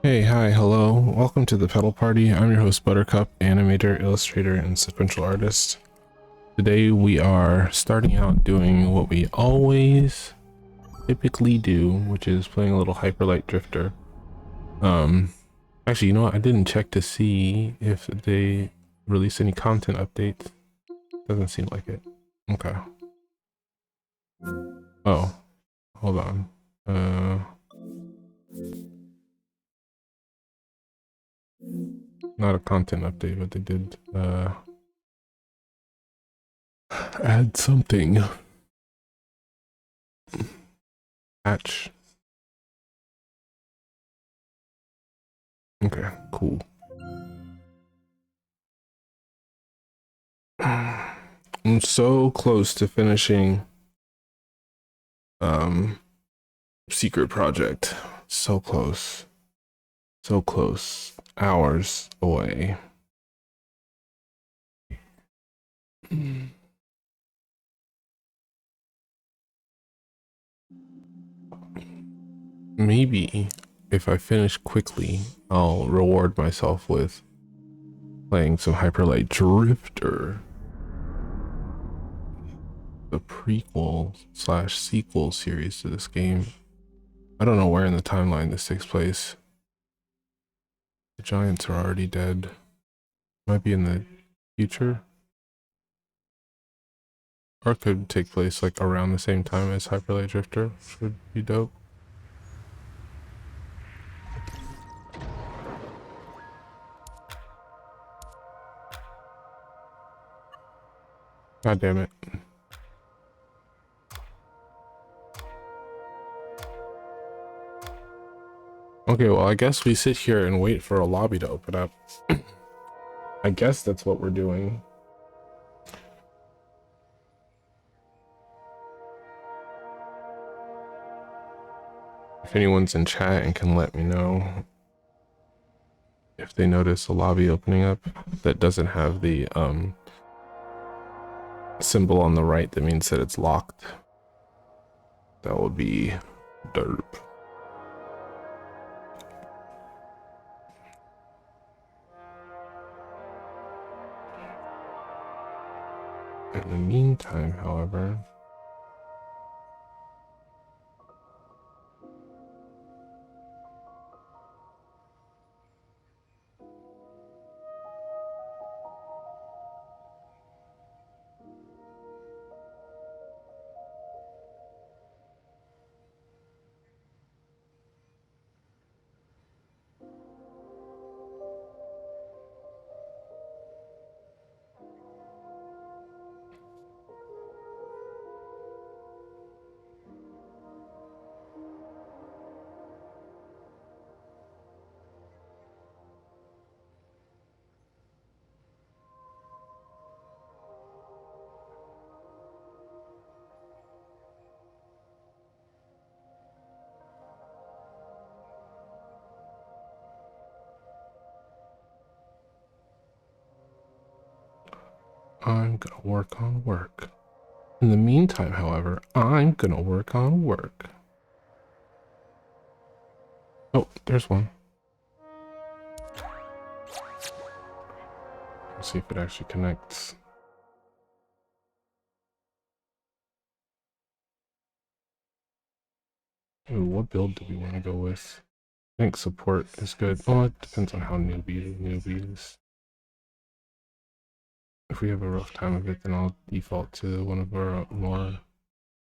Hey, hi, hello. Welcome to the Petal Party. I'm your host, Buttercup, animator, illustrator, and sequential artist. Today we are starting out doing what we always typically do, which is playing a little Hyperlight Drifter. Actually, you know what? I didn't check to see if they released any content updates. Doesn't seem like it. Okay. Oh, hold on. Not a content update, but they did add something. Patch. Okay, cool. I'm so close to finishing um secret project. So close. So close. Hours away. Maybe if I finish quickly, I'll reward myself with playing some Hyperlight Drifter, the prequel slash sequel series to this game. I don't know where in the timeline this takes place. The giants are already dead. Might be in the future. Or it could take place like around the same time as Hyperlight Drifter, which would be dope. God damn it. Okay, well, I guess we sit here and wait for a lobby to open up. I guess that's what we're doing. If anyone's in chat and can let me know if they notice a lobby opening up that doesn't have the symbol on the right, that means that it's locked. That would be derp. In the meantime, however, I'm gonna work on work. In the meantime, however, I'm gonna work on work. Oh, there's one. Let's see if it actually connects. Ooh, what build do we want to go with? I think support is good. Oh, it depends on how newbies. If we have a rough time of it, then I'll default to one of our more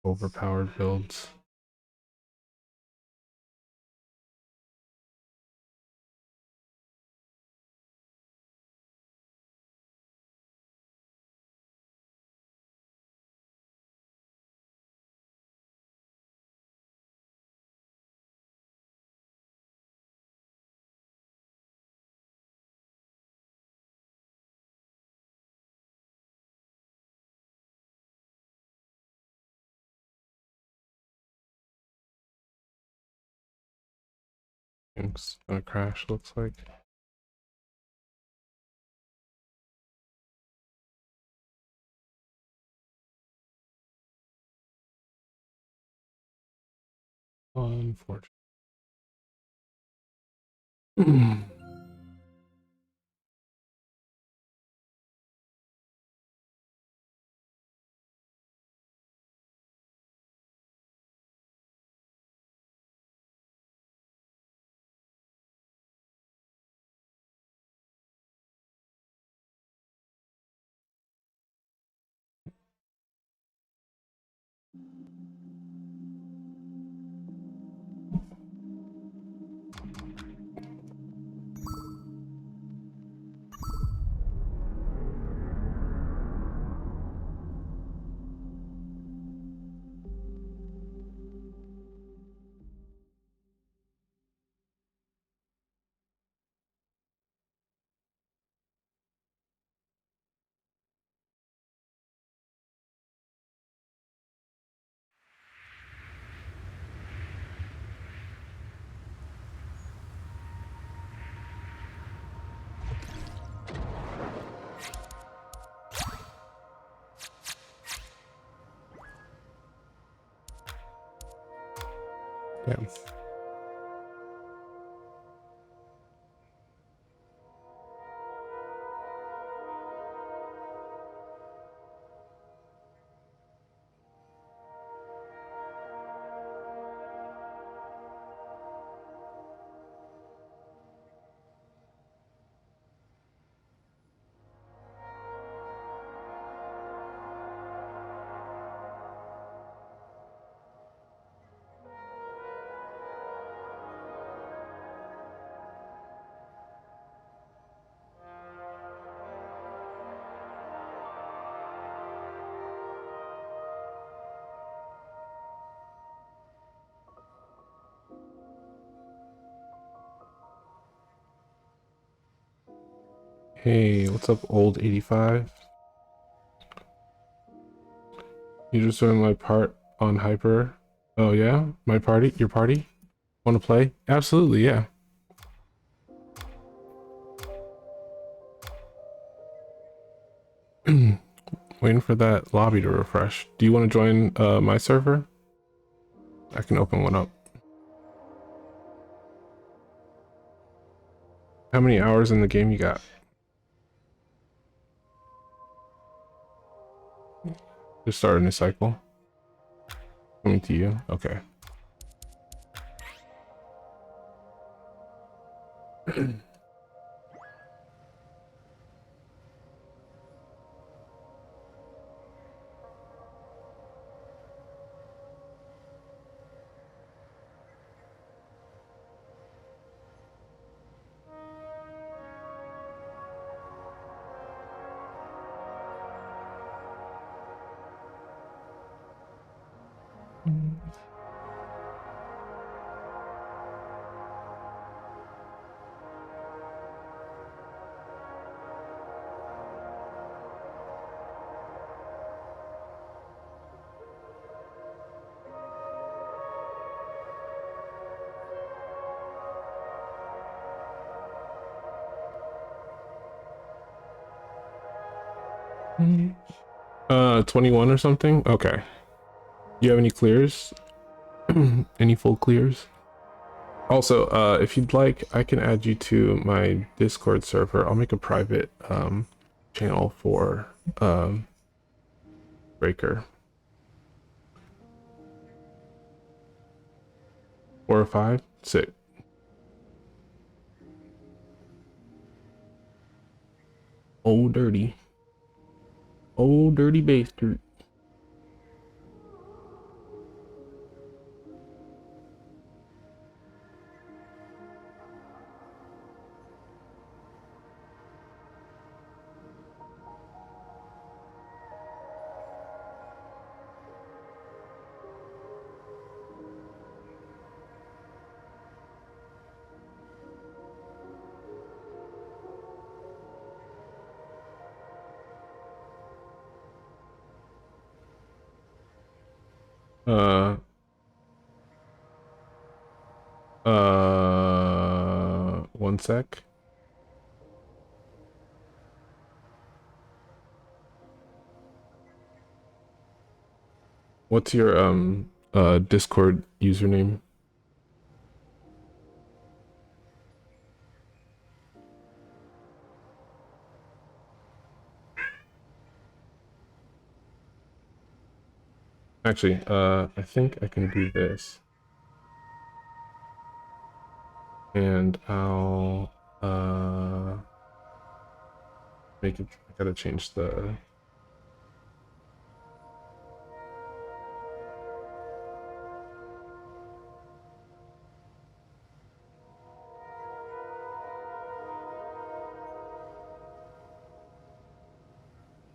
overpowered builds. It's gonna crash, looks like. Unfortunate. Damn. Hey, what's up, old 85? You just joined my part on Hyper. Oh yeah? My party? Your party? Want to play? Absolutely, yeah. Waiting for that lobby to refresh. Do you want to join my server? I can open one up. How many hours in the game you got? Just start a new cycle. Coming to you. Okay. Mm. 21 or something? Okay. Do you have any clears? Any full clears? Also, if you'd like, I can add you to my Discord server. I'll make a private channel for Breaker. 4 or 5? Sick. Oh, dirty. Oh, dirty bastard. Uh, 1 sec. What's your Discord username? Actually, I think I can do this. And I'll make it, I gotta change the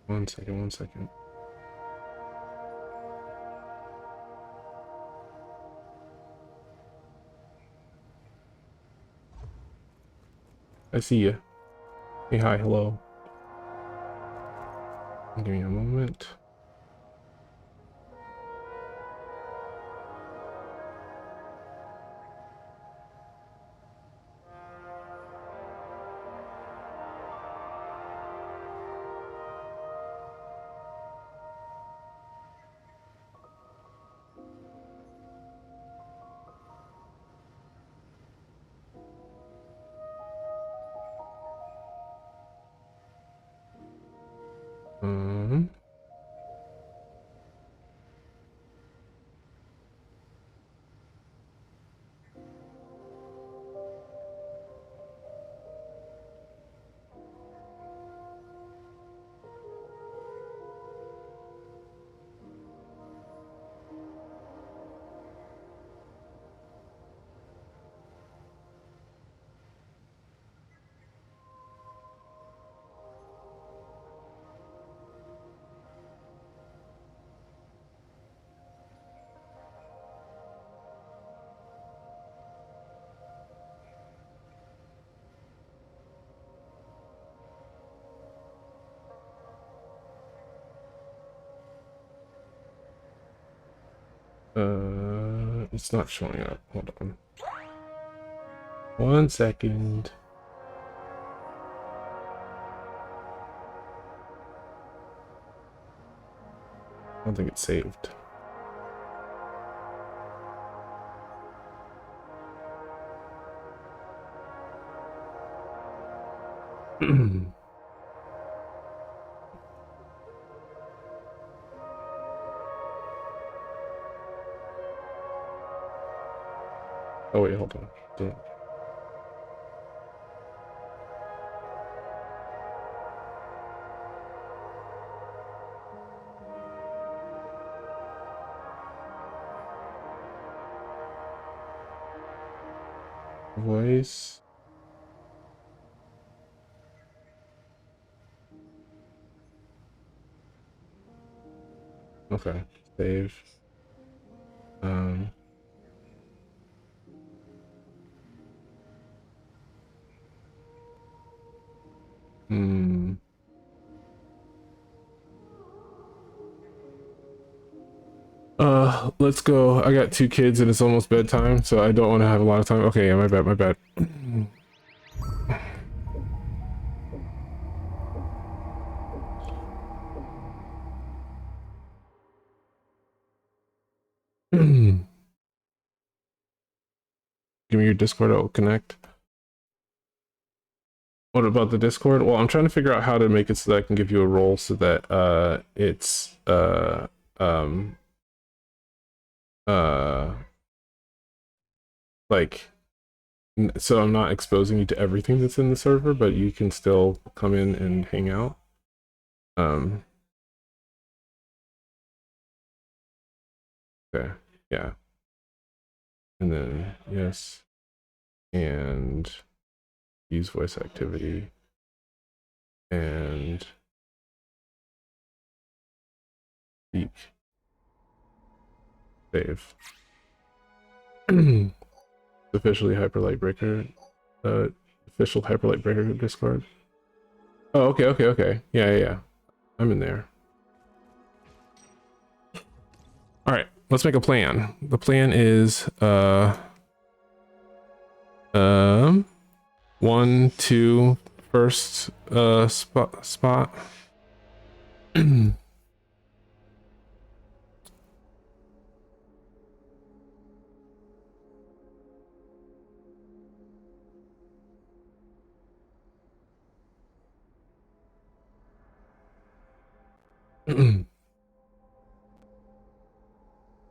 1 second, 1 second. I see you. Hey, hi, hello. Give me a moment. Um, it's not showing up. Hold on. 1 second. I don't think it's saved. Oh wait, hold on. Voice. Okay, save. Um, hmm. Let's go. I got 2 kids and it's almost bedtime, so I don't want to have a lot of time. Okay, yeah, my bad, my bad. Give me your Discord, I'll connect. What about the Discord? Well, I'm trying to figure out how to make it so that I can give you a role so that it's um uh like so I'm not exposing you to everything that's in the server, but you can still come in and hang out. Um okay, yeah. And then yes. And use voice activity and speak. Save. Officially Hyperlight Breaker. Official Hyperlight Breaker Discord. Oh, okay, okay, okay. Yeah, yeah, yeah. I'm in there. All right, let's make a plan. The plan is um 1, 2, first spot.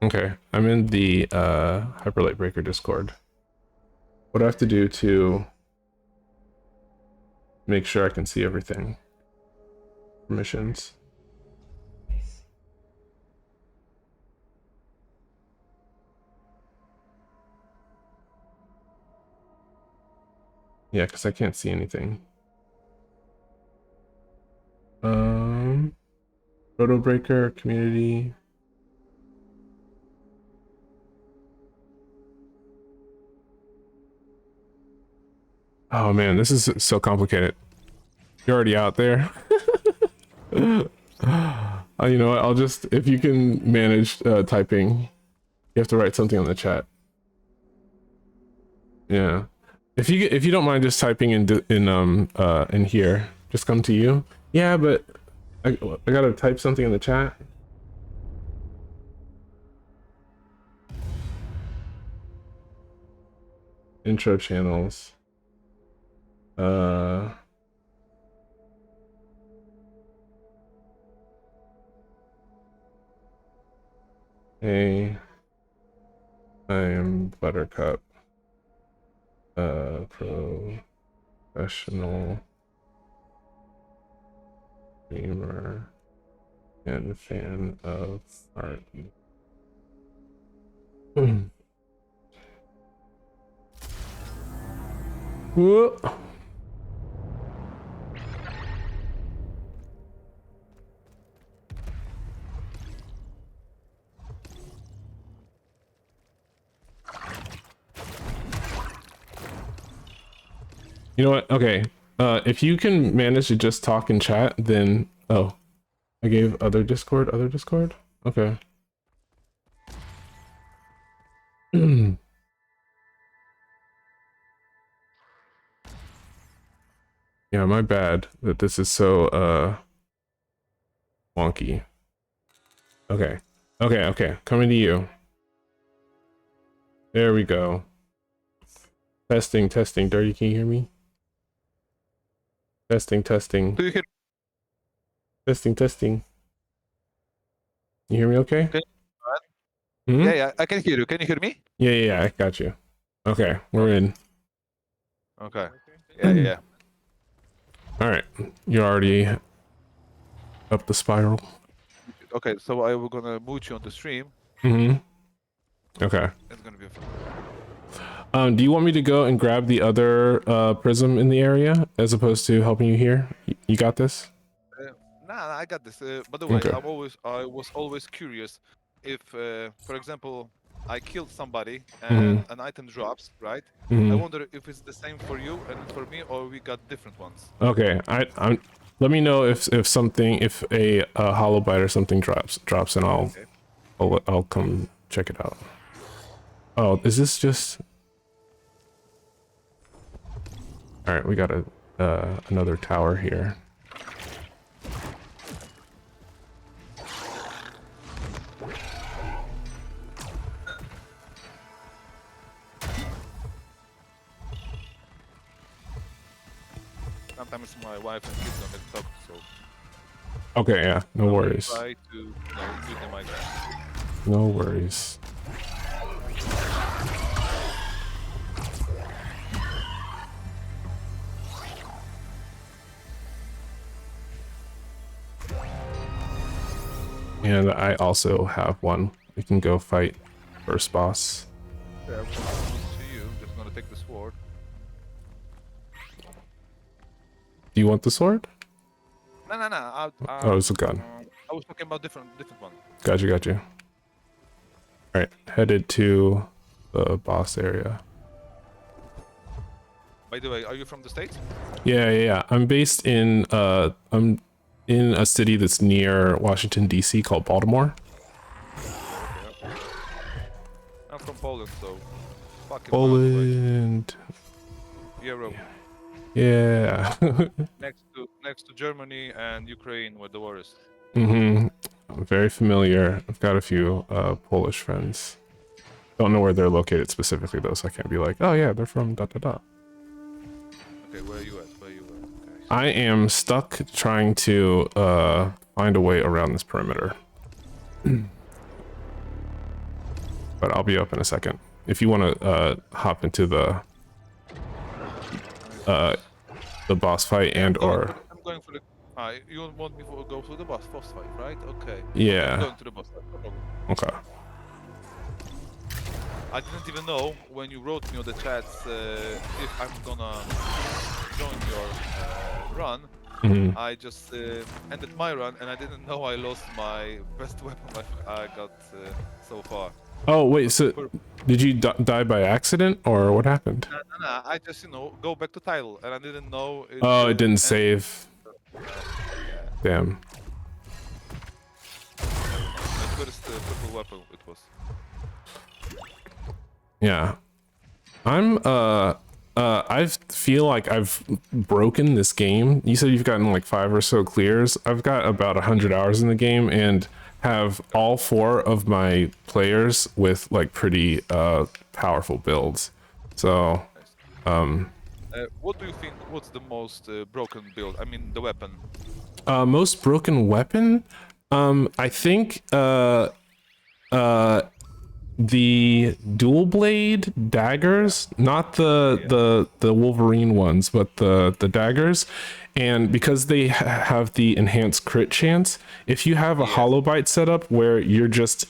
Okay, I'm in the Hyperlight Breaker Discord. What do I have to do to make sure I can see everything? Permissions. Yeah, because I can't see anything. Proto Breaker community. Oh man, this is so complicated. You're already out there. You know what? I'll just, if you can manage typing, you have to write something on the chat. Yeah. If you don't mind just typing in here, just come to you. Yeah, but I gotta type something in the chat. Intro channels. Hey, I am Buttercup, professional streamer and fan of art. Whoa. You know what? Okay. If you can manage to just talk in chat, then oh, I gave other Discord. Okay. Yeah, my bad that this is so wonky. Okay. Okay. Coming to you. There we go. Testing. Dirty, can you hear me? Testing. Do you hear? Testing. You hear me okay? Okay. Hmm? Yeah, I can hear you. Can you hear me? Yeah, I got you. Okay, we're in. Okay. Yeah. All right, you're already up the spiral. Okay, so I will gonna mute you on the stream. Okay. It's gonna be Do you want me to go and grab the other prism in the area as opposed to helping you here? You got this? Nah, I got this. By the way, Okay. I was always curious if, for example, I killed somebody Mm-hmm. and an item drops, right? Mm-hmm. I wonder if it's the same for you and for me, or we got different ones. Okay. I'm. Let me know if a hollow bite or something drops, and Okay. I'll come check it out. Oh, is this just? All right, we got another tower here. Sometimes my wife and kids don't talk, so. Okay, yeah, no worries. Try to mute the mic. No worries. And I also have one. We can go fight first boss. Yeah, I'm gonna see you. Just gonna take the sword. Do you want the sword? No. Oh, it's a gun. I was talking about different one. Got you. All right, headed to the boss area. By the way, are you from the States? Yeah. I'm based in I'm in a city that's near Washington D.C. called Baltimore. Okay. I'm from Poland, so fucking Poland. Europe. Yeah. next to Germany and Ukraine, where the war is. I'm very familiar. I've got a few Polish friends. Don't know where they're located specifically though, so I can't be like, oh yeah, they're from da. Okay, where are you at? Okay. I am stuck trying to find a way around this perimeter. but I'll be up in a second. If you want to hop into the boss fight Yeah, and or I'm going for the. You want me to go through the boss fight, right? Okay. Okay, I'm yeah. going to the boss fight. No problem. Okay. I didn't even know when you wrote me on the chats if I'm gonna join your run. Mhm. I just ended my run and I didn't know I lost my best weapon I got so far. Oh It wait, was so super. did you die by accident or what happened? Nah, I just go back to title and I didn't know it Oh, it didn't ended. save. Yeah, Damn. my first purple weapon it was. Yeah. I feel like I've broken this game. You said you've gotten like 5 or so clears. I've got about 100 hours in the game and have all 4 of my players with like pretty powerful builds. So, Nice. What do you think? What's the most broken build? I mean, the weapon. most broken weapon? I think the dual blade daggers, not the Wolverine ones, but the daggers. And because they have the enhanced crit chance, if you have a Yeah. hollow bite setup where you're just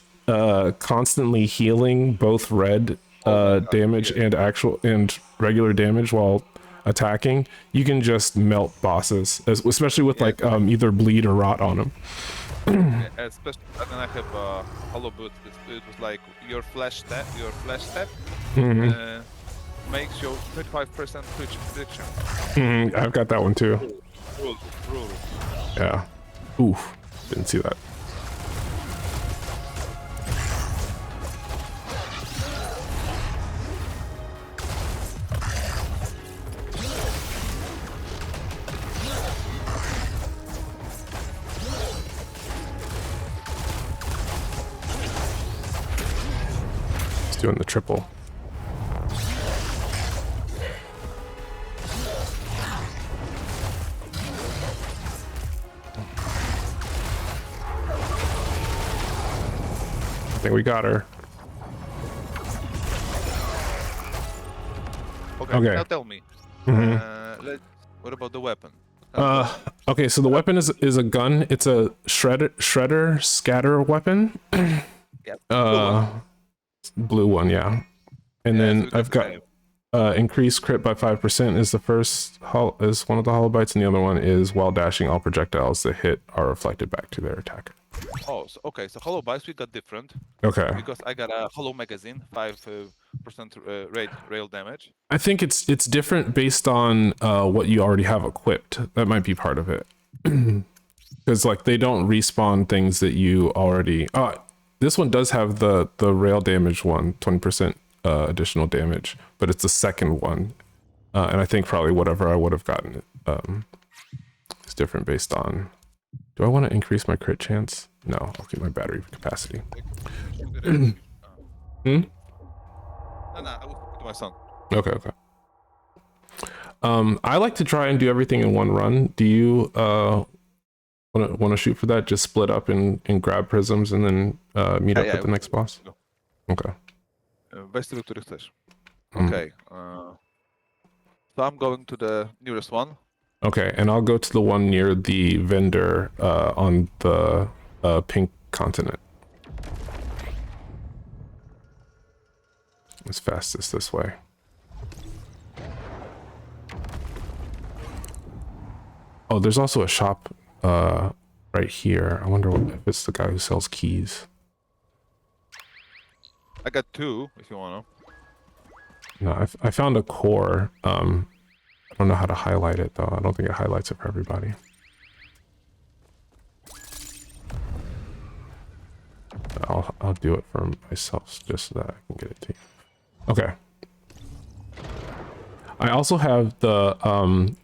constantly healing both red Oh my God. damage Yeah. and actual and regular damage while attacking, you can just melt bosses, especially with Yeah. like either bleed or rot on them. Yeah, especially and then I have hollow boot. It was like your flash step makes your 35% prediction. I've got that one too. Brutal, brutal. Yeah. Oof. Didn't see that. He's doing the triple. I think we got her. Okay, now Okay. tell me. What about the weapon? Okay, so the weapon is a gun. It's a shredder scatter weapon. Yeah, blue one. Blue one, yeah. And Yeah, so then we got I've the got same. increased crit by 5% is the first is one of the hollow bites, and the other one is while dashing, all projectiles that hit are reflected back to their attacker. Oh, so, okay. So hollow bites we got different Okay. because I got a hollow magazine, 5% rail damage. I think it's different based on what you already have equipped. That might be part of it. Because like they don't respawn things that you already this one does have the rail damage one, 20% additional damage, but it's the second one. And I think probably whatever I would have gotten is different based on. Do I want to increase my crit chance? No, I'll keep my battery capacity. Hmm? Hmm? No, I was talking to my son. Okay, okay. I like to try and do everything in one run. Do you want to shoot for that? Just split up and grab prisms and then meet up with the next boss? Go. Okay. Weź sobie, który chcesz. Mm. Okay. So I'm going to the nearest one. Okay, and I'll go to the one near the vendor on the pink continent. It's fastest this way. Oh, there's also a shop right here. I wonder if it's the guy who sells keys. I got 2, if you wanna. No, I found a core. I don't know how to highlight it though. I don't think it highlights it for everybody. I'll do it for myself just so that I can get it to you. Okay. I also have the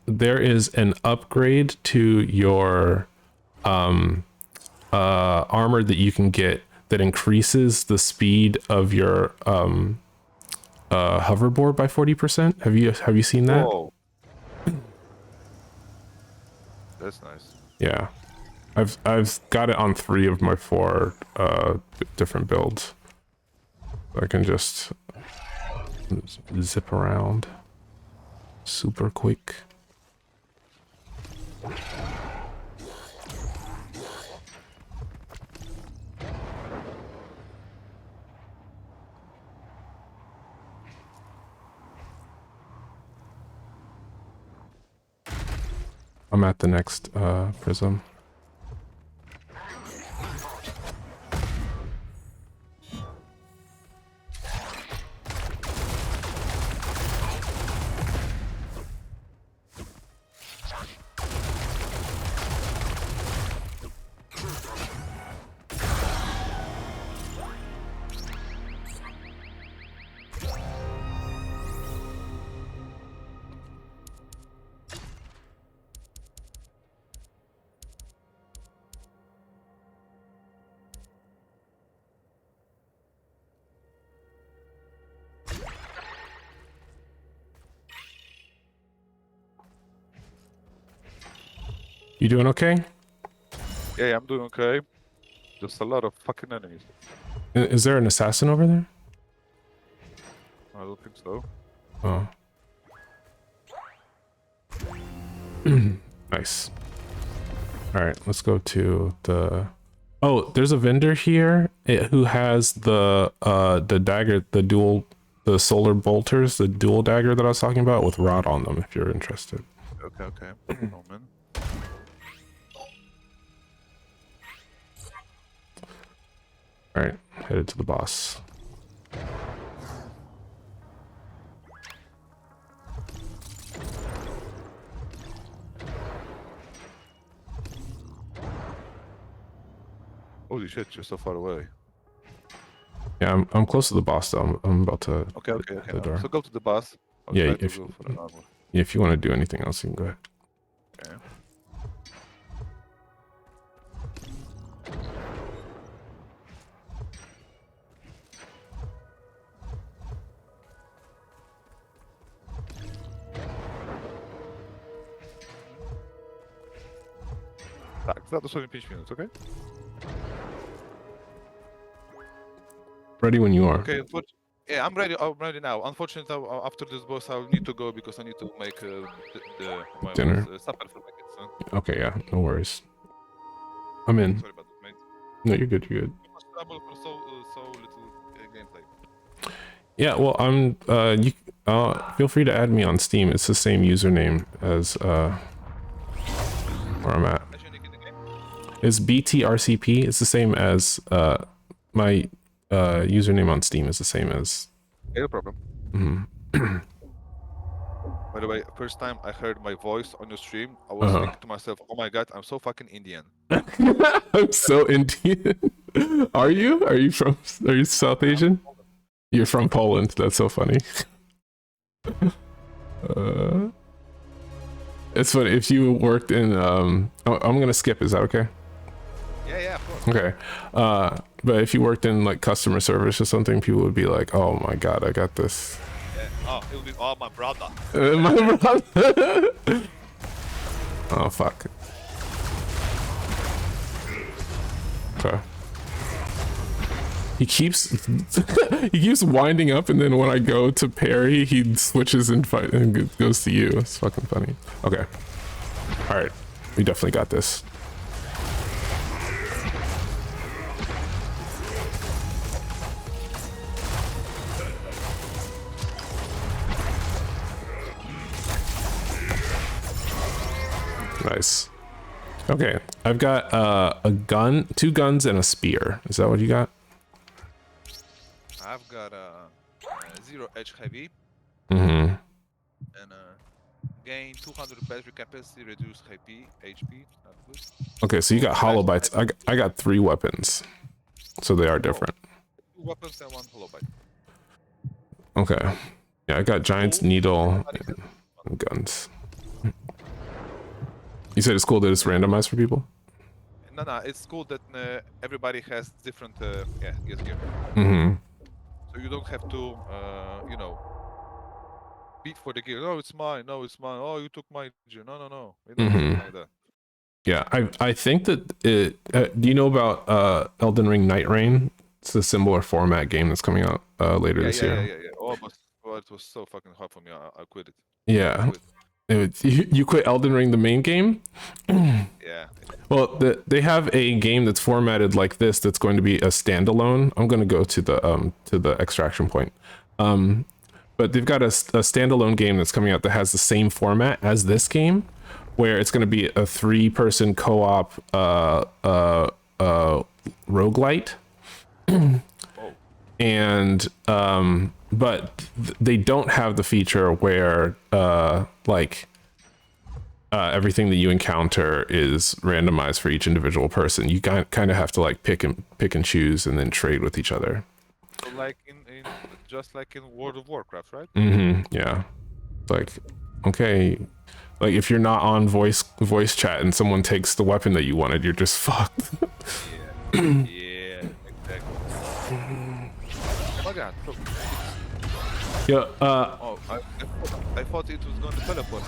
there is an upgrade to your armor that you can get that increases the speed of your hoverboard by 40%. Have you seen that? Whoa. That's nice. Yeah. I've got it on 3 of my 4 different builds. I can just zip around super quick. I'm at the next prism. You doing okay? Yeah, I'm doing okay. Just a lot of fucking enemies. Is there an assassin over there? I don't think so. Oh. Nice. All right, let's go to the... Oh, there's a vendor here who has the dagger, the solar bolters, the dual dagger that I was talking about with rod on them, if you're interested. Okay. Moment. All right, headed to the boss. Holy shit, you're so far away. Yeah, I'm close to the boss though. I'm about to Okay. the door. So go to the boss. I'll Yeah, try to go for the armor. if you want to do anything else, you can go ahead. Okay. Tak, za dosłownie 5 minut, okay? Ready when you are. Okay, yeah, I'm ready now. Unfortunately, after this boss, I'll need to go because I need to make my Dinner. supper for my kids. Okay, yeah, no worries. I'm in. Sorry about that, mate. No, you're good. You're good. Too much trouble for so little gameplay. Yeah, well, I'm. You feel free to add me on Steam. It's the same username as where I'm at. It's BTRCP. It's the same as my username on Steam is the same as. No problem. Mm-hmm. By the way, first time I heard my voice on your stream, I was thinking to myself, "Oh my god, I'm so fucking Indian." I'm so Indian. Are you? Are you from? Are you South Asian? You're from Poland. That's so funny. It's funny if you worked in. I'm gonna skip. Is that okay? Yeah, of course. Okay. But if you worked in like customer service or something, people would be like, "Oh my god, I got this." Yeah. Oh, it will be my brother. My brother. Oh fuck. Okay. He keeps winding up, and then when I go to parry, he switches and fight and goes to you. It's fucking funny. Okay. All right. We definitely got this. Nice. Okay, I've got a gun, 2 guns, and a spear. Is that what you got? I've got a 0 edge heavy Mm-hmm. and gain 200 battery capacity, reduce HP. Not good. Okay, so you got hollow bites. I got 3 weapons, so they are different. 2 weapons and 1 hollow bite. Okay. Yeah, I got giant's needle and guns. You said it's cool that it's randomized for people? No, it's cool that everybody has different gear. Mm-hmm. So you don't have to, beat for the gear. No, it's mine. No, it's mine. Oh, you took my gear. No. Like that. Yeah, I think that it. Do you know about Elden Ring Night Rain? It's a similar format game that's coming out later this year. Yeah. Oh, but it was so fucking hard for me. I quit it. Yeah. Quit. You quit Elden Ring, the main game? Yeah. Well, they have a game that's formatted like this that's going to be a standalone. I'm going to go to the extraction point. But they've got a standalone game that's coming out that has the same format as this game, where it's going to be a 3-person co-op roguelite. Oh. And but they don't have the feature where everything that you encounter is randomized for each individual person. You kind of have to like pick and choose and then trade with each other. So like in just like in World of Warcraft, right? Yeah. Like, okay, like if you're not on voice chat and someone takes the weapon that you wanted, you're just fucked. Yeah, exactly. Oh my god. Look. Yeah. Oh, I thought it was going to teleport.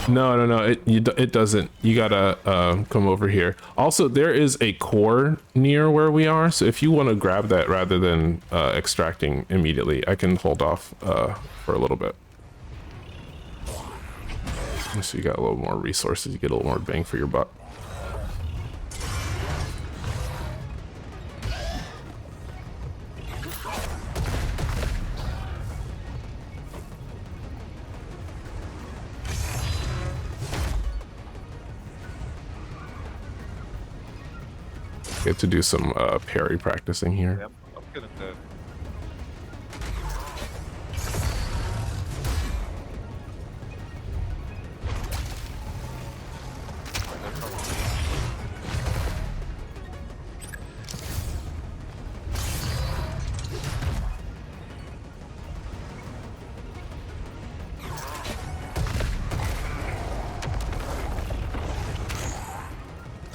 No. It doesn't. You gotta come over here. Also, there is a core near where we are, so if you want to grab that rather than extracting immediately, I can hold off for a little bit. So you got a little more resources. You get a little more bang for your buck. Get to do some parry practicing here. Yeah, I'm killing the.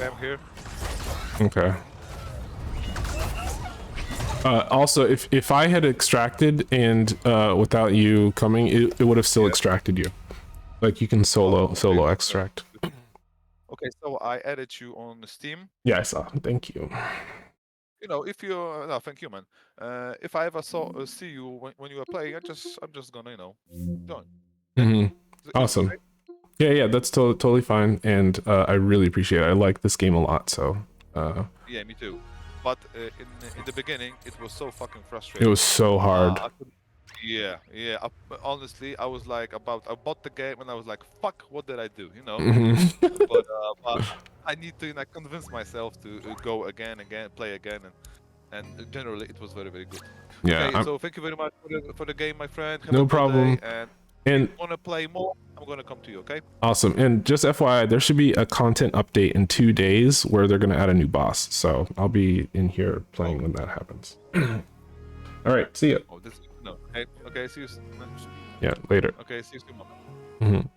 I'm here. Okay. Also, if I had extracted and without you coming, it would have still extracted you. Like you can solo extract. Okay, so I added you on Steam. Yeah, I saw. Thank you. You know, if you no, thank you, man. If I ever see you when you are playing, I'm just gonna join. Awesome. Okay? Yeah, that's totally fine, and I really appreciate it. I like this game a lot, so. Yeah, me too. But in the beginning, it was so fucking frustrating. It was so hard. Yeah. Honestly, I was like I bought the game and I was like, fuck, what did I do? But I need to convince myself to go again, play again, and generally it was very, very good. Yeah. Okay, so thank you very much for the game, my friend. Have No a good problem. day, and And if you wanna play more, I'm gonna come to you. Okay? awesome. And just FYI, there should be a content update in 2 days where they're gonna add a new boss. So I'll be in here playing when that happens. All right. See ya. Oh, this no. Okay. See you. Yeah. Later. Okay. See you soon.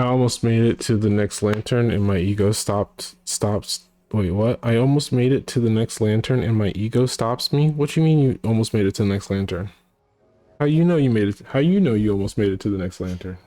I almost made it to the next lantern and my ego stops. Wait, what? I almost made it to the next lantern and my ego stops me? What you mean you almost made it to the next lantern? How you know you made it? How you know you almost made it to the next lantern?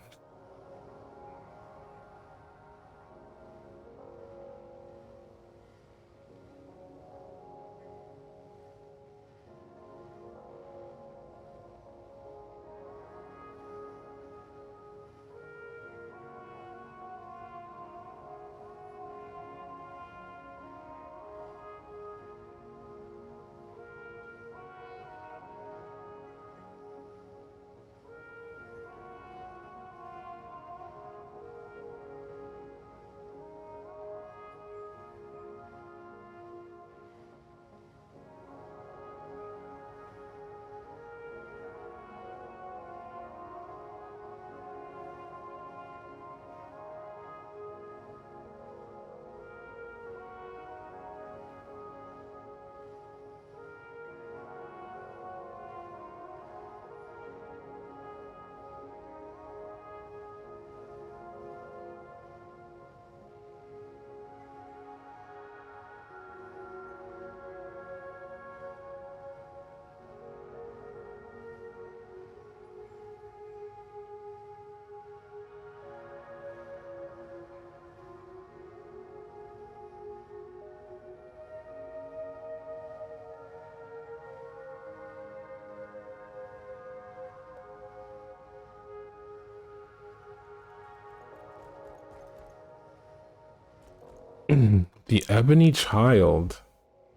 The Ebony Child.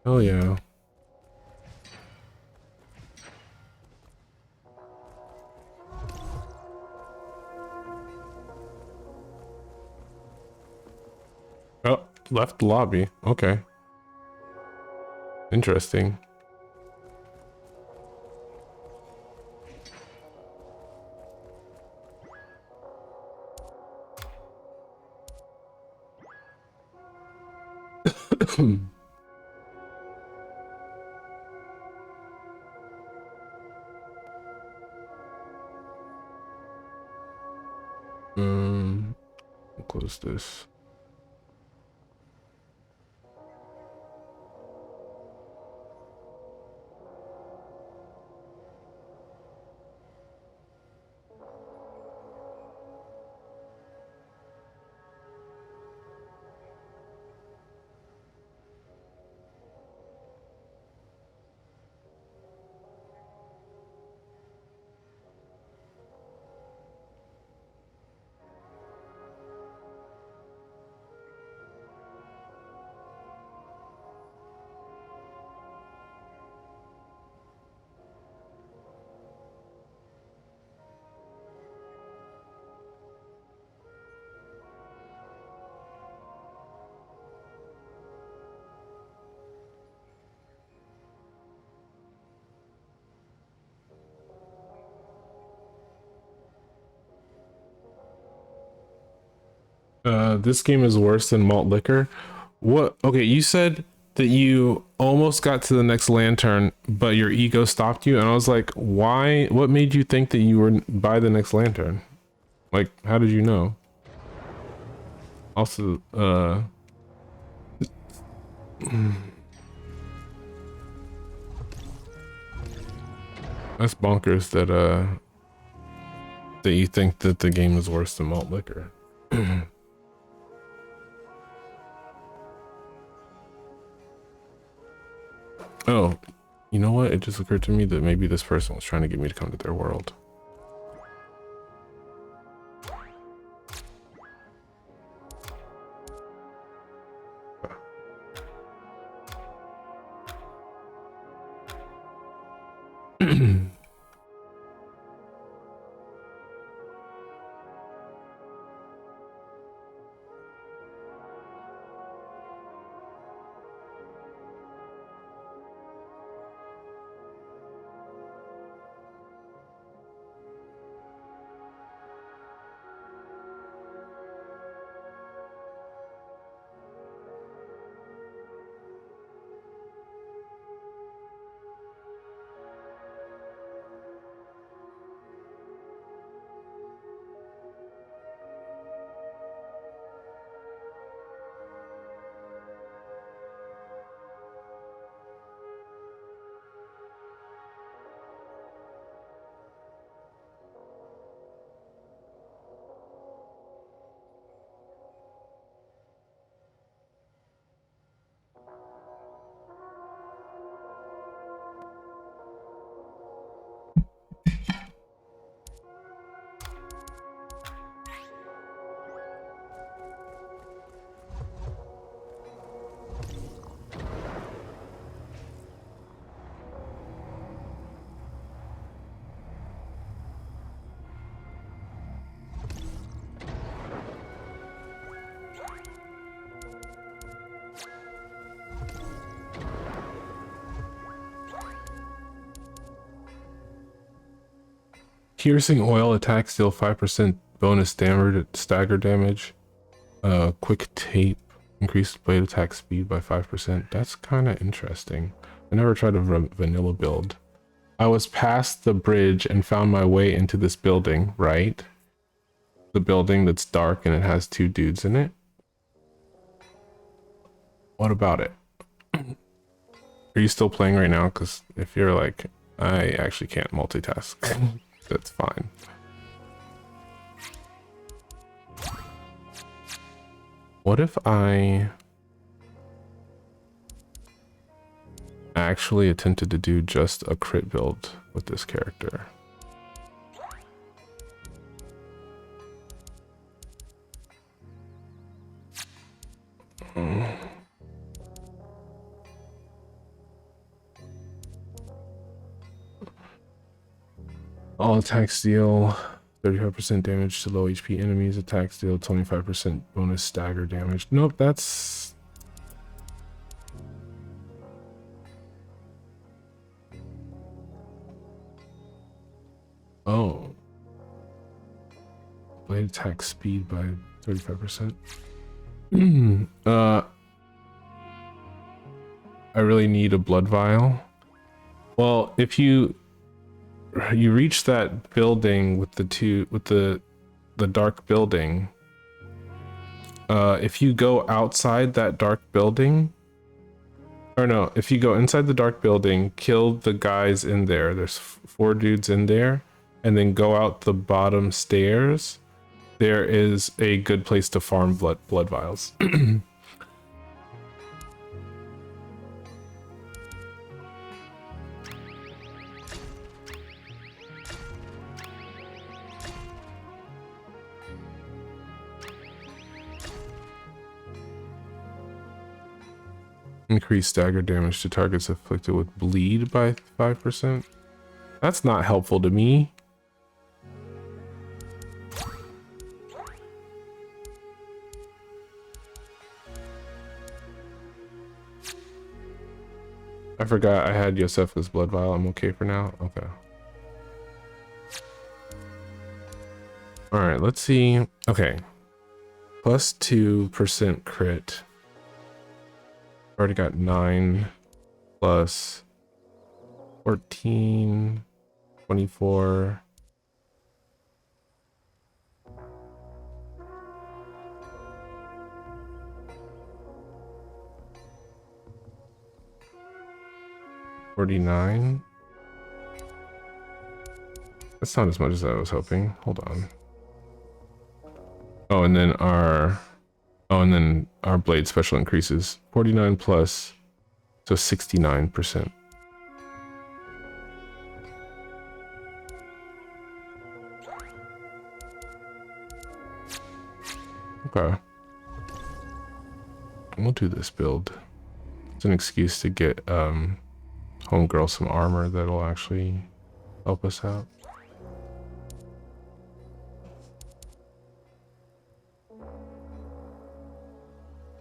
Oh yeah. Oh, left lobby. Okay. Interesting. Close this. This game is worse than malt liquor. What? Okay, you said that you almost got to the next lantern, but your ego stopped you, and I was like, why? What made you think that you were by the next lantern? Like, how did you know? Also, that's bonkers that you think that the game is worse than malt liquor. Oh, you know what? It just occurred to me that maybe this person was trying to get me to come to their world. Piercing oil attacks deal 5% bonus damage, stagger damage. Quick tape increased blade attack speed by 5%. That's kind of interesting. I never tried a vanilla build. I was past the bridge and found my way into this building, right? The building that's dark and it has 2 dudes in it. What about it? Are you still playing right now? Because if you're like, I actually can't multitask, that's fine. What if I actually attempted to do just a crit build with this character? All attacks deal 35% damage to low HP enemies. Attacks deal 25% bonus stagger damage. Nope, that's... Oh. Blade attack speed by 35%. I really need a blood vial. Well, if you reach that building with the dark building, if you go outside that dark building, or no, if you go inside the dark building, kill the guys in there, there's 4 dudes in there, and then go out the bottom stairs, there is a good place to farm blood vials. Increase stagger damage to targets afflicted with bleed by 5%. That's not helpful to me. I forgot I had Yosefka's blood vial. I'm okay for now. Okay. All right, let's see. Okay. Plus 2% crit. Already got 9 plus 14, 24. $49. That's not as much as I was hoping. Hold on. Oh, and then our blade special increases 49 plus, so 69%. Okay. We'll do this build. It's an excuse to get homegirl some armor that'll actually help us out.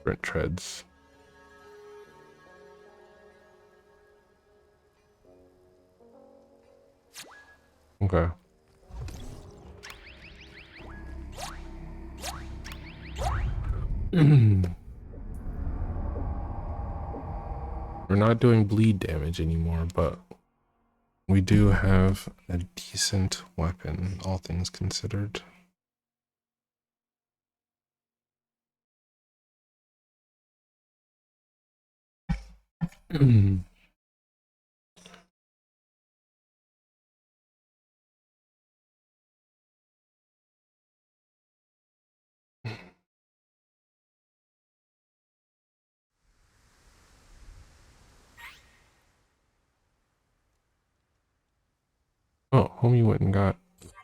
Sprint treads. Okay. We're not doing bleed damage anymore, but we do have a decent weapon, all things considered. Oh, homie went and got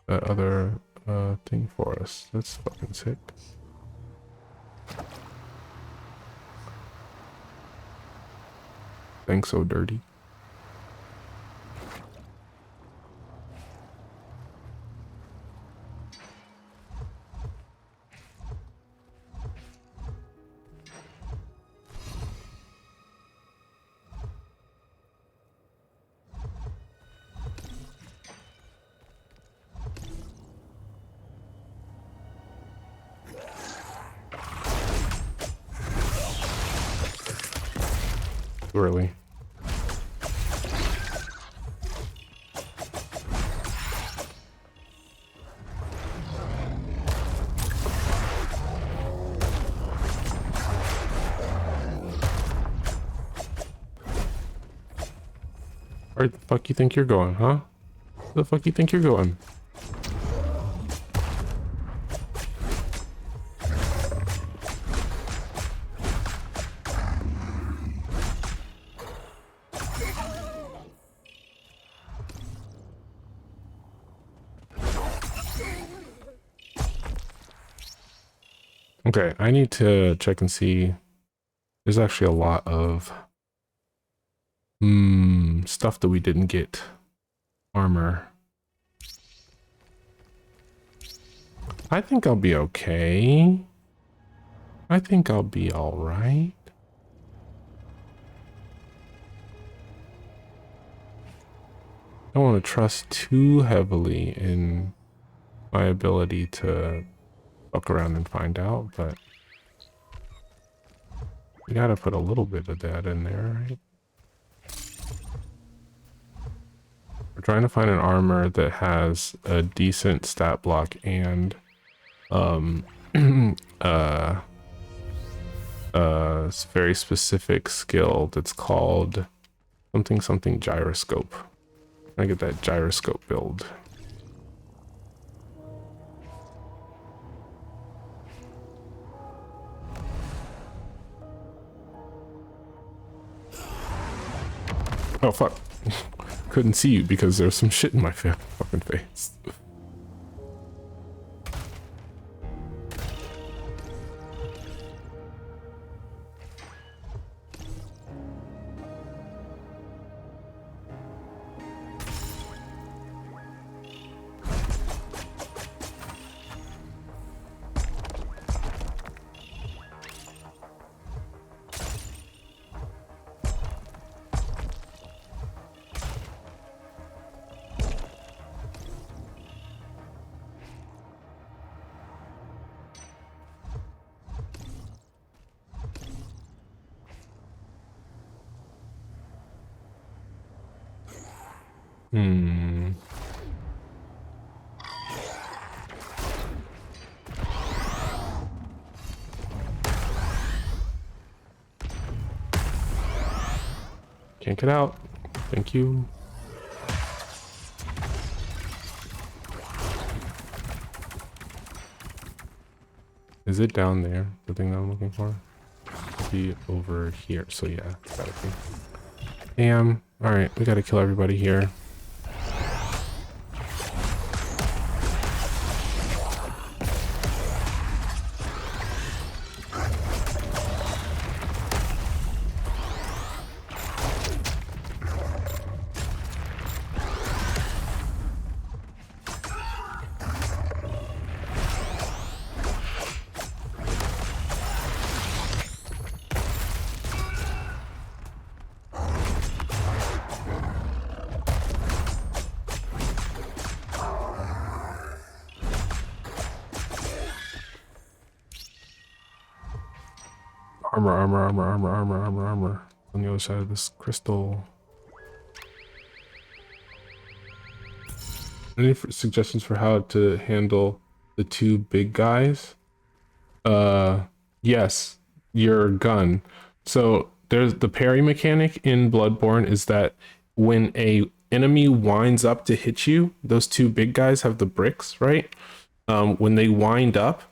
that other thing for us. That's fucking sick. Thanks, so dirty. Really. Where the fuck you think you're going, huh? Where the fuck you think you're going? Okay, I need to check and see. There's actually a lot of stuff that we didn't get. Armor. I think I'll be okay. I think I'll be all right. I don't want to trust too heavily in my ability to fuck around and find out, but we gotta put a little bit of that in there, right? We're trying to find an armor that has a decent stat block and very specific skill that's called something gyroscope. I get that gyroscope build. Oh fuck. Couldn't see you because there's some shit in my fucking face. Can't get out. Thank you. Is it down there? The thing that I'm looking for? It'll be over here. So yeah, it's gotta be. Damn. Alright, we gotta kill everybody here. Armor. On the other side of this crystal. Any suggestions for how to handle the two big guys? Yes, your gun. So there's the parry mechanic in Bloodborne is that when a enemy winds up to hit you, those two big guys have the bricks, right? When they wind up,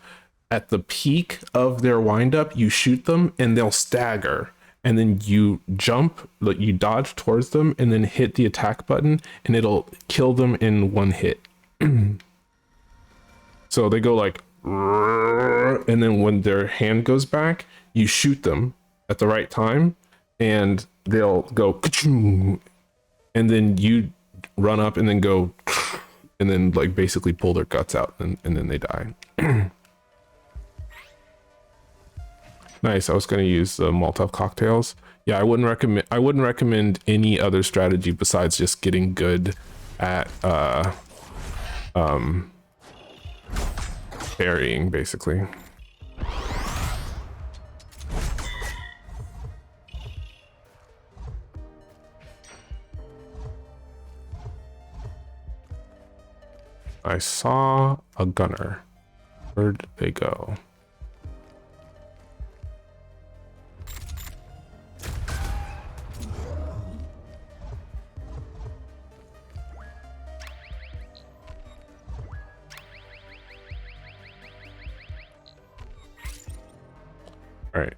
at the peak of their windup, you shoot them and they'll stagger. And then you jump, like you dodge towards them and then hit the attack button and it'll kill them in one hit. So they go like, and then when their hand goes back, you shoot them at the right time and they'll go, and then you run up and then go, and then like basically pull their guts out and then they die. Nice. I was going to use the Molotov cocktails. Yeah, I wouldn't recommend any other strategy besides just getting good at parrying, basically. I saw a gunner. Where'd they go? All right.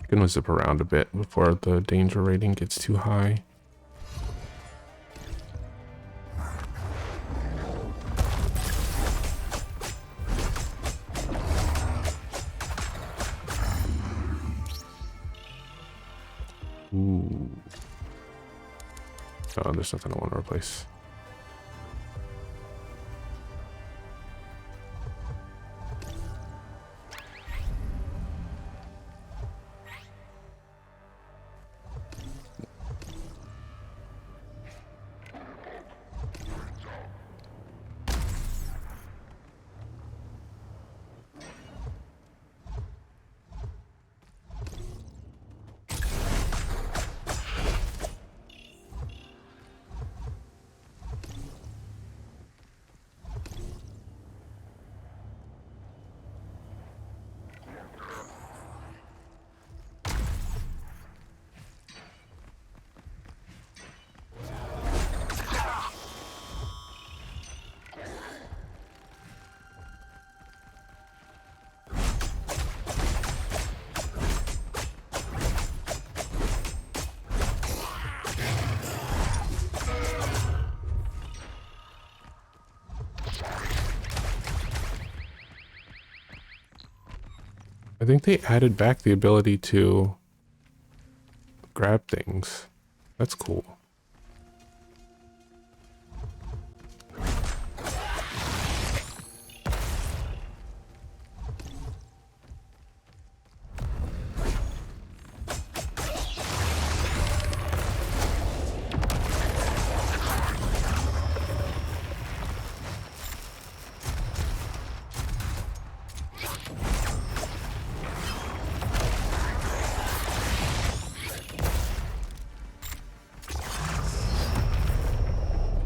Gonna zip around a bit before the danger rating gets too high. Ooh. Oh, there's nothing I want to replace. I think they added back the ability to grab things. That's cool.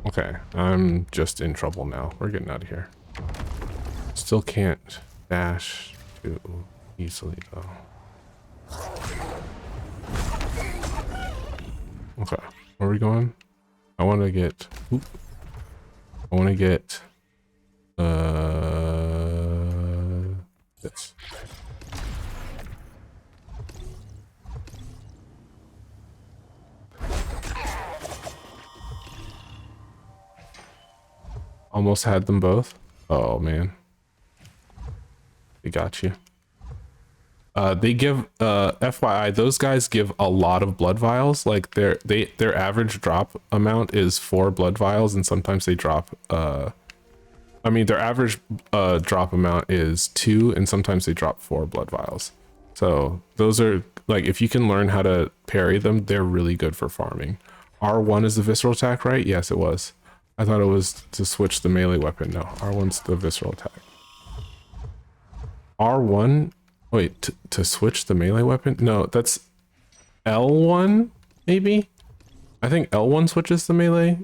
Okay, I'm just in trouble now. We're getting out of here. Still can't dash too easily though. Okay, where are we going? I want to get. Oop, I want to get. This. Almost had them both. Oh man, they got you. They give FYI, those guys give a lot of blood vials. Like their average drop amount is 4 blood vials, and sometimes they drop I mean their average drop amount is 2, and sometimes they drop 4 blood vials. So those are like, if you can learn how to parry them, they're really good for farming. R1 is the visceral attack, right? Yes, it was. I thought it was to switch the melee weapon. No, R1's the visceral attack. R1, wait, to switch the melee weapon? No, that's L1, maybe? I think L1 switches the melee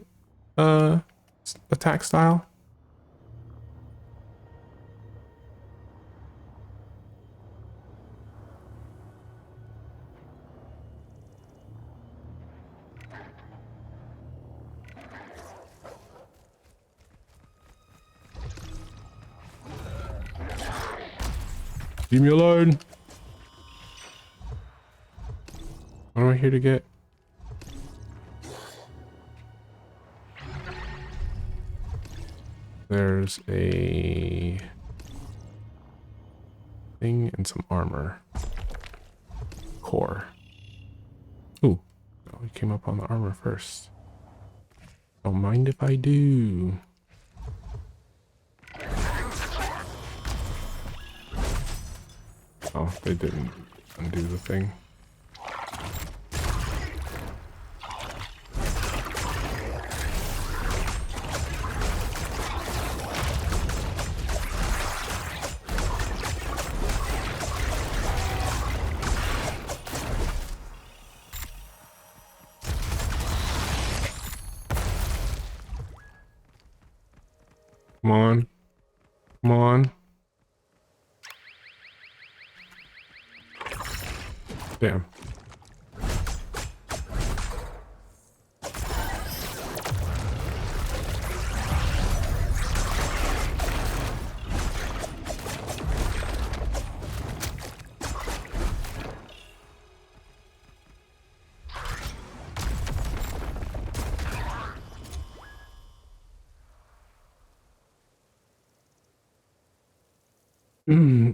attack style. Leave me alone. What am I here to get? There's a thing and some armor. Core. Ooh, oh, we came up on the armor first. Don't mind if I do. Oh, they didn't undo the thing. Come on. Come on. Damn.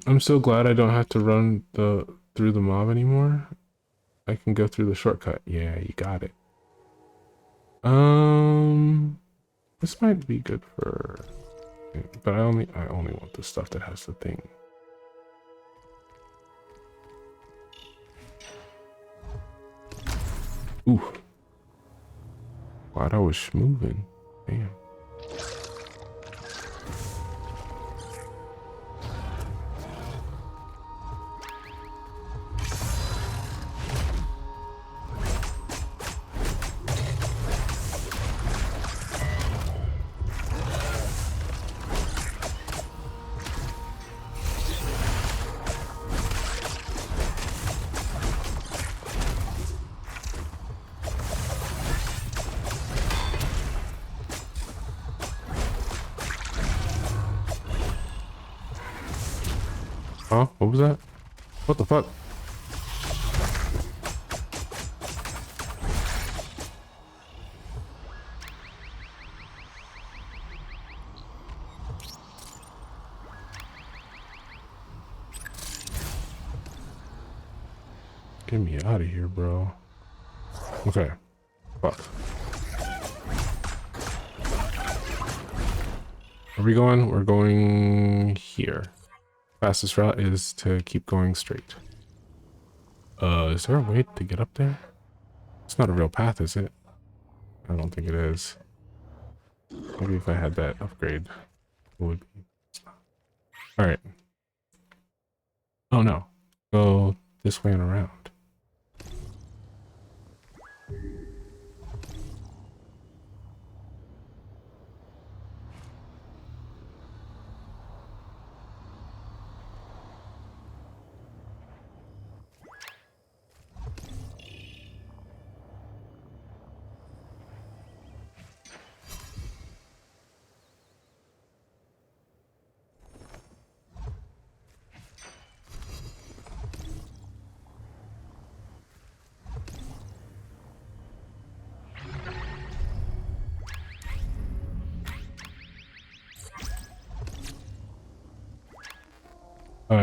I'm so glad I don't have to run through the mob anymore. I can go through the shortcut. Yeah, you got it. This might be good for, but I only want the stuff that has the thing. Ooh. Glad I was moving. Damn. Huh? What was that? What the fuck? Get me out of here, bro. Okay. Fuck. Where are we going? We're going here. Fastest route is to keep going straight. Is there a way to get up there? It's not a real path, is it? I don't think it is. Maybe if I had that upgrade, it would be. Alright. Oh no. Go this way and around.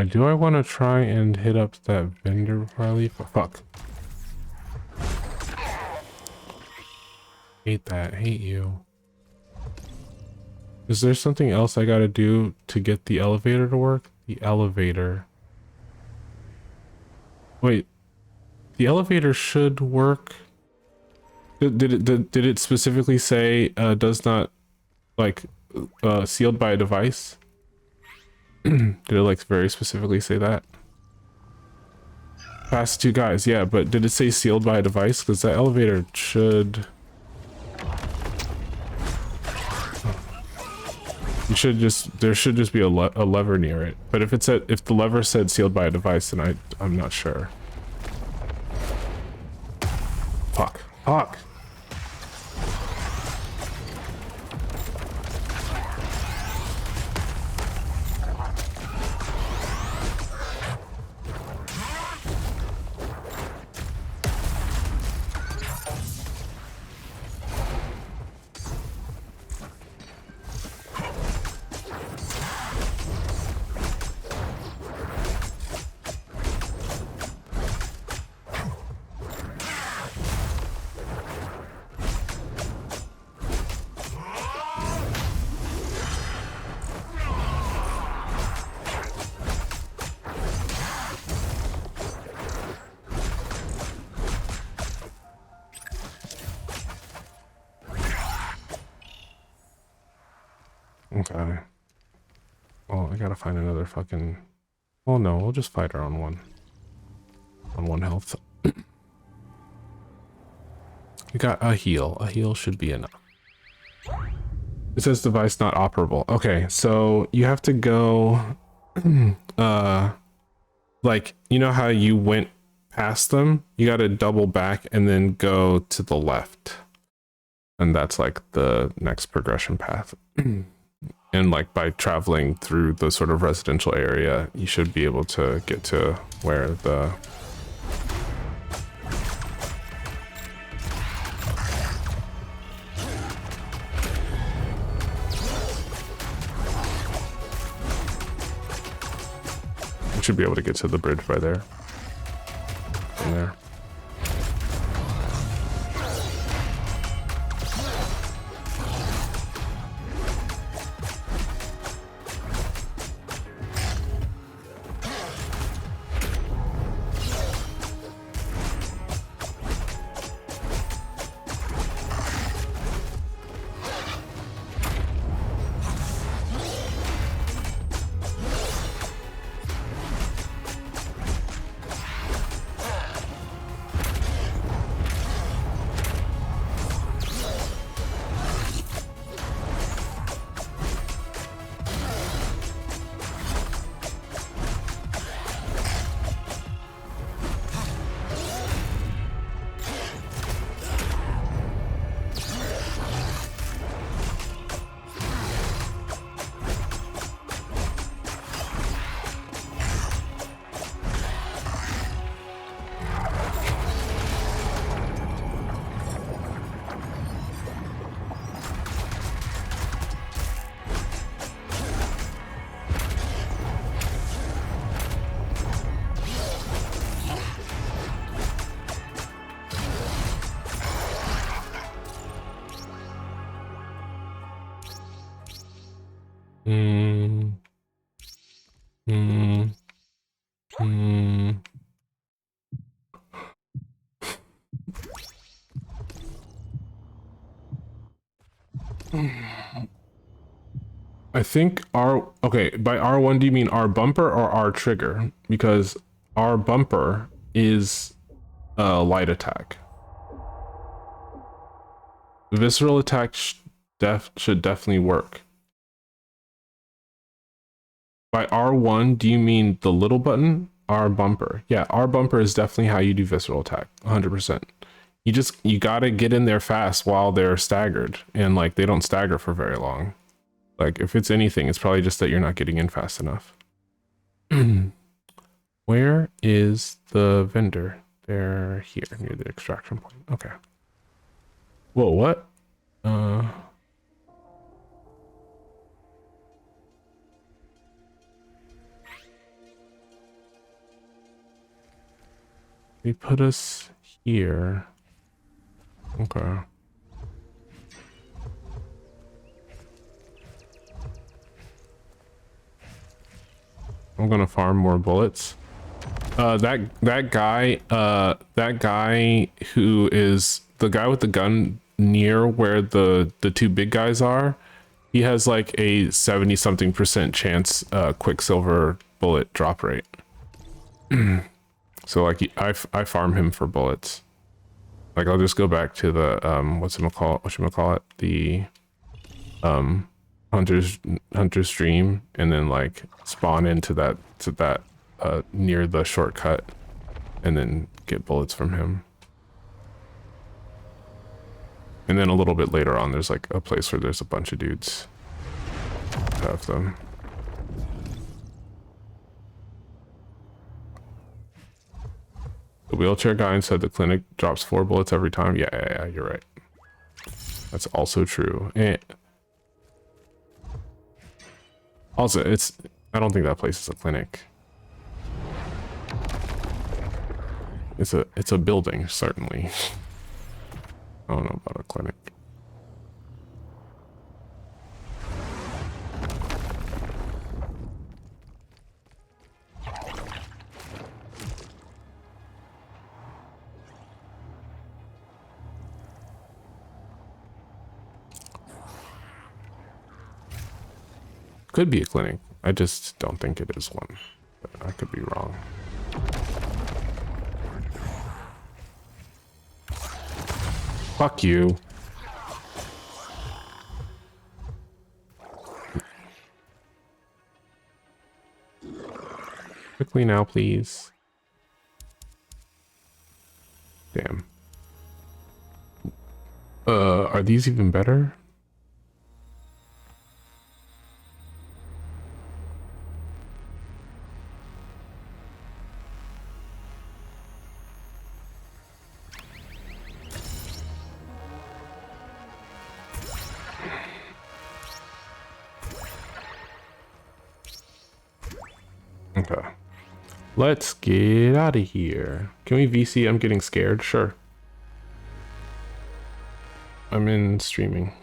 Do I want to try and hit up that vendor before I leave? Oh, fuck. Hate that. Hate you. Is there something else I gotta do to get the elevator to work? The elevator. Wait. The elevator should work. Did it specifically say does not, like, sealed by a device? Did it like very specifically say that? Past two guys, yeah, but did it say sealed by a device? Because that elevator should... there should just be a lever near it. But if the lever said sealed by a device, then I'm not sure. Fuck. Fuck. Okay. Well, I gotta find another fucking... Oh no, we'll just fight her on one. On one health. We got a heal. A heal should be enough. It says device not operable. Okay, so you have to go, like, you know how you went past them? You got to double back and then go to the left. And that's like the next progression path. And like by traveling through the sort of residential area, you should be able to get to where the you should be able to get to the bridge by there. From there. I think okay, by R1 do you mean R bumper or R trigger? Because R bumper is light attack. Visceral attack should definitely work. By R1, do you mean the little button? R bumper. Yeah, R bumper is definitely how you do visceral attack. 100%. You gotta get in there fast while they're staggered, and like they don't stagger for very long. Like if it's anything, it's probably just that you're not getting in fast enough. Where is the vendor? They're here near the extraction point. Okay. Whoa, what? They put us here. Okay. I'm gonna farm more bullets. That guy who is the guy with the gun near where the two big guys are, he has like a 70-something% chance quicksilver bullet drop rate. So like I farm him for bullets. Like I'll just go back to the whatchamacallit, the hunter's stream, and then like spawn into that near the shortcut and then get bullets from him. And then a little bit later on there's like a place where there's a bunch of dudes that have them. The wheelchair guy inside the clinic drops 4 bullets every time. Yeah, you're right. That's also true. And also, I don't think that place is a clinic. It's a building, certainly. I don't know about a clinic. Could be a clinic. I just don't think it is one. But I could be wrong. Fuck you. quickly now, please. Damn. Are these even better? Okay. Let's get out of here. Can we VC? I'm getting scared. Sure. I'm in streaming.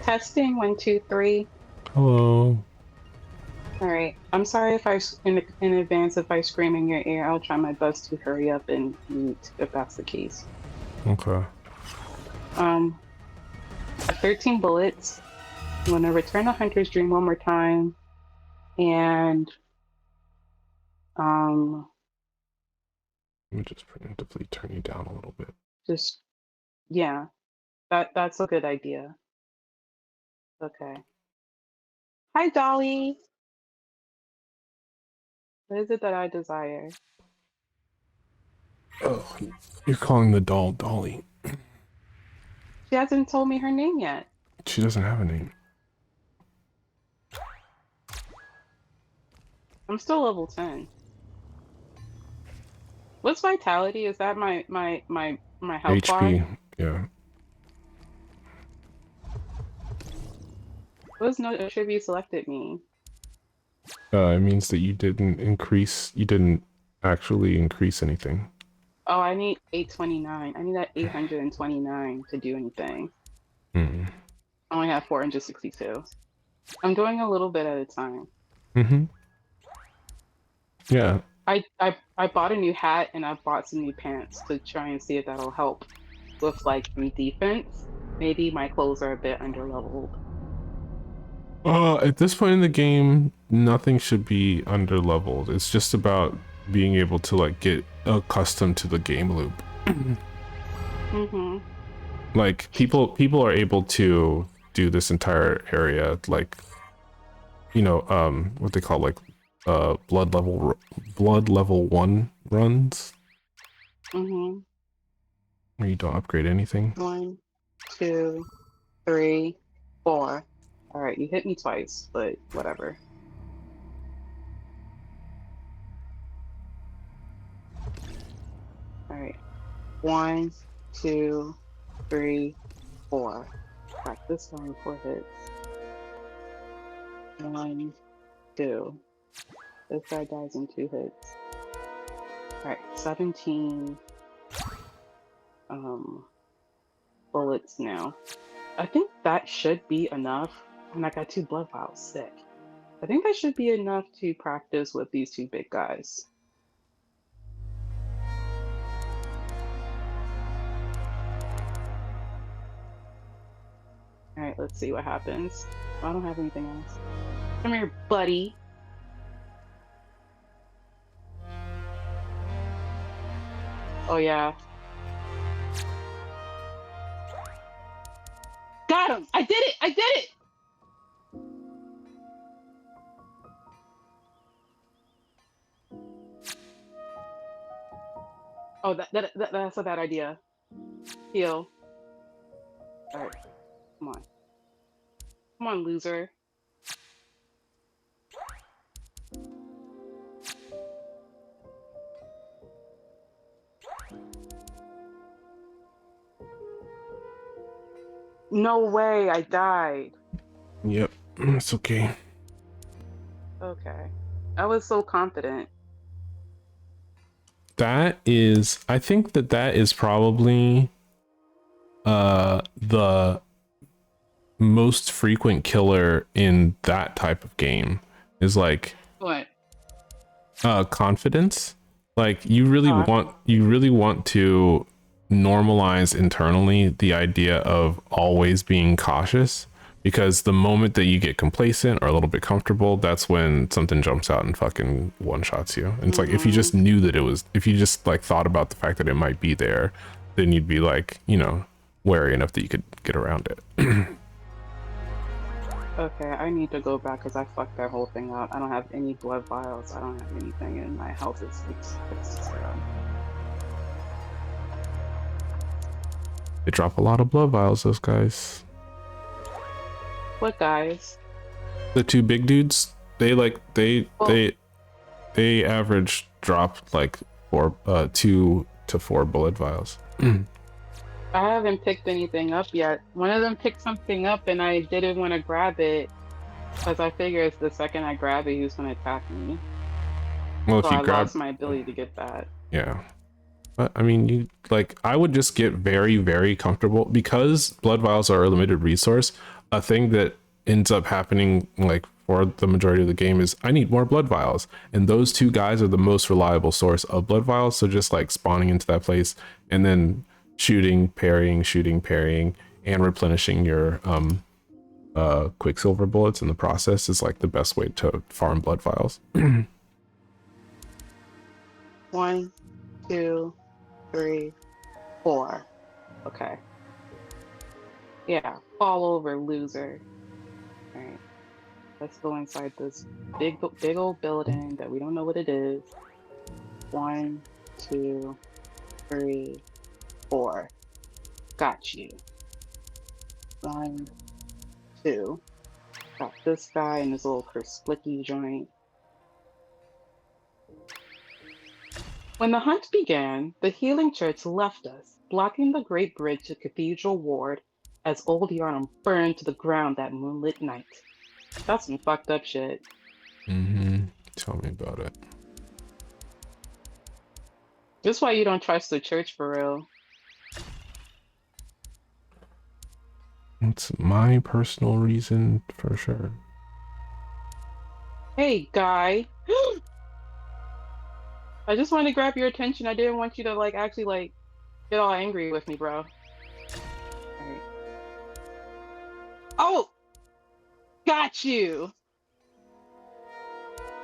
Testing 1, 2, 3. Hello. All right. I'm sorry if in advance if I scream in your ear. I'll try my best to hurry up and mute if that's the case. Okay. I have 13 bullets. I'm gonna return the hunter's dream one more time, and Let me just preemptively turn you down a little bit. just yeah, that's a good idea. Okay. Hi, Dolly. What is it that I desire? Oh, you're calling the doll Dolly. She hasn't told me her name yet. She doesn't have a name. I'm still level 10. What's vitality? Is that my health bar? HP, yeah. What does no attribute selected mean? It means that you didn't actually increase anything. Oh, I need 829. I need that 829 to do anything. Hmm. I only have 462. I'm doing a little bit at a time. Mm-hmm. Yeah. I bought a new hat and I bought some new pants to try and see if that'll help with like some defense. Maybe my clothes are a bit underleveled. At this point in the game, nothing should be under leveled. It's just about being able to like get accustomed to the game loop. Mm-hmm. Like people are able to do this entire area like, you know, what they call like blood level 1 runs Mm-hmm. where you don't upgrade anything. 1, 2, 3, 4. All right, you hit me twice, but whatever. All right. 1, 2, 3, 4. Practice going 4 hits. 1, 2. This guy dies in 2 hits. Alright, 17 bullets now. I think that should be enough. And I got 2 blood vials, sick. I think that should be enough to practice with these 2 big guys. Alright, let's see what happens. I don't have anything else. Come here, buddy. Oh yeah. Got him! I did it! I did it! Oh, that's a bad idea. Heal. Alright, come on. Come on, loser. No way, I died. Yep, it's okay. Okay. I was so confident. That is, I think that is probably the most frequent killer in that type of game is like What? confidence. Like you Oh, really want to normalize internally the idea of always being cautious, because the moment that you get complacent or a little bit comfortable, that's when something jumps out and fucking one shots you. And it's like, if you just knew that if you just like thought about the fact that it might be there, then you'd be like, you know, wary enough that you could get around it. okay, I need to go back because I fucked that whole thing up. I don't have any blood vials. I don't have anything, and my health is it's 0. They drop a lot of blood vials, those guys. What guys? The two big dudes, they like they Well, they average drop like 2 to 4 bullet vials. I haven't picked anything up yet. One of them picked something up, and I didn't want to grab it because I figured the second I grab it, he was going to attack me. Well, So if you I grab, lost my ability to get that. yeah. But I mean, you like, I would just get very, very comfortable because blood vials are a limited resource. A thing that ends up happening like for the majority of the game is I need more blood vials, and those two guys are the most reliable source of blood vials. So just like spawning into that place and then shooting, parrying, and replenishing your quicksilver bullets in the process is like the best way to farm blood vials. 1, 2, 3, 4. Okay. Yeah, fall over, loser. Alright. Let's go inside this big old building that we don't know what it is. 1, 2, 3, 4. Got you. 1, 2. Got this guy in this little splicky joint. When the hunt began, the healing church left us, blocking the great bridge to Cathedral Ward as Old Yarnum burned to the ground that moonlit night. That's some fucked up shit. Tell me about it. This is why you don't trust the church for real. It's my personal reason for sure. Hey, guy. I just wanted to grab your attention. I didn't want you to like actually like get all angry with me, bro. Alright. Oh! Got you!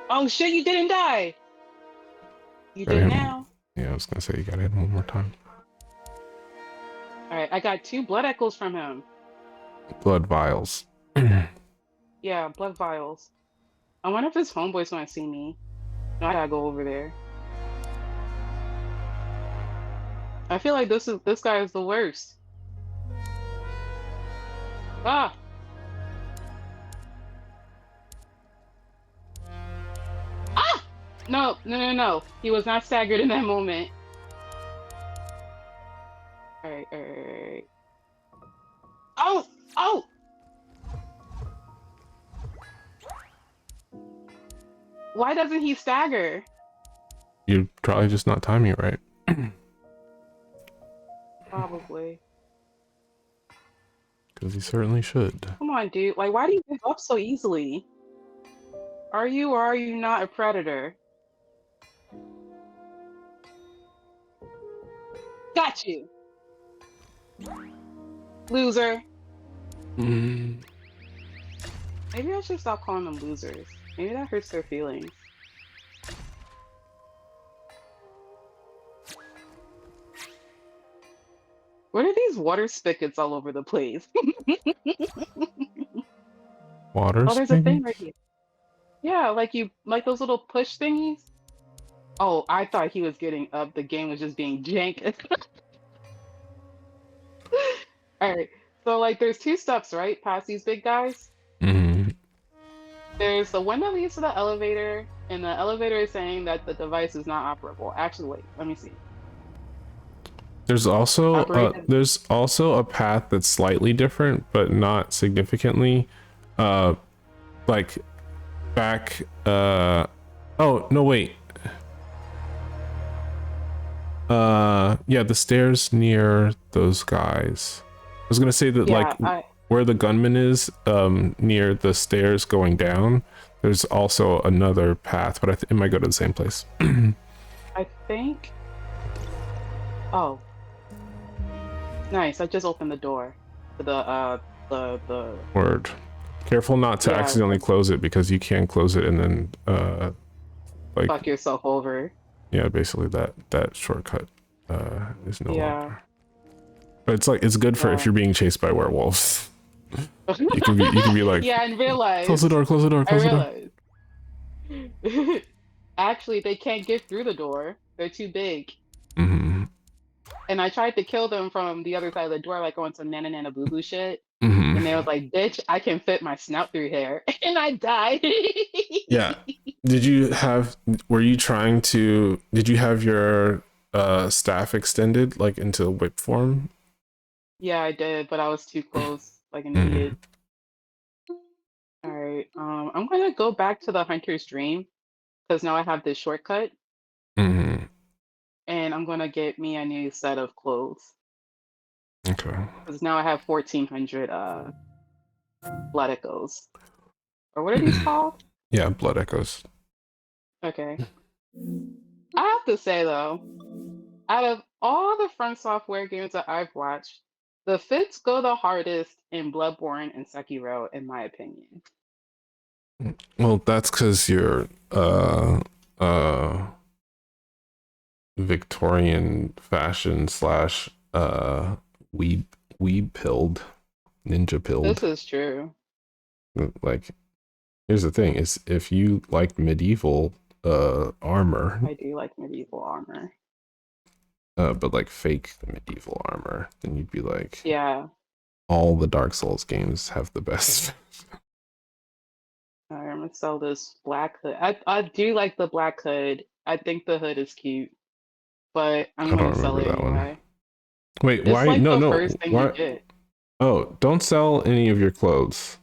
Oh shit, you didn't die! You Gotta do hit him. now. Yeah, I was gonna say you gotta hit him one more time. Alright, I got 2 blood echoes from him. Blood vials. Yeah, blood vials. I wonder if his homeboys want to see me. No, I gotta go over there. I feel like this guy is the worst. Ah! Ah! No. He was not staggered in that moment. Alright. Oh! Why doesn't he stagger? You're probably just not timing it right. Probably. Because he certainly should. Come on, dude. Like, why do you give up so easily? Are you or are you not a predator? Got you. Loser. Mm. Maybe I should stop calling them losers. Maybe that hurts their feelings. What are these water spigots all over the place? Water Oh, there's a thing right spigots? here. Yeah, like you like those little push thingies. Oh, I thought he was getting up. The game was just being jank. All right. So like there's two steps, right? Past these big guys. Mm. There's the one that leads to the elevator, and the elevator is saying that the device is not operable. Actually, wait, let me see. Operated. There's also a path that's slightly different, but not significantly. Uh, like back. Oh no, wait. Yeah, the stairs near those guys. I was gonna say that like Yeah, I where the gunman is, near the stairs going down. There's also another path, but it might go to the same place. I think. Oh, nice. I just opened the door to the Word. Careful not to yeah. accidentally close it because you can close it and then like Fuck yourself over. yeah, basically that shortcut is no Yeah. longer. But it's like it's good for if Yeah. you're being chased by werewolves. You can be like, Yeah, and close the door, close the door, I close the door. realized. Actually, they can't get through the door. They're too big. Mm-hmm. And I tried to kill them from the other side of the door, like on some nana nana boo boo shit. Mm-hmm. And they was like, bitch, I can fit my snout through here. And I died. Yeah. Did you have were you trying to did you have your staff extended like into whip form? Yeah, I did, but I was too close, like an Mm-hmm. idiot. All right. I'm gonna go back to the hunter's dream because now I have this shortcut, Mm-hmm. and I'm gonna get me a new set of clothes Okay. because now I have 1,400 blood echoes. Or what are these called? Yeah, blood echoes. Okay. I have to say though, out of all the From Software games that I've watched, the fits go the hardest in Bloodborne and Sekiro, in my opinion. Well, that's because you're uh Victorian fashion slash weeb weeb pilled ninja This pilled. is true. Like here's the thing is if you like medieval armor, I do like medieval armor. but like fake medieval armor, then you'd be like Yeah. all the Dark Souls games have the best. I'm gonna sell this black hood. I do like the black hood. I think the hood is cute, but I'm I don't gonna sell remember it that one. anyway. Wait, It's why? like No, the no. first thing you Why? get. Oh, don't sell any of your clothes.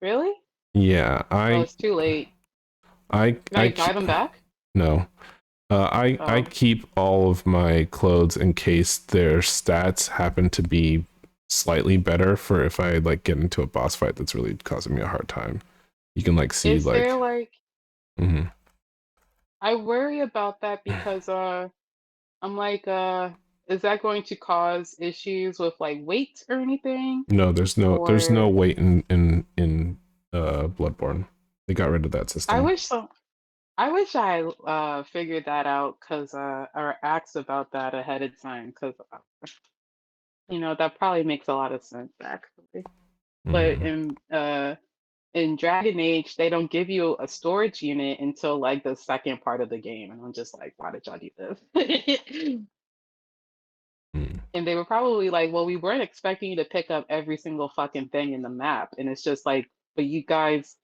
Really? Yeah, Oh, it's too late. Can I buy them back? no. I Oh, keep all of my clothes in case their stats happen to be slightly better for if I like get into a boss fight that's really causing me a hard time. You can like see is there like like mhm. I worry about that because I'm like is that going to cause issues with like weight or anything? No, there's no Or weight in Bloodborne. They got rid of that I system. wish so. I wish I figured that out because or asked about that ahead of time because that probably makes a lot of sense actually. But Mhm. in Dragon Age, they don't give you a storage unit until like the second part of the game, and I'm just like, why did y'all do this? Mm. And they were probably like, well, we weren't expecting you to pick up every single fucking thing in the map, and it's just like, but you guys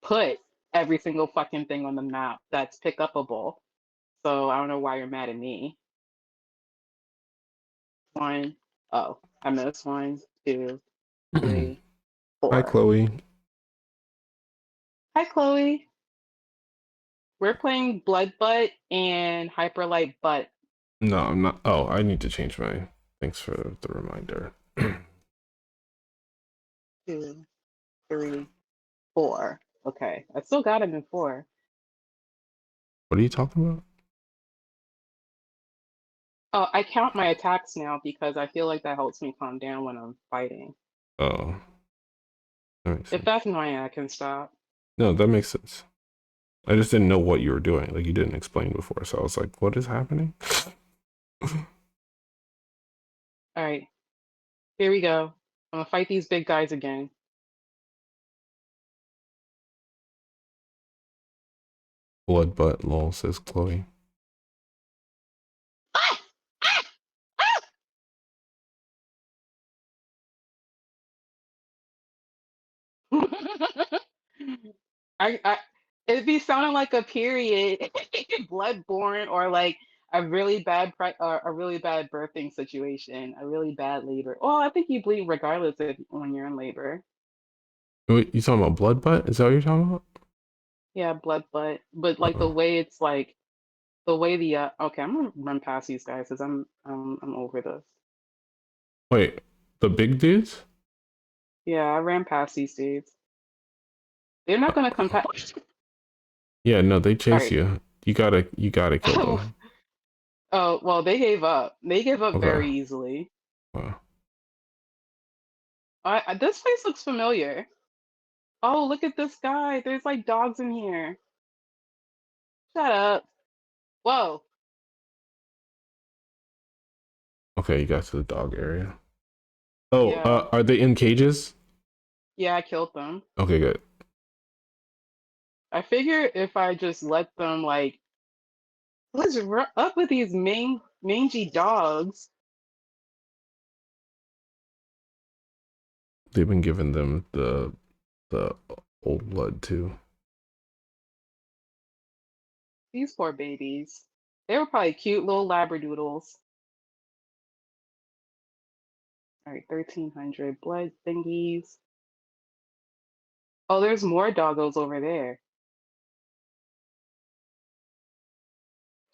put every single fucking thing on the map that's pick upable. So I don't know why you're mad at me. One, oh, I missed one, two, three, Hi, four. Chloe. Hi, Chloe. We're playing Blood Butt and Hyperlight Butt. No, I'm not. Oh, I need to change my. Thanks for the reminder. What Two, three, four. Okay, I still got him in four. are you talking about? Oh, I count my attacks now because I feel like that helps me calm down when I'm fighting. Oh. That makes If sense. that's annoying, I can stop. No, that makes sense. I just didn't know what you were doing. Like you didn't explain before, so I was like, "What is happening?" All right, here we go. I'm gonna fight these big guys again. Blood butt lol, says Chloe. I it'd be sounding like a period, bloodborne, or like a really bad or a really bad birthing situation, a really bad labor. Well, I think you bleed regardless of when you're in labor. Wait, you talking about blood butt? Is that what you're talking about? Yeah, but like the Uh-oh. way it's like the way the okay, I'm gonna run past these guys because I'm over this. Wait, the big dudes? Yeah, I ran past these dudes. They're not gonna come past. Yeah, no, they All chase right. you. You gotta kill them. Oh well, they gave up. They gave up Okay. very easily. Uh, This place looks familiar. Oh, look at this guy. There's like dogs in here. Shut up. Whoa. okay, you got to the dog area. Oh, Yeah. are they in cages? Yeah, I killed them. Okay, good. I figure if I just let them like what's up with these mangy dogs? They've been giving them the old blood too. These poor babies. They were probably cute little labradoodles. All right, 1300 blood thingies. Oh, there's more doggos over there.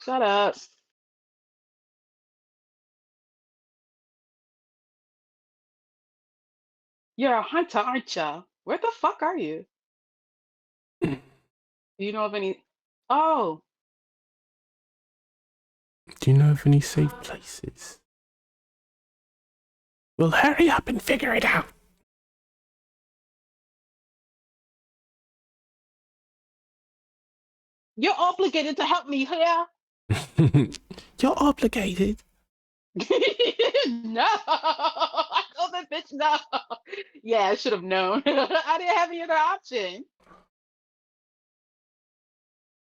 Shut up. You're a hunter, aren't ya? Where the fuck are you? Do Do you know of any? Oh, you know of any safe places? Well, hurry up and figure it out. you're obligated to help me here. You're obligated. No, I told that bitch no. Yeah, I should have known. I didn't have any other option.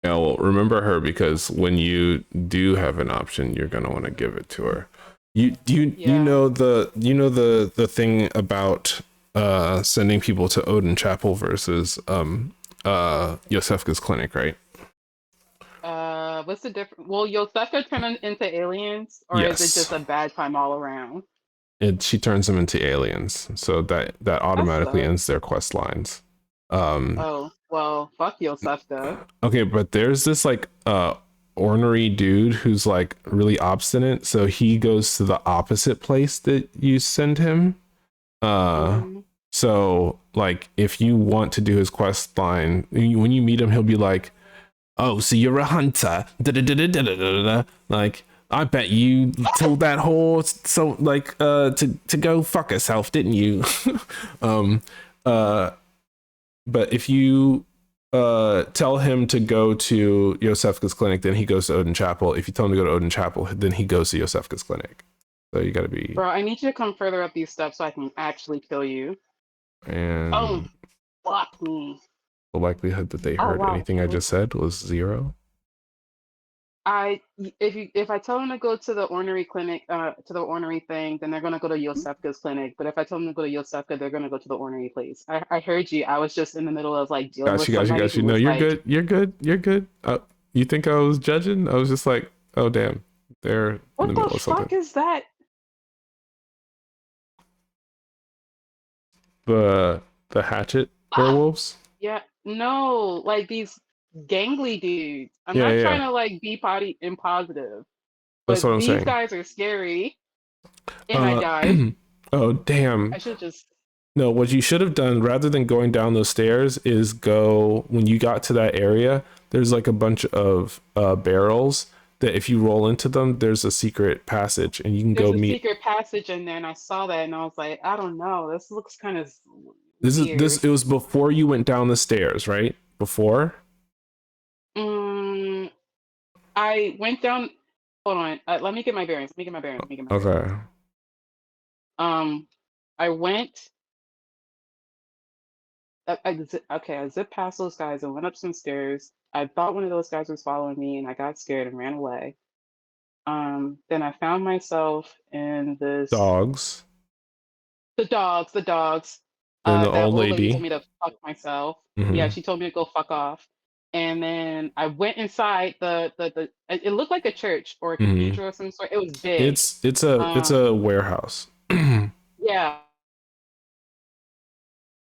Yeah, well, remember her because when you do have an option, you're gonna want to give it to her. You Yeah. know the thing about sending people to Odin Chapel versus Yosefka's clinic, right? What's the difference? Will Yoseka turn them into aliens, or is it Yes. just a bad time all around? She turns them into aliens, so that That automatically sucks. ends their quest lines. Um, Oh, well, fuck Yosefka. okay, but there's this like ornery dude who's like really obstinate, so he goes to the opposite place that you send him. Mm. So like if you want to do his quest line, when you meet him, he'll be like, "Oh, so you're a hunter?" Da-da-da-da-da-da-da-da. Like, I bet you told that horse so like to go fuck herself, didn't you? um uh but if you tell him to go to Yosefka's clinic, then he goes to Odin Chapel. If you tell him to go to Odin Chapel, then he goes to Yosefka's clinic. So you gotta be, Bro, I need you to come further up these steps so I can actually kill you. Oh, and fuck me. the likelihood that they Oh heard wow. anything I just said was 0. If I tell them to go to the ornery clinic, to the ornery thing, then they're gonna go to Yosefka's clinic. But if I tell them to go to Yosefka, they're gonna go to the ornery place. I heard you. I was just in the middle of like dealing Got with you, got you, somebody got you. who No, was you're like, good. You're good. You're good. You think I was judging? I was just like, oh damn, they're in the "What the middle of something. fuck is that?" The hatchet werewolves. Yeah, no, like these gangly dudes. I'm Yeah, not yeah, trying yeah. to like be body impositive, That's but what I'm these saying. guys are scary. And I Uh, died. oh damn. I should just. No, what you should have done rather than going down those stairs is go when you got to that area. There's like a bunch of barrels that if you roll into them, there's a secret passage, and you can There's go a meet. secret passage in there, and I saw that, and I was like, I don't know. This looks kind of This it was before you went down the stairs, right? Before? I went down. Hold on. Let me get my bearings. Okay. I went. I zipped past those guys and went up some stairs. I thought one of those guys was following me, and I got scared and ran away. Then I found myself in this. Dogs. The dogs. Then the That old old lady told lady. me to fuck myself. Yeah, Mm-hmm. she told me to go fuck off. And then I went inside the. It looked like a church or a Mm-hmm. cathedral of some sort. It was big. It's a warehouse. Yeah.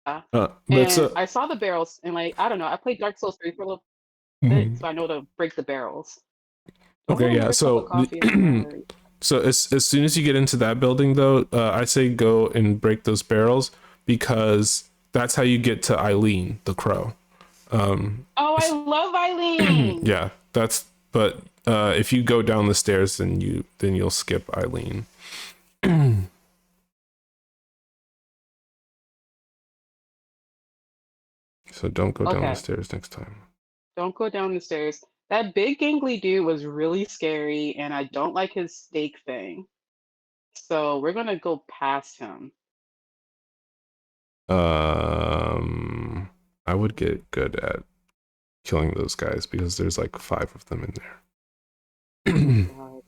But it's And a I saw the barrels and like I don't know. I played Dark Souls 3 for a little bit, Mhm. so I know to break the barrels. Do I want Okay, yeah. another cup of So coffee? I'm sorry. so as soon as you get into that building though, I say go and break those barrels because that's how you get to Eileen, the crow. Oh, I love Eileen. Yeah, that's but if you go down the stairs then you'll skip Eileen. So don't go down the Okay, stairs next time. don't go down the stairs. That big gangly dude was really scary, and I don't like his steak thing. So we're gonna go past him. Um I would get good at killing those guys because there's like 5 of them in Oh there. God.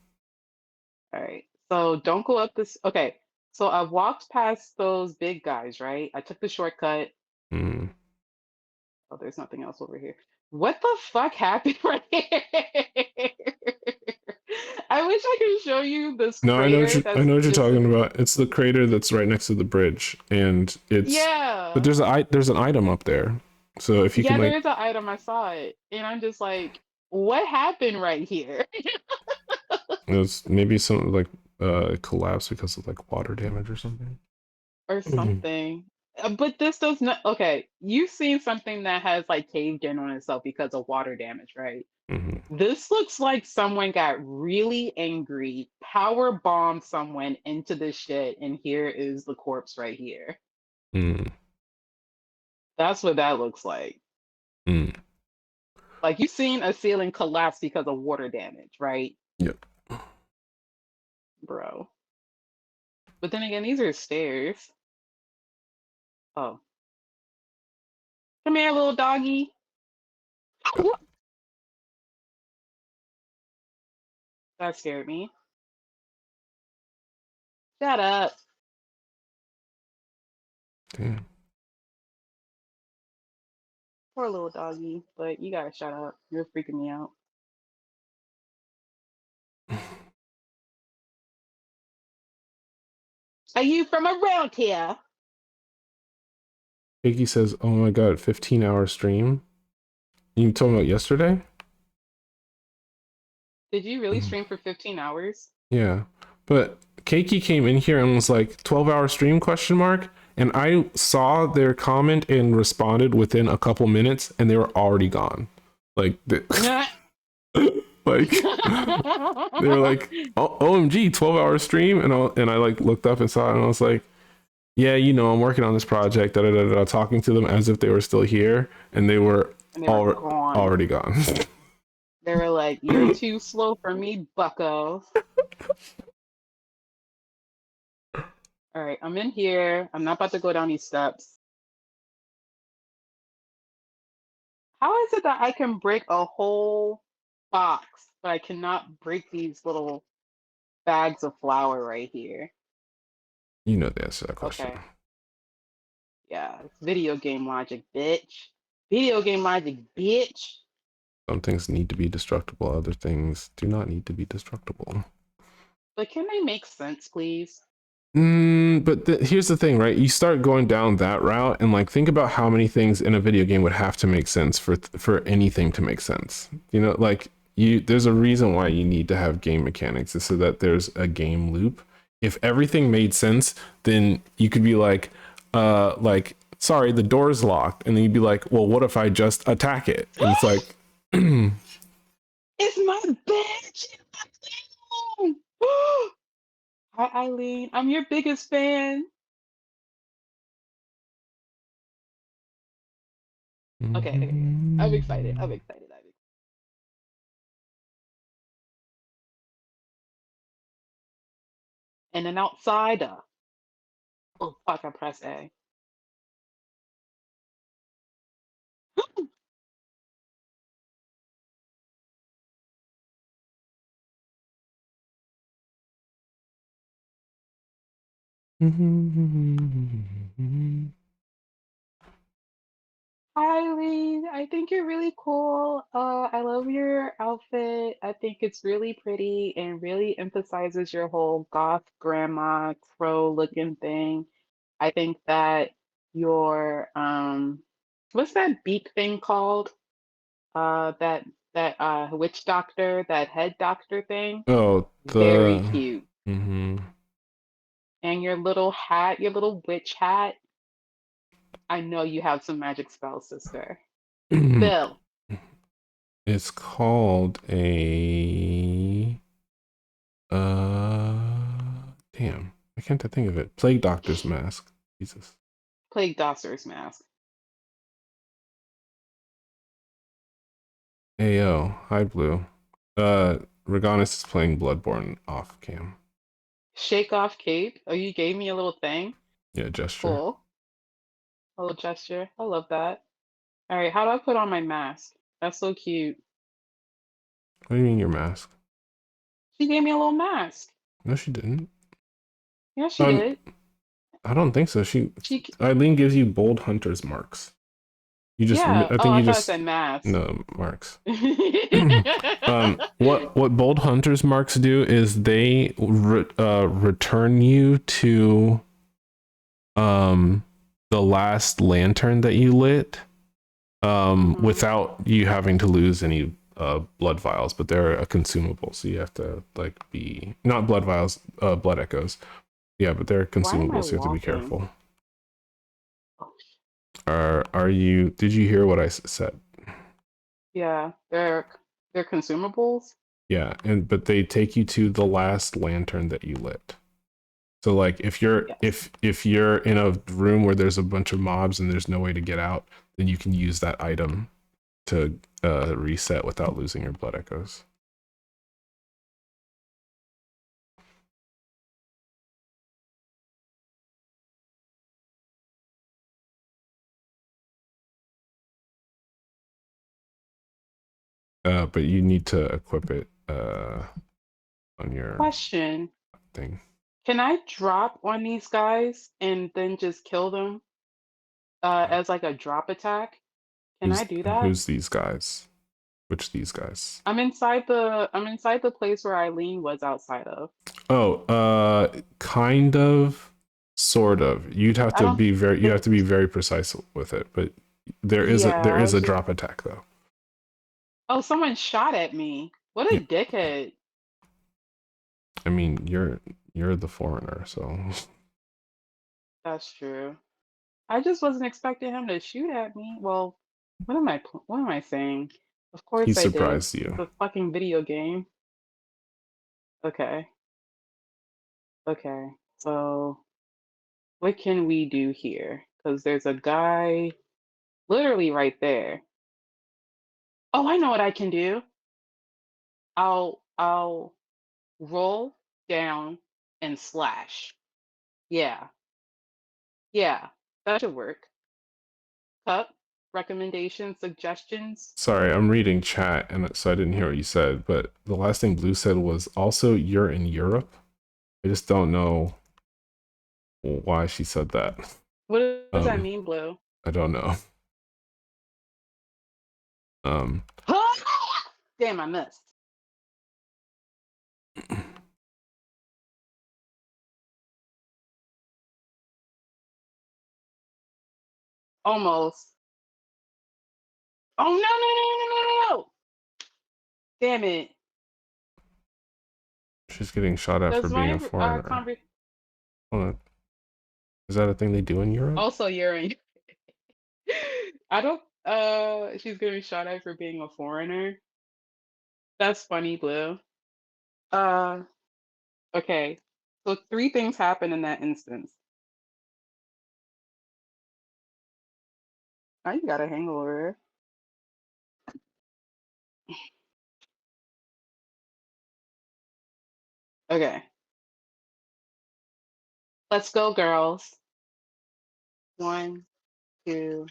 All right. So don't go up this. Okay. So I walked past those big guys, right? I took the shortcut. Mm. Oh, there's nothing else over here. What the fuck happened right here? I wish I could show you this No, crater I that's know what you're just talking about. It's the crater that's right next to the bridge, and but yeah. there's an item up there. So if you can Yeah, there like, is an item. I saw it. And I'm just like, what happened right here? it's maybe something like collapse because of like water damage or something. Or Mhm. something. But this does not okay. You've seen something that has like caved in on itself because of water damage, right? Mhm. This looks like someone got really angry, power bombed someone into this shit, and here is the corpse right here. Mm. That's what that looks like. Mm. Like you've seen a ceiling collapse because of water damage, right? Yep. Bro. But then again, these are stairs. Oh. Come here, little doggy. That scared me. Shut up. Damn. Poor little doggy. But you gotta shut up. You're freaking me out. Are you from around here? Iggy says, "Oh my god, 15-hour stream." You talking about yesterday? Did you really Mhm. stream for 15 hours? Yeah, but Keiki came in here and was like 12-hour stream question mark, and I saw their comment and responded within a couple minutes, and they were already gone. Like, Nah. like they were like, oh, "OMG, 12-hour stream," and I like looked up and saw it, and I was like, "Yeah, I'm working on this project." Da, da, da, da, talking to them as if they were still here, and they were And they were gone. already gone. They were like, "You're too slow for me, bucko." All right, I'm in here. I'm not about to go down these steps. How is it that I can break a whole box, but I cannot break these little bags of flour right here? You know the answer to that question. Okay. Yeah, it's video game logic, bitch. Video game logic, bitch. Some things need to be destructible, other things do not need to be destructible. But can they make sense, please? But here's the thing, right? You start going down that route, and like think about how many things in a video game would have to make sense for anything to make sense. Like there's a reason why you need to have game mechanics, is so that there's a game loop. If everything made sense, then you could be like, sorry, the door's locked, and then you'd be like, well, what if I just attack it? And it's like, It's my bitch in my room. Hi, Eileen. I'm your biggest fan. Okay, okay. I'm excited. I'm excited. I'm excited. And then outside, oh fuck, I press A. Hi, Lee. I think you're really cool. I love your outfit. I think it's really pretty and really emphasizes your whole goth grandma crow looking thing. I think that your what's that beak thing called? That witch doctor, that head doctor thing. Oh, Very cute. mm-hmm. And your little hat, your little witch hat. I know you have some magic spells, sister. Bill. It's called a damn. I can't think of it. Plague Doctor's Mask. Jesus. Plague Doctor's mask. Ayo, hi Blue. Reganis is playing Bloodborne off cam. Shake off cape. Oh, you gave me a little thing. Yeah, gesture. Cool. A little gesture. I love that. All right, how do I put on my mask? That's so cute. What do you mean your mask? She gave me a little mask. No, she didn't. Yeah, she did. I don't think so. She, Eileen gives you bold hunter's marks. You just, yeah. I Oh, think I you thought it just, said mask. no, marks. What bold hunters marks do is they return you to the last lantern that you lit without you having to lose any blood vials, but they're a consumable, so you have to like be not blood vials, blood echoes. Yeah, but they're Why am I consumables, so you have to be walking? careful. Oh, Are you, did you hear what I said? yeah, they're consumables. Yeah, but they take you to the last lantern that you lit. So like if you're Yes. if you're in a room where there's a bunch of mobs and there's no way to get out, then you can use that item to reset without losing your blood echoes. But you need to equip it on your Question. thing. Can I drop on these guys and then just kill them as like a drop attack? Can I do that? Who's these guys? Which these guys? I'm inside the place where Eileen was outside of. Oh, kind of, sort of. I don't You have think to be very precise with it, but yeah, there I is was a just drop attack though. oh, someone shot at me. What Yeah, a dickhead. I mean you're the foreigner, so That's true. I just wasn't expecting him to shoot at me. Well, what am I saying? Of he course I did. surprised It's you. a fucking video game. Okay. Okay. So what can we do here? Because there's a guy literally right there. Oh, I know what I can do. I'll roll down and slash. Yeah. Yeah. That should work. Cup, recommendations, suggestions. Sorry, I'm reading chat and so I didn't hear what you said, but the last thing Blue said was also you're in Europe. I just don't know why she said that. What does that Um, mean, Blue? I don't know. Um, Damn, I missed. Almost. Oh no no no no no no! No. Damn it. she's getting shot at for Does being a my foreigner. Hold on. Is that a thing they do in Europe? also you're in I don't she's gonna be shot at for being a foreigner. That's funny, Blue. Uh okay. So three things happen in that instance. How you got a hangover? Okay. Let's go, girls. 1, 2,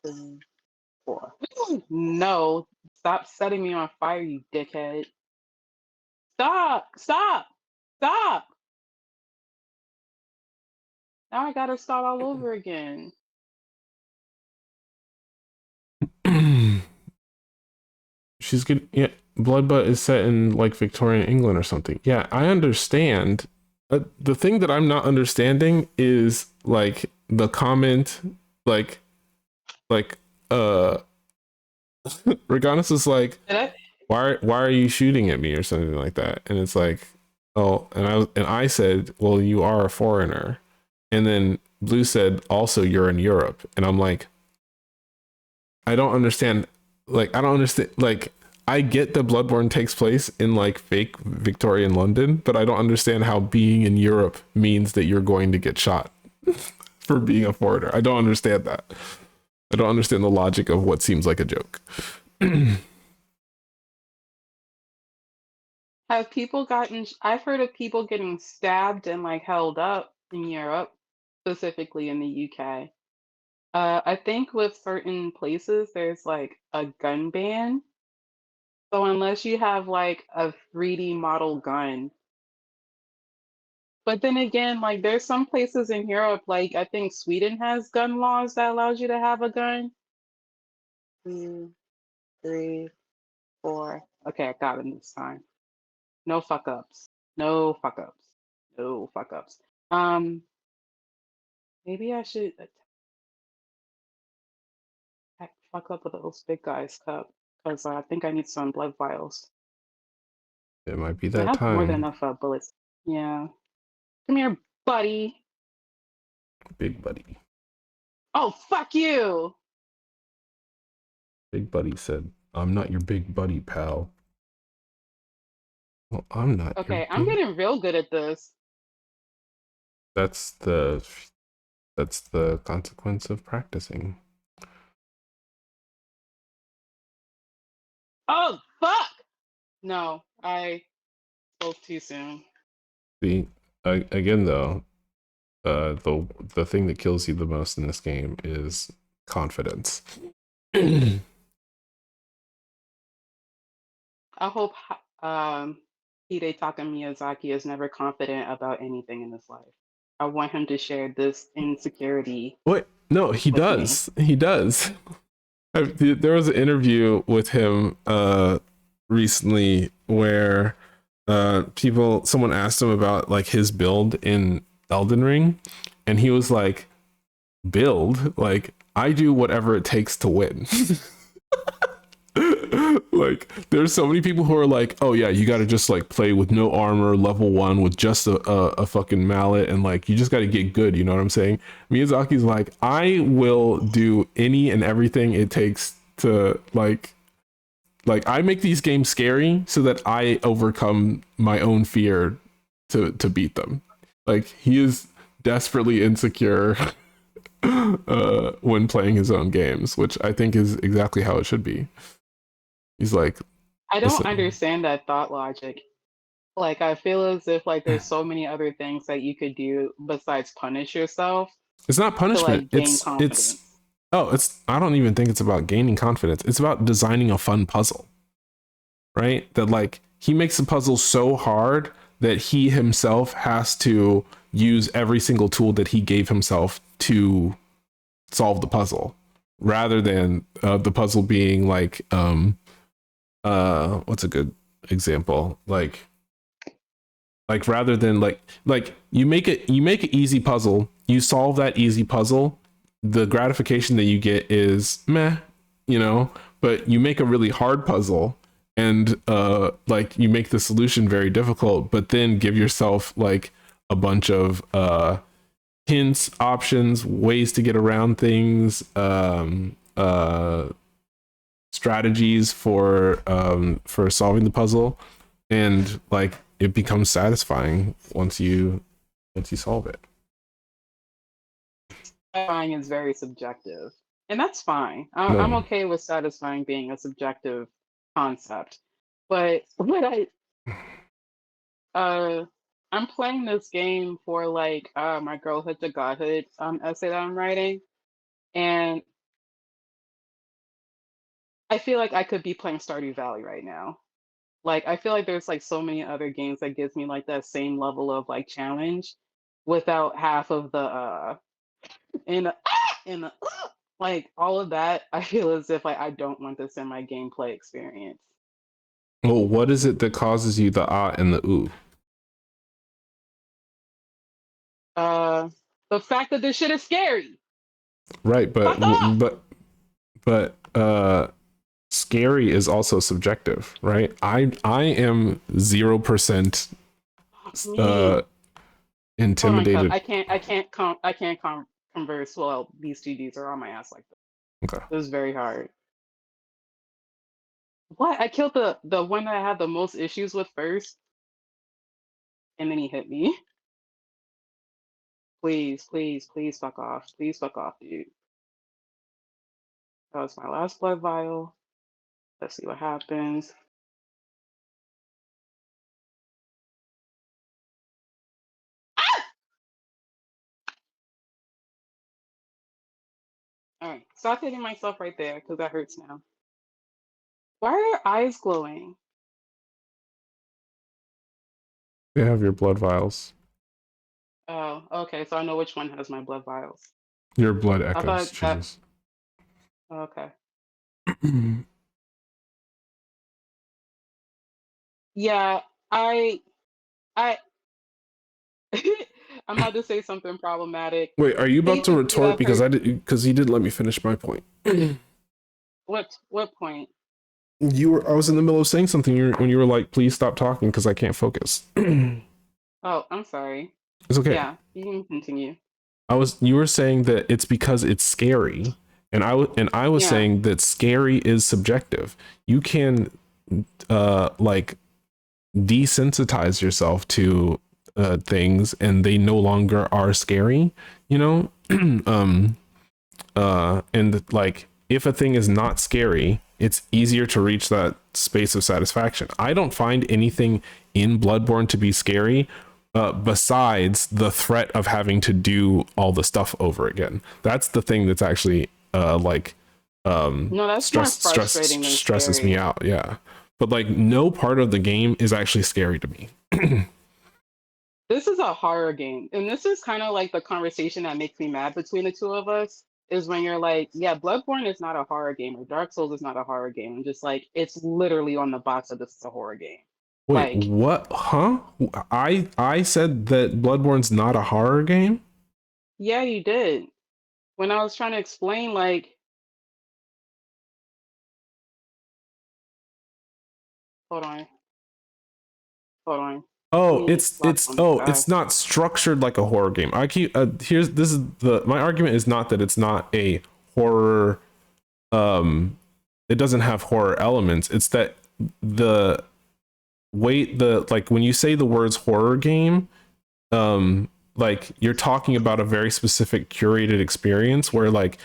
3, 4. No. Stop setting me on fire, you dickhead. Stop! Stop! Stop! Now I gotta start all over again. She's good. Yeah, Bloodbutt is set in like Victorian England or something. Yeah, I understand. The thing that I'm not understanding is like the comment, like, like, uh, Reganis is like, Did I? why are you shooting at me or something like that? And it's like, oh, and I said, well, you are a foreigner, and then Blue said, also you're in Europe, and I'm like, I don't understand. Like, I don't understand. Like, I get that Bloodborne takes place in like fake Victorian London, but I don't understand how being in Europe means that you're going to get shot for being a foreigner. I don't understand that. I don't understand the logic of what seems like a joke. Have people gotten? I've heard of people getting stabbed and like held up in Europe, specifically in the UK. I think with certain places there's like a gun ban. So unless you have like a 3D model gun, but then again, like there's some places in Europe, like I think Sweden has gun laws that allows you to have a gun. 2, 3, 4. Okay, I got him this time. No fuck ups. No fuck ups. No fuck ups. Maybe I should fuck up with those big guys cup because I think I need some blood vials. It might be I that have more than time, enough bullets. Yeah. Come here, buddy. big buddy. Oh, fuck you. Big buddy said, "I'm not your big buddy, pal." Well, I'm not your Okay, I'm big. getting real good at this. That's the consequence of practicing. Oh, fuck. No, I spoke too soon. See, again though, the thing that kills you the most in this game is confidence. I hope Hidetaka Miyazaki is never confident about anything in his life. I want him to share this insecurity Wait, no, he with me. does. He does. There was an interview with him recently where someone asked him about like his build in Elden Ring, and he was like, build? Like, I do whatever it takes to win. Like, there's so many people who are like, oh yeah, you got to just like play with no armor, level 1 with just a fucking mallet, and like you just got to get good, you know what I'm saying? Miyazaki's like, I will do any and everything it takes to like I make these games scary so that I overcome my own fear to beat them. Like, he is desperately insecure when playing his own games, which I think is exactly how it should be. He's like, I don't listen, understand that thought logic. Like, I feel as if like there's so many other things that you could do besides punish yourself it's not to punishment. like gain confidence. I don't even think it's about gaining confidence. It's about designing a fun puzzle, right? That like he makes the puzzle so hard that he himself has to use every single tool that he gave himself to solve the puzzle, rather than the puzzle being like what's a good example, like rather than like you make an easy puzzle, you solve that easy puzzle, the gratification that you get is meh, you know. But you make a really hard puzzle, and like you make the solution very difficult, but then give yourself like a bunch of hints, options, ways to get around things, strategies for solving the puzzle, and like it becomes satisfying once you solve it. Satisfying is very subjective. and that's fine. I'm No. okay with satisfying being a subjective concept. But what uh I'm playing this game for like my girlhood to godhood essay that I'm writing, and I feel like I could be playing Stardew Valley right now. Like I feel like there's like so many other games that gives me like that same level of like challenge without half of the and the, and the like all of that. I feel as if like I don't want this in my gameplay experience. Well, what is it that causes you the ah and the ooh? Uh, the fact that this shit is scary. Right, Fuck off. but scary is also subjective, right? I am 0% Fuck uh me. Hold on, Cup. intimidated. I can't converse while these two dudes are on my ass like this. Okay. This is very hard. What? I killed the one that I had the most issues with first, and then he hit me. Please, please, please fuck off. Please fuck off, dude. That was my last blood vial. Let's see what happens. All right, stop hitting myself right there because that hurts now. Why are your eyes glowing? They have your blood vials. Oh, okay. So I know which one has my blood vials. Your blood I echoes, thought that. Jesus. Okay. Yeah, I, I'm about to say something problematic. Wait, are you about to Basically, retort that because hurt. because you didn't let me finish my point? What point? I was in the middle of saying something when you were like, please stop talking because I can't focus. It's Oh, I'm sorry. okay. Yeah, you can continue. You were saying that it's because it's scary, and I was Yeah. saying that scary is subjective. You can like desensitize yourself to things and they no longer are scary, you know. And like if a thing is not scary, it's easier to reach that space of satisfaction. I don't find anything in Bloodborne to be scary besides the threat of having to do all the stuff over again. That's the thing that's actually like No, that's more frustrating than stresses me scary. out. Yeah, but like no part of the game is actually scary to me. This is a horror game, and this is kind of like the conversation that makes me mad between the two of us. Is when you're like, yeah, Bloodborne is not a horror game, or Dark Souls is not a horror game. I'm just like, it's literally on the box that this is a horror game. Wait, Like, what? Huh? I said that Bloodborne's not a horror game. yeah, you did. When I was trying to explain, like, hold on, hold on, let Oh, me block on this guy. it's not structured like a horror game. I keep here's this is the my argument is not that it's not a horror it doesn't have horror elements. It's that the the like when you say the words horror game, like you're talking about a very specific curated experience where like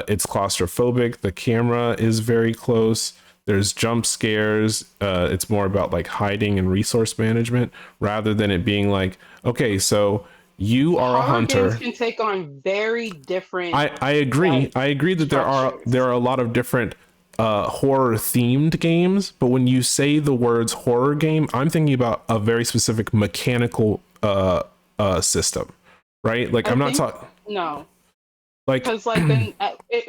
it's claustrophobic, the camera is very close, there's jump scares, it's more about like hiding and resource management rather than it being like, okay, so you are a Horror games hunter. can take on very different I agree. like I agree that there structures. are a lot of different horror themed games, but when you say the words horror game, I'm thinking about a very specific mechanical system, right? Like I I'm not think talking no. like Because like then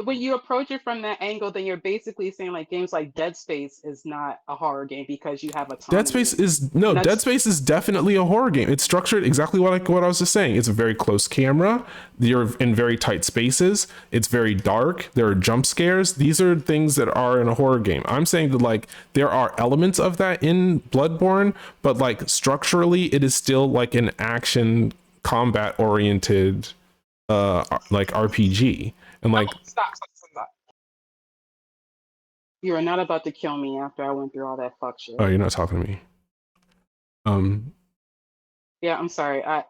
when you approach it from that angle, then you're basically saying like games like Dead Space is not a horror game because you have Dead Space autonomy, is no and Dead that's Space is definitely a horror game. It's structured exactly what I was just saying. It's a very close camera. You're in very tight spaces. It's very dark. There are jump scares. These are things that are in a horror game. I'm saying that like there are elements of that in Bloodborne, but like structurally it is still like an action combat oriented like RPG. And no, like stop. You are not about to kill me after I went through all that fuck oh, shit. you're not talking to me. Um Yeah, I'm sorry. I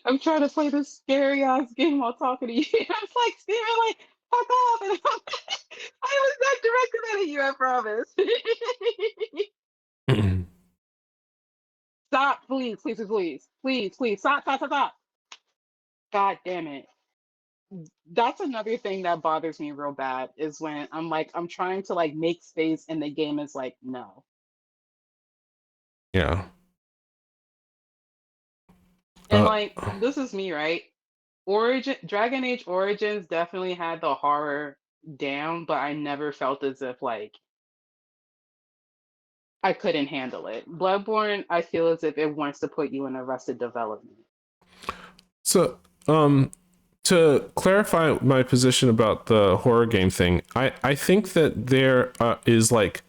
I'm trying to play this scary ass game while talking to you. I'm like, Steven, like, fuck off. And I was not directed at you, I promise. Stop, please, please, please, please, please, stop, stop, stop, stop. God damn it. That's another thing that bothers me real bad is when I'm like, I'm trying to like make space and the game is like, no. Yeah. And like, this is me, right? Dragon Age Origins definitely had the horror down, but I never felt as if like I couldn't handle it. Bloodborne, I feel as if it wants to put you in arrested development. So, to clarify my position about the horror game thing, I think that there is like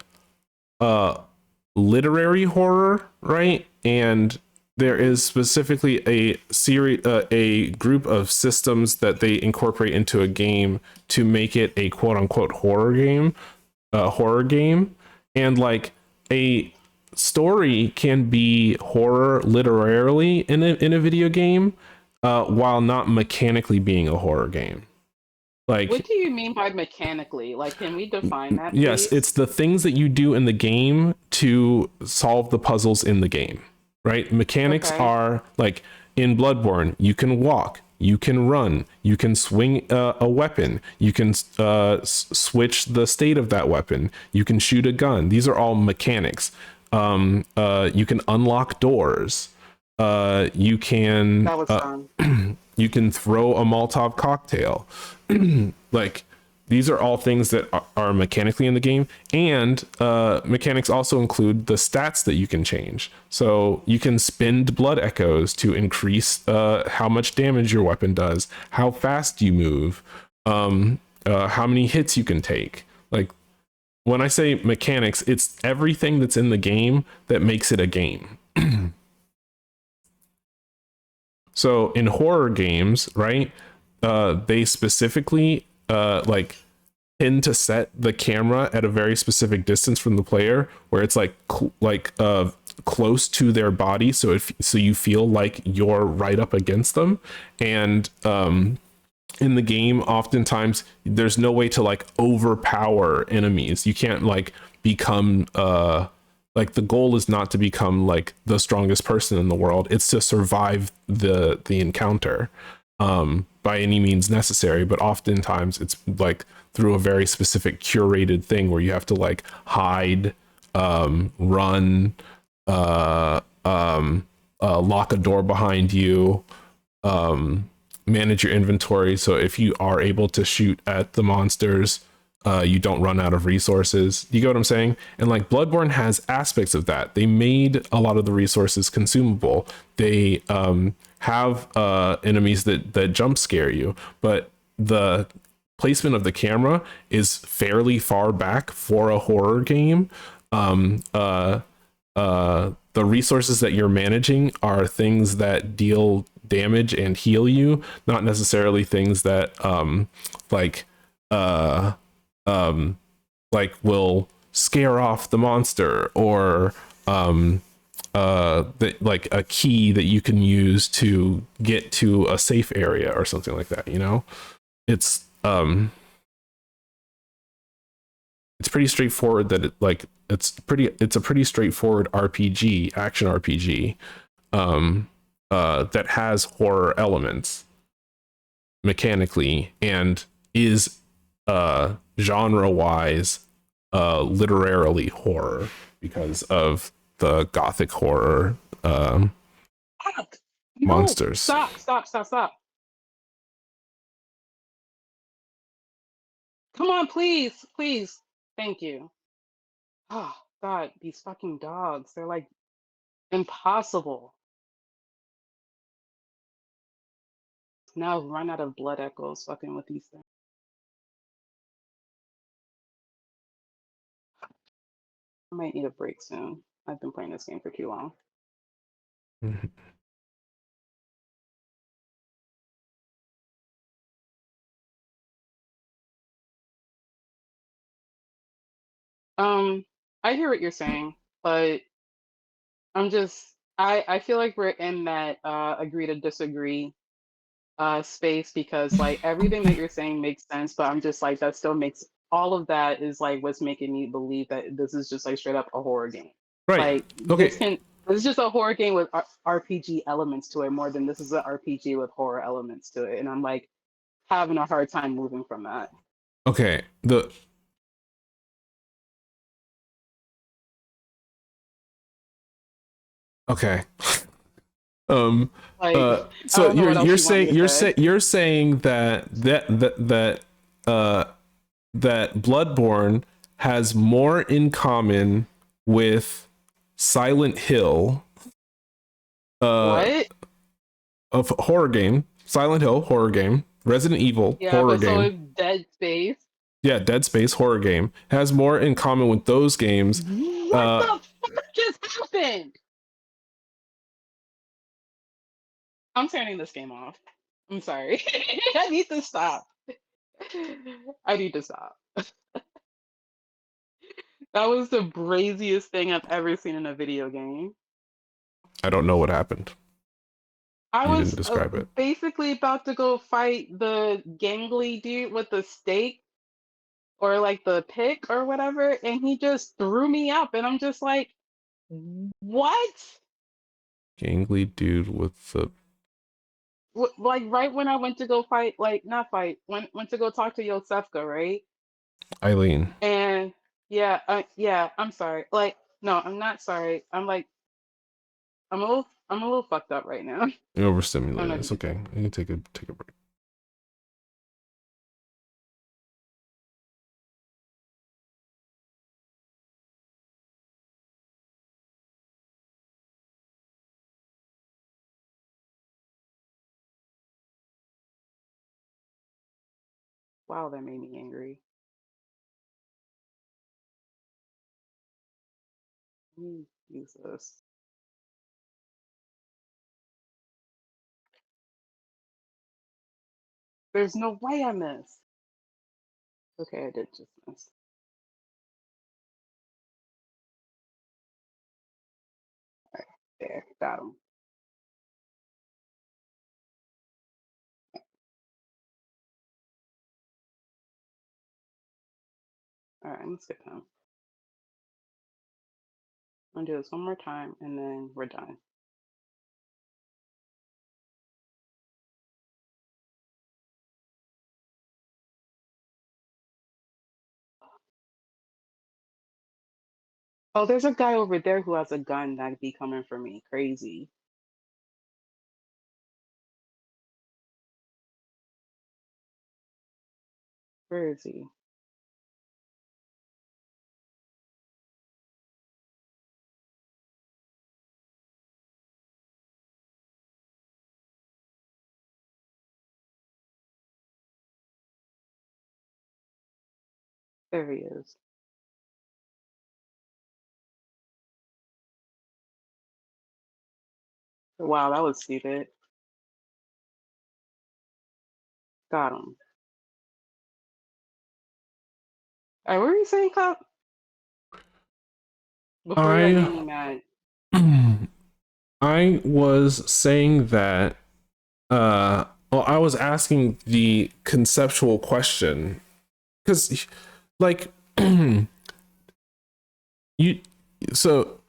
literary horror, right? And there is specifically a group of systems that they incorporate into a game to make it a quote unquote horror game, and like a story can be horror literarily in a video game, while not mechanically being a horror game. What Like, do you mean by mechanically? Like, can we define that, yes, please? it's the things that you do in the game to solve the puzzles in the game, right? Mechanics Okay. are like in Bloodborne, you can walk, you can run, you can swing a weapon, you can switch the state of that weapon, you can shoot a gun. These are all mechanics. You can unlock doors. You can That was fun. you can throw a Molotov cocktail. Like, these are all things that are mechanically in the game, and mechanics also include the stats that you can change. So you can spend blood echoes to increase how much damage your weapon does, how fast you move, how many hits you can take. Like, when I say mechanics, it's everything that's in the game that makes it a game. So in horror games, right, they specifically like tend to set the camera at a very specific distance from the player, where it's like close to their body, so so you feel like you're right up against them. And in the game, oftentimes there's no way to like overpower enemies. You can't like become like, the goal is not to become like the strongest person in the world. It's to survive the encounter by any means necessary. But oftentimes it's like through a very specific curated thing where you have to like hide, run, lock a door behind you, manage your inventory. So if you are able to shoot at the monsters, you don't run out of resources. You get what I'm saying? And like Bloodborne has aspects of that. They made a lot of the resources consumable. They have enemies that jump scare you, but the placement of the camera is fairly far back for a horror game. The resources that you're managing are things that deal damage and heal you, not necessarily things that like uh like will scare off the monster, or that like a key that you can use to get to a safe area or something like that, you know. It's pretty straightforward that it's a pretty straightforward RPG, action RPG, that has horror elements mechanically, and is genre wise literarily horror because of the gothic horror Fuck. No, monsters. stop, stop, stop, stop. Come on, please, please. Thank you. Oh, God, these fucking dogs. They're like impossible. Now I've run out of blood echoes fucking with these things. I might need a break soon. I've been playing this game for too long. I hear what you're saying, but I'm just I feel like we're in that agree to disagree space because like everything that you're saying makes sense, but I'm just like that still makes all of that is like what's making me believe that this is just like straight up a horror game. Right. Like Okay. this is just a horror game with RPG elements to it more than this is an RPG with horror elements to it, and I'm like having a hard time moving from that. Okay. Okay. Um. Like I So don't know you're what else you're you want me saying to say. you're saying uh that Bloodborne has more in common with Silent Hill, uh, What? of horror game, Silent Hill horror game, Resident Evil Yeah, horror but so game, is Dead Space. yeah, Dead Space horror game has more in common with those games. What Uh, the fuck just happened? I'm turning this game off. I'm sorry. I need to stop. I need to stop. That was the braziest thing I've ever seen in a video game. I don't know what happened. I You was didn't describe it. basically about to go fight the gangly dude with the stake or like the pick or whatever, and he just threw me up, and I'm just like, what? Gangly dude with the Like right when I went to go fight, like not fight, went to go talk to Yosefka, right? Eileen. And yeah, yeah, I'm sorry. Like, no, I'm not sorry. I'm like, I'm a little fucked up right now. You're I don't know overstimulated. if It's you could okay. tell. You can take a break. Wow, that made me angry. Let me use this. There's no way I missed. Okay, I did just miss. There, got him. All right, I'm gonna skip him. I'm gonna do this one more time, and then we're done. Oh, there's a guy over there who has a gun that'd be coming for me. Crazy. Where is he? There he is. Wow, that was stupid. Got him. All right, what were you saying, Cop? Before that I made me mad. I was saying that well, I was asking the conceptual question because like you so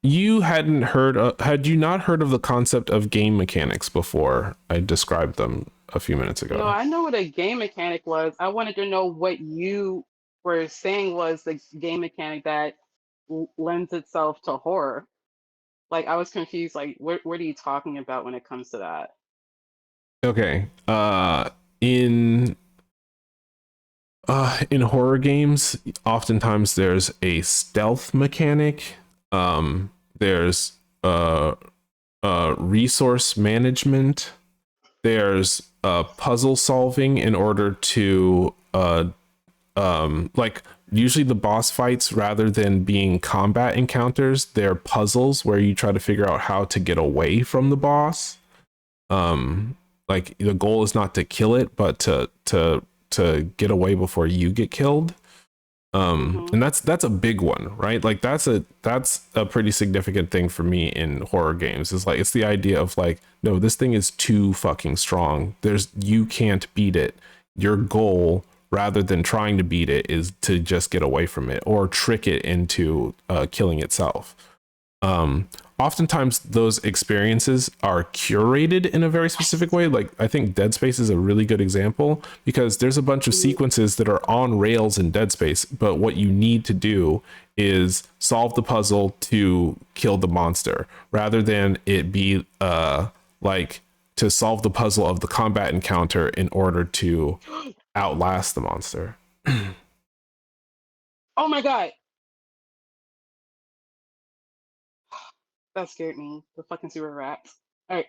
you hadn't heard had you not heard of the concept of game mechanics before I described them a few minutes No, ago? I know what a game mechanic was. I wanted to know what you were saying was the game mechanic that lends itself to horror. Like I was confused. Like, what are you talking about when it comes to that? Okay. In horror games, oftentimes there's a stealth mechanic. There's resource management. There's puzzle solving in order to like usually the boss fights, rather than being combat encounters, they're puzzles where you try to figure out how to get away from the boss. Like the goal is not to kill it, but to get away before you get killed. Mm-hmm. And that's a big one, right? Like that's a pretty significant thing for me in horror games. Is like it's the idea of like, no, this thing is too fucking strong. You can't beat it. Your goal, rather than trying to beat it, is to just get away from it or trick it into killing itself. um Oftentimes those experiences are curated in a very specific way. Like I think Dead Space is a really good example, because there's a bunch of Mm-hmm. sequences that are on rails in Dead Space, but what you need to do is solve the puzzle to kill the monster, rather than it be like to solve the puzzle of the combat encounter in order to outlast the monster. Oh my god, that scared me. The fucking sewer rats. All right,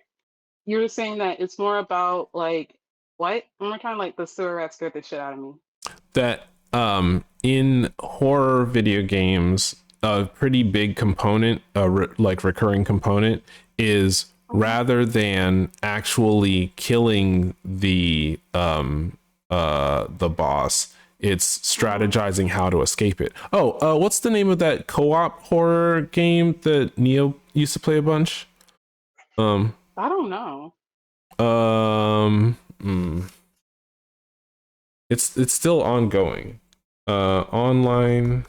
you were saying that it's more about like what? One more time, like the sewer rats scared the shit out of me. That in horror video games, a pretty big component, like recurring component, is Mhm. rather than actually killing the boss, it's Mhm. strategizing how to escape it. Oh, what's the name of that co-op horror game that Neo used to play a bunch? um I don't know. um it's still ongoing. Online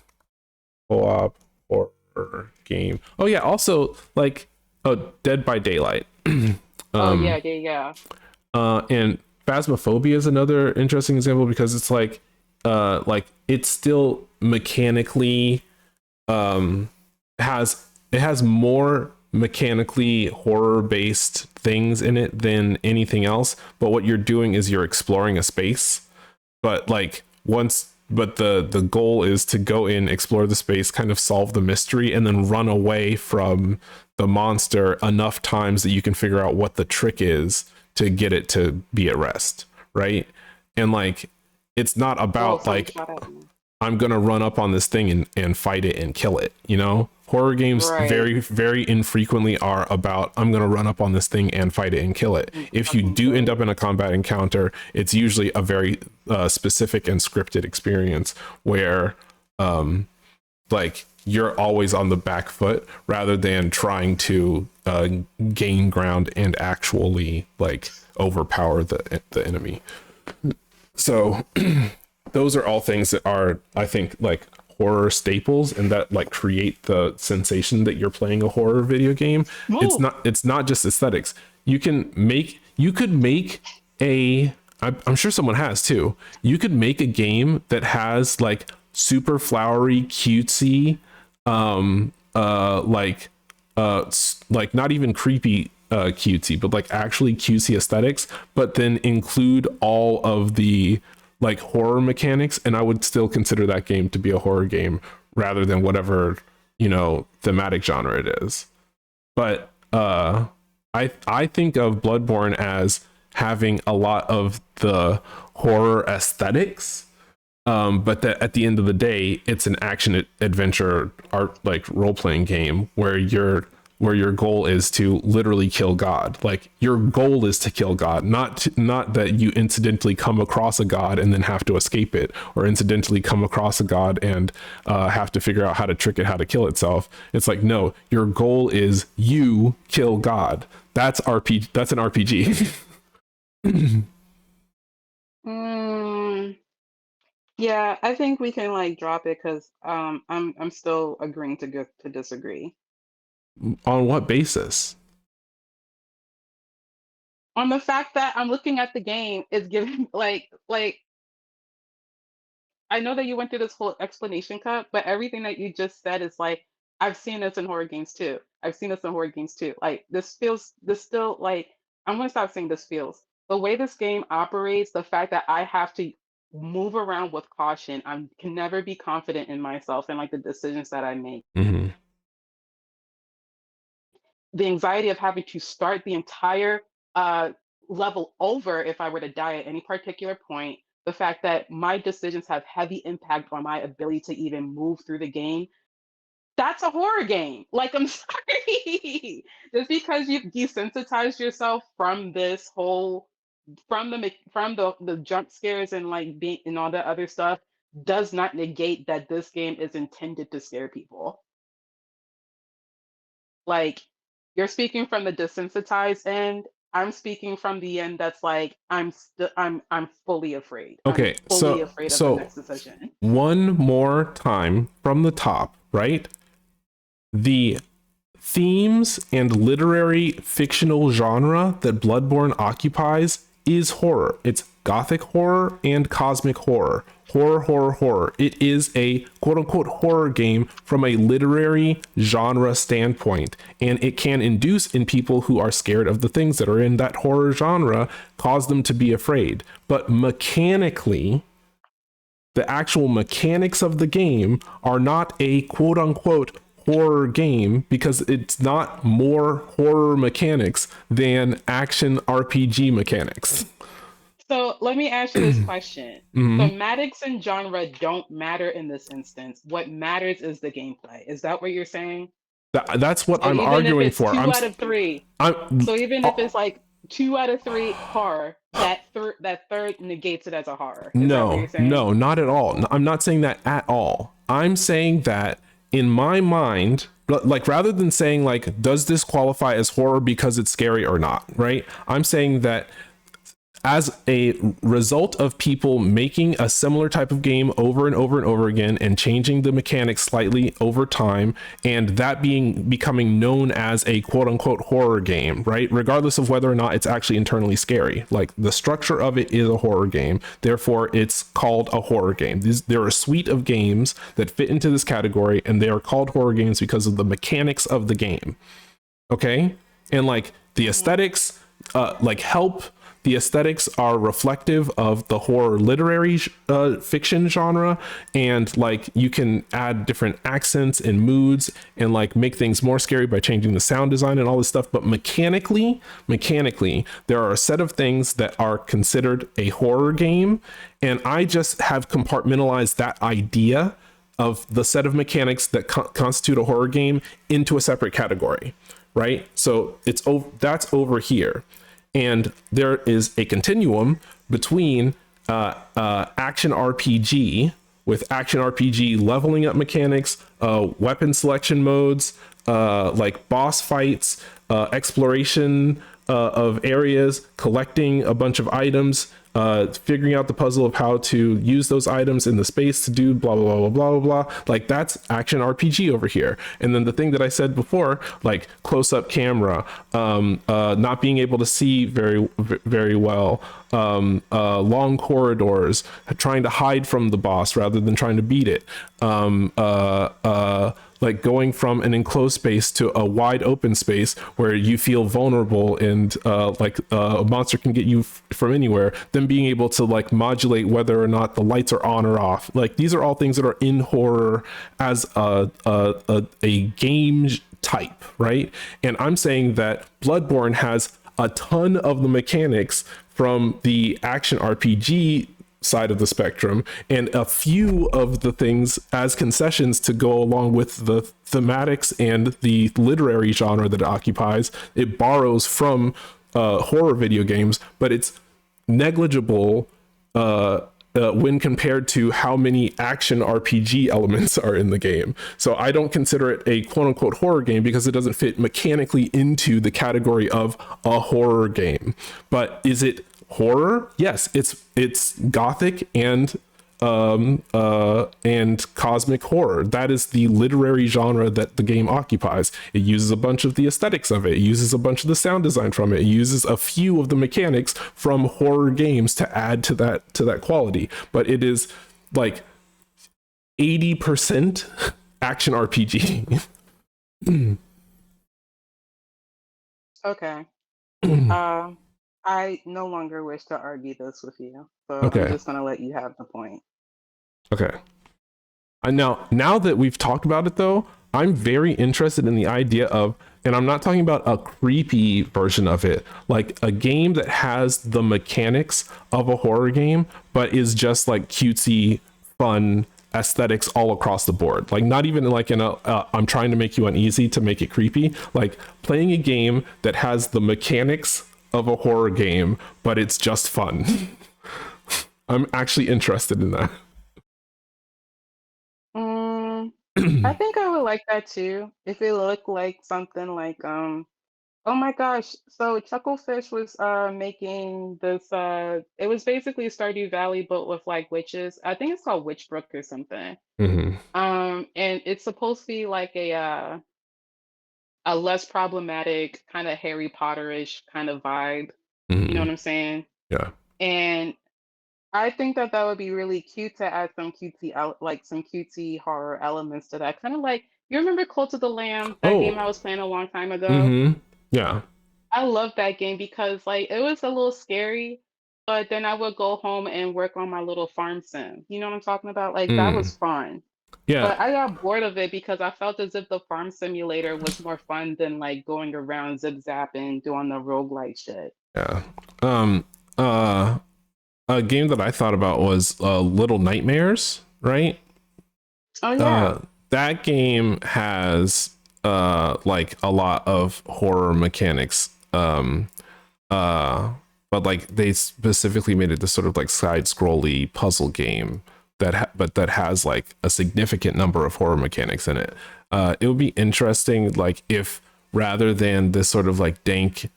co-op horror game. Oh yeah, also like, oh, Dead by Daylight. Oh yeah, um yeah, yeah. and Phasmophobia is another interesting example, because it's like it's still mechanically um it has more mechanically horror based things in it than anything else, but what you're doing is you're exploring a space. But like once but the goal is to go in, explore the space, kind of solve the mystery, and then run away from the monster enough times that you can figure out what the trick is to get it to be at rest, right? And like it's not Whoa, about something like shot at me. I'm gonna run up on this thing and fight it and kill it. You know, horror games Right. very, very infrequently are about I'm gonna run up on this thing and fight it and kill it. Mm, If you fucking do kill end it. up in a combat encounter, it's usually a very specific and scripted experience where like you're always on the back foot, rather than trying to gain ground and actually like overpower the enemy. So those are all things that are, I think, like horror staples, and that like create the sensation that you're playing a horror video game. Move. It's not just aesthetics. You could make a I'm sure someone has too. You could make a game that has like super flowery, cutesy, like like not even creepy cutesy, but like actually cutesy aesthetics, but then include all of the like horror mechanics, and I would still consider that game to be a horror game, rather than whatever, thematic genre it is. But I think of Bloodborne as having a lot of the horror aesthetics, but that at the end of the day, it's an action adventure art like role playing game where your goal is to literally kill God. Like your goal is to kill God, not that you incidentally come across a God and then have to escape it, or incidentally come across a God and have to figure out how to trick it, how to kill itself. It's like, no, your goal is you kill God. That's RPG. That's an RPG. Mm, yeah, I think we can like drop it because I'm still agreeing to go to disagree. On what basis? On the fact that I'm looking at the game is giving like I know that you went through this whole explanation cut, but everything that you just said is like I've seen this in horror games too. I've seen this in horror games too. Like this still like I'm gonna stop saying this feels. The way this game operates, the fact that I have to move around with caution, I can never be confident in myself and like the decisions that I make. Mm-hmm. The anxiety of having to start the entire uh, level over if I were to die at any particular point, the fact that my decisions have heavy impact on my ability to even move through the game. That's a horror game. Like, I'm sorry. Just because you've desensitized yourself from this whole, from the jump scares and like being and all that other stuff, does not negate that this game is intended to scare people. Like, you're speaking from the desensitized end. I'm speaking from the end that's like I'm fully afraid. I'm Okay, fully so afraid of the so next decision. one more time from the top, right? The themes and literary fictional genre that Bloodborne occupies is horror. It's gothic horror and cosmic horror. Horror, horror, horror. It is a quote unquote horror game from a literary genre standpoint. And it can induce in people who are scared of the things that are in that horror genre, cause them to be afraid. But mechanically, the actual mechanics of the game are not a quote unquote horror game because it's not more horror mechanics than action RPG mechanics. So let me ask you this question. Mhm. Thematics and genre don't matter in this instance. What matters is the gameplay. Is that what you're saying? That's what So I'm even if arguing it's for. two out of three, I'm so even if uh, it's like 2 out of 3 horror, that third negates it as a horror. Is that what you're no, saying? no, not at all. I'm not saying that at all. I'm saying that in my mind, like rather than saying like, does this qualify as horror because it's scary or not, right? I'm saying that as a result of people making a similar type of game over and over and over again and changing the mechanics slightly over time, and that becoming known as a quote unquote horror game, right? Regardless of whether or not it's actually internally scary. Like the structure of it is a horror game, therefore it's called a horror game. There are a suite of games that fit into this category, and they are called horror games because of the mechanics of the game. Okay? And like the aesthetics, like help. The aesthetics are reflective of the horror literary fiction genre, and like you can add different accents and moods and like make things more scary by changing the sound design and all this stuff. But mechanically, there are a set of things that are considered a horror game, and I just have compartmentalized that idea of the set of mechanics that constitute a horror game into a separate category, right? So that's over here. And there is a continuum between action RPG with action RPG leveling up mechanics, weapon selection modes, like boss fights, exploration of areas, collecting a bunch of items, figuring out the puzzle of how to use those items in the space to do blah, blah, blah, blah, blah, blah. Like that's action RPG over here. And then the thing that I said before, like close up camera, not being able to see very well, long corridors, trying to hide from the boss rather than trying to beat it. Like going from an enclosed space to a wide open space where you feel vulnerable and like a monster can get you from anywhere, then being able to like modulate whether or not the lights are on or off. Like these are all things that are in horror as a game type, right? And I'm saying that Bloodborne has a ton of the mechanics from the action RPG side of the spectrum and a few of the things as concessions to go along with the thematics and the literary genre that it occupies. It borrows from horror video games, but it's negligible when compared to how many action RPG elements are in the game. So I don't consider it a quote unquote horror game because it doesn't fit mechanically into the category of a horror game. But is it horror? Yes, it's gothic and cosmic horror. That is the literary genre that the game occupies. It uses a bunch of the aesthetics of it. It uses a bunch of the sound design from it. It uses a few of the mechanics from horror games to add to that quality. But it is like 80% action RPG. Okay. I no longer wish to argue this with you, so I'm Okay. just gonna let you have the point. Okay. Now that we've talked about it though, I'm very interested in the idea of, and I'm not talking about a creepy version of it, like a game that has the mechanics of a horror game, but is just like cutesy, fun aesthetics all across the board. Like not even like in a, I'm trying to make you uneasy to make it creepy, like playing a game that has the mechanics of a horror game, but it's just fun. I'm actually interested in that. I think I would like that too. If it looked like something like oh my gosh, so Chucklefish was making this it was basically Stardew Valley but with like witches. I think it's called Witchbrook or something. Hmm. And it's supposed to be like a less problematic kind of Harry Potterish kind of vibe. You know Hmm. what I'm saying? Yeah. And I think that that would be really cute to add some cutesy like some cutesy horror elements to that. Kind of like you remember Cult of the Lamb, that game I Oh. was playing a long time ago. Hmm. Yeah. I love that game because like it was a little scary, but then I would go home and work on my little farm sim. You know what I'm talking about? Like that Mm. was fun. Yeah. But I got bored of it because I felt as if the farm simulator was more fun than like going around zip zapping doing the roguelike shit. Yeah. Um. Uh. A game that I thought about was Little Nightmares, right? Oh yeah. Uh, that game has like a lot of horror mechanics. Uh, but like they specifically made it this sort of like side scrolly puzzle game but that has like a significant number of horror mechanics in it. It would be interesting, like if rather than this sort of like dank,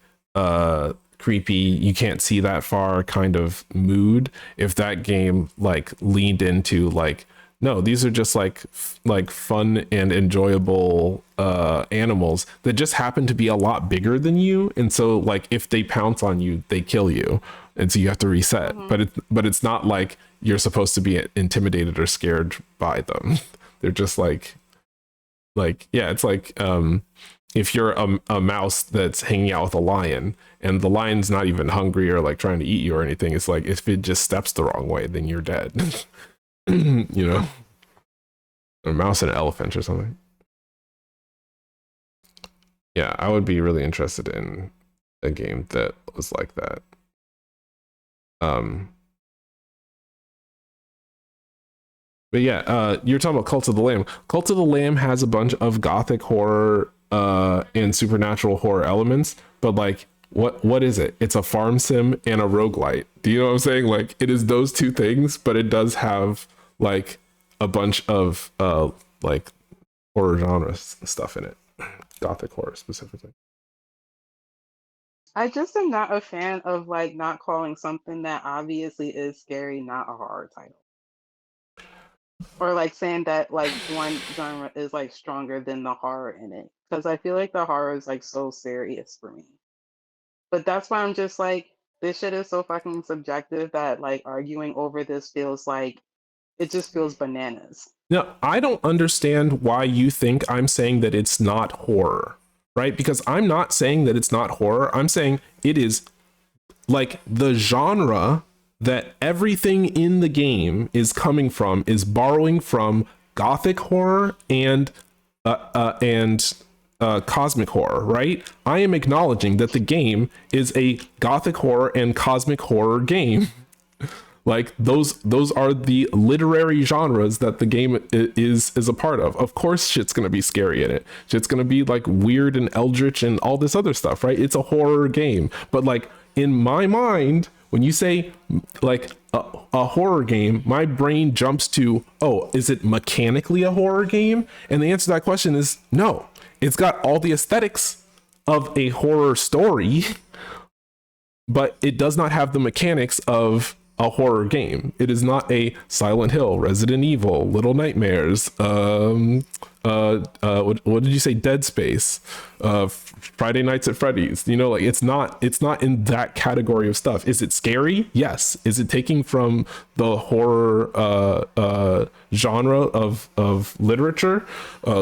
creepy, you can't see that far kind of mood, if that game like leaned into like, no, these are just like like fun and enjoyable animals that just happen to be a lot bigger than you, and so like if they pounce on you, they kill you, and so you have to reset. Hmm. But it's not like you're supposed to be intimidated or scared by them. They're just like yeah, it's like if you're a mouse that's hanging out with a lion and the lion's not even hungry or like trying to eat you or anything, it's like if it just steps the wrong way, then you're dead. You know, a mouse and an elephant or something. Yeah, I would be really interested in a game that was like that. Um, but yeah, you're talking about Cult of the Lamb. Cult of the Lamb has a bunch of gothic horror and supernatural horror elements, but like what is it? It's a farm sim and a roguelite. Do you know what I'm saying? Like it is those two things, but it does have like a bunch of like horror genre stuff in it. Gothic horror specifically. I just am not a fan of like not calling something that obviously is scary not a horror title. Or like saying that like one genre is like stronger than the horror in it. Because I feel like the horror is like so serious for me. But that's why I'm just like, this shit is so fucking subjective that like arguing over this feels like it just feels bananas. Now, I don't understand why you think I'm saying that it's not horror, right? Because I'm not saying that it's not horror. I'm saying it is like the genre that everything in the game is coming from is borrowing from gothic horror and cosmic horror, right? I am acknowledging that the game is a gothic horror and cosmic horror game. Like those are the literary genres that the game is a part of. Of course shit's going to be scary in it. Shit's going to be like weird and eldritch and all this other stuff, right? It's a horror game. But like in my mind, when you say like a horror game, my brain jumps to, oh, is it mechanically a horror game? And the answer to that question is no. It's got all the aesthetics of a horror story, but it does not have the mechanics of a horror game. It is not a Silent Hill, Resident Evil, Little Nightmares, what did you say, Dead Space, Friday Nights at Freddy's. You know, like it's not in that category of stuff. Is it scary? Yes. Is it taking from the horror genre of literature,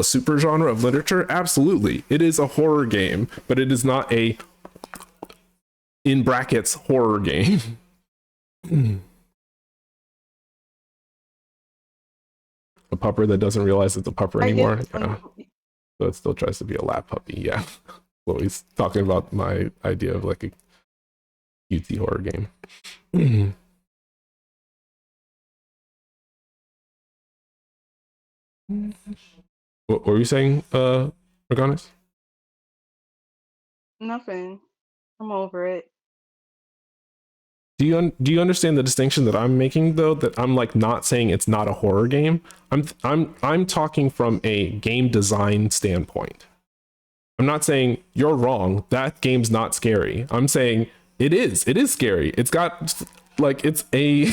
super genre of literature? Absolutely. It is a horror game, but it is not a, in brackets, horror game. A pupper that doesn't realize it's a pupper I guess anymore. Yeah. So it still tries to be a lap puppy. Yeah. Well, he's talking about my idea of like a cutesy horror game. What were you saying, Organis? nothing. I'm over it. do you understand the distinction that I'm making though? That I'm like not saying it's not a horror game. I'm talking from a game design standpoint. I'm not saying you're wrong. That game's not scary. I'm saying it is. It is scary. It's got like it's a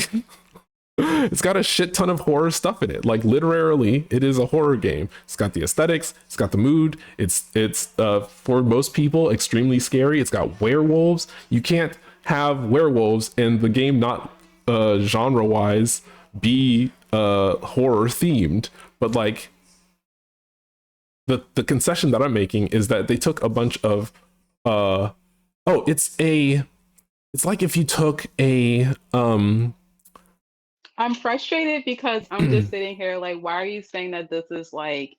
it's got a shit ton of horror stuff in it. Like literally, it is a horror game. It's got the aesthetics, it's got the mood. It's for most people extremely scary. It's got werewolves. You can't have werewolves and the game not genre wise be horror themed, but like the concession that I'm making is that they took a bunch of it's like if you took a I'm frustrated because I'm just sitting here like, why are you saying that this is like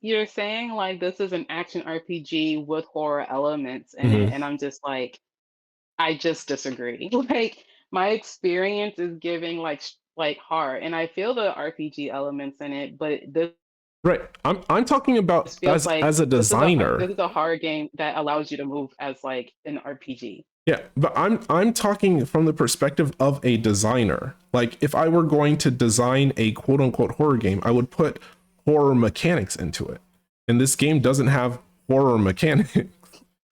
you're saying like this is an action RPG with horror elements in mhm. it, and I'm just like, I just disagree. Like my experience is giving like horror, and I feel the RPG elements in it, but this Right. I'm talking about feels like as a this designer. is a horror game that allows you to move as like an RPG. Yeah, but I'm talking from the perspective of a designer. Like if I were going to design a quote unquote horror game, I would put horror mechanics into it. And this game doesn't have horror mechanics.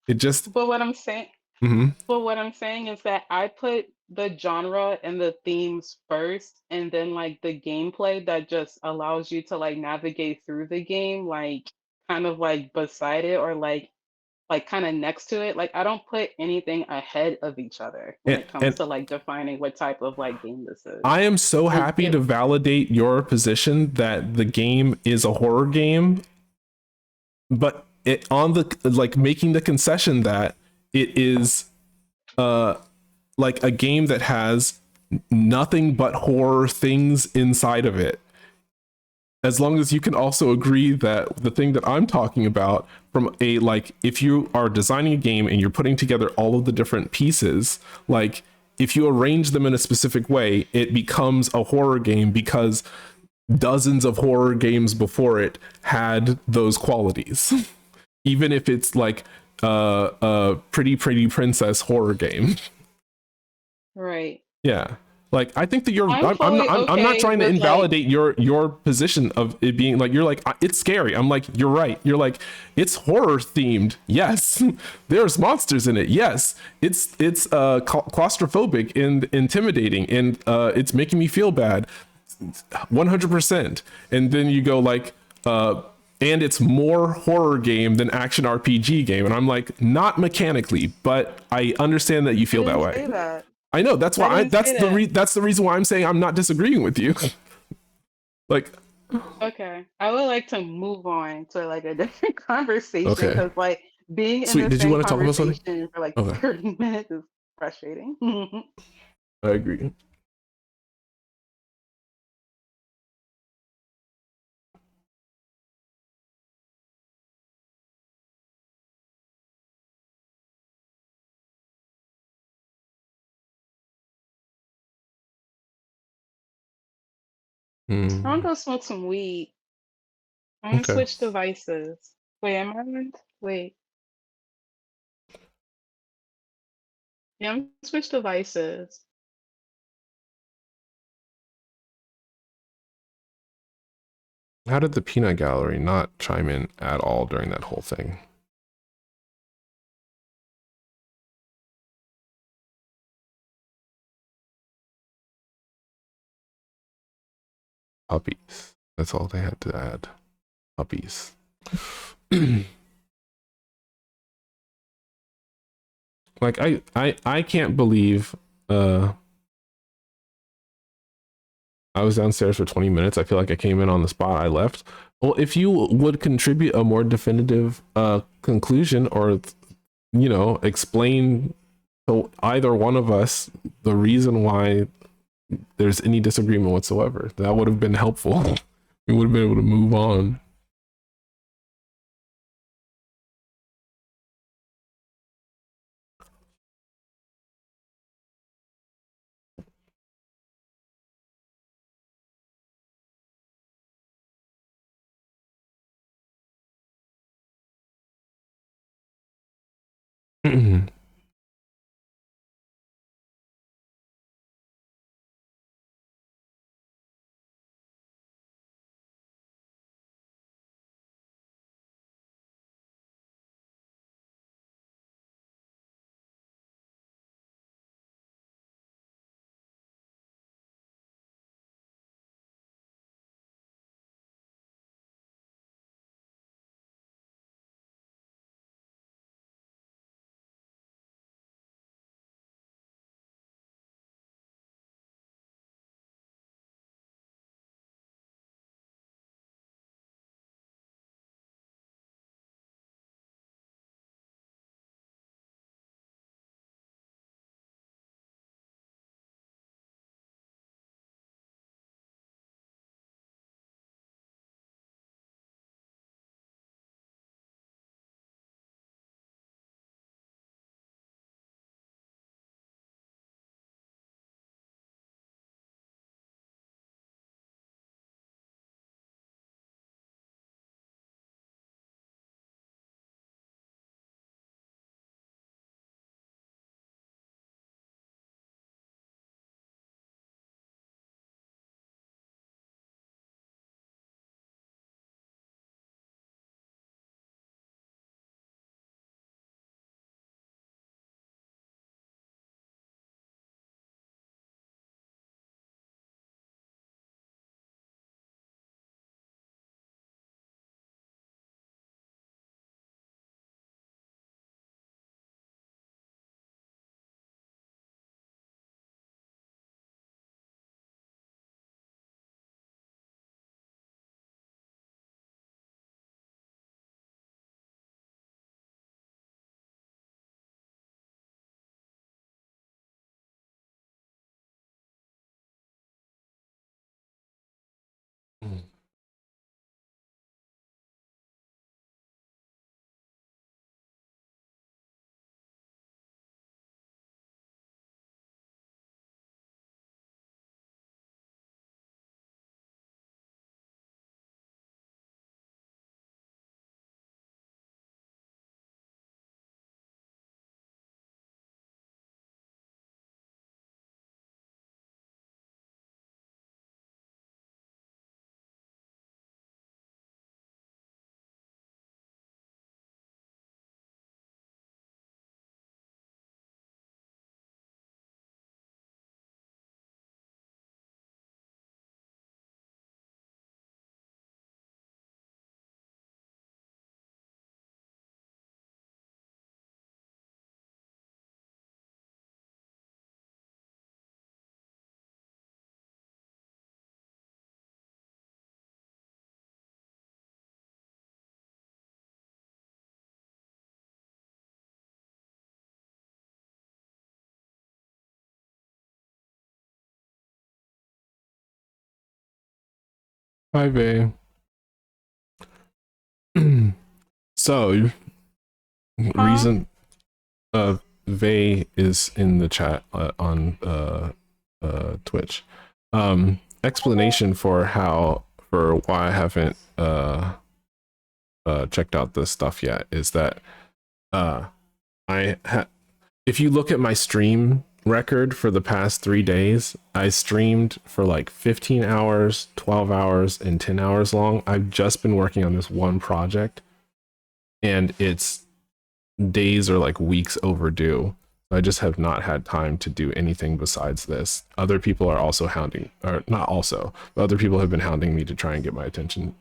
It just But what I'm saying mhm. But what I'm saying is that I put the genre and the themes first, and then like the gameplay that just allows you to like navigate through the game, like kind of like beside it or like kind of next to it. Like I don't put anything ahead of each other when it comes And to like defining what type of like game this is. I am so And happy if to validate your position that the game is a horror game, but it on the like making the concession that it is uh like a game that has nothing but horror things inside of it. As long as you can also agree that the thing that I'm talking about from a like if you are designing a game and you're putting together all of the different pieces, like if you arrange them in a specific way, it becomes a horror game because dozens of horror games before it had those qualities. Even if it's like a pretty princess horror game. right. Yeah. Like I think that you're I'm not fully I'm not okay trying to with like invalidate your position of it being like you're like it's scary. I'm like you're right. You're like it's horror themed. Yes. There's monsters in it. Yes. It's claustrophobic and intimidating and it's making me feel bad. 100%. And then you go like and it's more horror game than action RPG game and I'm like not mechanically, but I understand that you I feel that didn't way. say that. I know that's I why didn't say that. that's the reason why I'm saying I'm not disagreeing with you. Like Okay. I would like to move on to like a different conversation okay. because like being in Sweet. the Did you same want to talk about something? conversation for like Okay. 30 minutes is frustrating. I agree. I'm gonna Hmm. go smoke some weed. I'm gonna Okay. switch devices. Wait, am I on? Wait. Yeah, I'm gonna switch devices. How did the peanut gallery not chime in at all during that whole thing? Puppies. That's all they had to add. Puppies. Like I can't believe I was downstairs for 20 minutes. I feel like I came in on the spot. I left. Well, if you would contribute a more definitive conclusion or, you know, explain to either one of us the reason why there's any disagreement whatsoever, that would have been helpful. We would have been able to move on. Hi, Vay. So, Huh? reason Vay is in the chat on Twitch. Explanation for why I haven't checked out this stuff yet is that uh if you look at my stream record for the past 3 days, I streamed for like 15 hours, 12 hours, and 10 hours long. I've just been working on this one project, and it's days or like weeks overdue. I just have not had time to do anything besides this. Other people are also hounding, or not also, but other people have been hounding me to try and get my attention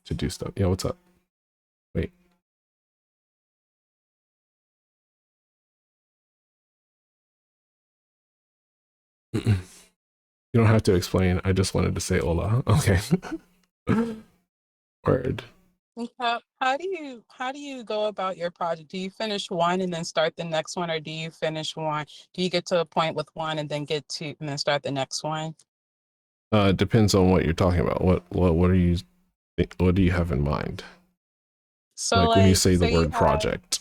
to do stuff. Yeah, what's up? Wait. You don't have to explain. I just wanted to say hola. Okay. Word. How do you go about your project? Do you finish one and then start the next one, or do you finish one? Do you get to a point with one and then start the next one? Depends on what you're talking about. What are you what do you have in mind? So Like when you like say the word project.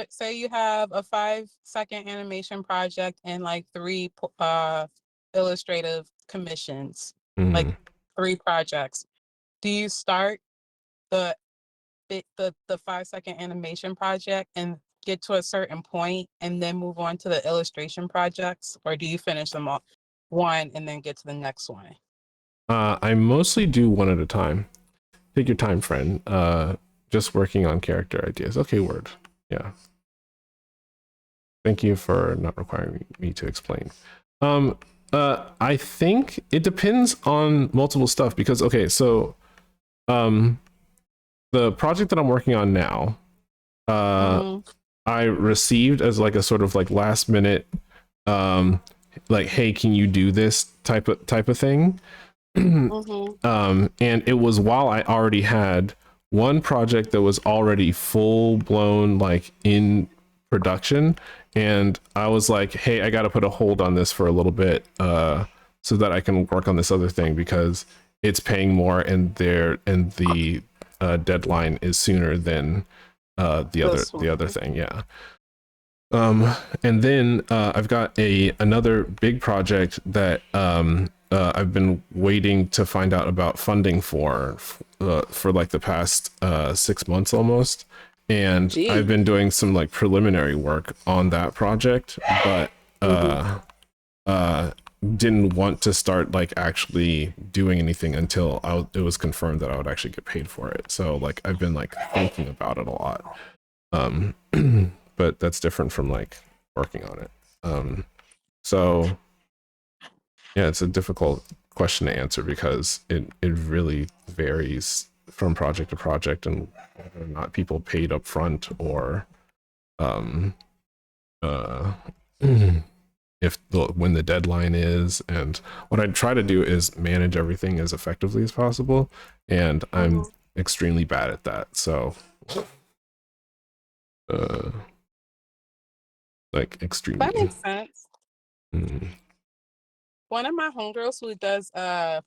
say you have a 5-second animation project and like three illustrative commissions, like 3 projects. Do you start the 5-second animation project and get to a certain point and then move on to the illustration projects, or do you finish them all one and then get to the next one? I mostly do one at a time. Take your time, friend. Just working on character ideas. Okay, word. Yeah. Thank you for not requiring me to explain. I think it depends on multiple stuff because, okay, so the project that I'm working on now, I received as like a sort of like last minute, like, hey, can you do this type of thing? And it was while I already had one project that was already full blown, like in production, and I was like, hey, I got to put a hold on this for a little bit, so that I can work on this other thing because it's paying more, and the deadline is sooner than the other thing. Yeah. And then I've got another big project that I've been waiting to find out about funding for like the past 6 months almost, and Gee. I've been doing some like preliminary work on that project, but didn't want to start like actually doing anything until it was confirmed that I would actually get paid for it. So like I've been like thinking about it a lot. But that's different from like working on it. So yeah, it's a difficult question to answer because it really varies from project to project and whether or not people paid up front or when the deadline is. And what I try to do is manage everything as effectively as possible, and I'm extremely bad at that. So like extremely. That makes sense. One of my homegirls who does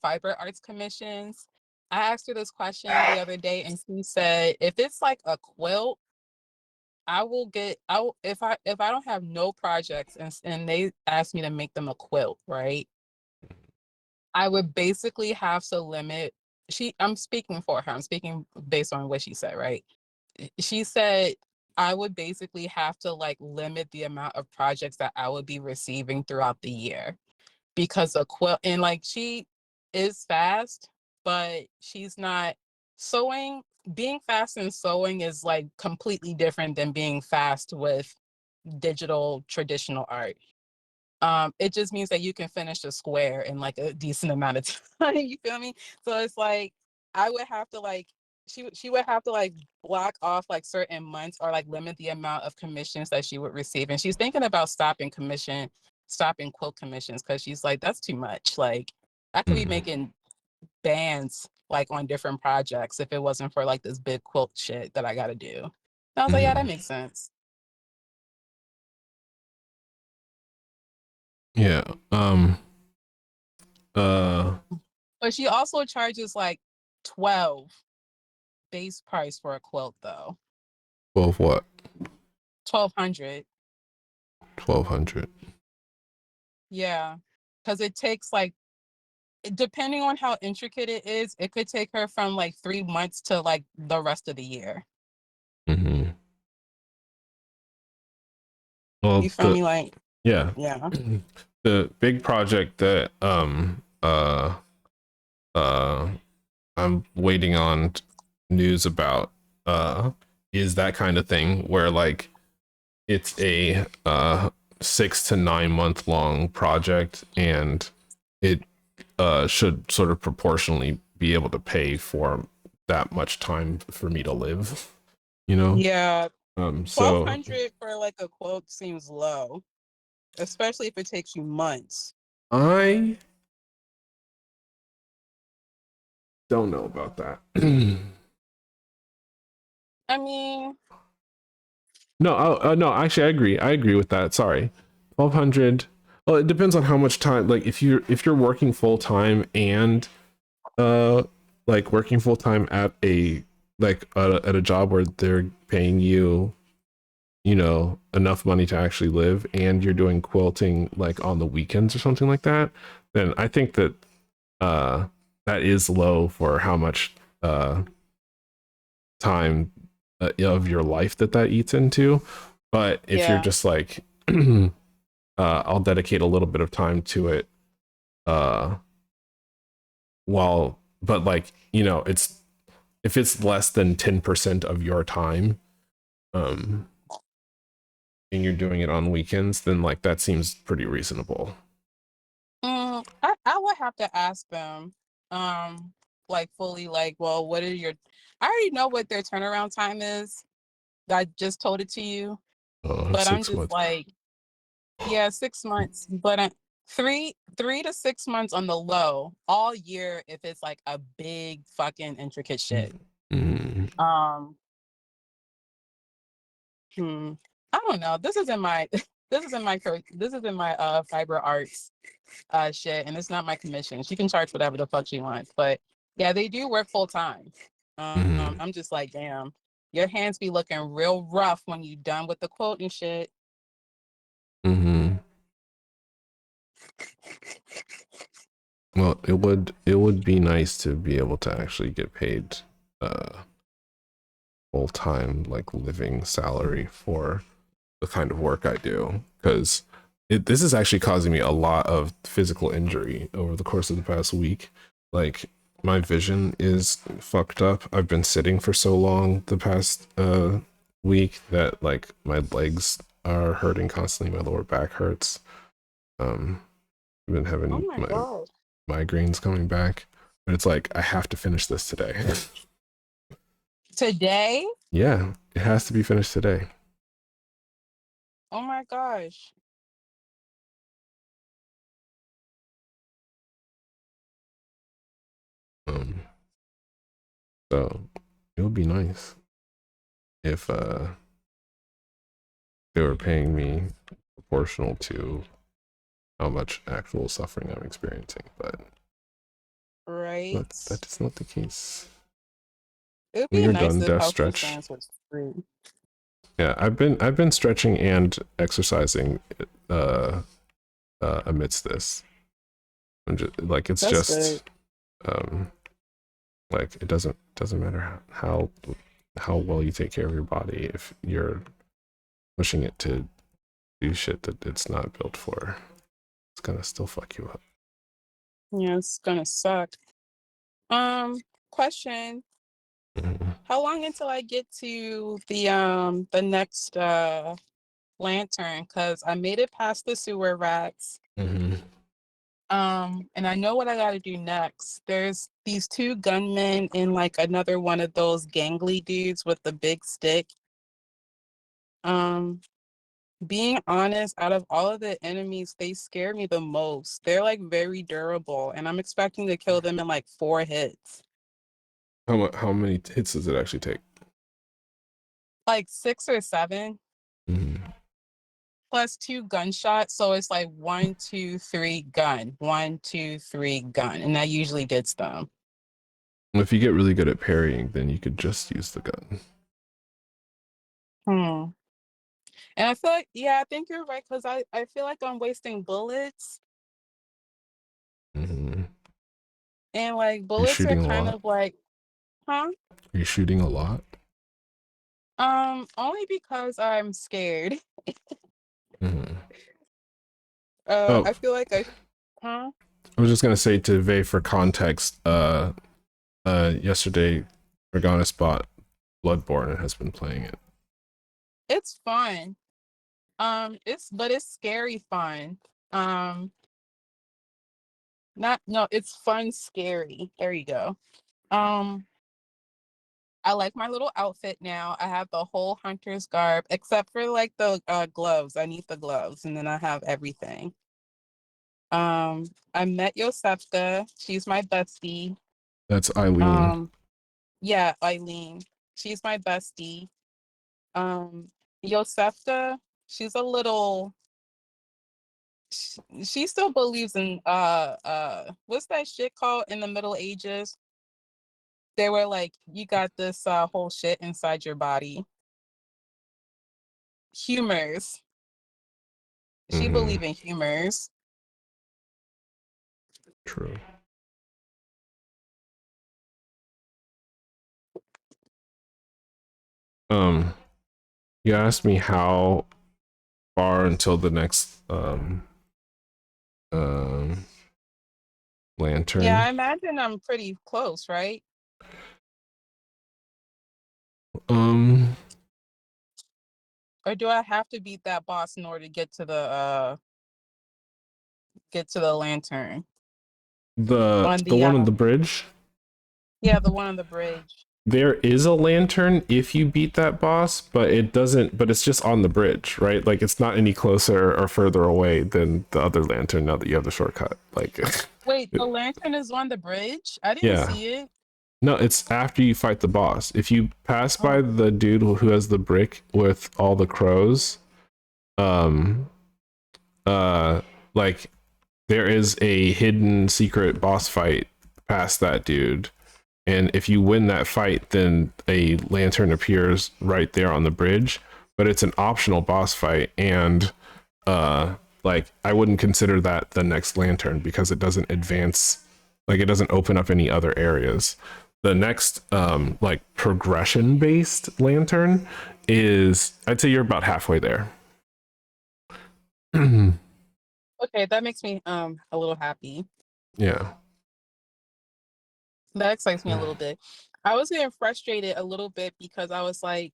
fiber arts commissions, I asked her this question the other day, and she said, if it's like a quilt, if I don't have no projects and they ask me to make them a quilt, right? I would basically have to limit. I'm speaking for her. I'm speaking based on what she said, right? She said I would basically have to like limit the amount of projects that I would be receiving throughout the year, because a quilt, and like she is fast, but she's not sewing. Being fast in sewing is like completely different than being fast with digital traditional art. It just means that you can finish a square in like a decent amount of time. You feel me? So it's like I would have to like she would have to like block off like certain months or like limit the amount of commissions that she would receive. And she's thinking about stopping quilt commissions because she's like, that's too much. Like I could be making bands like on different projects if it wasn't for like this big quilt shit that I gotta do. And I was like, yeah, that makes sense. Yeah. But she also charges like 12 base price for a quilt though. 12 what? 1,200. 1,200. Yeah. Because it takes like, depending on how intricate it is, it could take her from like 3 months to like the rest of the year. Well, You feel me? Like, yeah. The big project that I'm waiting on news about is that kind of thing where like it's a 6 to 9 month long project, and it should sort of proportionally be able to pay for that much time for me to live, you know? Yeah. So 1,200 for like a quilt seems low, especially if it takes you months. I don't know about that. I mean, no, no, actually, I agree with that. Sorry, 1,200. Well, it depends on how much time. Like, if you're working full time and like working full time at a at a job where they're paying you, you know, enough money to actually live, and you're doing quilting like on the weekends or something like that, then I think that that is low for how much time of your life that eats into. But if you're Yeah. just like, I'll dedicate a little bit of time to it, uh, but like, it's if it's less than 10% of your time, um, and you're doing it on weekends, then like that seems pretty reasonable. I would have to ask them, like fully, like, well, what are your? I already know what their turnaround time is. I just told it to you, but I'm 6 months. just like, yeah, 6 months, but three to 6 months on the low all year if it's like a big fucking intricate shit. Mm. Um, I don't know. This is in my fiber arts shit, and it's not my commission. She can charge whatever the fuck she wants, but yeah, they do work full time. I'm just like, damn, your hands be looking real rough when you done with the quote and shit. Well, it would be nice to be able to actually get paid full time, like living salary for the kind of work I do, because this is actually causing me a lot of physical injury over the course of the past week. Like my vision is fucked up. I've been sitting for so long the past week that like my legs are hurting constantly. My lower back hurts. I've been Oh having my my god. migraines coming back, but it's like I have to finish this today. Today? Yeah, it has to be finished today. Oh my gosh. Um, so it would be nice if they were paying me proportional to how much actual suffering I'm experiencing, but Right. that is not the case. It would When be you're nice done, if Death health Stretch. insurance was free. Yeah, I've been stretching and exercising uh, amidst this. Like it's That's good. just um, like it doesn't matter how well you take care of your body if you're pushing it to do shit that it's not built for. It's gonna still fuck you up. Yeah, it's gonna suck. Question. Mm-hmm. How long until I get to the next lantern? Cause I made it past the sewer rats. Mm-hmm. And I know what I gotta do next. There's these two gunmen in like another one of those gangly dudes with the big stick. Um, being honest, out of all of the enemies, they scare me the most. They're like very durable, and I'm expecting to kill them in like 4 hits. How many hits does it actually take? Like 6 or 7 Mm-hmm. plus 2 gunshots. So it's like 1, 2, 3 gun, 1, 2, 3 gun. And that usually gets them. If you get really good at parrying, then you could just use the gun. Hmm. And I feel like, yeah, I think you're right, because I feel like I'm wasting bullets. Mm-hmm. And like Are you bullets are shooting a kind lot? of like, huh? Are you shooting a lot? Only because I'm scared. Mm-hmm. Oh, I feel like huh? I was just gonna say to Vey for context, yesterday Morgana bought Bloodborne and has been playing it. It's fun. It's scary fun. Um, not no, it's fun scary. There you go. Um, I like my little outfit now. I have the whole hunter's garb except for like the gloves. I need the gloves, and then I have everything. I met Yosefta. She's my bestie. That's Eileen. Um, yeah, Eileen. She's my bestie. Um, Yosefta, she's a little she still believes in what's that shit called in the Middle Ages? They were like, you got this whole shit inside your body. Humors. She Mm-hmm. believe in humors. True. Um, You asked me how far until the next lantern. Yeah, I imagine I'm pretty close, right? Um, Or do I have to beat that boss in order to get to the lantern on the the one on the bridge. yeah, the one on the bridge. There is a lantern if you beat that boss, but it doesn't. But it's just on the bridge, right? Like it's not any closer or further away than the other lantern. Now that you have the shortcut, like, Wait, the lantern is on the bridge? I didn't yeah, see it. no, it's after you fight the boss. If you pass by Oh, the dude who has the brick with all the crows, um, like there is a hidden secret boss fight past that dude. And if you win that fight, then a lantern appears right there on the bridge. But it's an optional boss fight, and like I wouldn't consider that the next lantern because it doesn't advance, like it doesn't open up any other areas. The next like progression based lantern is, I'd say you're about halfway there. okay, that makes me a little happy. Yeah. That excites me a little bit. I was getting frustrated a little bit because I was like,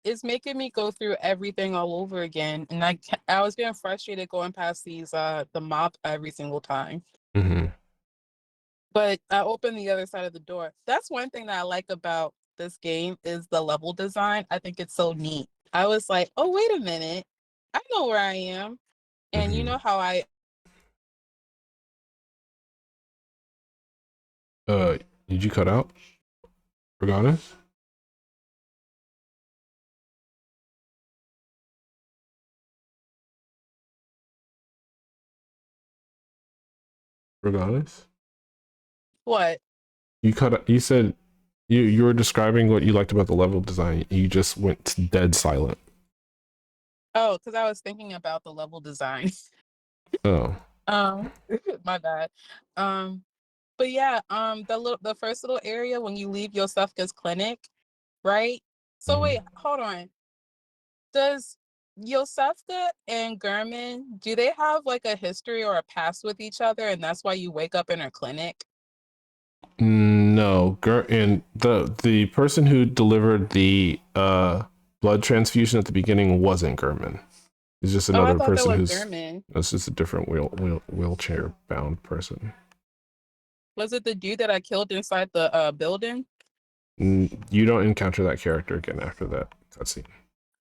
it's making me go through everything all over again, and I was getting frustrated going past these the mob every single time. Mm-hmm. But I opened the other side of the door. That's one thing that I like about this game is the level design. I think it's so neat. I was like, oh wait a minute, I know where I am, and you Mm-hmm. know how I Did you cut out? Forgot it? Forgot it? what? You cut. You said you were describing what you liked about the level design. You just went dead silent. Oh, because I was thinking about the level design. Oh. um, my bad. Um, but yeah, the first little area when you leave Yosefka's clinic, right? So Mhm. wait, hold on. Does Yosefka and Gurman, do they have like a history or a past with each other, and that's why you wake up in her clinic? No, and the person who delivered the blood transfusion at the beginning wasn't Gurman. He's just Oh, I another thought that person was who's Gurman. that's just a different wheelchair bound person. Was it the dude that I killed inside the building? You don't encounter that character again after that cutscene.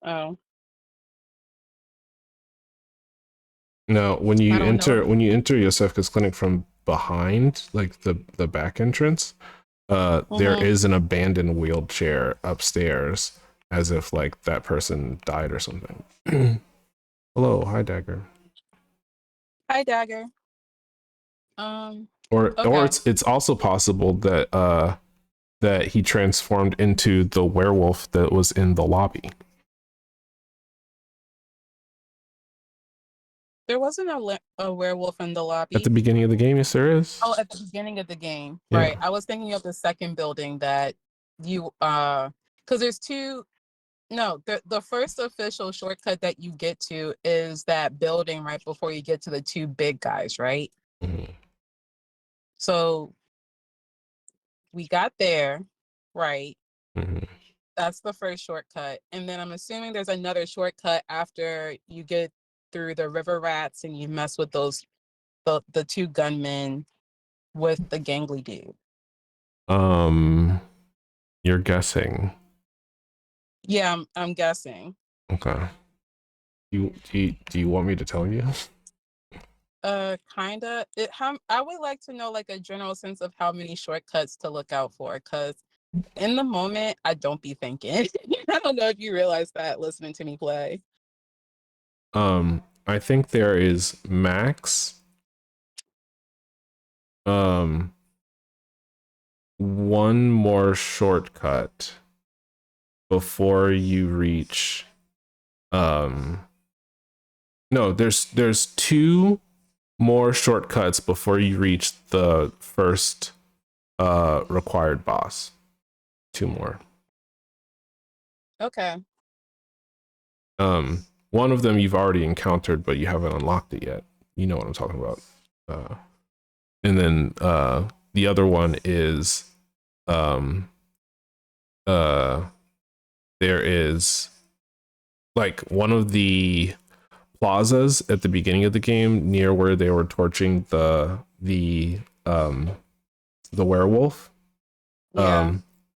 Oh, Now, I don't know. when you enter Yosefka's clinic from behind, like the back entrance, there Mm-hmm. is an abandoned wheelchair upstairs, as if like that person died or something. Hello, hi Dagger. Hi, Dagger. Or Okay. it's also possible that that he transformed into the werewolf that was in the lobby. There wasn't a werewolf in the At the lobby. beginning of the game, yes, there Oh, is. at the beginning of the game, Yeah. right? I was thinking of the second building that you because there's two. No, the first official shortcut that you get to is that building right before you get to the two big guys, right? Mhm. So we got there, right? Mhm. That's the first shortcut. And then I'm assuming there's another shortcut after you get through the river rats and you mess with the two gunmen with the gangly dude. Um, you're guessing. Yeah, I'm guessing. Okay. Do you want me to tell you? Kinda. I would like to know like a general sense of how many shortcuts to look out for, because in the moment I don't be thinking. I don't know if you realize that listening to me play. I think there is max um one more shortcut before you reach um no, there's two more shortcuts before you reach the first required boss. Two more. Okay. One of them you've already encountered, but you haven't unlocked it yet. You know what I'm talking about. And then the other one is um there is like one of the plazas at the beginning of the game near where they were torching the werewolf. Yeah.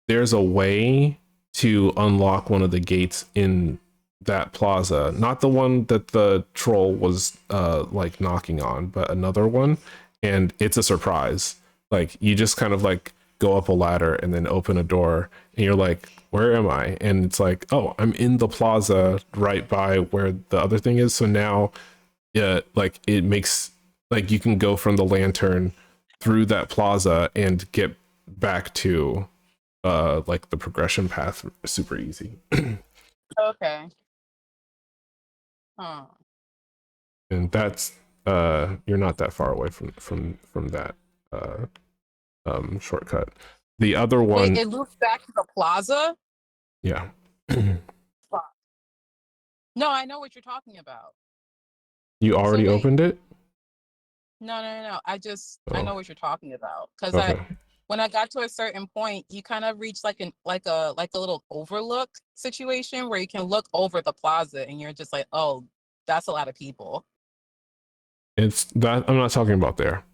There's a way to unlock one of the gates in that plaza, not the one that the troll was like knocking on, but another one, and it's a surprise. Like you just kind of like go up a ladder and then open a door and you're like, where am I? And it's like, oh, I'm in the plaza right by where the other thing is. So now like it makes like you can go from the lantern through that plaza and get back to like the progression path super easy. Okay. Huh. And that's you're not that far away from that shortcut. The other Wait, one, it loops back to the plaza? yeah. Fuck. No, I know what you're talking about. You So already wait. opened it? No. I Oh, know what you're talking about. Cause okay. when I got to a certain point, you kind of reach like a little overlook situation where you can look over the plaza and you're just like, oh, that's a lot of people. It's that I'm not talking about there.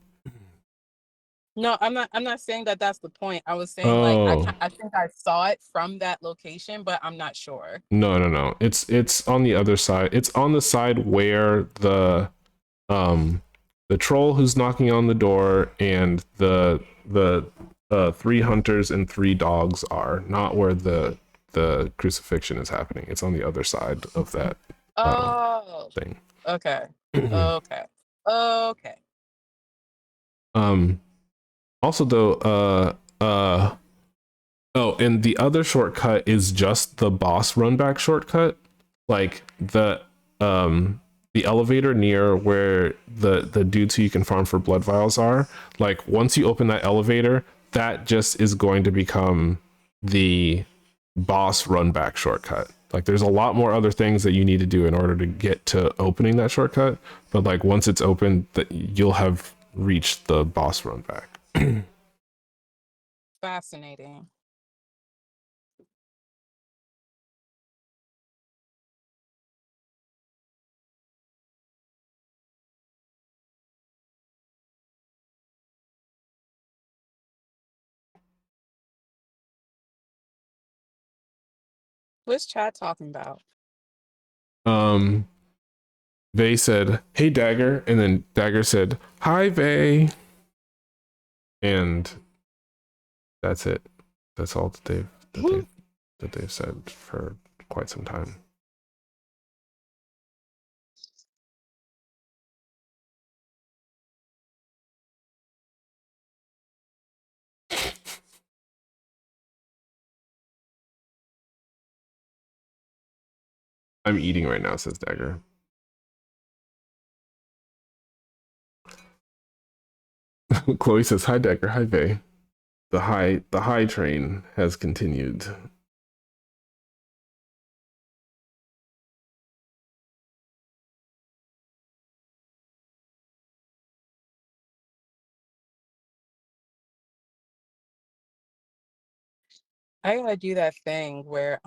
No, I'm not saying that that's the point. I was saying like Oh, I think I saw it from that location, but I'm not sure. no. It's on the other side. It's on the side where um the troll who's knocking on the door and the three hunters and three dogs are, not where the crucifixion is happening. It's on the other side of that Oh, thing. okay. Okay. Okay. um Also though, oh, and the other shortcut is just the boss run back shortcut. Like the elevator near where the dudes who you can farm for blood vials are. Like once you open that elevator, that just is going to become the boss run back shortcut. Like there's a lot more other things that you need to do in order to get to opening that shortcut, but like once it's open, that you'll have reached the boss run back. Fascinating. What's chat talking about? um Vay said, "Hey Dagger," and then Dagger said, "Hi Vay," and that's it. That's all that they've said for quite some time. I'm eating right now, says Dagger. Chloe says, "Hi Dagger, hi Vay." The high train has continued. I gotta do that thing where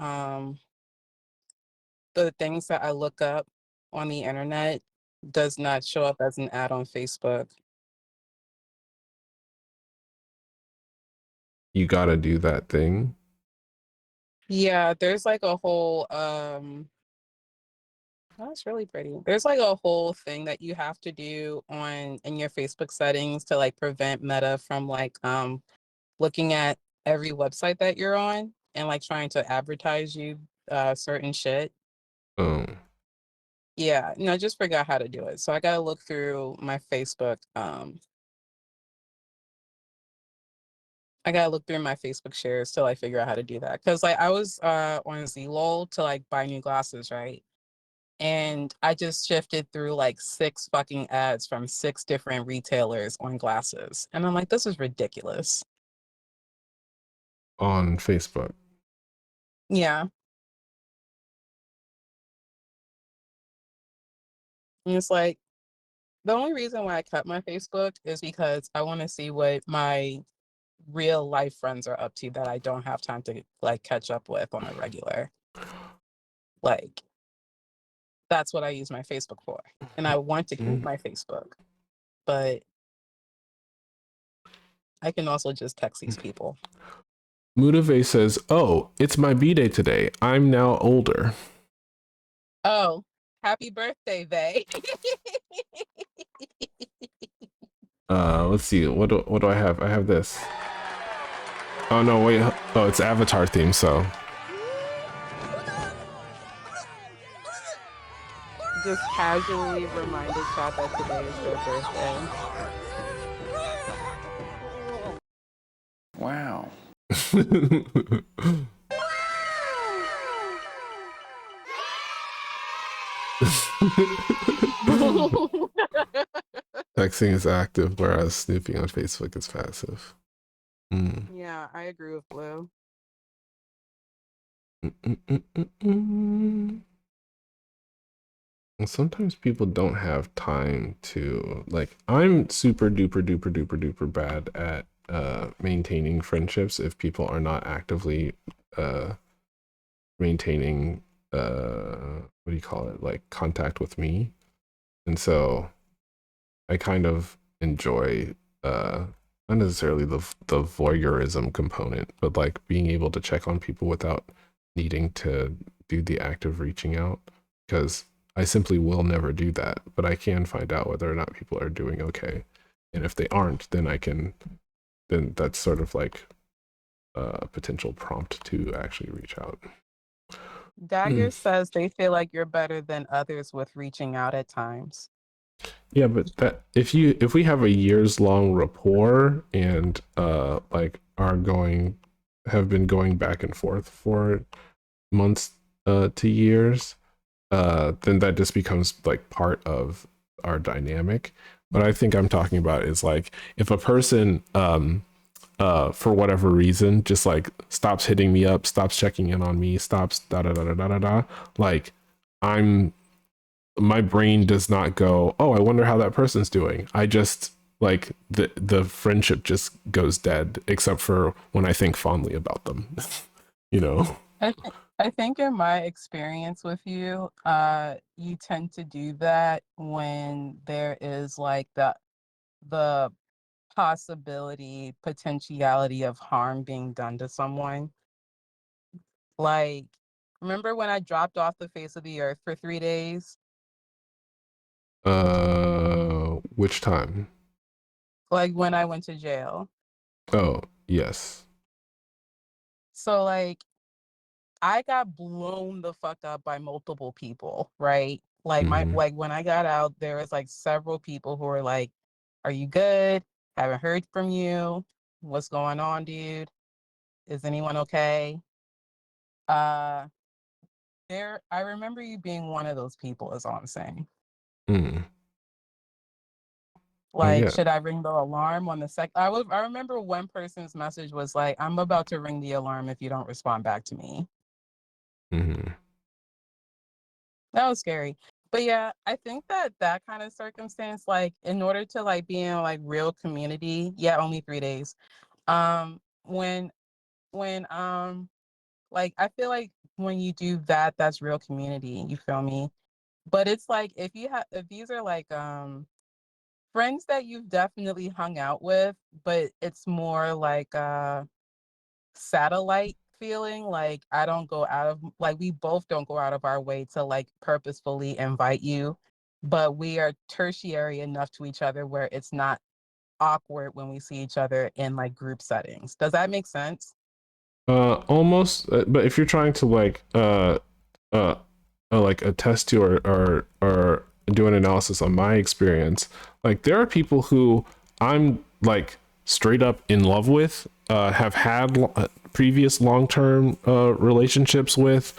the things that I look up on the internet does not show up as an ad on Facebook. You gotta do that thing. Yeah, there's like a whole that's really pretty. There's like a whole thing that you have to do on in your Facebook settings to like prevent Meta from like looking at every website that you're on and like trying to advertise you certain shit. Oh, Yeah, no, I just forgot how to do it. So I gotta look through my Facebook. I gotta look through my Facebook shares till I figure out how to do that. Cause like I was on Zlol to like buy new glasses, right? And I just shifted through like 6 fucking ads from 6 different retailers on glasses. And I'm like, this is ridiculous. on Facebook. Yeah. And it's like the only reason why I cut my Facebook is because I want to see what my real life friends are up to that I don't have time to like catch up with on a regular. Like that's what I use my Facebook for. And I want to keep my Facebook, but I can also just text these people. Mudave says, "Oh, it's my B-day today. I'm now older." Oh, happy birthday, Vay. Let's see. What do I have? I have this. Oh no, wait. Oh, it's Avatar theme, so. Just casually reminded chat that today is their birthday. Wow. Texting is active, whereas snooping on Facebook is passive. Yeah, I agree with Blue. Sometimes people don't have time to, like, I'm super duper duper duper duper bad at maintaining friendships if people are not actively maintaining what do you call it, like contact with me. And so I kind of enjoy not necessarily the voyeurism component, but like being able to check on people without needing to do the active reaching out, because I simply will never do that, but I can find out whether or not people are doing okay. And if they aren't, then then that's sort of like a potential prompt to actually reach out. Dagger says they feel like you're better than others with reaching out at times. Yeah, but that if we have a years long rapport and like have been going back and forth for months to years, then that just becomes like part of our dynamic. What I think I'm talking about is like if a person for whatever reason just like stops hitting me up, stops checking in on me, stops da da da da da da da, like my brain does not go, oh, I wonder how that person's doing. I just like the friendship just goes dead, except for when I think fondly about them. You know? I think in my experience with you, you tend to do that when there is like the potentiality of harm being done to someone. Like, remember when I dropped off the face of the earth for 3 days? Which time? Like when I went to jail. Oh, yes. So like I got blown the fuck up by multiple people, right? Like like when I got out, there was like several people who were like, "Are you good? Haven't heard from you. What's going on, dude? Is anyone okay?" Uh I remember you being one of those people, is all I'm saying. Like, Yeah. should I ring the alarm on the I remember one person's message was like, "I'm about to ring the alarm if you don't respond back to me." That was scary. But yeah, I think that kind of circumstance, like in order to like be in like real community, yeah, only 3 days. When like I feel like when you do that, that's real community, you feel me? But it's like if these are like friends that you've definitely hung out with, but it's more like satellite feeling, like I don't go out of like we both don't go out of our way to like purposefully invite you, but we are tertiary enough to each other where it's not awkward when we see each other in like group settings. Does that make sense? Almost, but if you're trying to like attest to or do an analysis on my experience, like there are people who I'm like straight up in love with, have had previous long-term relationships with,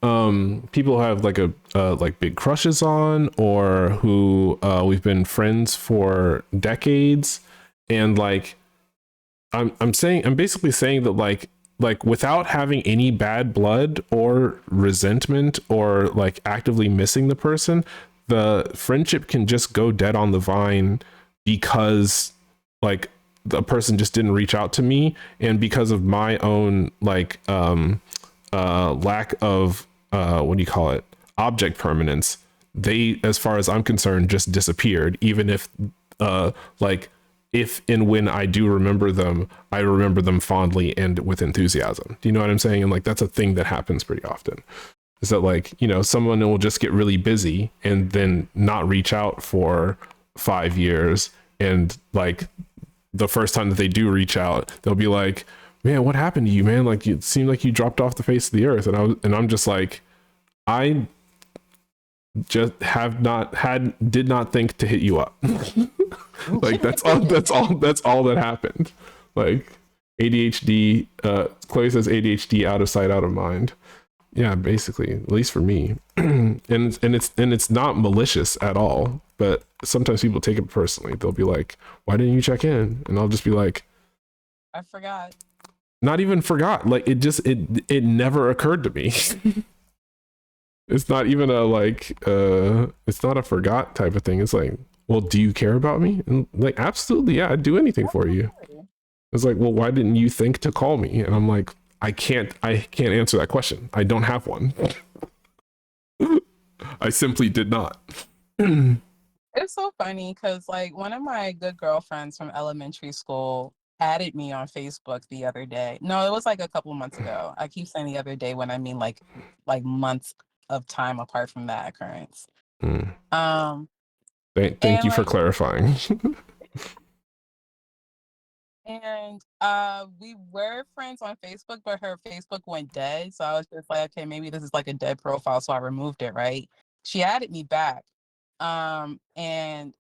people who have like like big crushes on, or who we've been friends for decades, and like I'm basically saying that like without having any bad blood or resentment or like actively missing the person, the friendship can just go dead on the vine because like the person just didn't reach out to me, and because of my own like lack of what do you call it, object permanence, they, as far as I'm concerned, just disappeared, even if like if and when I do remember them, I remember them fondly and with enthusiasm. Do you know what I'm saying? And like that's a thing that happens pretty often, is that like, you know, someone will just get really busy and then not reach out for 5 years, and like the first time that they do reach out, they'll be like, man, what happened to you, man? Like it seemed like you dropped off the face of the earth. And I'm just like, I just did not think to hit you up. Like that's all that happened. Like ADHD, Chloe says ADHD, out of sight, out of mind. Yeah, basically, at least for me. and it's not malicious at all, but sometimes people take it personally. They'll be like, why didn't you check in? And I'll just be like, I forgot. not even forgot. Like it never occurred to me. It's not even a like it's not a forgot type of thing. It's like, well, do you care about me? And like, absolutely, yeah, I'd do anything for you. It's like, well, why didn't you think to call me? And I'm like, I can't answer that question. I don't have one. I simply did not. It's so funny because like one of my good girlfriends from elementary school added me on Facebook the other day. No, it was like a couple months ago. I keep saying the other day when I mean like months of time apart from that occurrence. Thank you for clarifying. And we were friends on Facebook, but her Facebook went dead. So I was just like, okay, maybe this is like a dead profile. So I removed it, right? She added me back. And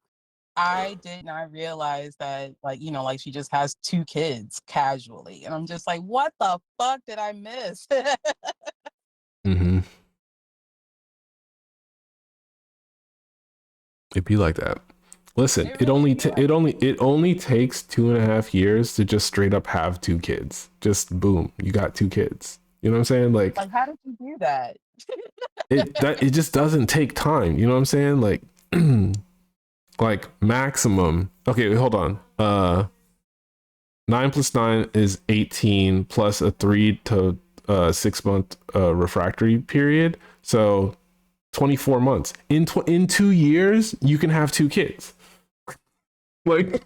I did not realize that, like, you know, like she just has 2 kids casually. And I'm just like, what the fuck did I miss? Mm-hmm. It'd be like that. Listen, it only takes 2.5 years to just straight up have 2 kids. Just boom, you got 2 kids. You know what I'm saying? Like how did you do that? it just doesn't take time. You know what I'm saying? Like like maximum. Okay, wait, hold on. 9 plus 9 is 18 plus a 3 to 6 month refractory period. So 24 months. In 2 years, you can have 2 kids. Like,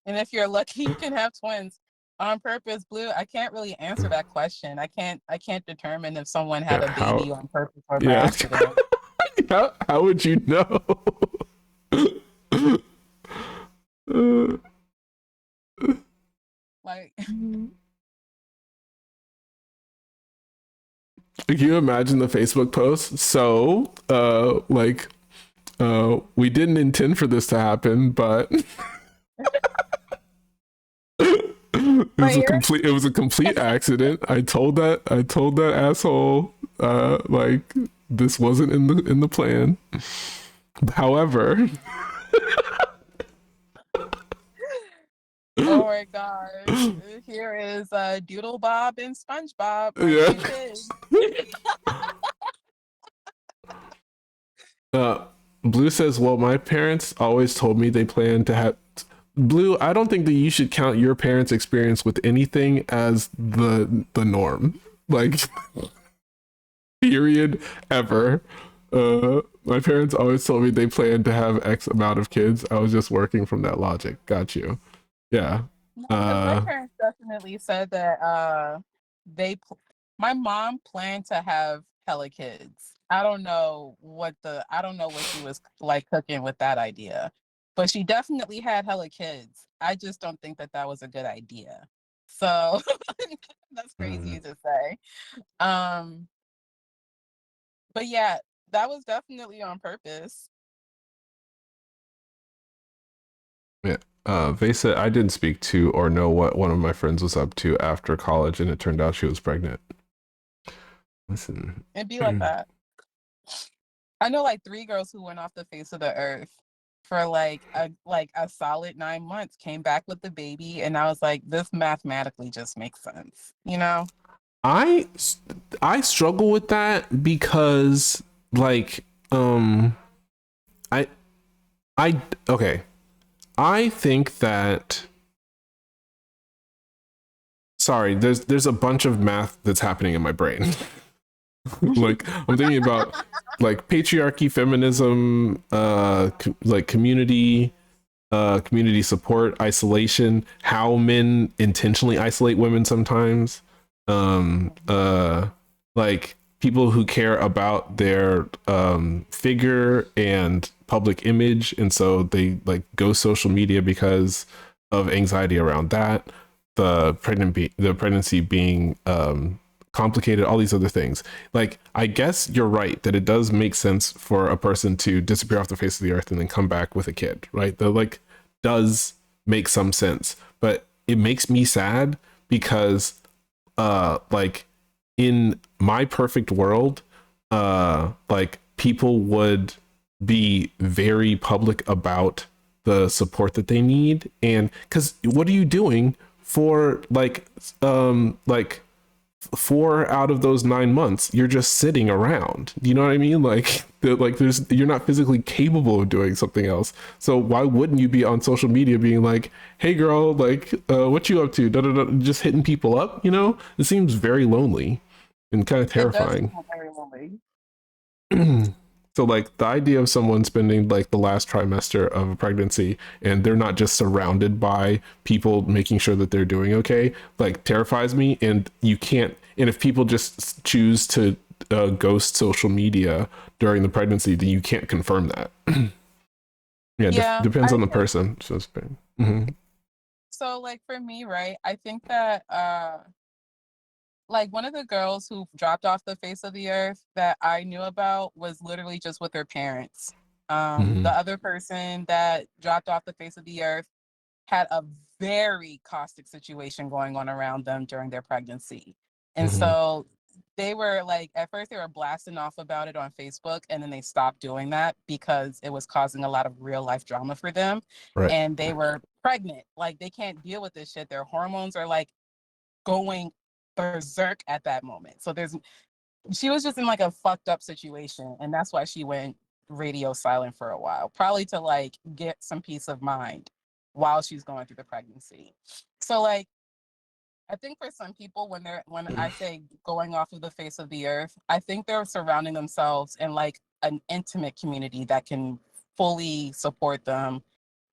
and if you're lucky, you can have twins. On purpose, Blue, I can't really answer that question. I can't determine if someone had a baby on purpose or by accident. How would you know? Like, can you imagine the Facebook post? So, we didn't intend for this to happen, but it was a complete accident. I told that asshole like this wasn't in the plan. However, oh my gosh, here is Doodle Bob and SpongeBob. Yeah. Blue says, well, my parents always told me they plan to have. Blue, I don't think that you should count your parents' experience with anything as the norm. Like, period, ever. My parents always told me they planned to have X amount of kids. I was just working from that logic. Got you. Yeah. My parents definitely said that my mom planned to have hella kids. I don't know what she was like cooking with that idea, but she definitely had hella kids. I just don't think that was a good idea. So that's crazy to say. But yeah, that was definitely on purpose. Yeah. They said I didn't speak to or know what one of my friends was up to after college, and it turned out she was pregnant. Listen. It'd be like that. I know like 3 girls who went off the face of the earth for like a solid 9 months, came back with the baby, and I was like, this mathematically just makes sense, you know? I struggle with that because like Okay. I think that, sorry, there's a bunch of math that's happening in my brain. Like I'm thinking about like patriarchy, feminism, like community support, isolation, how men intentionally isolate women sometimes, like people who care about their figure and public image, and so they like go social media because of anxiety around that, the pregnancy being complicated, all these other things. Like, I guess you're right that it does make sense for a person to disappear off the face of the earth and then come back with a kid, right? The like does make some sense, but it makes me sad because like in my perfect world, like people would be very public about the support that they need. And because what are you doing for like 4 out of those 9 months? You're just sitting around, you know what I mean? Like you're not physically capable of doing something else, so why wouldn't you be on social media being like, hey girl, like what you up to, da, da, da, just hitting people up, you know? It seems very lonely and kind of It does terrifying. sound very lonely. So like the idea of someone spending like the last trimester of a pregnancy and they're not just surrounded by people making sure that they're doing okay, like terrifies me. And you can't, and if people just choose to ghost social media during the pregnancy, then you can't confirm that. Yeah, Yeah, depends I on the think person. So it's mm-hmm. so. Like for me, right? I think that like one of the girls who dropped off the face of the earth that I knew about was literally just with her parents. Mm-hmm. The other person that dropped off the face of the earth had a very caustic situation going on around them during their pregnancy. And Mm-hmm. so they were like, at first they were blasting off about it on Facebook, and then they stopped doing that because it was causing a lot of real life drama for them. Right. And they were pregnant. Like they can't deal with this shit. Their hormones are like going berserk at that moment. So she was just in like a fucked up situation. And that's why she went radio silent for a while, probably to like get some peace of mind while she's going through the pregnancy. So like I think for some people when I say going off of the face of the earth, I think they're surrounding themselves in like an intimate community that can fully support them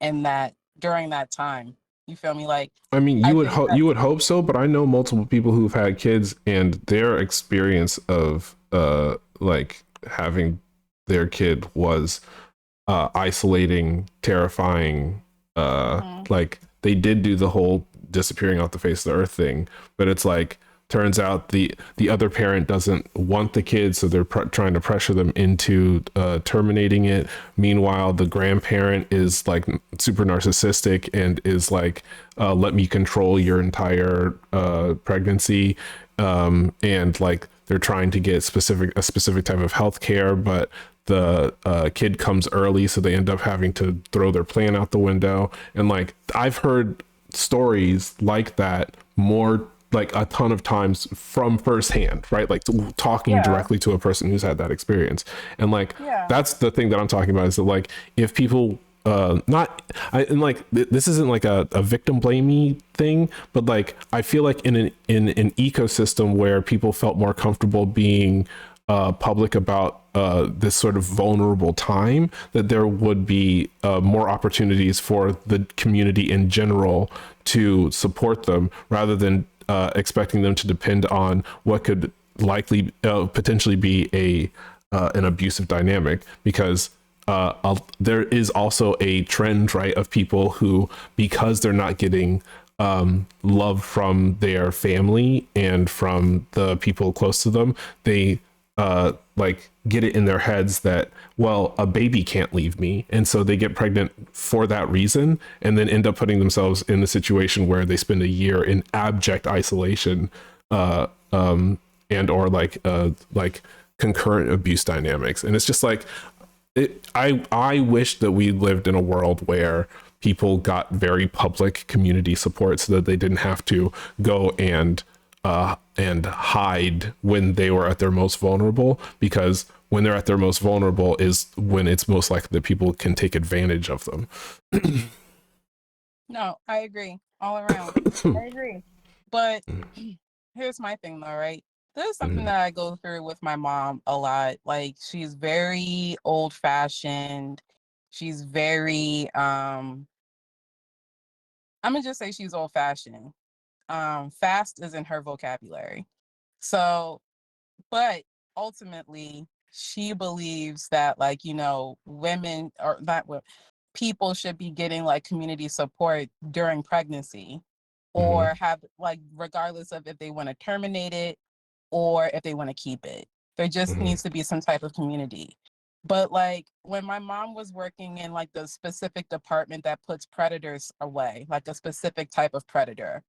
in that during that time. You feel me? Like I mean, I think that you would hope so, but I know multiple people who've had kids, and their experience of like having their kid was isolating, terrifying. mhm. Like they did do the whole disappearing off the face of the earth thing, but it's like turns out the other parent doesn't want the kid, so they're trying to pressure them into terminating it. Meanwhile, the grandparent is like super narcissistic and is like, let me control your entire pregnancy, and like they're trying to get a specific type of health care, but the kid comes early, so they end up having to throw their plan out the window. And like I've heard stories like that more, like a ton of times from firsthand, right? Like talking Yeah, directly to a person who's had that experience. And like yeah. that's the thing that I'm talking about, is that like if people not and like this isn't like a victim blamey thing, but like I feel like in an ecosystem where people felt more comfortable being public about this sort of vulnerable time, that there would be more opportunities for the community in general to support them, rather than expecting them to depend on what could likely potentially be a an abusive dynamic. Because there is also a trend, right, of people who, because they're not getting love from their family and from the people close to them, they like get it in their heads that, well, a baby can't leave me, and so they get pregnant for that reason, and then end up putting themselves in a situation where they spend a year in abject isolation, and or like concurrent abuse dynamics. And it's just like I wish that we lived in a world where people got very public community support, so that they didn't have to go and hide when they were at their most vulnerable. Because when they're at their most vulnerable is when it's most likely that people can take advantage of them. No, I agree all around. I agree. But here's my thing though, right? This is something that I go through with my mom a lot. Like she's very old fashioned. She's very I'm gonna just say she's old fashioned. Fast is in her vocabulary. So, but ultimately she believes that like, you know, women or not people should be getting like community support during pregnancy or have like regardless of if they want to terminate it or if they want to keep it. There just needs to be some type of community. But like when my mom was working in like the specific department that puts predators away, like a specific type of predator,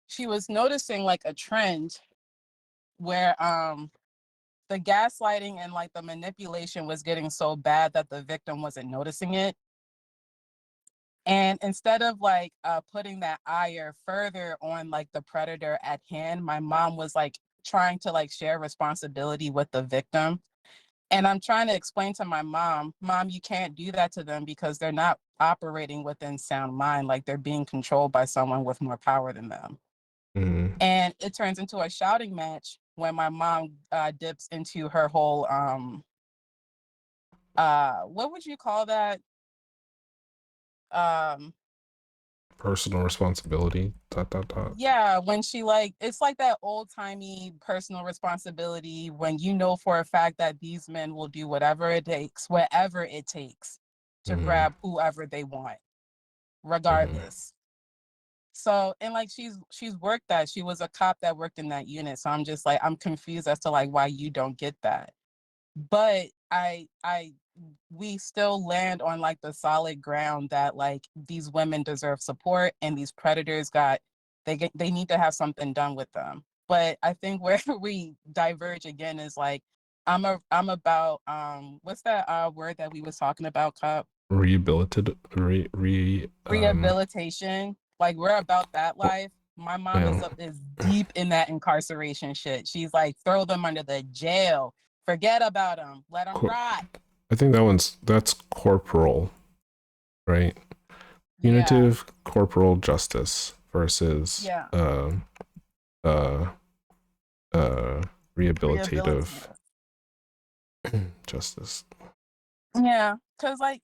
she was noticing like a trend where the gaslighting and like the manipulation was getting so bad that the victim wasn't noticing it. And instead of like putting that ire further on like the predator at hand, my mom was like trying to like share responsibility with the victim. And I'm trying to explain to my mom, you can't do that to them because they're not operating within sound mind, like they're being controlled by someone with more power than them. And it turns into a shouting match when my mom dips into her whole what would you call that? Personal responsibility. ... Yeah, when she like it's like that old-timey personal responsibility when you know for a fact that these men will do whatever it takes to grab whoever they want, regardless. So, and like she's worked that. She was a cop that worked in that unit. So I'm just like I'm confused as to like why you don't get that. But we still land on like the solid ground that like these women deserve support and these predators they need to have something done with them. But I think where we diverge again is like I'm about what's that word that we was talking about, Cup? Rehabilitation. Like we're about that life. My mom is deep in that incarceration shit. She's like, throw them under the jail. Forget about them. Let them rot. I think that's corporal, right? Punitive corporal justice versus rehabilitative justice. Yeah, because like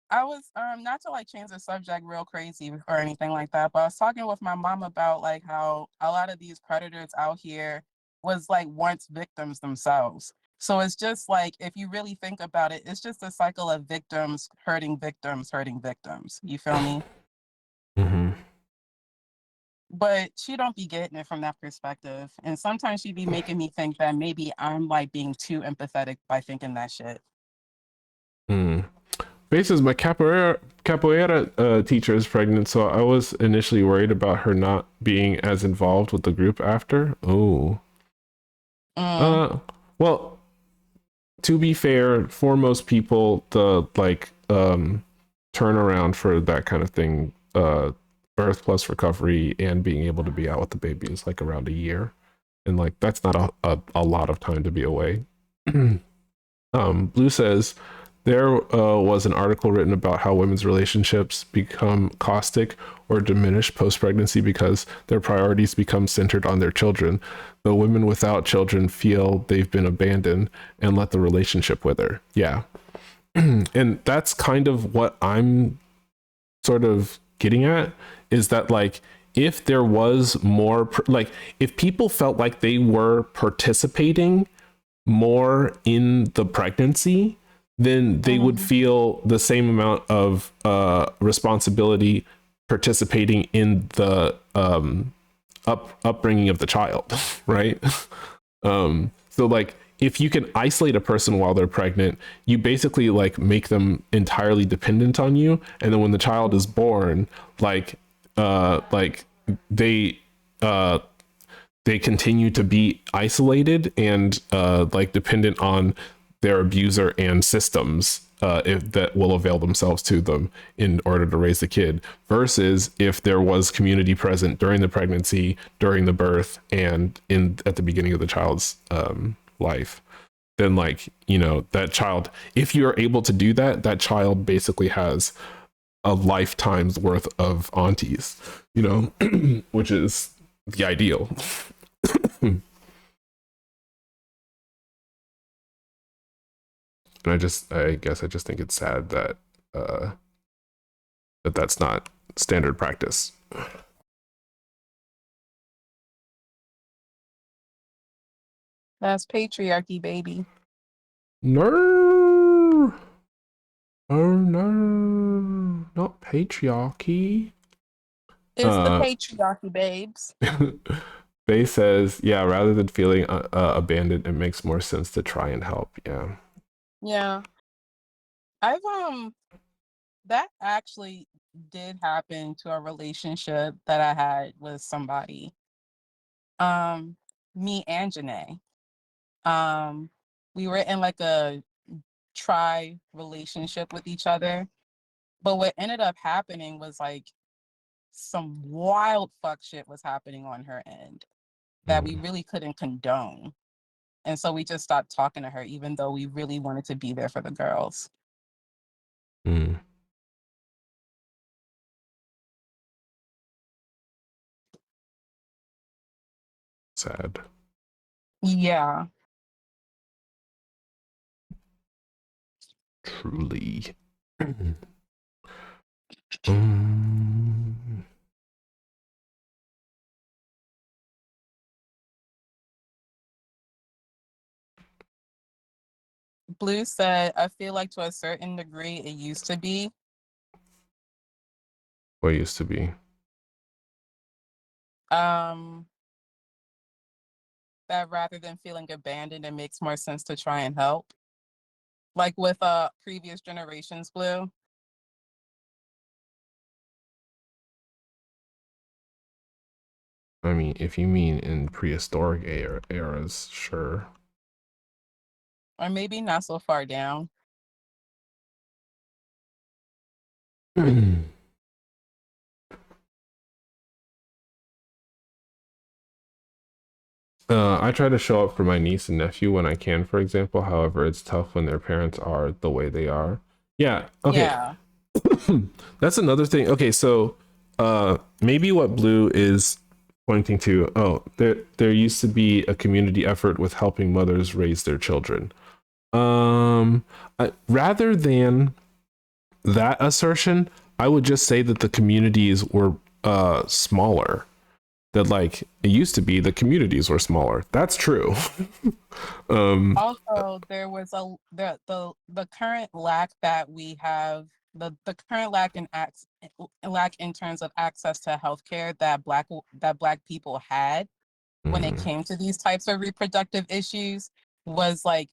I was not to like change the subject real crazy or anything like that, but I was talking with my mom about like how a lot of these predators out here was like once victims themselves. So it's just like if you really think about it, it's just a cycle of victims hurting victims hurting victims. You feel me? But she don't be getting it from that perspective. And sometimes she be making me think that maybe I'm like being too empathetic by thinking that shit. Faces, my capoeira teacher is pregnant, so I was initially worried about her not being as involved with the group after. Well, to be fair, for most people, the like turnaround for that kind of thing, birth plus recovery and being able to be out with the baby is like around a year, and like that's not a lot of time to be away. Blue says there was an article written about how women's relationships become caustic or diminish post-pregnancy because their priorities become centered on their children. The women without children feel they've been abandoned and let the relationship wither. Yeah. And that's kind of what I'm sort of getting at, is that like if there was more like if people felt like they were participating more in the pregnancy, then they would feel the same amount of responsibility participating in the upbringing of the child, right? So like if you can isolate a person while they're pregnant, you basically like make them entirely dependent on you, and then when the child is born, like they continue to be isolated and like dependent on their abuser and systems that will avail themselves to them in order to raise the kid, versus if there was community present during the pregnancy, during the birth, and at the beginning of the child's life, then like, you know, that child, if you're able to do that, that child basically has a lifetime's worth of aunties, you know, which is the ideal. And I guess I just think it's sad that that's not standard practice. That's patriarchy, baby. No. Oh no, not patriarchy. It's the patriarchy, babes. Faye says, yeah, rather than feeling abandoned, it makes more sense to try and help. Yeah. Yeah. I've that actually did happen to a relationship that I had with somebody. Me and Janae. We were in like a try relationship with each other. But what ended up happening was like some wild fuck shit was happening on her end that we really couldn't condone. And so we just stopped talking to her, even though we really wanted to be there for the girls. Sad. Yeah. Truly. Blue said, I feel like to a certain degree it used to be. What used to be? That rather than feeling abandoned, it makes more sense to try and help. Like with previous generations, Blue. I mean, if you mean in prehistoric eras, sure. Or maybe not so far down. I try to show up for my niece and nephew when I can, for example. However, it's tough when their parents are the way they are. Yeah. Okay. Yeah. That's another thing. Okay, so maybe what Blue is pointing to, oh, there used to be a community effort with helping mothers raise their children. Rather than that assertion, I would just say that the communities were smaller. That like it used to be, the communities were smaller. That's true. Also, there was the current lack that we have, the current lack in terms of access to healthcare that black people had when it came to these types of reproductive issues was like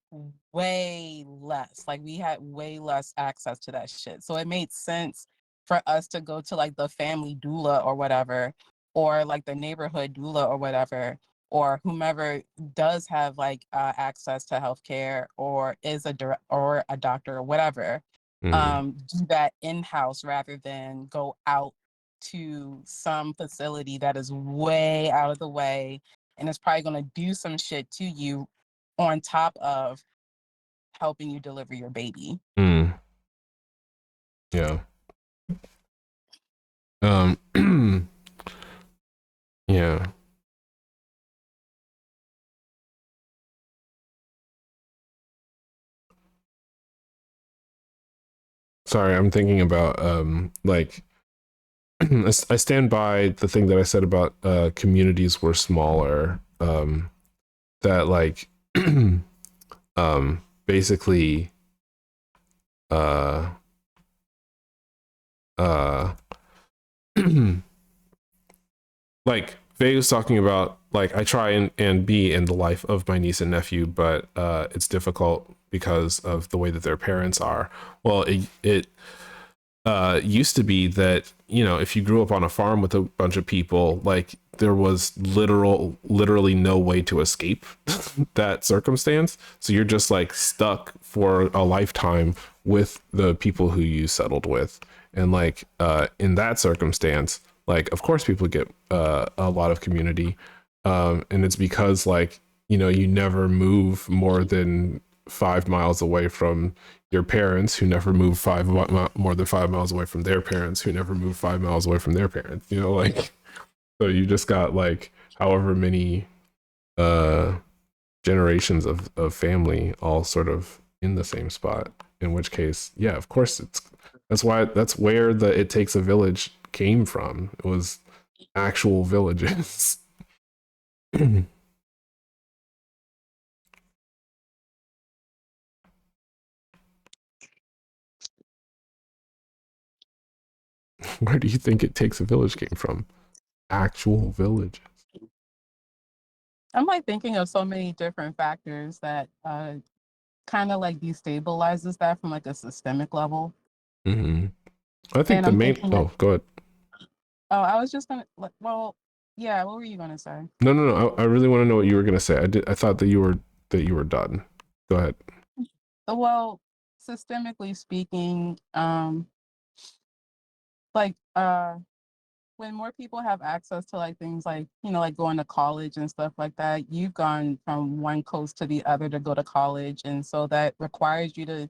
way less. Like we had way less access to that shit. So it made sense for us to go to like the family doula or whatever, or like the neighborhood doula or whatever, or whomever does have like access to healthcare or is or a doctor or whatever, do that in-house rather than go out to some facility that is way out of the way and it's probably going to do some shit to you on top of helping you deliver your baby. Yeah. Yeah. Sorry, I'm thinking about like I stand by the thing that I said about communities were smaller. That like basically uh like Faye was talking about, like, I try and be in the life of my niece and nephew, but it's difficult because of the way that their parents are. Well, it used to be that, you know, if you grew up on a farm with a bunch of people, like there was literally no way to escape that circumstance. So you're just like stuck for a lifetime with the people who you settled with. And like in that circumstance, like of course people get a lot of community. And it's because like you never move more than 5 miles away from your parents, who never move more than 5 miles away from their parents, who never move 5 miles away from their parents. Like, so you just got like however many generations of family all sort of in the same spot. In which case, yeah, of course that's where the "it takes a village" came from. It was actual villages. Where do you think "it takes a village" came from? Actual villages. I'm like thinking of so many different factors that kind of like destabilizes that from like a systemic level. Mm-hmm. I think And the I'm main. thinking like, Oh, go ahead. oh, I was just gonna like, well, yeah, what were you gonna say? No. I really want to know what you were gonna say. I thought that you were done. Go ahead. Well, systemically speaking, like when more people have access to like things like, like going to college and stuff like that, you've gone from one coast to the other to go to college. And so that requires you to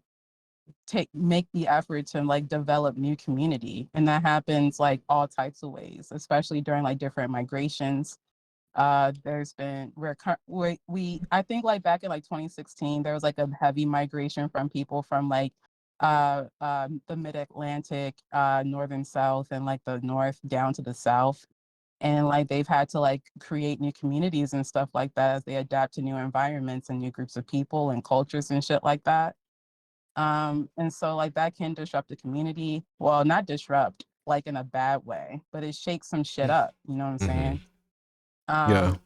make the effort to like develop new community. And that happens like all types of ways, especially during like different migrations. There's been we I think like back in like 2016, there was like a heavy migration from people from like the mid-Atlantic, northern south, and like the north down to the south. And like they've had to like create new communities and stuff like that as they adapt to new environments and new groups of people and cultures and shit like that. And so like that can disrupt the community. Well, not disrupt like in a bad way, but it shakes some shit up. You know what I'm Mm-hmm. saying? Yeah. Um,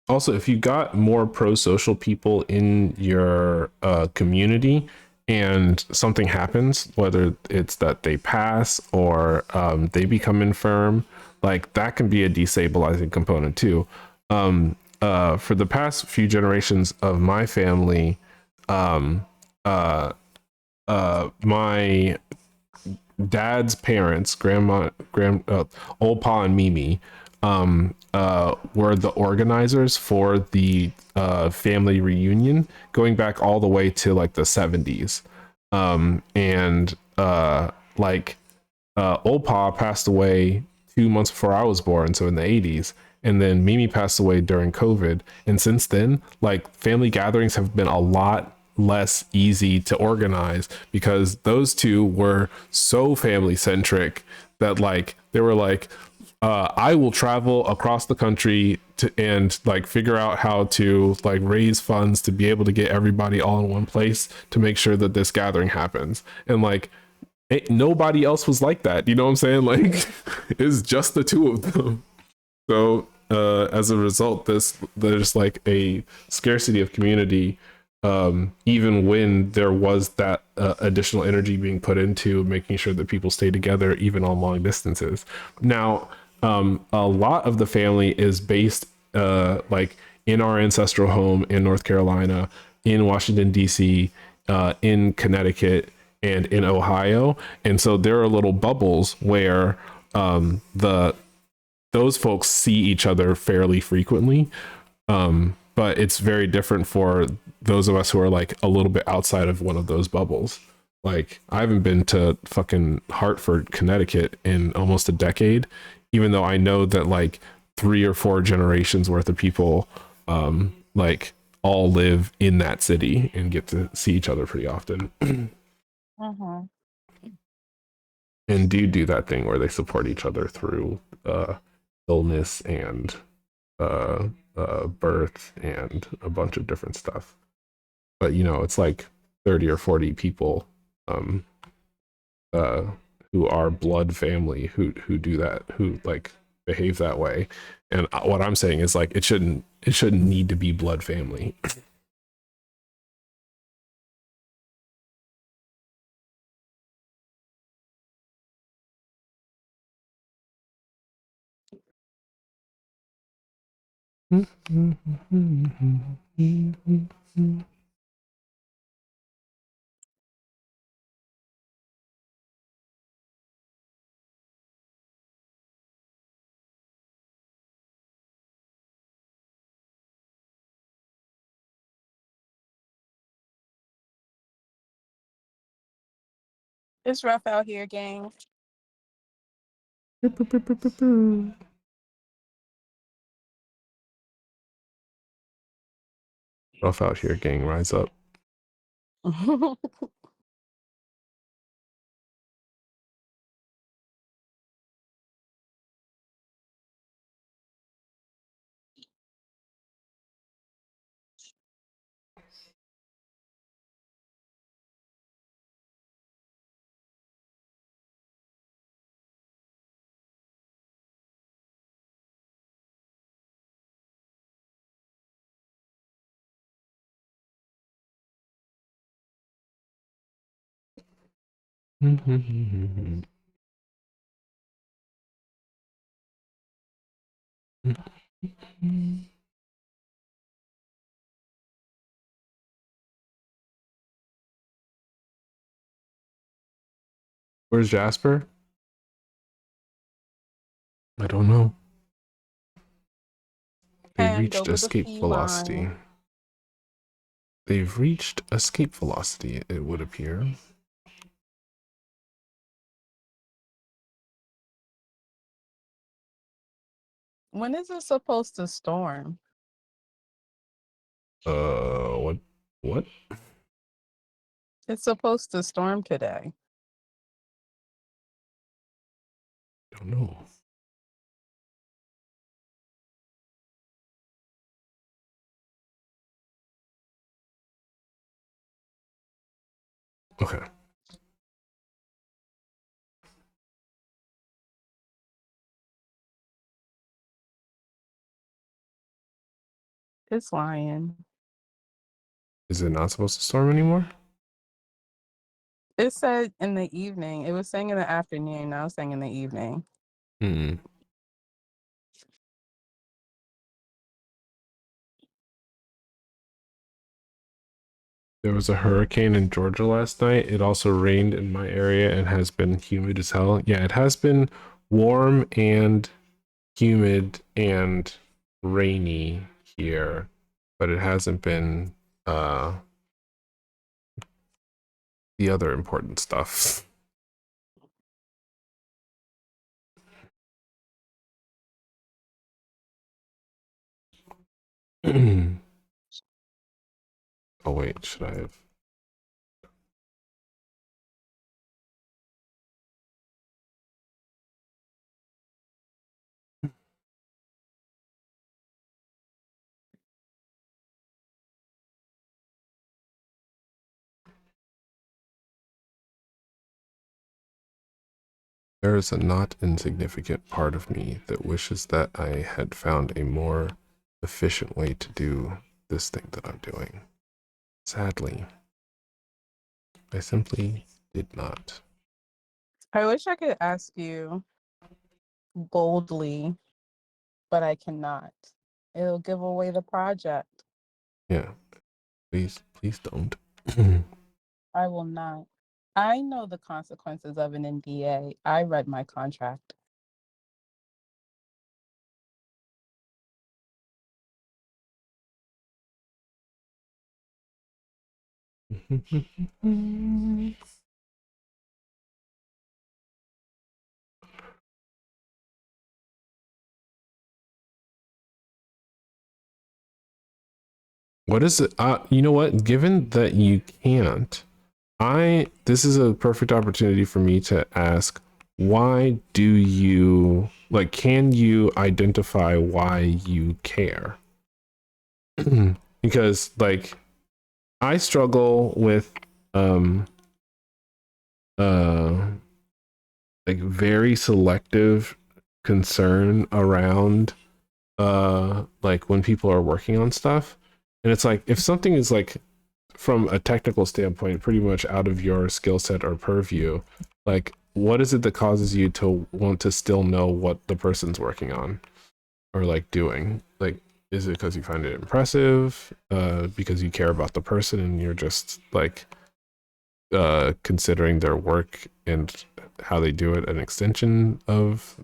Also, if you got more pro-social people in your community and something happens, whether it's that they pass or they become infirm, like that can be a destabilizing component too. For the past few generations of my family, um, my dad's parents, old Pa and Mimi, were the organizers for the family reunion, going back all the way to like the 70s. And like old Pa passed away 2 months before I was born, so in the 80s. And then Mimi passed away during COVID. And since then, like family gatherings have been a lot less easy to organize because those two were so family centric that like they were like, I will travel across the country to and like figure out how to like raise funds to be able to get everybody all in one place to make sure that this gathering happens. And like nobody else was like that. You know what I'm saying? Like it's just the two of them. So as a result, there's like a scarcity of community, even when there was that additional energy being put into making sure that people stay together, even on long distances. Now, a lot of the family is based like in our ancestral home in North Carolina, in Washington D.C., in Connecticut, and in Ohio, and so there are little bubbles where the those folks see each other fairly frequently. But it's very different for those of us who are like a little bit outside of one of those bubbles. Like I haven't been to fucking Hartford, Connecticut in almost a decade, even though I know that like 3 or 4 generations worth of people like all live in that city and get to see each other pretty often. mhm. And do that thing where they support each other through illness and uh, birth and a bunch of different stuff. But it's like 30 or 40 people um, uh, who are blood family who do that, who like behave that way. And what I'm saying is like it shouldn't need to be blood family. It's rough out here, gang. Rough out here, gang. Rise up. Where's Jasper? I don't know. They And reached over the escape velocity. feline. They've reached escape velocity, it would appear. When is it supposed to storm? What? What? It's supposed to storm today. Don't know. Okay. It's lying. Is it not supposed to storm anymore? It said in the evening. It was saying in the afternoon. Now it's saying in the evening. Hmm. There was a hurricane in Georgia last night. It also rained in my area and has been humid as hell. Yeah, it has been warm and humid and rainy here, but it hasn't been the other important stuff. Oh wait, should I have? There is a not insignificant part of me that wishes that I had found a more efficient way to do this thing that I'm doing. Sadly, I simply did not. I wish I could ask you boldly, but I cannot. It'll give away the project. Yeah, please don't. I will not. I know the consequences of an NDA. I read my contract. What is it? You know what? Given that you can't, this is a perfect opportunity for me to ask, why do you like? Can you identify why you care? Because like, I struggle with uh like very selective concern around like when people are working on stuff, and it's like if something is like from a technical standpoint pretty much out of your skill set or purview, like what is it that causes you to want to still know what the person's working on or like doing? Like, is it because you find it impressive, because you care about the person and you're just like considering their work and how they do it an extension of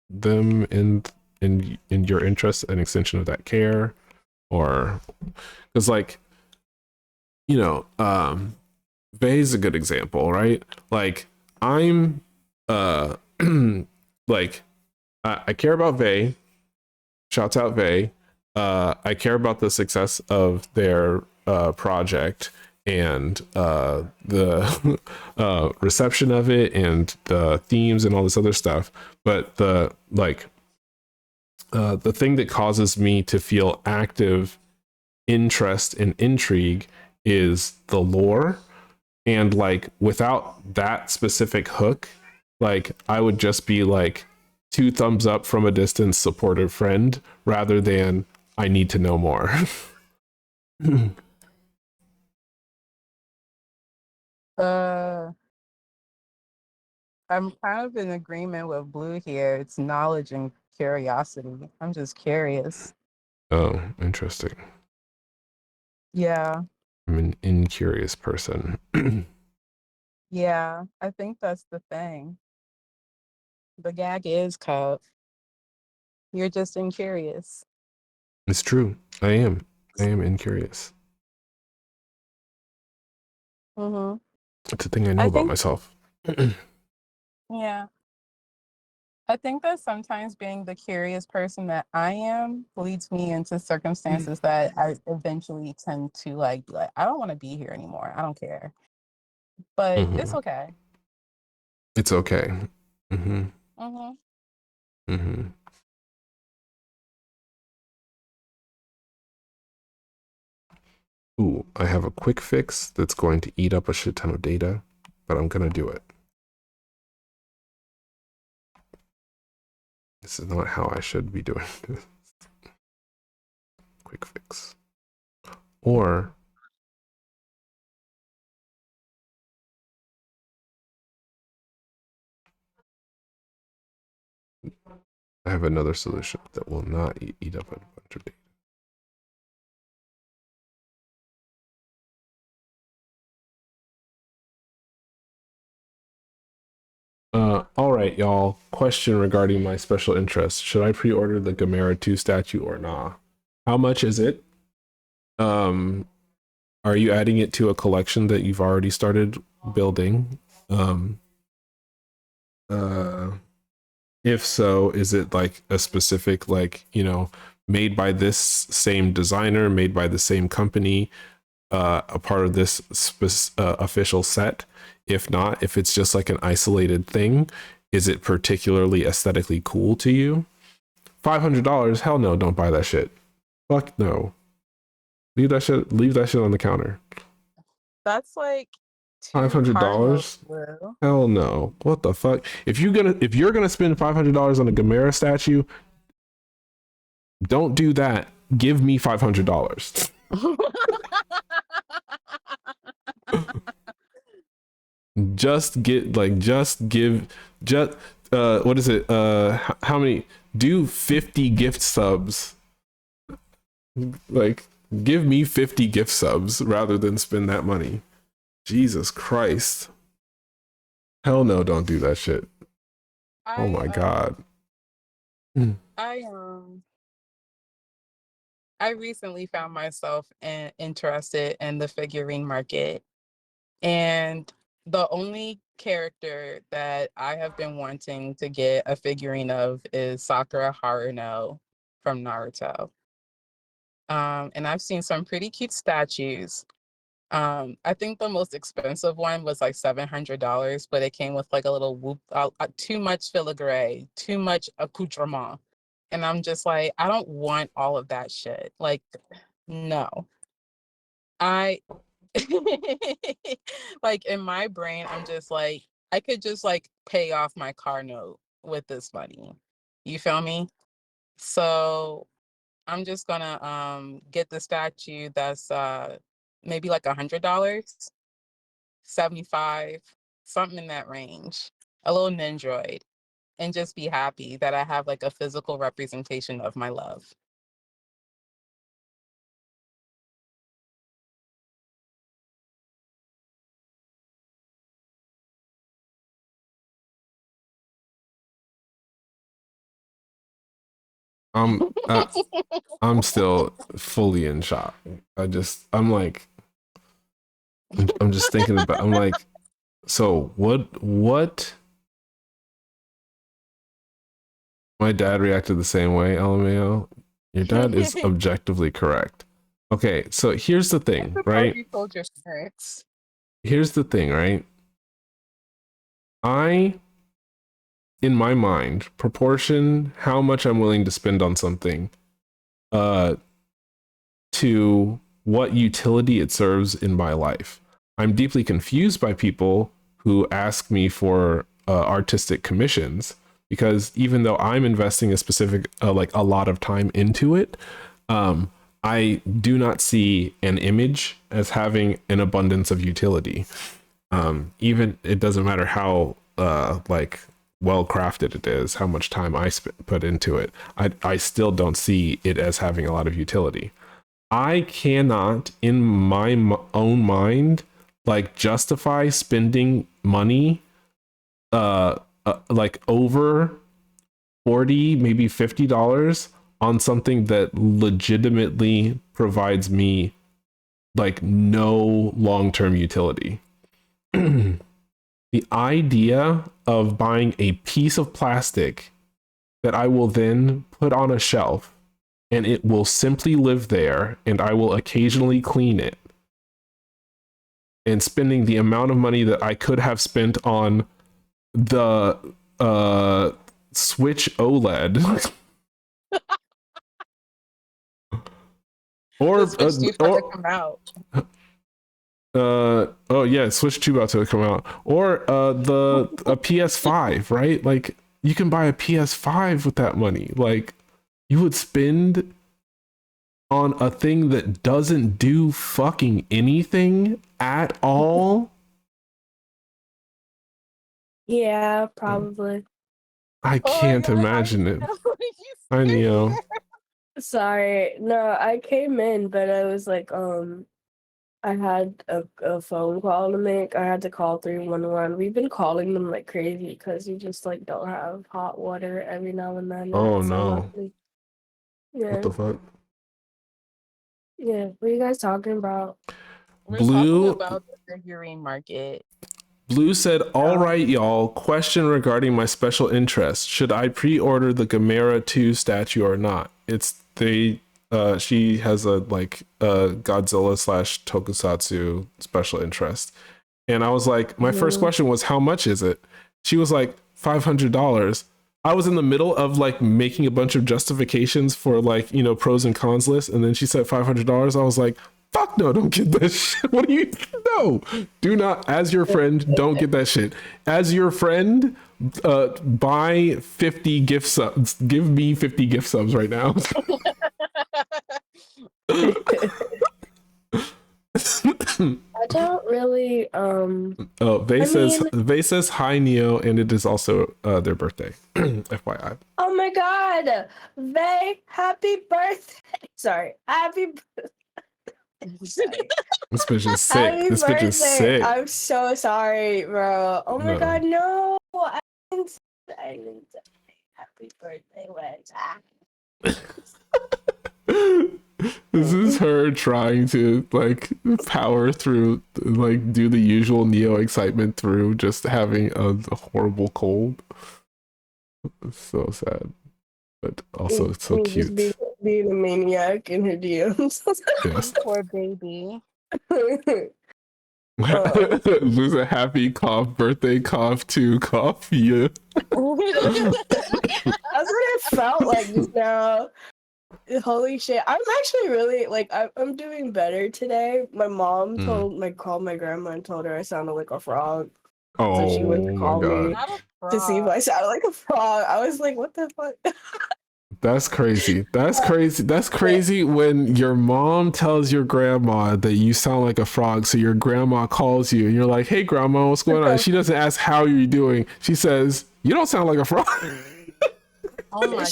them and in your interests, an extension of that care? Or because like, you know, Vay is a good example, right? Like I'm like I care about Vey. Shouts out Vey. I care about the success of their project and the reception of it and the themes and all this other stuff. But the thing that causes me to feel active interest and intrigue is the lore. And like without that specific hook, like I would just be like 2 thumbs up from a distance supportive friend rather than I need to know more. Uh, I'm kind of in agreement with Blue here. It's knowledge and curiosity. I'm just curious. Oh, interesting. Yeah, I'm an incurious person. yeah. I think that's the thing. The gag is cup. You're just incurious. It's true. I am. I am incurious. Mm-hmm. It's a thing I know I about think, myself. yeah. I think that sometimes being the curious person that I am leads me into circumstances that I eventually tend to like be like, I don't want to be here anymore. I don't care. But it's Mhm. okay. It's okay. Mm-hmm. Mm-hmm. Mm-hmm. Ooh, I have a quick fix that's going to eat up a shit ton of data, but I'm gonna do it. This is not how I should be doing this. Quick fix. Or I have another solution that will not eat up a bunch of data. All right, y'all. Question regarding my special interest. Should I pre-order the Gamera 2 statue or nah? How much is it? Are you adding it to a collection that you've already started building? Um, uh, if so, is it like a specific, like, you know, made by this same designer, made by the same company, a part of this official set? If not, if it's just like an isolated thing, is it particularly aesthetically cool to you? $500? Hell no, don't buy that shit. Fuck no. Leave that shit. Leave that shit on the counter. That's like Five two hundred car notes, dollars? Blue. Hell no. What the fuck? If you're gonna spend $500 on a Gamera statue, don't do that. Give me $500. Just get like just give just what is it? How many? Do 50 gift subs. Like give me 50 gift subs rather than spend that money. Jesus Christ. Hell no, don't do that shit. Oh I my god. I I recently found myself interested in the figurine market, and the only character that I have been wanting to get a figurine of is Sakura Haruno from Naruto. And I've seen some pretty cute statues. I think the most expensive one was like $700, but it came with like a little whoop, too much filigree, too much accoutrement. And I'm just like, I don't want all of that shit. Like, no. I like in my brain, I'm just like, I could just like pay off my car note with this money. You feel me? So I'm just gonna get the statue that's maybe like $100, 75, something in that range, a little Nindroid, and just be happy that I have like a physical representation of my love. I'm uh, I'm still fully in shock. I'm like I'm just thinking about I'm like So what? My dad reacted the same way, LMAO. Your dad is objectively correct. Okay, so here's the thing, right? You told your parents. Here's the thing, right? I, in my mind, proportion how much I'm willing to spend on something to what utility it serves in my life. I'm deeply confused by people who ask me for artistic commissions, because even though I'm investing a specific, like a lot of time into it, I do not see an image as having an abundance of utility. Even it doesn't matter how like well crafted it is, how much time I put into it. I still don't see it as having a lot of utility. I cannot, in my own mind, like justify spending money, like over 40, maybe $50 on something that legitimately provides me like no long-term utility. The idea of buying a piece of plastic that I will then put on a shelf and it will simply live there and I will occasionally clean it, and spending the amount of money that I could have spent on the Switch OLED or come out. Oh yeah, Switch 2 about to come out, or a PS5, right? Like you can buy a PS5 with that money. Like you would spend on a thing that doesn't do fucking anything at all. Yeah, probably. I can't imagine it. I know. Sorry. No, I came in, but I was like, I had a phone call to make. I had to call 311. We've been calling them like crazy because you just like don't have hot water every now and then. Oh So no. Yeah. What the fuck? Yeah. What are you guys talking about? We're Blue talking about the figurine market. Blue said, all right, y'all. Question regarding my special interest. Should I pre-order the Gamera 2 statue or not? She has a like Godzilla / Tokusatsu special interest. And I was like, my first question was, how much is it? She was like, $500. I was in the middle of like making a bunch of justifications for like, you know, pros and cons list. And then she said $500. I was like, fuck no, don't get that shit. What do you, no, do not, as your friend, don't get that shit. As your friend, buy 50 gift subs. Give me 50 gift subs right now. I don't really Oh, Vay says hi Neo, and it is also their birthday. FYI. Oh my god. Vay, happy birthday. Sorry. Happy This bitch is sick. This bitch is sick. I'm so sorry, bro. Oh my god, no. I didn't say happy birthday, This is her trying to like power through, like do the usual Neo excitement through just having a horrible cold. It's so sad, but also it's so cute. Just being a maniac in her DMs. Yes. Poor baby. Lose a happy cough, birthday cough, 2 cough. Yeah. That's what it felt like just now. Holy shit. I'm actually really like I'm doing better today. My mom called my grandma and told her I sounded like a frog. Oh, so she went to call me to see if I sounded like a frog. I was like, what the fuck? That's crazy. That's crazy. That's crazy when your mom tells your grandma that you sound like a frog. So your grandma calls you and you're like, hey grandma, what's going on? She doesn't ask how you're doing. She says, you don't sound like a frog. Oh my God.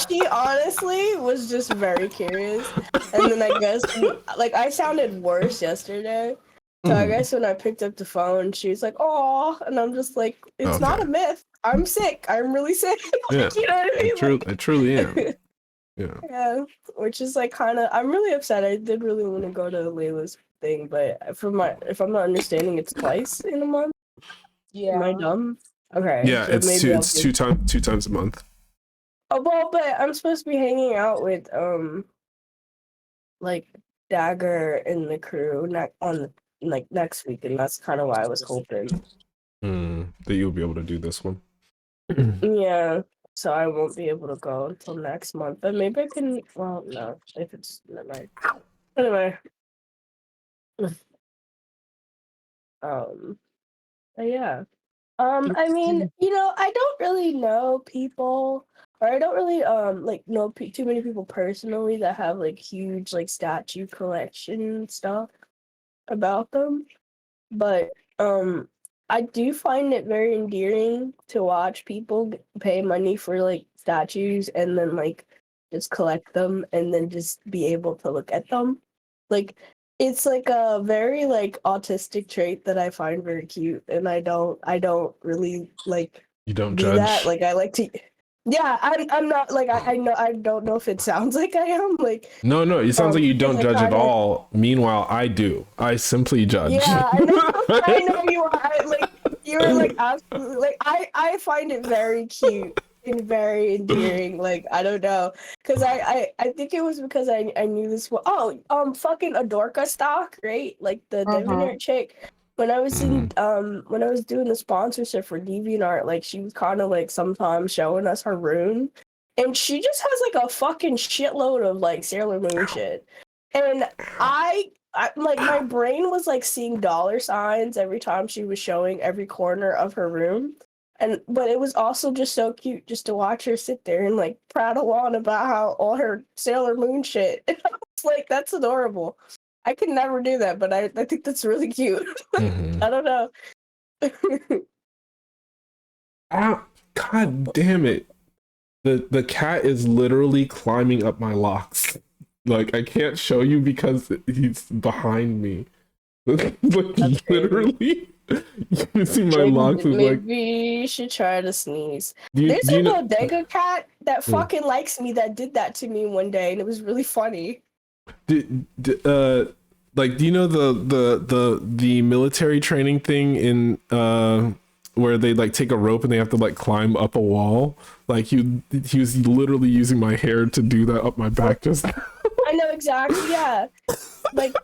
She honestly was just very curious. And then I guess like I sounded worse yesterday. So I guess when I picked up the phone, she was like, "Oh," and I'm just like, "It's not a myth. I'm sick. I'm really sick." Like, yeah, you know what I mean? I truly am. Yeah. Yeah, which is like kind of. I'm really upset. I did really want to go to Layla's thing, but if I'm not understanding, it's twice in a month. Yeah. Am I dumb? Okay. Yeah, so it's maybe I'll two times a month. Oh well, but I'm supposed to be hanging out with like Dagger and the crew next week, and that's kind of why I was hoping. That you'll be able to do this one. Yeah, so I won't be able to go until next month, but maybe I can. Well, no, if it's never mind. Anyway, but yeah. I mean, I don't really know people, or I don't really like know too many people personally that have like huge like statue collection stuff about them. But I do find it very endearing to watch people pay money for like statues and then like just collect them and then just be able to look at them. Like it's like a very like autistic trait that I find very cute, and I don't really like You don't do judge. that. Like I like to. Yeah, I'm not like I know I don't know if it sounds like I am like. No, it sounds like you don't judge at kinda, all. Meanwhile, I do. I simply judge. Yeah, I know you are. Like you're like absolutely like I find it very cute and very endearing. Like I don't know, because I think it was because I knew this one. Oh, fucking Adorka stock, right? Like the DeviantArt chick. When I was in when I was doing the sponsorship for DeviantArt, like she was kind of like sometimes showing us her room, and she just has like a fucking shitload of like Sailor Moon shit, and I like my brain was like seeing dollar signs every time she was showing every corner of her room. But it was also just so cute just to watch her sit there and like prattle on about how all her Sailor Moon shit. And I was like, that's adorable. I could never do that, but I think that's really cute. I don't know. Ah, God damn it. The cat is literally climbing up my locks. Like I can't show you because he's behind me. Like literally, you see my locks is like. Maybe you should try to sneeze. Do There's you a know, bodega cat that fucking likes me that did that to me one day, and it was really funny. like do you know the military training thing in where they like take a rope and they have to like climb up a wall? Like he was literally using my hair to do that up my back just now. I know exactly, yeah. Like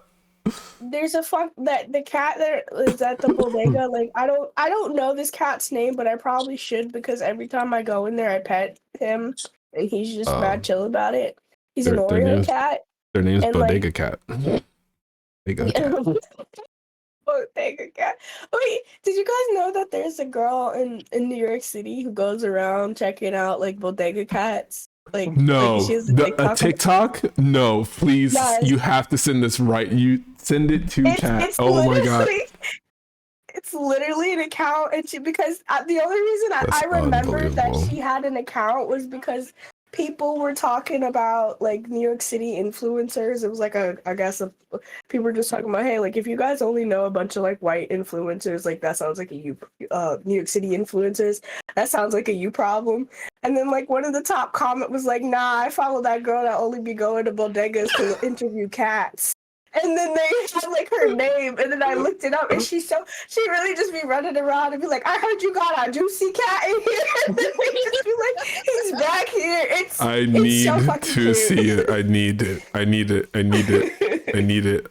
there's the cat that is at the bodega, like I don't know this cat's name, but I probably should because every time I go in there I pet him and he's just mad chill about it. He's an Oreo cat. Their name's and Bodega like, Cat. Bodega Cat. Bodega cat. Wait, did you guys know that there's a girl in New York City who goes around checking out like bodega cats? Like no, like she has a TikTok? No, please, yes. You have to send this right. You send it to Cat. Oh my god. It's literally an account, and because the only reason I remembered that she had an account was because people were talking about like New York City influencers. It was like people were just talking about, hey, like if you guys only know a bunch of like white influencers, like that sounds like a you New York City influencers, that sounds like a you problem. And then like one of the top comment was like, nah, I follow that girl that only be going to bodegas to interview cats. And then they had like her name, and then I looked it up, and she really just be running around and be like, I heard you got a juicy cat in here. And then they just be like, he's back here. I need so to cute. see it. I need it. I need it.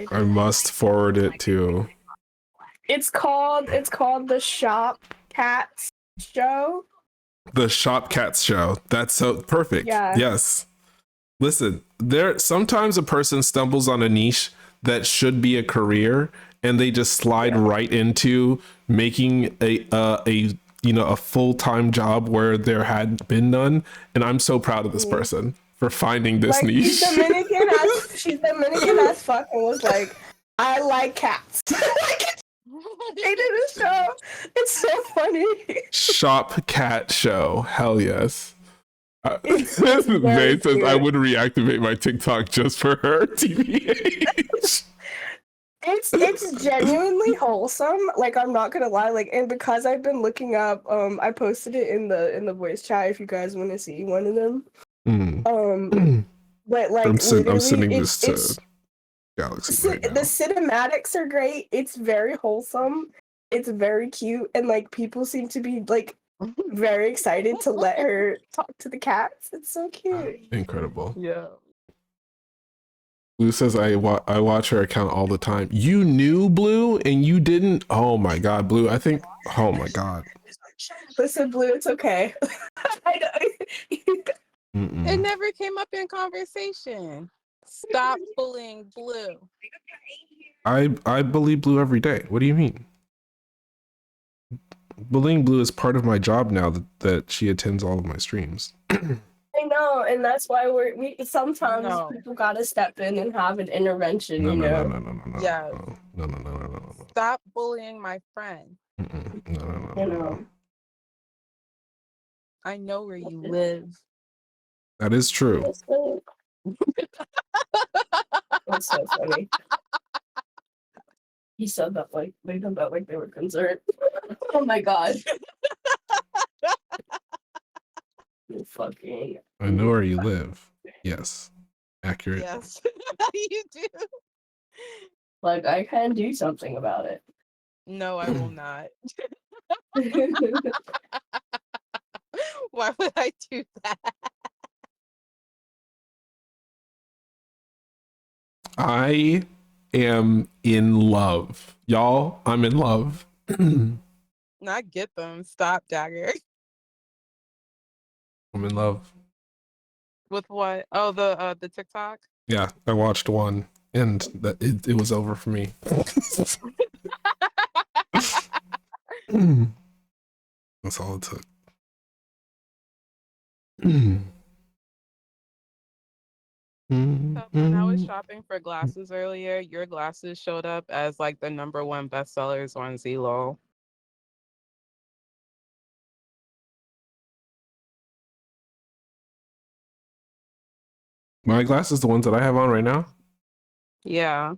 I must forward it to. It's called the Shop Cats Show. The Shop Cats Show. That's so perfect. Yeah. Yes. Listen, sometimes a person stumbles on a niche that should be a career, and they just slide right into making a full-time job where there had been none. And I'm so proud of this person for finding this niche. She's Dominican as fuck and was like, I like cats. They did a show. It's so funny. Shop Cat Show. Hell yes. May says I would reactivate my TikTok just for her. TBH. It's genuinely wholesome. Like I'm not gonna lie. Like, and because I've been looking up, I posted it in the voice chat if you guys want to see one of them. but like I'm literally, sending this to it's Galaxy right the now. cinematics are great. It's very wholesome. It's very cute, and like people seem to be like very excited to let her talk to the cats. It's so cute. Incredible. Yeah. Blue says I watch her account all the time. You knew Blue and you didn't? Oh my god, Blue. I think oh my god. Listen, Blue, it's okay. I know. It never came up in conversation. Stop bullying Blue. I believe Blue every day. What do you mean? Bullying Blue is part of my job now that she attends all of my streams. I know, and that's why we sometimes No. people gotta step in and have an intervention, No, you no, no, know. no, no, no, Yes. no, no, no, no, no, no. Stop bullying my friend. No, no, no, You no, know. no. I know where you live. That is true. That's so funny. He said that like they did that like they were concerned. Oh my god. You fucking. I know where you live. Yes. Accurate. Yes, you do. Like I can do something about it. No, I will not. Why would I do that? I am in love. Y'all, I'm in love. Not get them. Stop, Dagger. I'm in love. With what? Oh, the TikTok. Yeah, I watched one and that it was over for me. That's all it took. So when I was shopping for glasses earlier, your glasses showed up as like the #1 bestsellers on Zillow. My glasses, the ones that I have on right now? Yeah.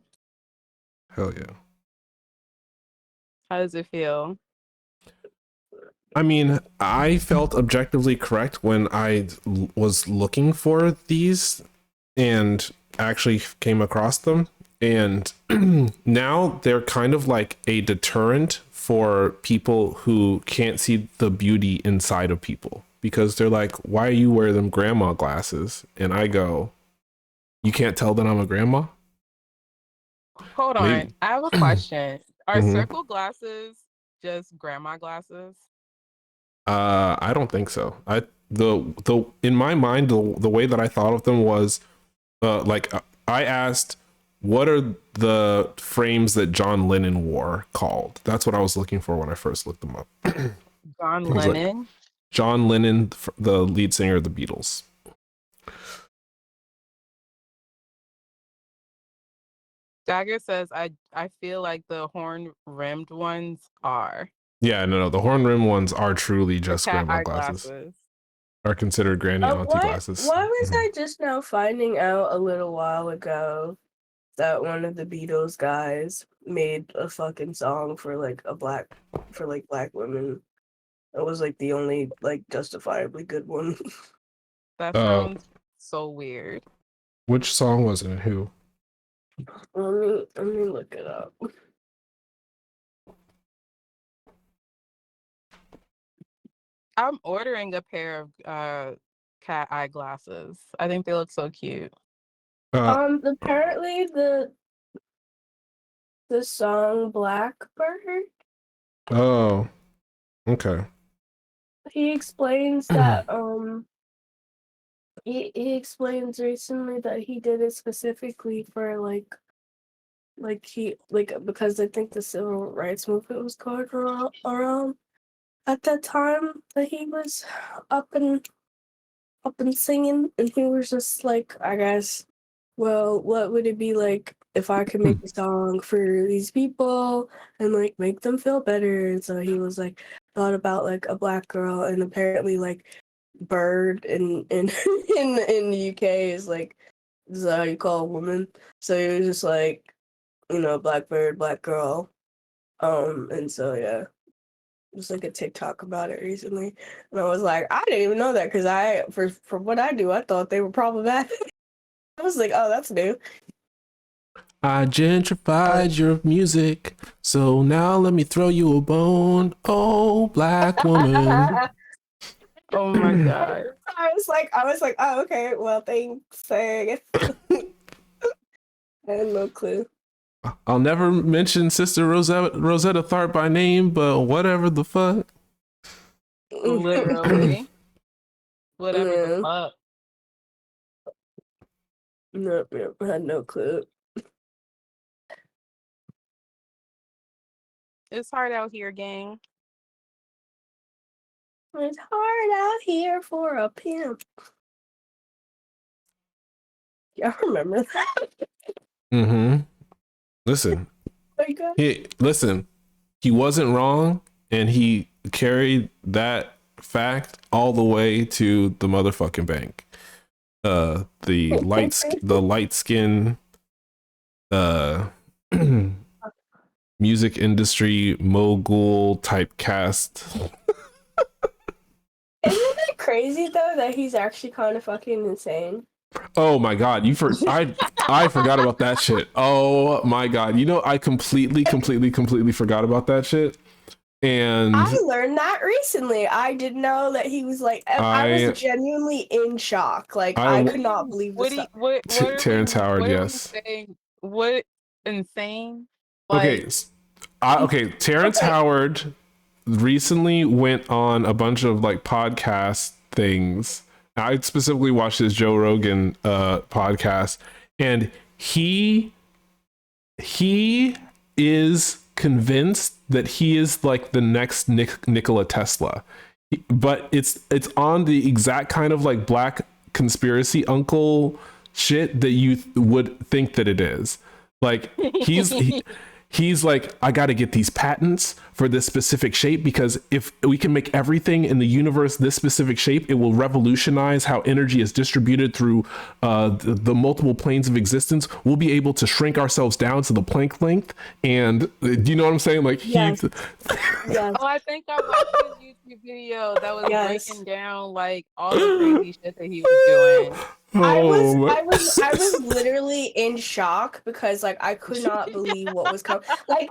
Hell yeah. How does it feel? I mean, I felt objectively correct when I was looking for these and actually came across them. And now they're kind of like a deterrent for people who can't see the beauty inside of people, because they're like, why are you wearing them grandma glasses? And I go, you can't tell that I'm a grandma? Hold on. Maybe. I have a question. Are Mhm. circle glasses just grandma glasses? I don't think so. The in my mind, the way that I thought of them was I asked, what are the frames that John Lennon wore called? That's what I was looking for when I first looked them up. John It was like Lennon? John Lennon, the lead singer of the Beatles. Dagger says I feel like the horn rimmed ones are Yeah, no, the horn rim ones are truly the just cat grandma glasses. eyeglasses. Are considered granny auntie Why glasses. was Mhm. I just now finding out a little while ago that one of the Beatles guys made a fucking song for like black women? It was like the only like justifiably good one. That sounds so weird. Which song was it and who? Let me look it up. I'm ordering a pair of cat eyeglasses. I think they look so cute. Apparently the song Blackbird, Oh, okay. he explains that he explains recently that he did it specifically for because I think the civil rights movement was going around at that time that he was up and singing, and he was just like, I guess, well, what would it be like if I could make a song for these people and like make them feel better? And so he was like thought about like a black girl, and apparently like bird in in the UK is like, this is how you call a woman. So he was just like, black bird, black girl. And so yeah. Just like a TikTok about it recently, and I was like, I didn't even know that, because for what I do, I thought they were problematic. I was like, oh, that's new. I gentrified your music, so now let me throw you a bone, oh black woman. Oh my god. I was like, oh, okay, well, thanks. I guess. I had no clue. I'll never mention Sister Rosetta Tharpe by name, but whatever the fuck. Literally. Whatever the Yeah. fuck. Nope, I had no clue. It's hard out here, gang. It's hard out here for a pimp. Y'all remember that? Mm-hmm. Listen, he wasn't wrong, and he carried that fact all the way to the motherfucking bank. The light skin music industry mogul type cast. Isn't it crazy though that he's actually kind of fucking insane? Oh my god, I forgot about that shit. Oh my god, I completely forgot about that shit. And I learned that recently. I didn't know that he was like. I was genuinely in shock. Like I could not believe this. What Terrence Howard, yes. What insane? Like, okay. Terrence Howard recently went on a bunch of like podcast things. I specifically watched his Joe Rogan podcast, and he is convinced that he is like the next Nikola Tesla, but it's on the exact kind of like black conspiracy uncle shit that you would think that it is. Like he's like, I got to get these patents for this specific shape, because if we can make everything in the universe this specific shape, it will revolutionize how energy is distributed through the multiple planes of existence. We'll be able to shrink ourselves down to the Planck length. And do you know what I'm saying? Like, yes. Oh, I think I watched his YouTube video that was breaking down like all the crazy shit that he was doing. I was literally in shock because like I could not believe what was coming. Like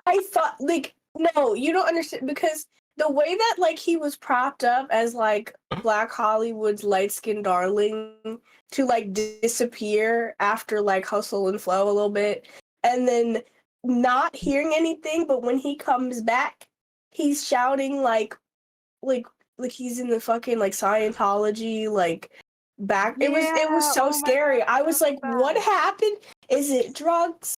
I thought, like, no, you don't understand, because the way that like he was propped up as like Black Hollywood's light-skinned darling to like disappear after like Hustle and Flow a little bit, and then not hearing anything, but when he comes back, he's shouting like he's in the fucking like Scientology like back. It was so scary. I was like, what happened? Is it drugs?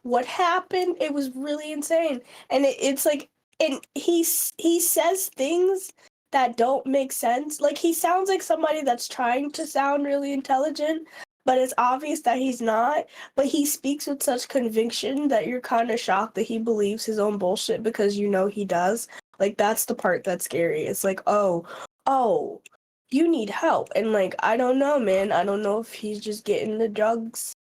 What happened? It was really insane. And it's like, and he says things that don't make sense. Like he sounds like somebody that's trying to sound really intelligent, but it's obvious that he's not. But he speaks with such conviction that you're kind of shocked that he believes his own bullshit, because he does. Like that's the part that's scary. It's like, oh, you need help. And like, I don't know, man. I don't know if he's just getting the drugs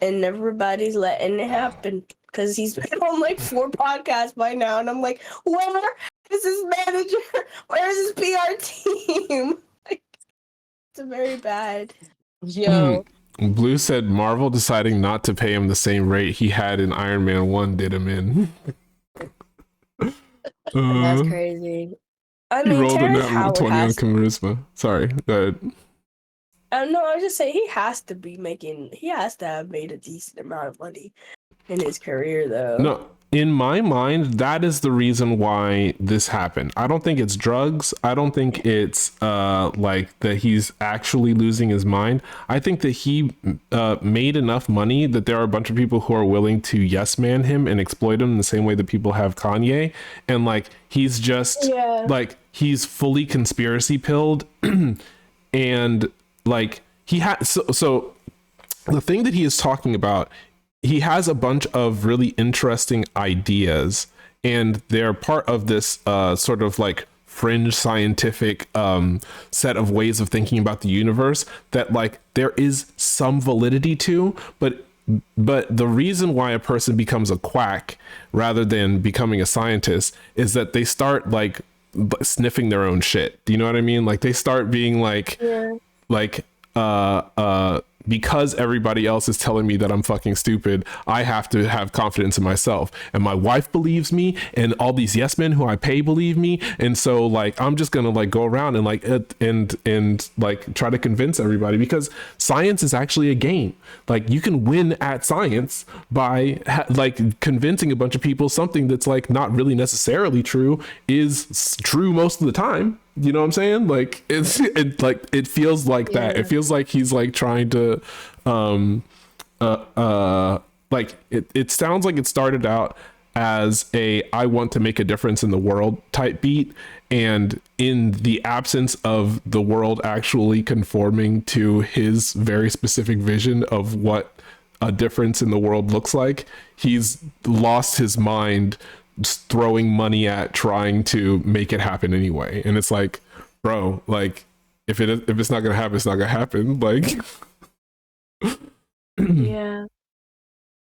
and everybody's letting it happen, because he's been on like 4 podcasts by now. And I'm like, where is his manager? Where is his PR team? Like, it's very bad. Yo. Blue said Marvel deciding not to pay him the same rate he had in Iron Man 1 did him in. That's crazy. I He mean, rolled Terrence a Howard 20 on charisma. Sorry, go ahead. No, I was just saying he has to have made a decent amount of money in his career, though. No, in my mind, that is the reason why this happened. I don't think it's drugs. I don't think it's like that he's actually losing his mind. I think that he made enough money that there are a bunch of people who are willing to yes man him and exploit him in the same way that people have Kanye. And like he's just like he's fully conspiracy pilled and like he has so the thing that he is talking about, he has a bunch of really interesting ideas, and they're part of this sort of like fringe scientific set of ways of thinking about the universe that like there is some validity to, but the reason why a person becomes a quack rather than becoming a scientist is that they start like sniffing their own shit. Do you know what I mean? Like they start being like because everybody else is telling me that I'm fucking stupid, I have to have confidence in myself. And my wife believes me, and all these yes men who I pay believe me. And so like, I'm just gonna like go around and like and like try to convince everybody, because science is actually a game. Like you can win at science by like convincing a bunch of people something that's like not really necessarily true is true most of the time. You know what I'm saying? Like it feels like that. It feels like he's like trying to like it sounds like it started out as a I want to make a difference in the world type beat, and in the absence of the world actually conforming to his very specific vision of what a difference in the world looks like, he's lost his mind throwing money at trying to make it happen anyway. And it's like, bro, like if it's not gonna happen, it's not gonna happen. Like Yeah.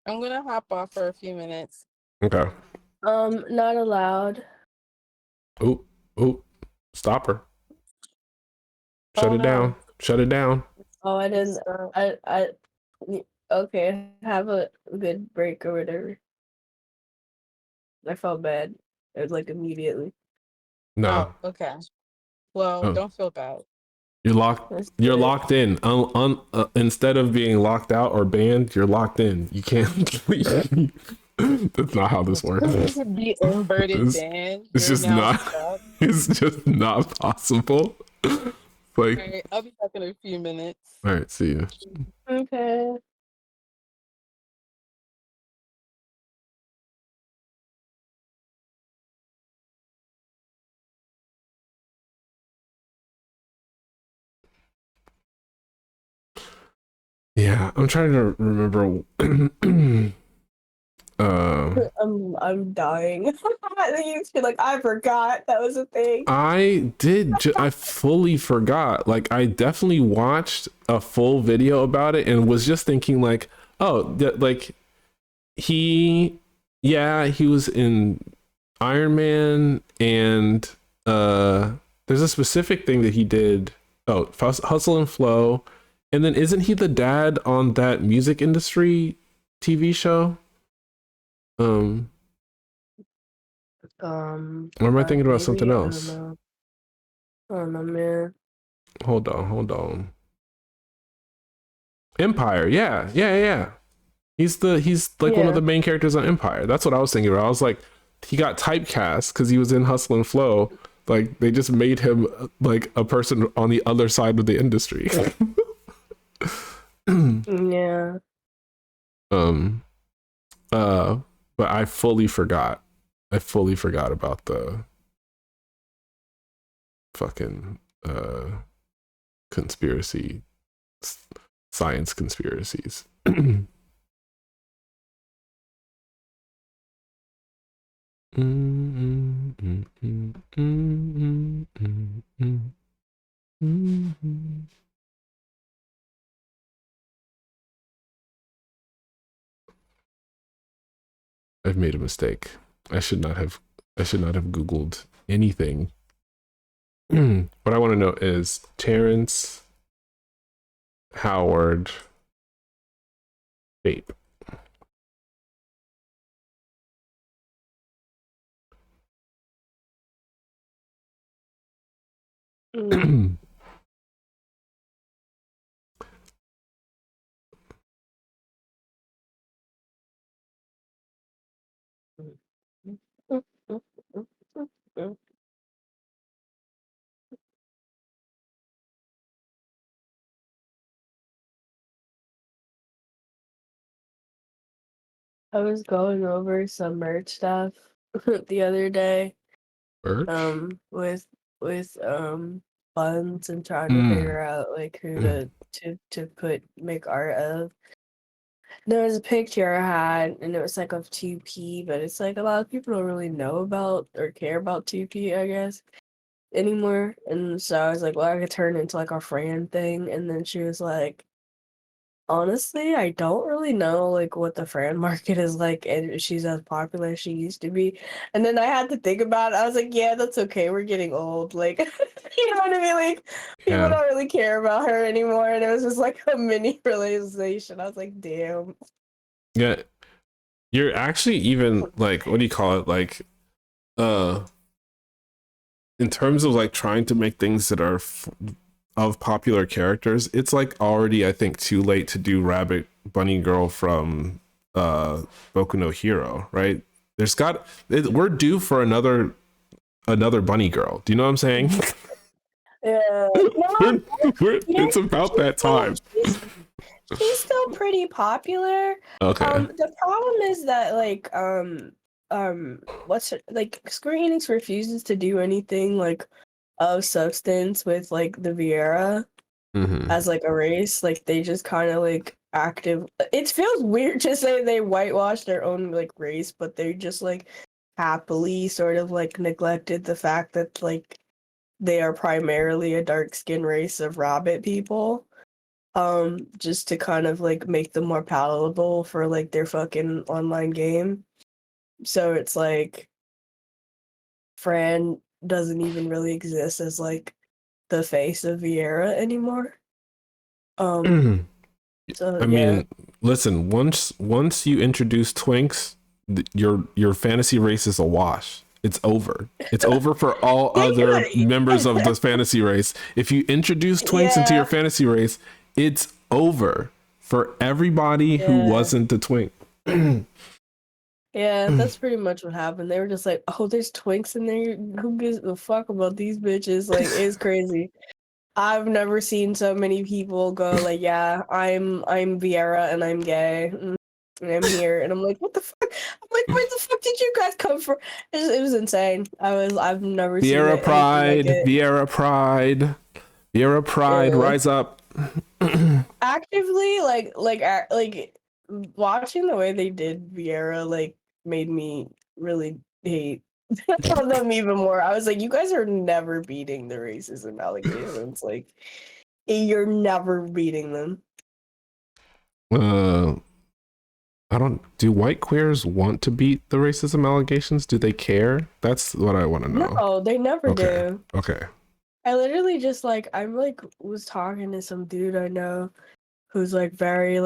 I'm gonna hop off for a few minutes. okay. Not allowed. Oh, stop her. Shut Oh, it no. down. Shut it down. Oh, I didn't. Okay. Have a good break or whatever. I felt bad. It was like immediately. No. Oh, okay. Well, Oh. don't feel bad. You're locked. That's You're good. locked in. Instead of being locked out or banned, you're locked in. You can't leave. That's not how this works. The inverted band. It's You're just now not. stuck. It's just not possible. Like, All right, I'll be back in a few minutes. all right, see you. Okay. Yeah, I'm trying to remember. I'm dying. You feel like I forgot that was a thing. I fully forgot. Like, I definitely watched a full video about it and was just thinking like, oh, like he was in Iron Man, and there's a specific thing that he did. Oh, Hustle and Flow, and then isn't he the dad on that music industry TV show? Or am I thinking about something maybe, else? I don't know, man. Hold on. Empire, yeah. He's like one of the main characters on Empire. That's what I was thinking about. I was like, he got typecast because he was in Hustle and Flow. Like they just made him like a person on the other side of the industry. Yeah. But I fully forgot. About the fucking conspiracy, science conspiracies. I've made a mistake. I should not have Googled anything. What I want to know is Terrence Howard vape. I was going over some merch stuff the other day. Birch? With funds and trying to figure out like who to make art of. There was a picture I had, and it was like of 2P, but it's like a lot of people don't really know about or care about 2P, I guess, anymore. And so I was like, well, I could turn it into like a Fran thing. And then she was like, Honestly, I don't really know like what the fan market is like, and if she's as popular as she used to be. And then I had to think about it. I was like, yeah, that's okay. We're getting old. Like, you know what I mean? Like, people Yeah. don't really care about her anymore. And it was just like a mini realization. I was like, damn. Yeah. You're actually even like, what do you call it? Like, in terms of like trying to make things that are of popular characters, it's like already, I think, too late to do Rabbit Bunny Girl from Boku no Hero, right? We're due for another bunny girl. Do you know what I'm saying? Yeah. No, It's about that time. She's still pretty popular. Okay. The problem is that like Square Enix refuses to do anything like of substance with like the Viera as like a race. Like they just kind of like active. It feels weird to say they whitewashed their own like race, but they just like happily sort of like neglected the fact that like they are primarily a dark skinned race of rabbit people. Just to kind of like make them more palatable for like their fucking online game. So it's like Fran doesn't even really exist as like the face of Vieira anymore. So I yeah. mean, listen, once you introduce Twinks, your fantasy race is a wash. It's over. It's over for all other members of the fantasy race. If you introduce Twinks into your fantasy race, it's over for everybody who wasn't the Twink. Yeah, that's pretty much what happened. They were just like, "Oh, there's Twinks in there. Who gives a fuck about these bitches?" Like, it's crazy. I've never seen so many people go like, "Yeah, I'm Vieira and I'm gay and I'm here," and I'm like, "What the fuck?" I'm like, "Where the fuck did you guys come from?" It was insane. I've never seen Vieira anything like Pride, it. Vieira Pride, Vieira Pride, rise up. Actively, like watching the way they did Vieira like made me really hate them even more. I was like, you guys are never beating the racism allegations. Like, you're never beating them. I don't. Do white queers want to beat the racism allegations? Do they care? That's what I want to know. No, they never do. Okay. I literally just like I'm like was talking to some dude I know who's like very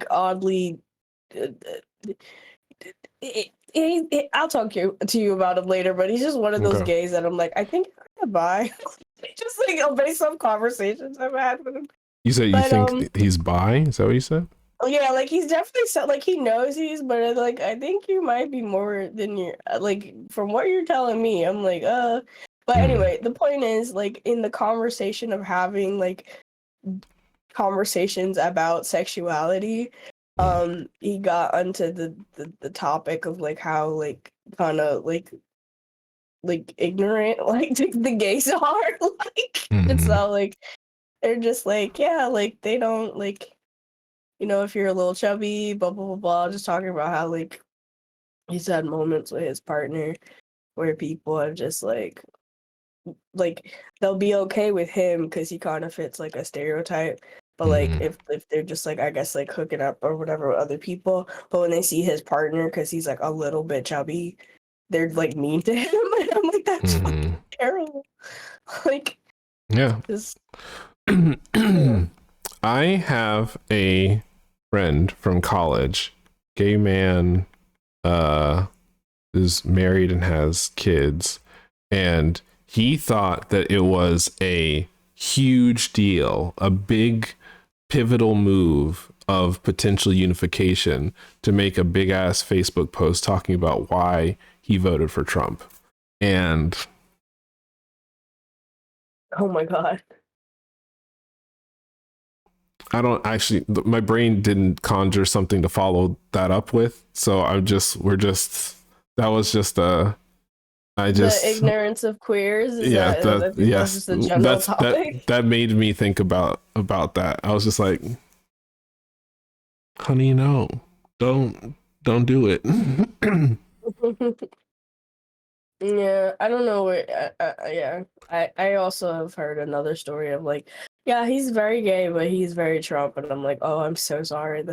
oddly. I'll talk to you about him later, but he's just one of those gays that I'm like, I think I'm gonna bi. Just like based on conversations I've had with him. You said you think he's bi? Is that what you said? Yeah, like he's definitely so like he knows he's, but like I think you might be more than you're like from what you're telling me. I'm like, But anyway, the point is like in the conversation of having like conversations about sexuality, he got onto the topic of like how like kind of like ignorant like the gays are like it's not like they're just like yeah like they don't like you know if you're a little chubby blah blah blah blah just talking about how like he's had moments with his partner where people are just like they'll be okay with him because he kind of fits like a stereotype. But like if they're just like I guess like hooking up or whatever with other people, but when they see his partner because he's like a little bit chubby, they're like mean to him. And I'm like that's fucking terrible. Like yeah. Just, I have a friend from college, gay man, is married and has kids, and he thought that it was a huge deal, a big pivotal move of potential unification to make a big ass Facebook post talking about why he voted for Trump. And oh my God. I don't actually, my brain didn't conjure something to follow that up with. So that was just the ignorance of queers. That's just a general topic. That made me think about that. I was just like, honey, no, don't do it. Yeah, I don't know where. Yeah, I also have heard another story of like Yeah, he's very gay, but he's very Trump, and I'm like, oh, I'm so sorry.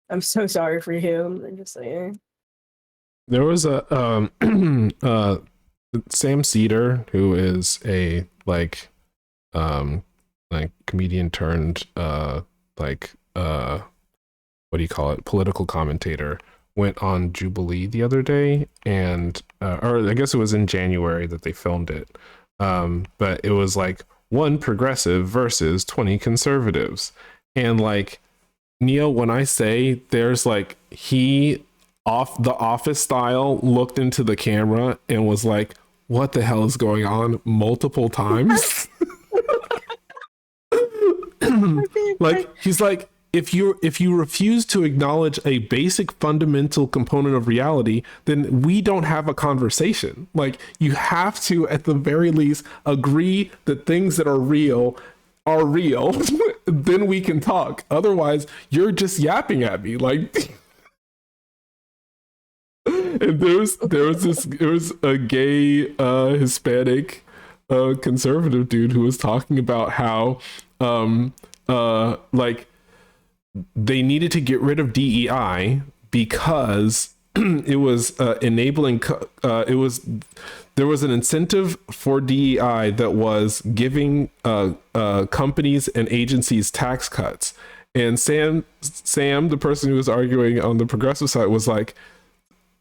I'm so sorry for you. I'm just like, eh. There was a Sam Cedar, who is a like comedian turned what do you call it, political commentator, went on Jubilee the other day, and or I guess it was in January that they filmed it, but it was like one progressive versus 20 conservatives, and like, Neo, when I say there's like, he off the office style looked into the camera and was like, what the hell is going on, multiple times. Like, he's like, if you refuse to acknowledge a basic fundamental component of reality, then we don't have a conversation. Like, you have to at the very least agree that things that are real, then we can talk. Otherwise, you're just yapping at me. Like, and there was a gay Hispanic conservative dude who was talking about how like, they needed to get rid of DEI because it was enabling there was an incentive for DEI that was giving companies and agencies tax cuts. And Sam, the person who was arguing on the progressive side, was like,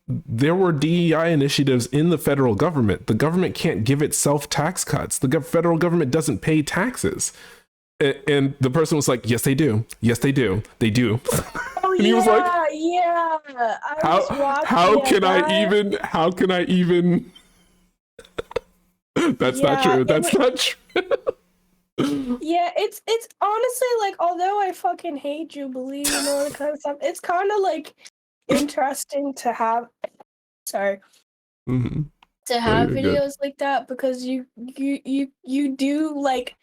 there were DEI initiatives in the federal government. The government can't give itself tax cuts. The federal government doesn't pay taxes. And the person was like, yes, they do. Yes, they do. They do. Oh, and he was like, yeah. how can I even that's not true. That's not true. Yeah, it's honestly like, although I fucking hate Jubilee and all that kind of stuff, it's kind of like interesting to have Mm-hmm. to have you're videos good. like that, because you do like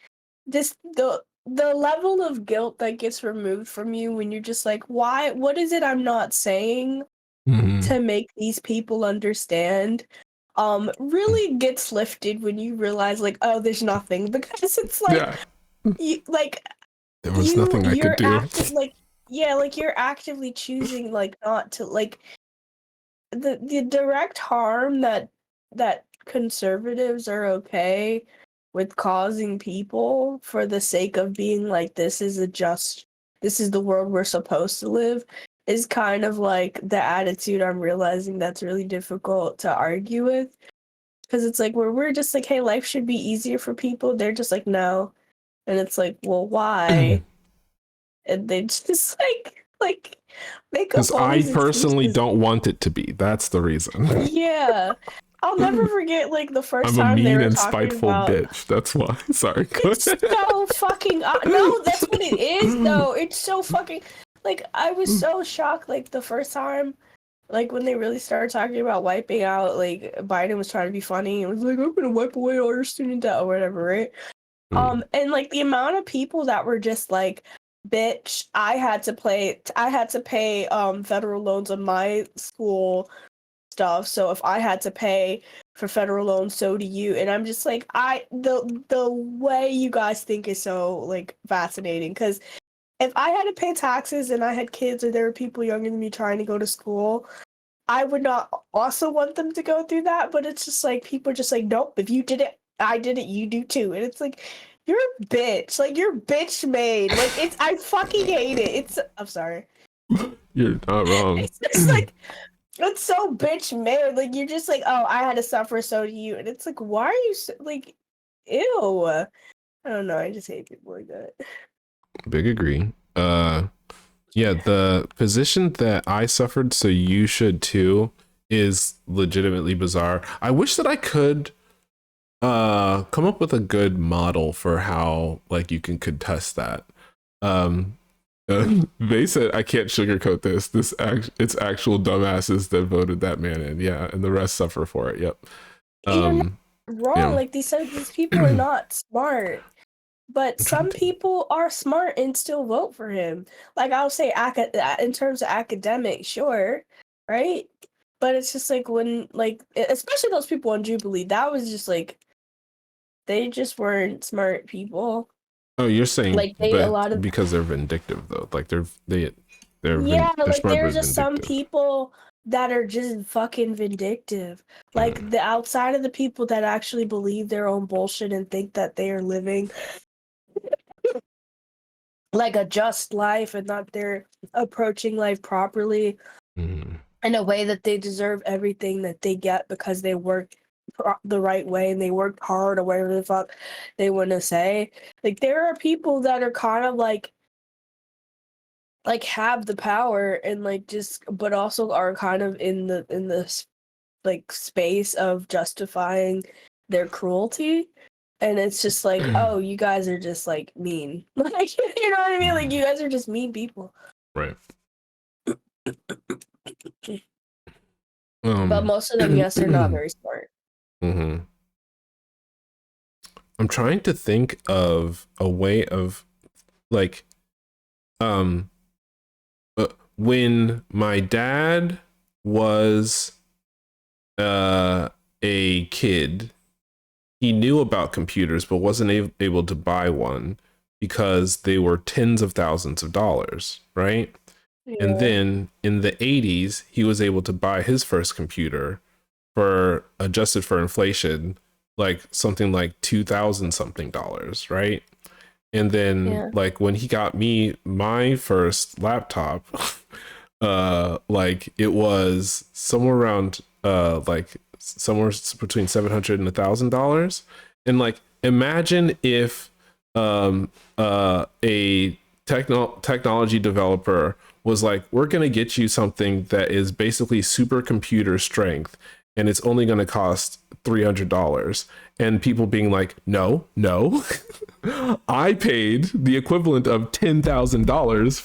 this, the level of guilt that gets removed from you when you're just like, what is it I'm not saying to make these people understand, really gets lifted when you realize, like, oh, there's nothing, because it's like, Yeah. you like, There was nothing I could do. like, yeah, like, you're actively choosing, like, not to, like, the direct harm that conservatives are okay with causing people for the sake of being like, this is the world we're supposed to live, is kind of like the attitude I'm realizing that's really difficult to argue with, because it's like, where we're just like, hey, life should be easier for people, they're just like, no. And it's like, well, why? And they just like make up Because all I these personally excuses. don't want it to be. That's the reason. Yeah. I'll never forget, like, the first I'm a time they mean were and talking spiteful about, bitch. That's why. Sorry. Go it's ahead. so fucking no, that's what it is though. It's so fucking, like, I was so shocked, like, the first time, like, when they really started talking about wiping out, like, Biden was trying to be funny and was like, I'm gonna wipe away all your student debt or whatever, right? And like, the amount of people that were just like, bitch, I had to pay federal loans on my school stuff, so if I had to pay for federal loans, so do you. And I'm just like, the way you guys think is so, like, fascinating, because if I had to pay taxes and I had kids, or there were people younger than me trying to go to school, I would not also want them to go through that. But it's just like, people are just like, nope, if you did it, I did it, you do too. And it's like, you're a bitch. Like, you're bitch made. Like, I fucking hate it. I'm sorry. You're not wrong. It's just like, it's so bitch made. Like, you're just like, oh, I had to suffer, so do you. And it's like, why are you like, ew. I don't know. I just hate people like that. Big agree. Yeah, the position that I suffered, so you should too, is legitimately bizarre. I wish that I could come up with a good model for how, like, you can contest that. They said I can't sugarcoat this. It's actual dumbasses that voted that man in. Yeah, and the rest suffer for it. Yep. You're not wrong. Yeah. Like, these people are not smart. But some people are smart and still vote for him. Like, I'll say, in terms of academic, sure, right? But it's just like, when, like, especially those people on Jubilee, that was just like, they just weren't smart people. Oh, you're saying, Like they a but lot of because they're vindictive though, like they're yeah, they're like smart there's but just some vindictive. people that are just fucking vindictive. Like the outside of the people that actually believe their own bullshit and think that they are living like a just life and that they're approaching life properly Mm. in a way that they deserve everything that they get because they work the right way and they worked hard or whatever the fuck they want to say. Like there are people that are kind of like have the power and like just but also are kind of in the like space of justifying their cruelty, and it's just like, oh, you guys are just like mean. Like, you know what I mean? Like you guys are just mean people. Right. But most of them, yes, they're not very smart. Mm-hmm. I'm trying to think of a way of like when my dad was a kid, he knew about computers but wasn't able to buy one because they were tens of thousands of dollars, right? Yeah. And then in the 80s, he was able to buy his first computer for, adjusted for inflation, like something like 2,000 something dollars, right? And then like when he got me my first laptop, like it was somewhere around like somewhere between $700 and $1,000. And like imagine if a technology developer was like, we're going to get you something that is basically supercomputer strength and it's only going to cost $300, and people being like, no, I paid the equivalent of $10,000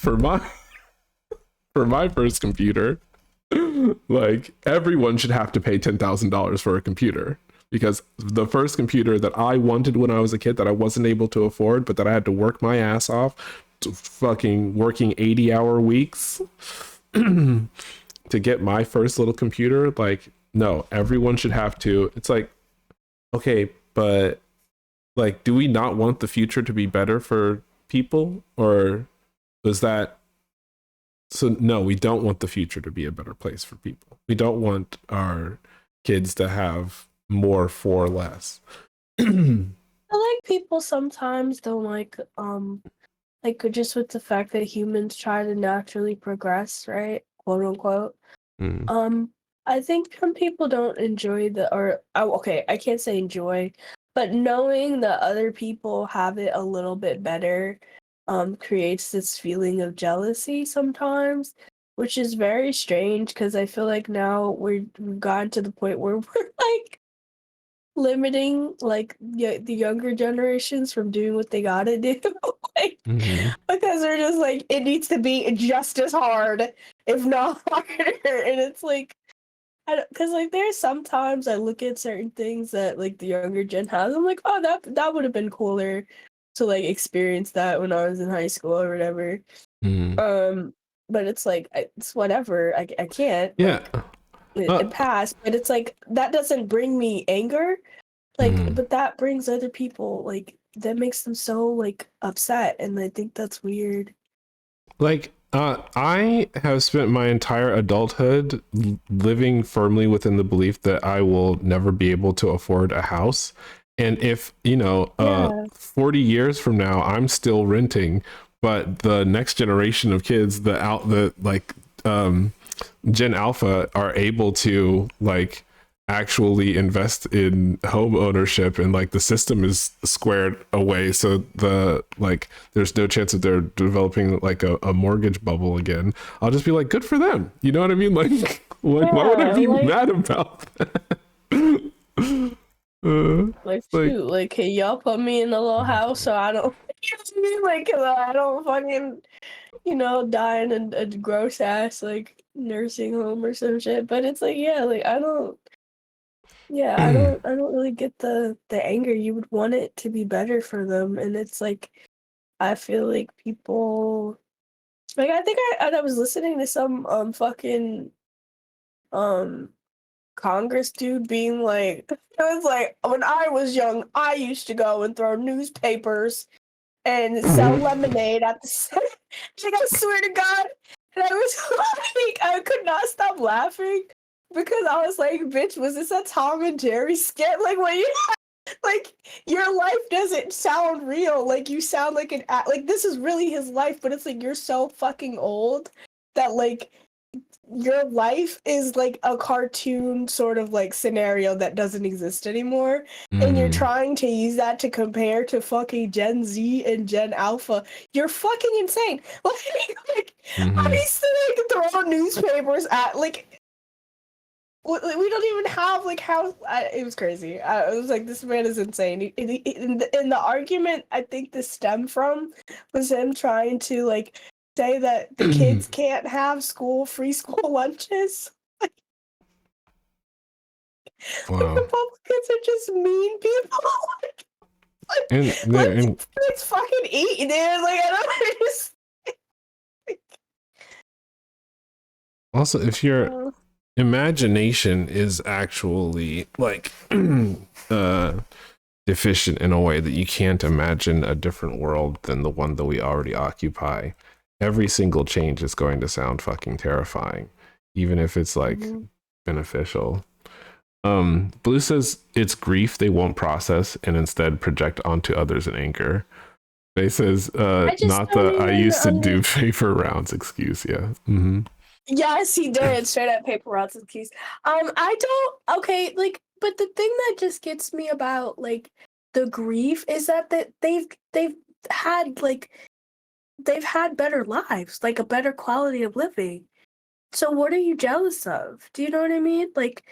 for my first computer. Like everyone should have to pay $10,000 for a computer, because the first computer that I wanted when I was a kid that I wasn't able to afford, but that I had to work my ass off to fucking working 80-hour weeks to get my first little computer. Like, no, everyone should have to. It's like, okay, but like, do we not want the future to be better for people? Or is that so? No, we don't want the future to be a better place for people. We don't want our kids to have more for less. I like people sometimes don't like just with the fact that humans try to naturally progress, right? Quote unquote. I think some people don't enjoy okay, I can't say enjoy, but knowing that other people have it a little bit better creates this feeling of jealousy sometimes, which is very strange because I feel like now we've gotten to the point where we're like limiting like the younger generations from doing what they gotta do. Like, because they're just like, it needs to be just as hard, if not harder. And it's like, because like there's sometimes I look at certain things that like the younger gen has, I'm like, oh, that would have been cooler to like experience that when I was in high school or whatever. But it's like it's whatever. I can't. Yeah. Like, it passed, but it's like that doesn't bring me anger. Like, but that brings other people, like, that makes them so like upset, and I think that's weird. Like, I have spent my entire adulthood living firmly within the belief that I will never be able to afford a house. And if, 40 years from now, I'm still renting, but the next generation of kids, Gen Alpha, are able to like actually invest in home ownership, and like the system is squared away, so there's no chance that they're developing like a mortgage bubble again, I'll just be like, good for them, you know what I mean? Like why would I be mad about that? Shoot, like, can y'all put me in a little house so I don't like I don't fucking die in a gross ass like nursing home or some shit. But it's like, like I don't really get the anger. You would want it to be better for them, and it's like I feel like people like, I think I was listening to some fucking Congress dude being like, it was like, when I was young, I used to go and throw newspapers and sell lemonade at the center. Like, I swear to God. And I was like, I could not stop laughing because I was like, bitch, was this a Tom and Jerry skit? Like, what you like, your life doesn't sound real. Like, you sound like like, this is really his life, but it's like, you're so fucking old that, like, your life is like a cartoon sort of like scenario that doesn't exist anymore, and you're trying to use that to compare to fucking Gen Z and Gen Alpha. You're fucking insane. Like I used to like throw newspapers at like we don't even have like how it was crazy. I was like, this man is insane. In the argument, I think this stemmed from was him trying to like say that the kids can't have free school lunches. Wow. Like, Republicans are just mean people. And let's fucking eat, dude. Like, I don't just. also, if your imagination is actually like deficient in a way that you can't imagine a different world than the one that we already occupy, every single change is going to sound fucking terrifying, even if it's like beneficial. Blue says it's grief they won't process and instead project onto others in anger. They says not the I used to do paper rounds excuse. Yeah. Yes, he did. Straight up paper routes and keys. I don't. Okay, like, but the thing that just gets me about like the grief is that they've had like they've had better lives, like a better quality of living. So what are you jealous of? Do you know what I mean? Like,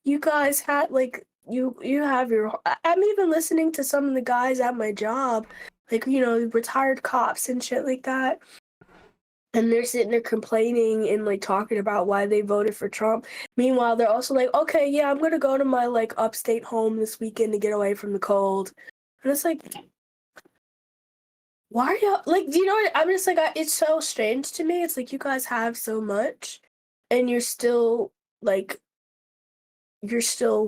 you guys had like you have your. I'm even listening to some of the guys at my job, like, you know, retired cops and shit like that. And they're sitting there complaining and like talking about why they voted for Trump. Meanwhile, they're also like, okay, yeah, I'm gonna go to my like upstate home this weekend to get away from the cold. And it's like, why are you like? Do you know what? I'm just like, it's so strange to me. It's like you guys have so much, and you're still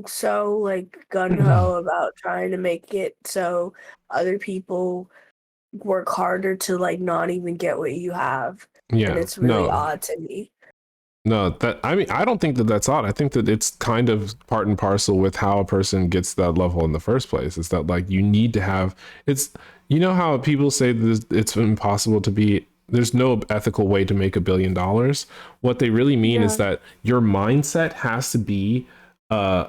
so like gung ho about trying to make it so other people work harder to like not even get what you have. Yeah, and it's really odd to me. No, that I mean, I don't think that that's odd. I think that it's kind of part and parcel with how a person gets that level in the first place. Is that like you need to have it's, you know how people say that it's impossible to be, there's no ethical way to make $1 billion. What they really mean is that your mindset has to be you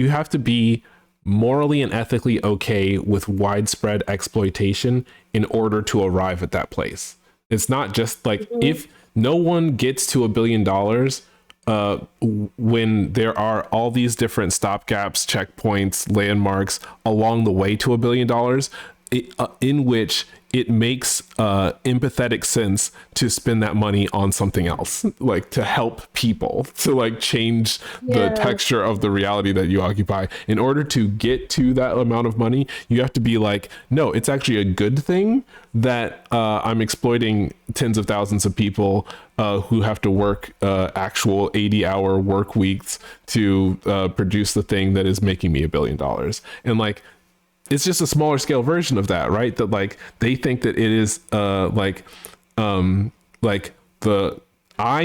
have to be morally and ethically okay with widespread exploitation in order to arrive at that place. It's not just like if no one gets to $1 billion when there are all these different stopgaps, checkpoints, landmarks along the way to $1 billion, in which it makes empathetic sense to spend that money on something else, like to help people, to like change the texture of the reality that you occupy. In order to get to that amount of money, you have to be like, no, it's actually a good thing that I'm exploiting tens of thousands of people who have to work actual 80-hour work weeks to produce the thing that is making me $1 billion. And like, it's just a smaller scale version of that, right? That like they think that it is like I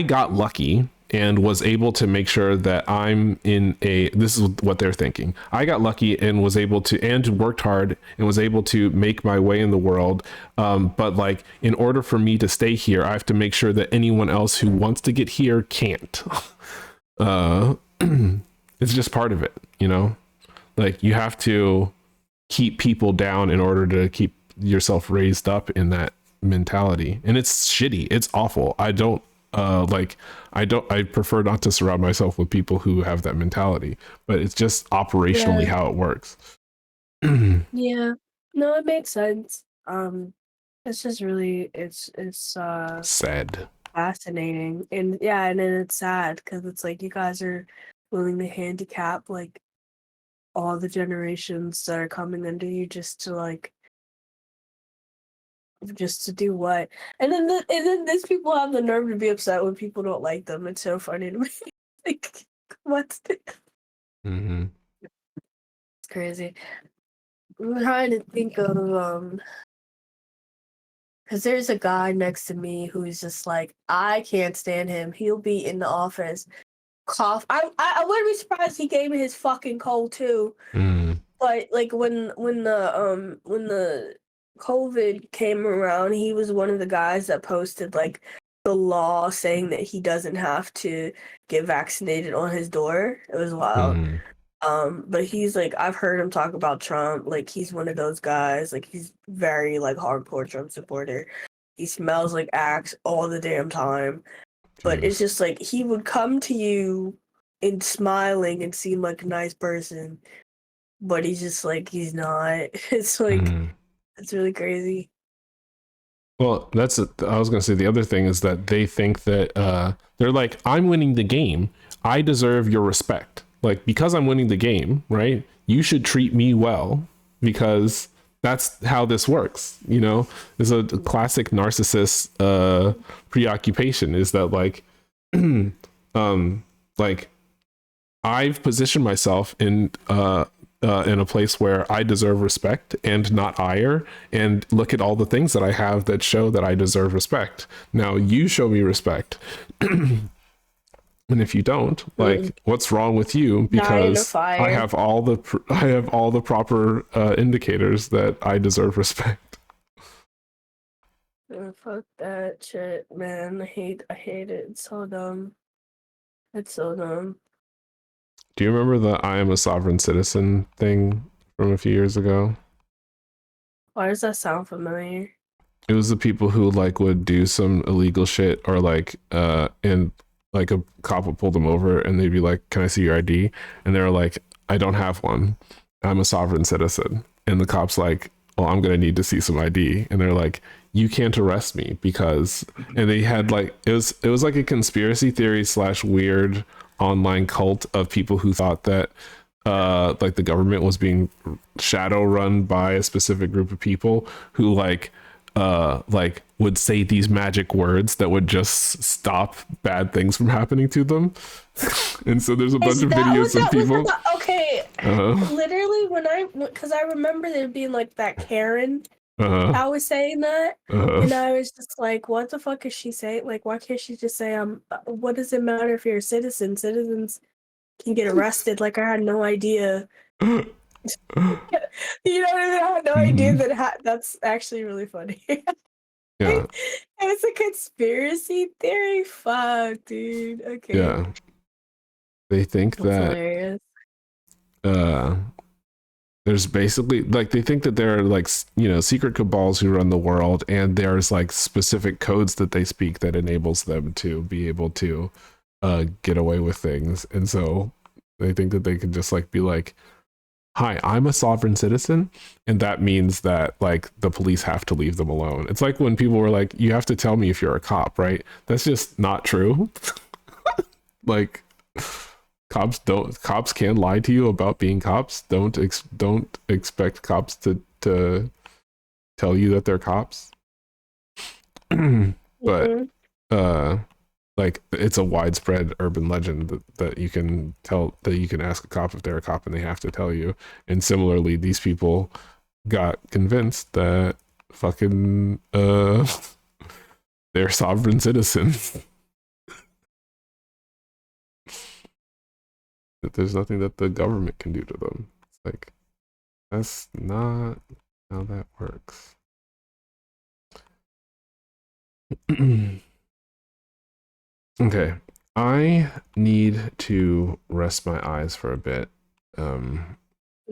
got lucky and was able to make sure that I'm in this is what they're thinking. I got lucky and was able to, and worked hard and was able to make my way in the world. But like, in order for me to stay here, I have to make sure that anyone else who wants to get here can't. It's just part of it, you know? Like you have to keep people down in order to keep yourself raised up in that mentality. And it's shitty. It's awful. I prefer not to surround myself with people who have that mentality, but it's just operationally how it works. Yeah. No, it makes sense. It's just really, it's sad, fascinating. And yeah, and then it's sad because it's like you guys are willing to handicap like all the generations that are coming under you just to do what? And then these people have the nerve to be upset when people don't like them. It's so funny to me. Like, what's the... Mm-hmm. It's crazy. I'm trying to think of because there's a guy next to me who's just like, I can't stand him. He'll be in the office, cough. I wouldn't be surprised he gave me his fucking cold too. But like when the COVID came around, he was one of the guys that posted like the law saying that he doesn't have to get vaccinated on his door. It was wild. But he's like, I've heard him talk about Trump. Like he's one of those guys. Like he's very like hardcore Trump supporter. He smells like Axe all the damn time. But it's just like he would come to you and smiling and seem like a nice person, but he's just like he's not. It's like it's really crazy. Well, I was gonna say the other thing is that they think that they're like, I'm winning the game, I deserve your respect. Like, because I'm winning the game, right? You should treat me well because that's how this works. You know, it's a classic narcissist preoccupation. Is that like, like I've positioned myself in a place where I deserve respect and not ire, and look at all the things that I have that show that I deserve respect. Now you show me respect. And if you don't, like, what's wrong with you? Because I have all the proper indicators that I deserve respect. Fuck that shit, man. I hate it. It's so dumb. It's so dumb. Do you remember the I am a sovereign citizen thing from a few years ago? Why does that sound familiar? It was the people who like would do some illegal shit, or like and like a cop would pull them over and they'd be like, can I see your ID? And they're like, I don't have one, I'm a sovereign citizen. And the cop's like, well, I'm gonna need to see some ID. And they're like, you can't arrest me because, and they had like, it was like a conspiracy theory / weird online cult of people who thought that like the government was being shadow run by a specific group of people who like would say these magic words that would just stop bad things from happening to them. And so there's a bunch of videos of people. Literally, because I remember there being like that Karen. I was saying that, and I was just like, "What the fuck is she saying? Like, why can't she just say, what does it matter if you're a citizen? Citizens can get arrested." Like, I had no idea. You know what I mean? I had no idea that that's actually really funny. Yeah. It's a conspiracy theory. Fuck, dude. Okay. Yeah. They think That's that hilarious. There's basically like, they think that there are like, you know, secret cabals who run the world, and there's like specific codes that they speak that enables them to be able to get away with things. And so they think that they can just like be like, hi, I'm a sovereign citizen, and that means that like the police have to leave them alone. It's like when people were like, you have to tell me if you're a cop, right? That's just not true. Like, cops can lie to you about being cops. Don't expect cops to tell you that they're cops. But like, it's a widespread urban legend that you can ask a cop if they're a cop and they have to tell you. And similarly, these people got convinced that fucking they're sovereign citizens. That there's nothing that the government can do to them. It's like, that's not how that works. Okay, I need to rest my eyes for a bit.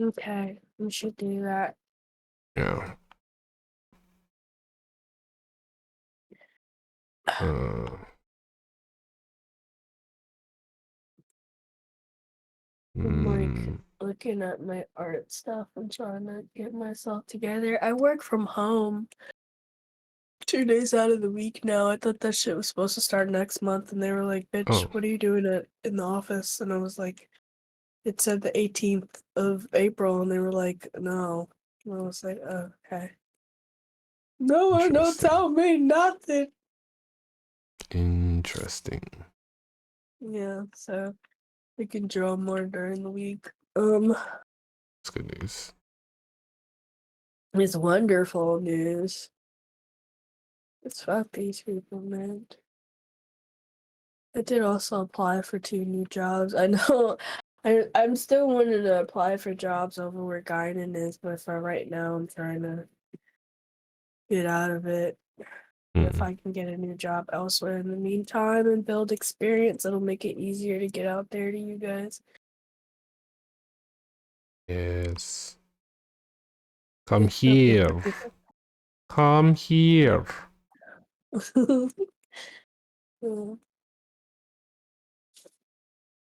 Okay, we should do that. Yeah. I'm like looking at my art stuff and trying to get myself together. I work from home 2 days out of the week now. I thought that shit was supposed to start next month, and they were like, bitch, what are you doing in the office? And I was like, it said the 18th of April, and they were like, no. And I was like, oh, okay. No, don't tell me nothing. Interesting. Yeah, so we can draw more during the week. That's good news. It's wonderful news. It's fuck these people, man. I did also apply for 2 new jobs. I know I'm still wanting to apply for jobs over where Guinan is, but for right now I'm trying to get out of it. If I can get a new job elsewhere in the meantime and build experience, it'll make it easier to get out there to you guys. Yes. Come here. Come here.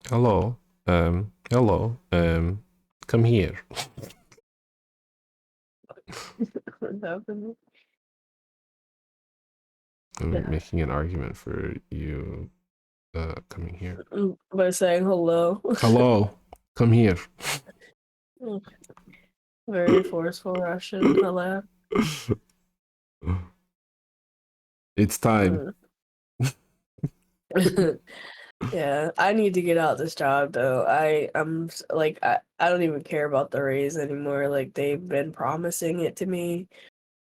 Hello. Hello. Come here. What happened? I'm making an argument for you coming here. By saying hello. Hello. Come here. Very forceful Russian hello. It's time. Yeah, I need to get out this job though. I'm like I don't even care about the raise anymore. Like they've been promising it to me,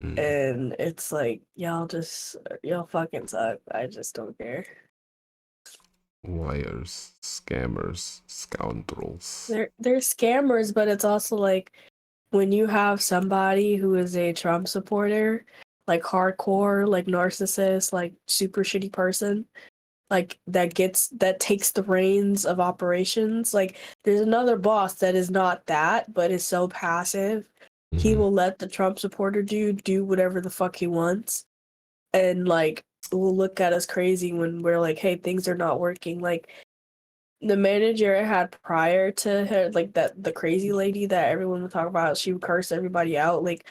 and it's like y'all fucking suck. I just don't care. Liars, scammers, scoundrels. They're scammers, but it's also like when you have somebody who is a Trump supporter, like hardcore, like narcissist, like super shitty person, like that takes the reins of operations. Like there's another boss that is not that, but is so passive. He will let the Trump supporter do whatever the fuck he wants, and like will look at us crazy when we're like, hey, things are not working. Like the manager I had prior to her, like the crazy lady that everyone would talk about, she would curse everybody out. Like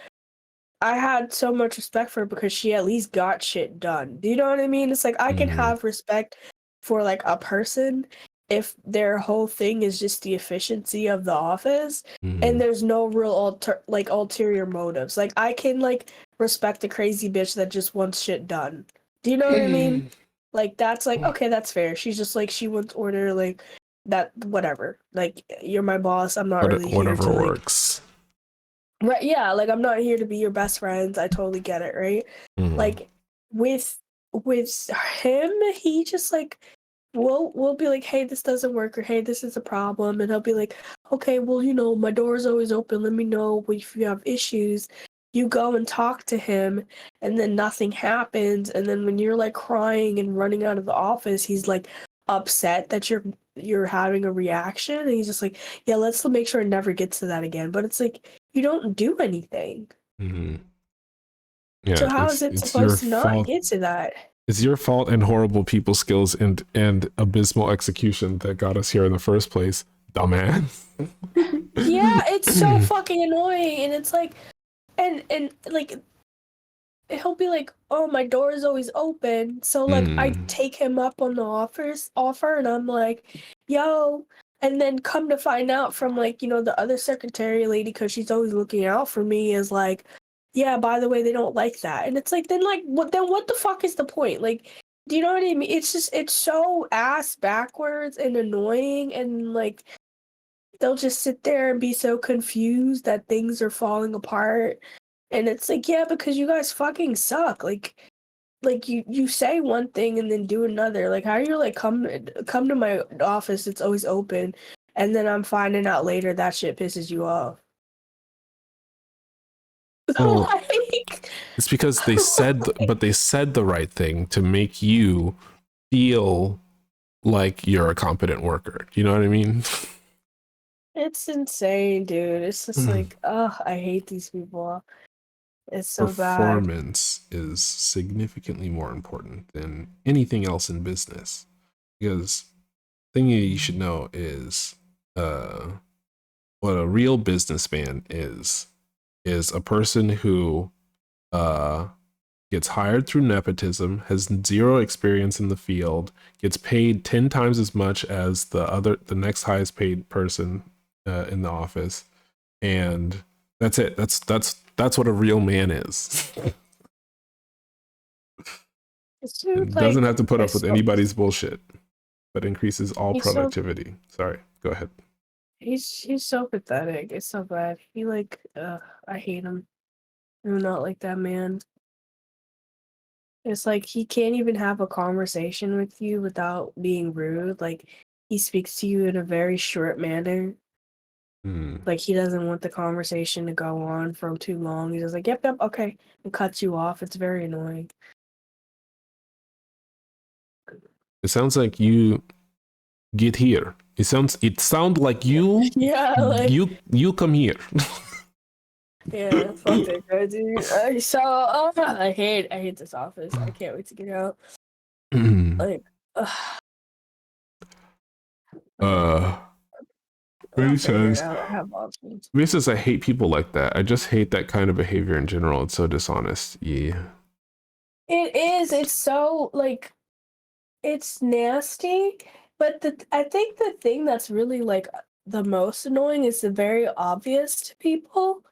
I had so much respect for her because she at least got shit done. Do you know what I mean? It's like I can have respect for like a person if their whole thing is just the efficiency of the office and there's no real ulterior motives. Like I can like respect a crazy bitch that just wants shit done. Do you know what I mean? Like that's like okay, that's fair. She's just like she wants order like that whatever. Like you're my boss. I'm not really here Whatever to like works. right, yeah, like I'm not here to be your best friends. I totally get it, right? Like with him, he just like we'll be like, hey, this doesn't work, or hey, this is a problem, and he'll be like, okay, well, you know, my door's always open. Let me know if you have issues. You go and talk to him, and then nothing happens, and then when you're like crying and running out of the office, he's like upset that you're having a reaction, and he's just like, yeah, let's make sure it never gets to that again. But it's like you don't do anything. Yeah, So how is it it's your supposed to not fault. get to that? It's your fault and horrible people skills and abysmal execution that got us here in the first place, dumbass. Yeah, it's so fucking annoying, and it's like, and like, he'll be like, "Oh, my door is always open," so like I take him up on the offer, and I'm like, "Yo," and then come to find out from like the other secretary lady, because she's always looking out for me, is like, yeah, by the way, they don't like that. And it's like, then like what the fuck is the point? Like, do you know what I mean? It's just it's so ass backwards and annoying, and like they'll just sit there and be so confused that things are falling apart. And it's like, yeah, because you guys fucking suck. Like you say one thing and then do another. Like how you like come to my office, it's always open, and then I'm finding out later that shit pisses you off. Well, Like, it's because they said, but they said the right thing to make you feel like you're a competent worker. You know what I mean? it's insane, dude. It's just like, ugh, I hate these people. It's so bad. Performance is significantly more important than anything else in business, because the thing you should know is what a real businessman is a person who gets hired through nepotism, has zero experience in the field, gets paid 10 times as much as the next highest paid person in the office, and that's it. That's what a real man is. It doesn't have to put up with anybody's bullshit, but increases all productivity. Sorry, go ahead. He's so pathetic. It's so bad. I hate him. I'm not like that man. It's like he can't even have a conversation with you without being rude. Like he speaks to you in a very short manner. Like he doesn't want the conversation to go on for too long. He's just like, yep, okay, and cuts you off. It's very annoying. It sounds like you get here. It sounds like you Yeah, like you come here. yeah, fuck that guy, dude. I hate this office. I can't wait to get out. Like, I'll figure it out. I have options. Says I hate people like that. I just hate that kind of behavior in general. It's so dishonest. Yeah. It is. It's so like, it's nasty. But I think the thing that's really like the most annoying is the very obvious to people.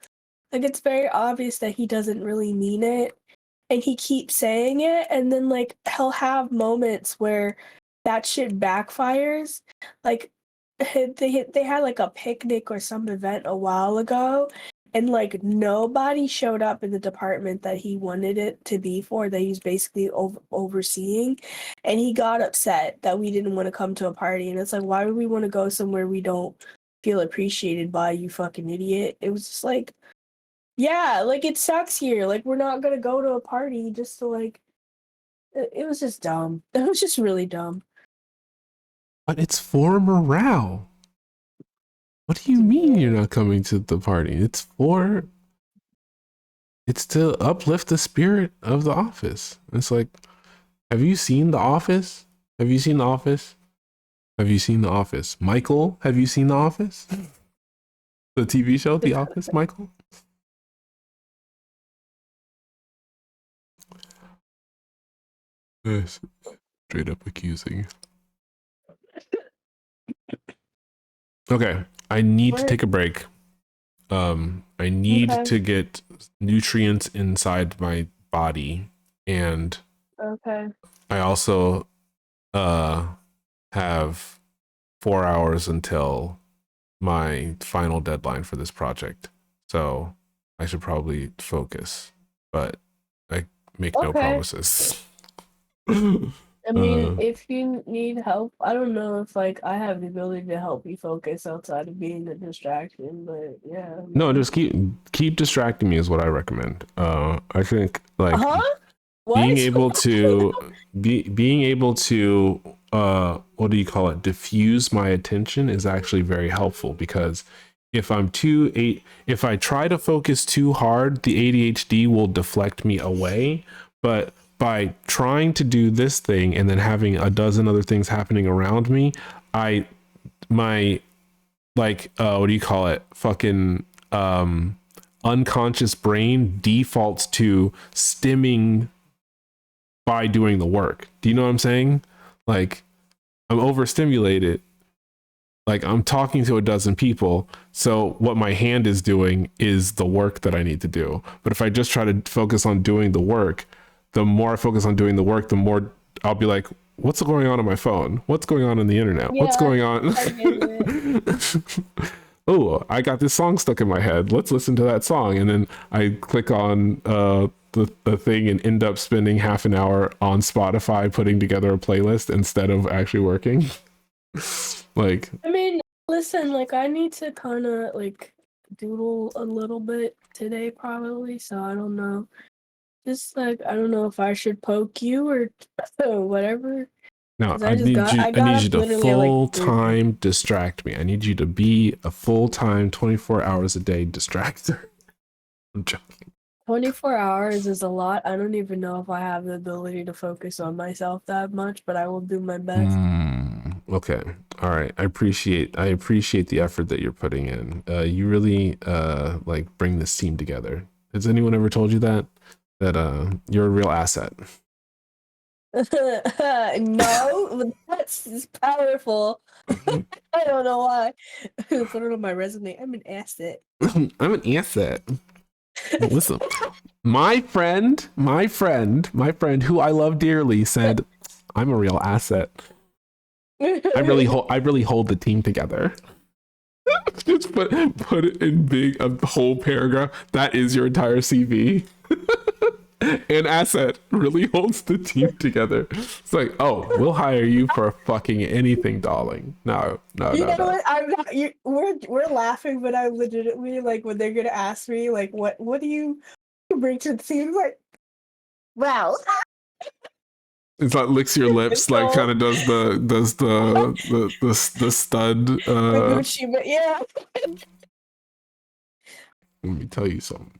Like it's very obvious that he doesn't really mean it, and he keeps saying it, and then like he'll have moments where that shit backfires. Like they had like a picnic or some event a while ago, and like nobody showed up in the department that he wanted it to be for, that he's basically overseeing, and he got upset that we didn't want to come to a party. And it's like, why would we want to go somewhere we don't feel appreciated by, you fucking idiot? It was just like, yeah, like it sucks here. Like we're not gonna go to a party just to like. It was just dumb. It was just really dumb. But it's for morale. What do you mean you're not coming to the party? It's to uplift the spirit of the office. It's like, have you seen The Office? Have you seen The Office? Have you seen The Office? Michael, have you seen The Office? The TV show, The Office, Michael? Yes. Straight up accusing. Okay, I need to take a break. I need to get nutrients inside my body, and I also have 4 hours until my final deadline for this project. So I should probably focus, but I make no promises. I mean, if you need help, I don't know if like I have the ability to help you focus outside of being a distraction, but yeah. No, just keep distracting me is what I recommend. I think like being able to what do you call it, diffuse my attention is actually very helpful, because if I try to focus too hard, the ADHD will deflect me away. But by trying to do this thing and then having a dozen other things happening around me, my what do you call it, fucking unconscious brain defaults to stimming by doing the work. Do you know what I'm saying? Like, I'm overstimulated. Like, I'm talking to a dozen people, so what my hand is doing is the work that I need to do. But if I just try to focus on doing the work, the more I focus on doing the work, the more I'll be like, what's going on my phone? What's going on the internet? What's going on? Oh, I got this song stuck in my head. Let's listen to that song. And then I click on the thing and end up spending half an hour on Spotify putting together a playlist instead of actually working. Like, I mean, listen, like I need to kind of like doodle a little bit today probably, so I don't know. Just like, I don't know if I should poke you or whatever. No, I need you to full-time distract me. I need you to be a full-time 24 hours a day distractor. I'm joking. 24 hours is a lot. I don't even know if I have the ability to focus on myself that much, but I will do my best. Okay. All right. I appreciate the effort that you're putting in. You really like bring this team together. Has anyone ever told you that you're a real asset? No, that's powerful. I don't know why. Put it on my resume. I'm an asset. I'm an asset. Listen, my friend who I love dearly said, "I'm a real asset. I really hold the team together." Just put it in big, a whole paragraph. That is your entire CV. An asset really holds the team together. It's like, oh, we'll hire you for fucking anything, darling. No, no, You no, know no. what? I'm not. We're laughing, but I'm legitimately like when they're gonna ask me like, what do you bring to the team? Like, well, It's like licks your lips, like so kind of does the stud. the Gucci, but yeah, Let me tell you something.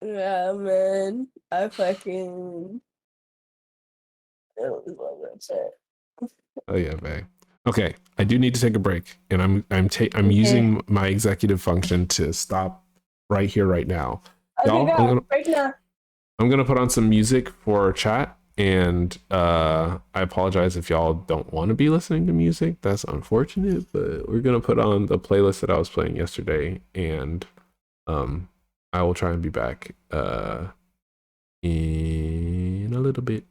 yeah, man, I fucking. That was what I said. Oh yeah, babe. Okay, I do need to take a break, and I'm Okay. using my executive function to stop right here, right now. Okay, Y'all, go right now. I'm gonna put on some music for chat, and I apologize if y'all don't want to be listening to music. That's unfortunate, but we're gonna put on the playlist that I was playing yesterday, and I will try and be back in a little bit.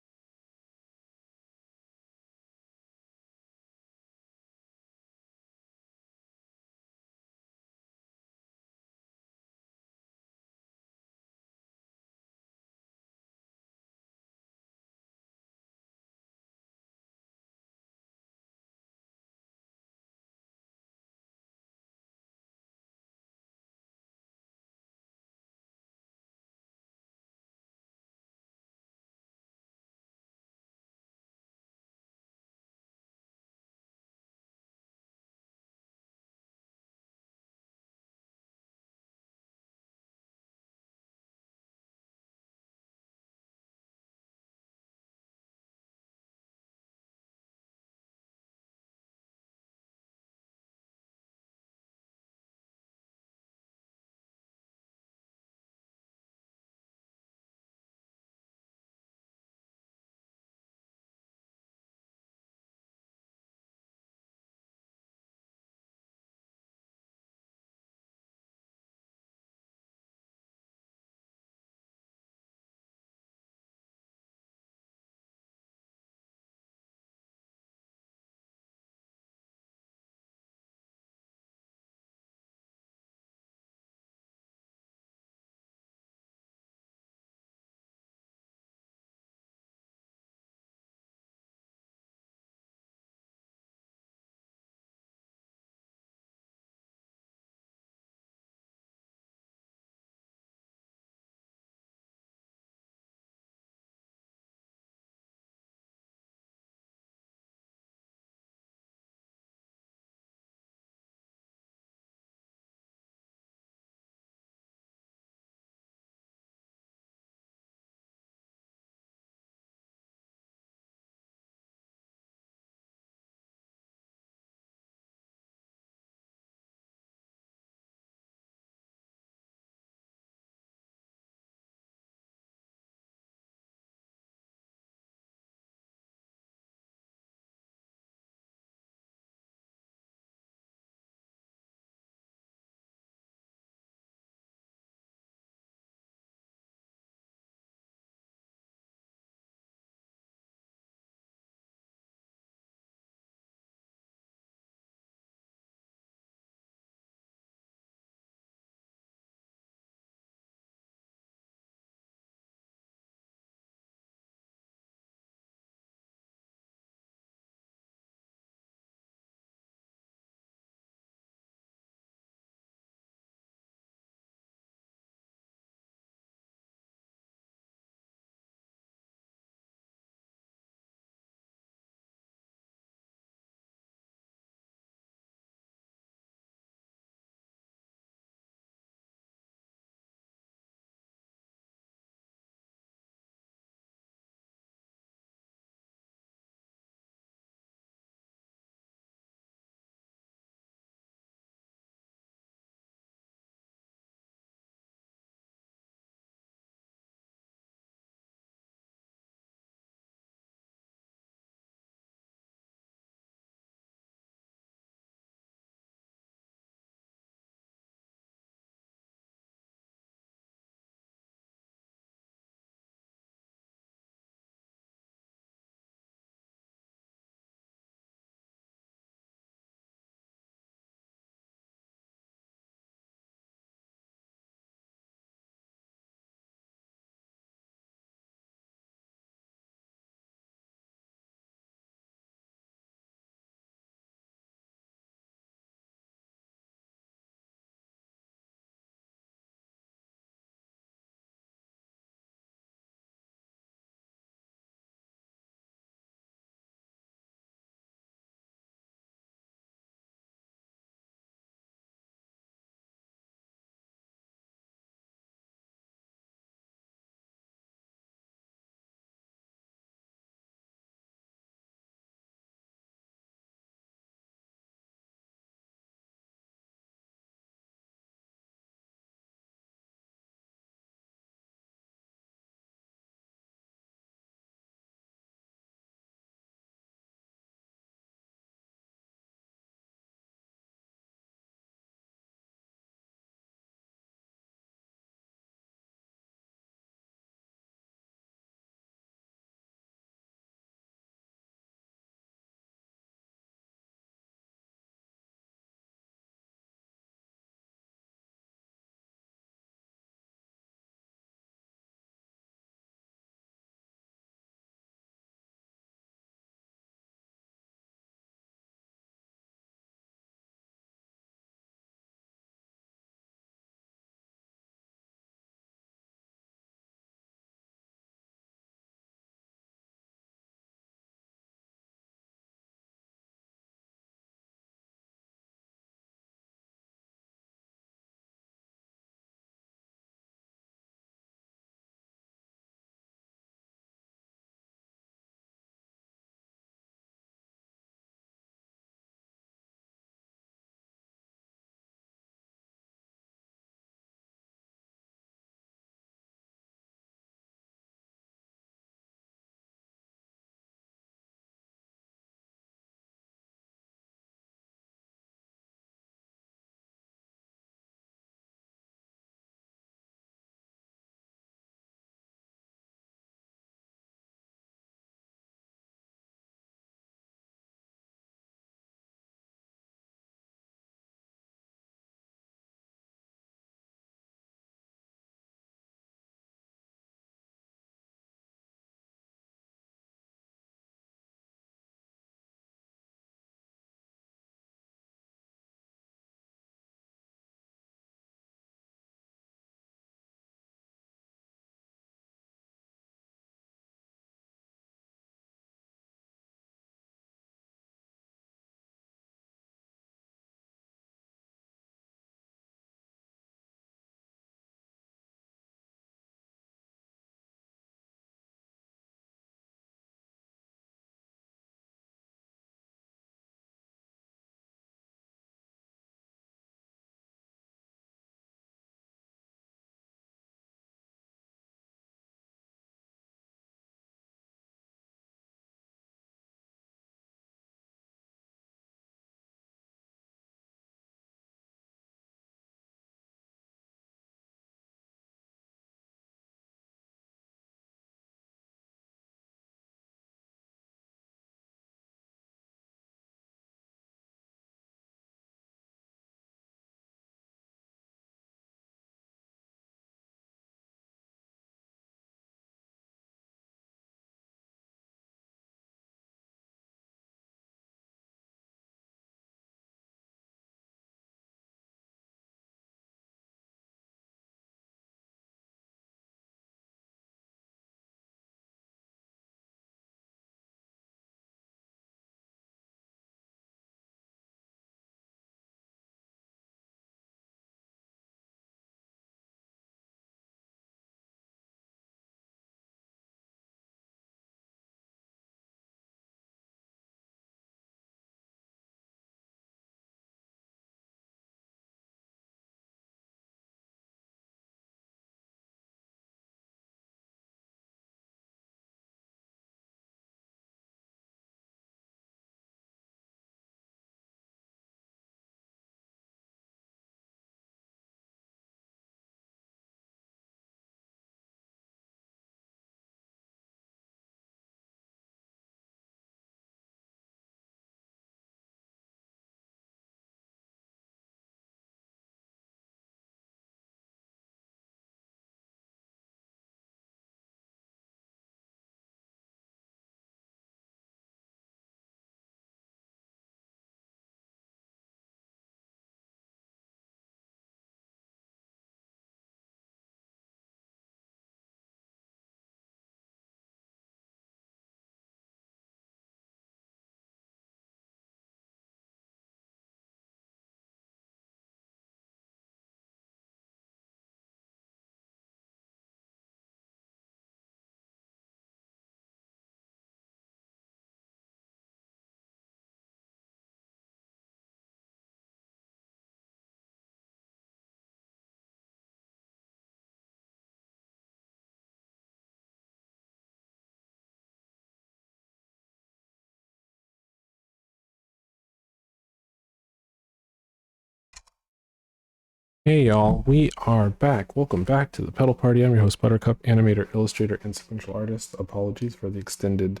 Hey y'all, we are back. Welcome back to the Pedal Party. I'm your host Buttercup, animator, illustrator, and sequential artist. Apologies for the extended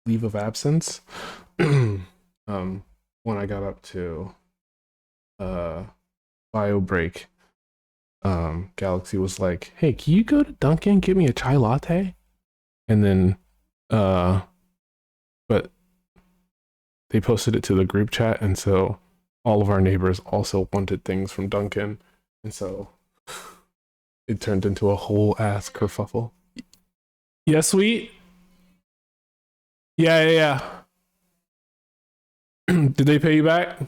leave of absence. When I got up to bio break, Galaxy was like, "Hey, can you go to Dunkin' and get me a chai latte?" And then but they posted it to the group chat, and so all of our neighbors also wanted things from Dunkin', and so it turned into a whole ass kerfuffle. Yeah, sweet. Yeah. Did they pay you back?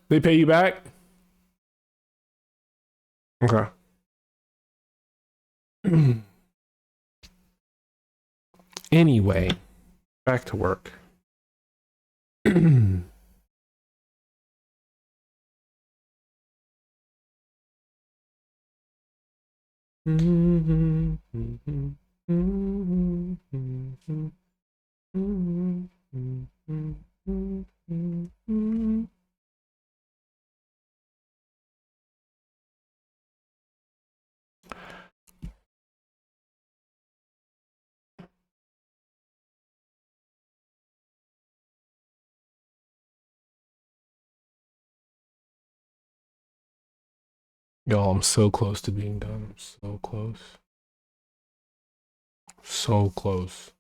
They pay you back? Okay. Anyway, back to work. Y'all, I'm so close to being done. I'm so close. So close.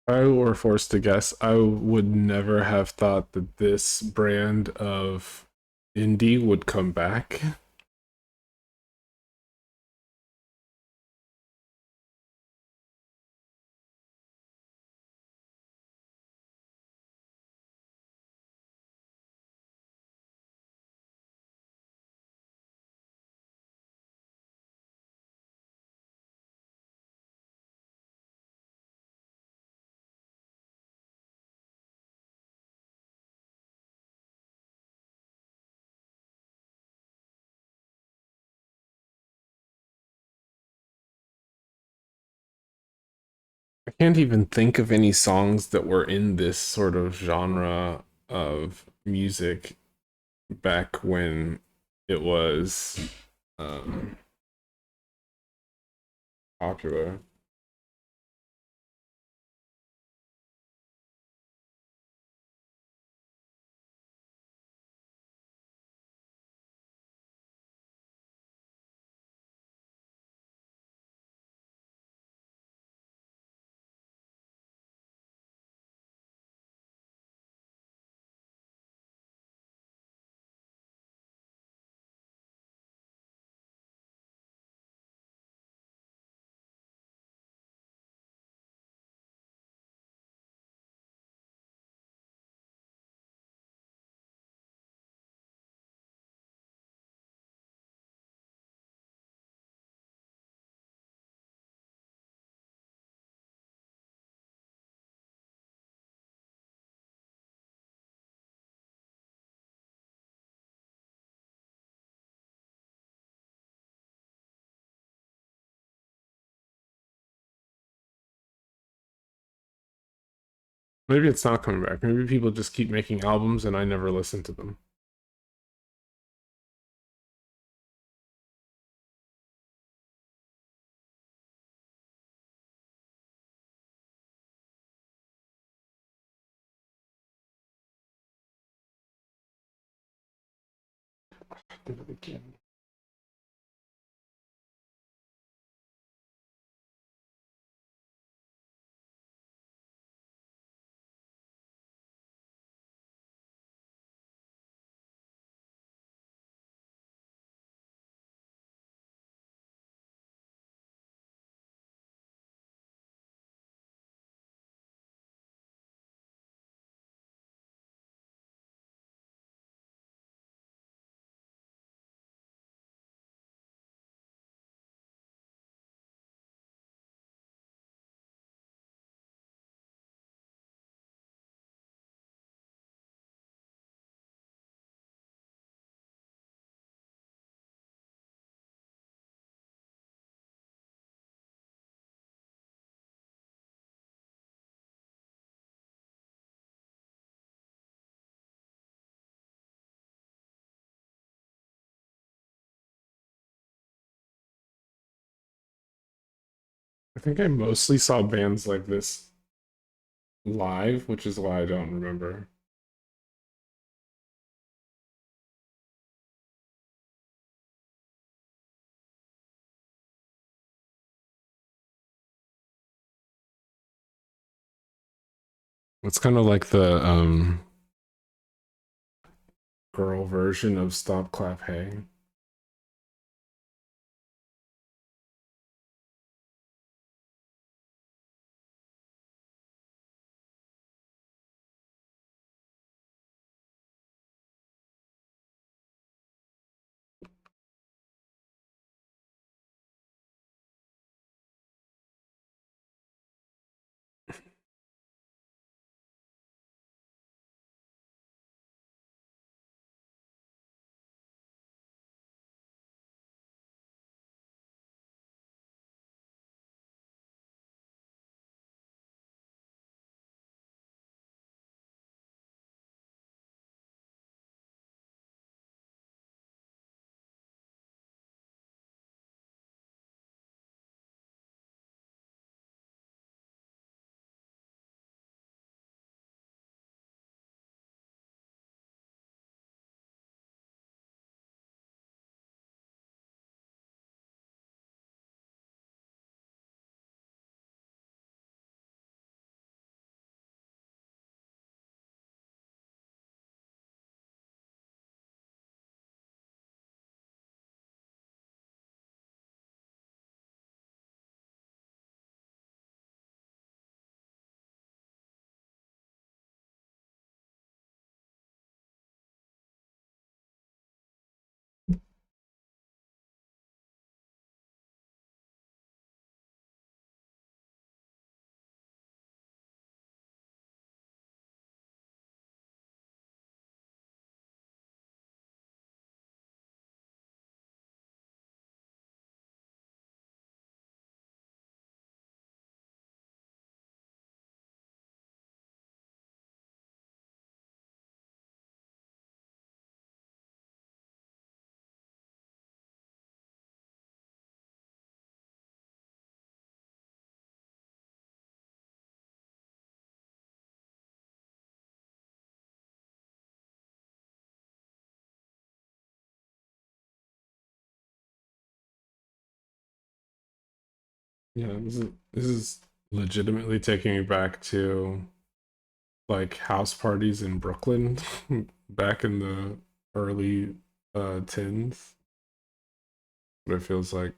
If I were forced to guess, I would never have thought that this brand of indie would come back. I can't even think of any songs that were in this sort of genre of music back when it was popular. Maybe it's not coming back. Maybe people just keep making albums and I never listen to them. Did it again. I think I mostly saw bands like this live, which is why I don't remember. It's kind of like the girl version of Stop Clap Hey. Yeah, this is legitimately taking me back to like house parties in Brooklyn back in the early tens. What it feels like.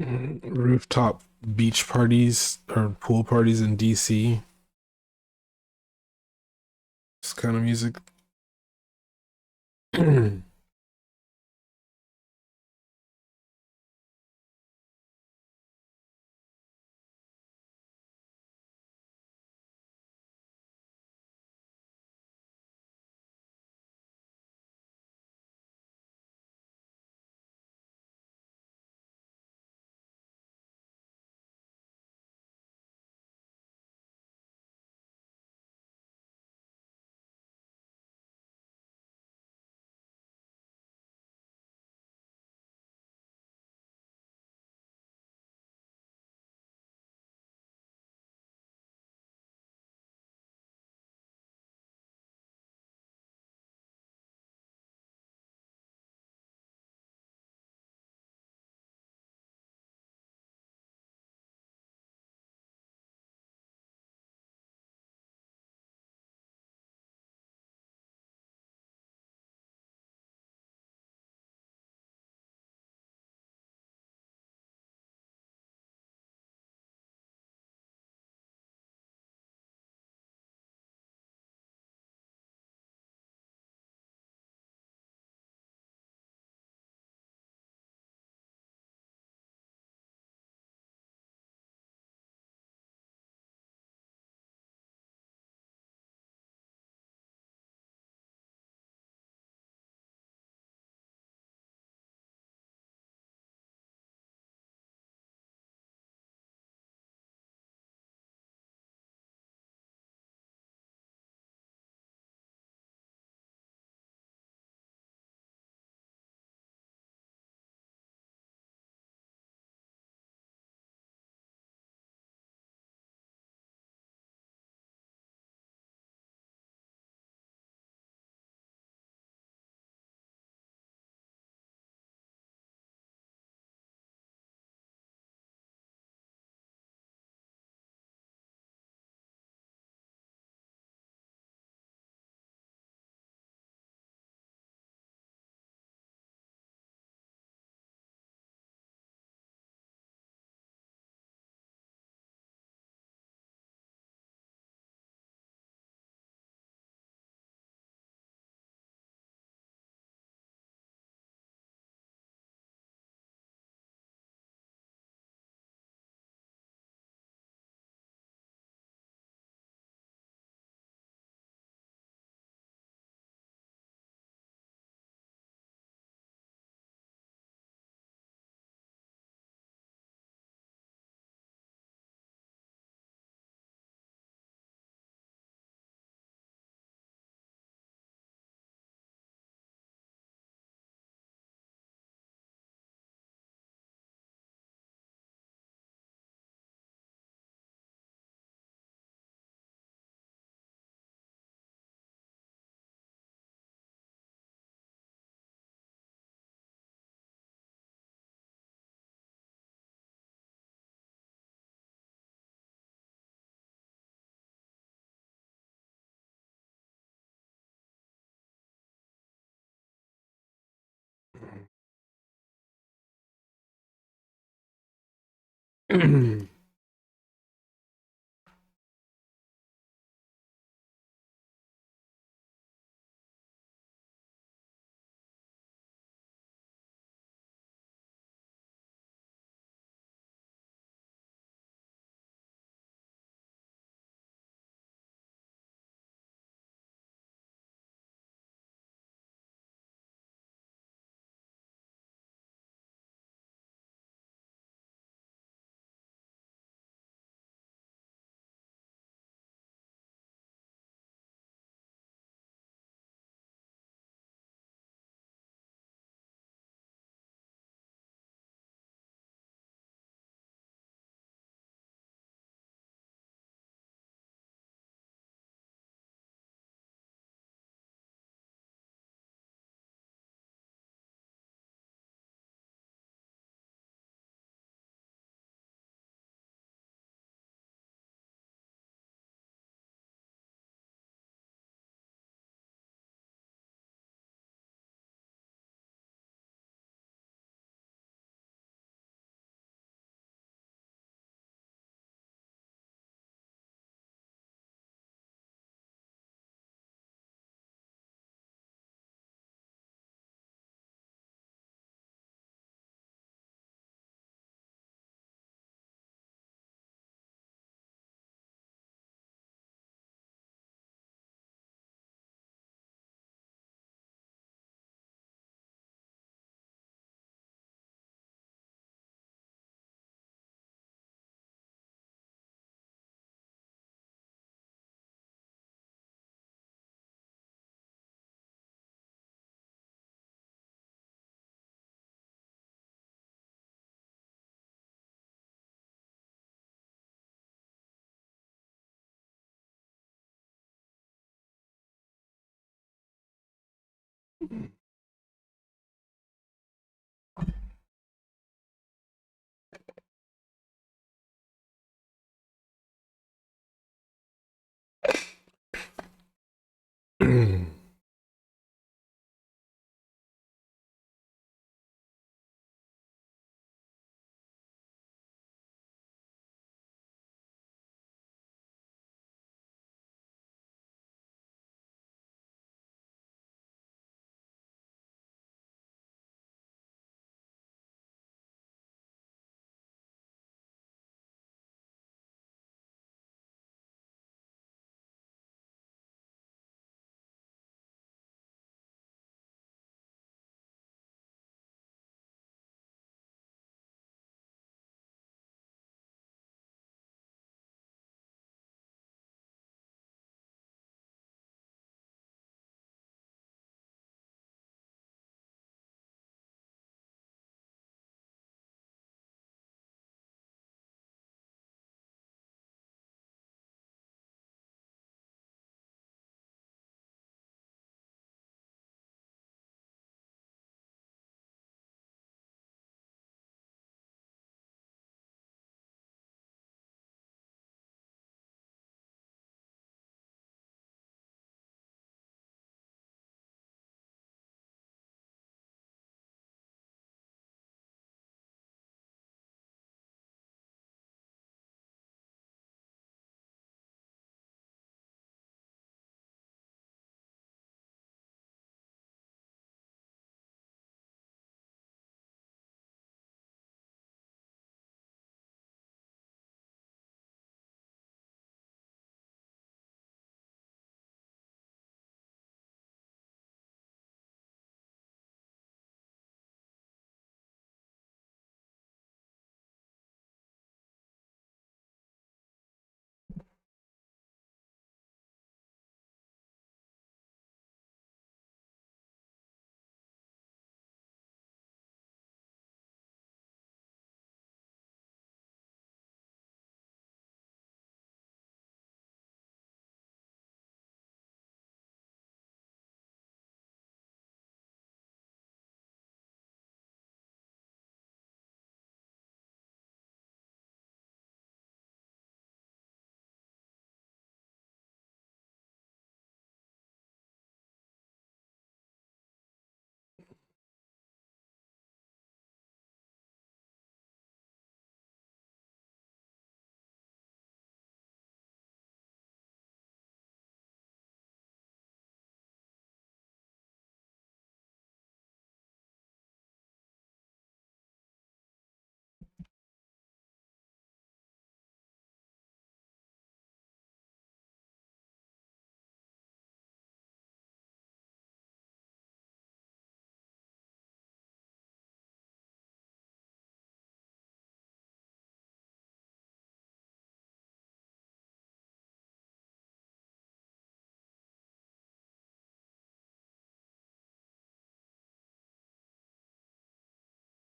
Rooftop beach parties or pool parties in DC. This kind of music.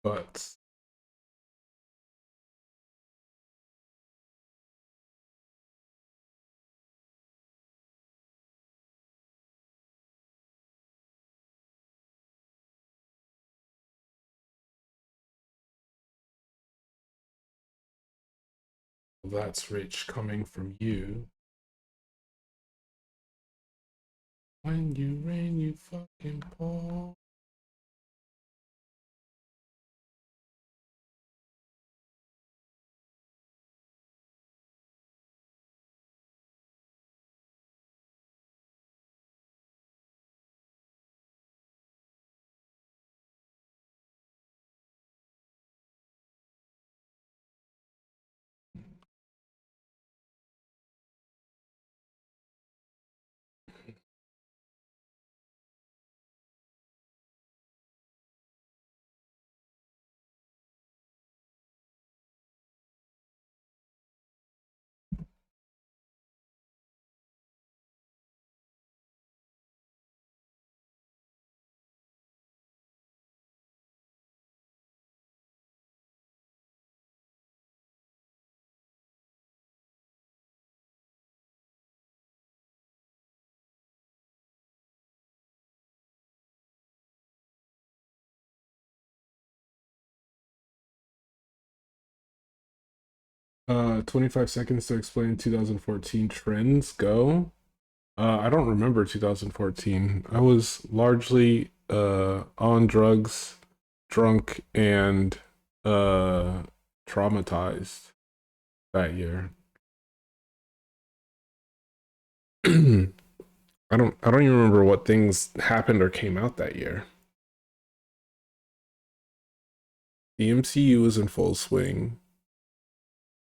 But that's rich coming from you. When you rain, you fucking pour. Uh, 25 seconds to explain 2014 trends. Go. I don't remember 2014. I was largely on drugs, drunk, and traumatized that year. I don't even remember what things happened or came out that year. The MCU was in full swing,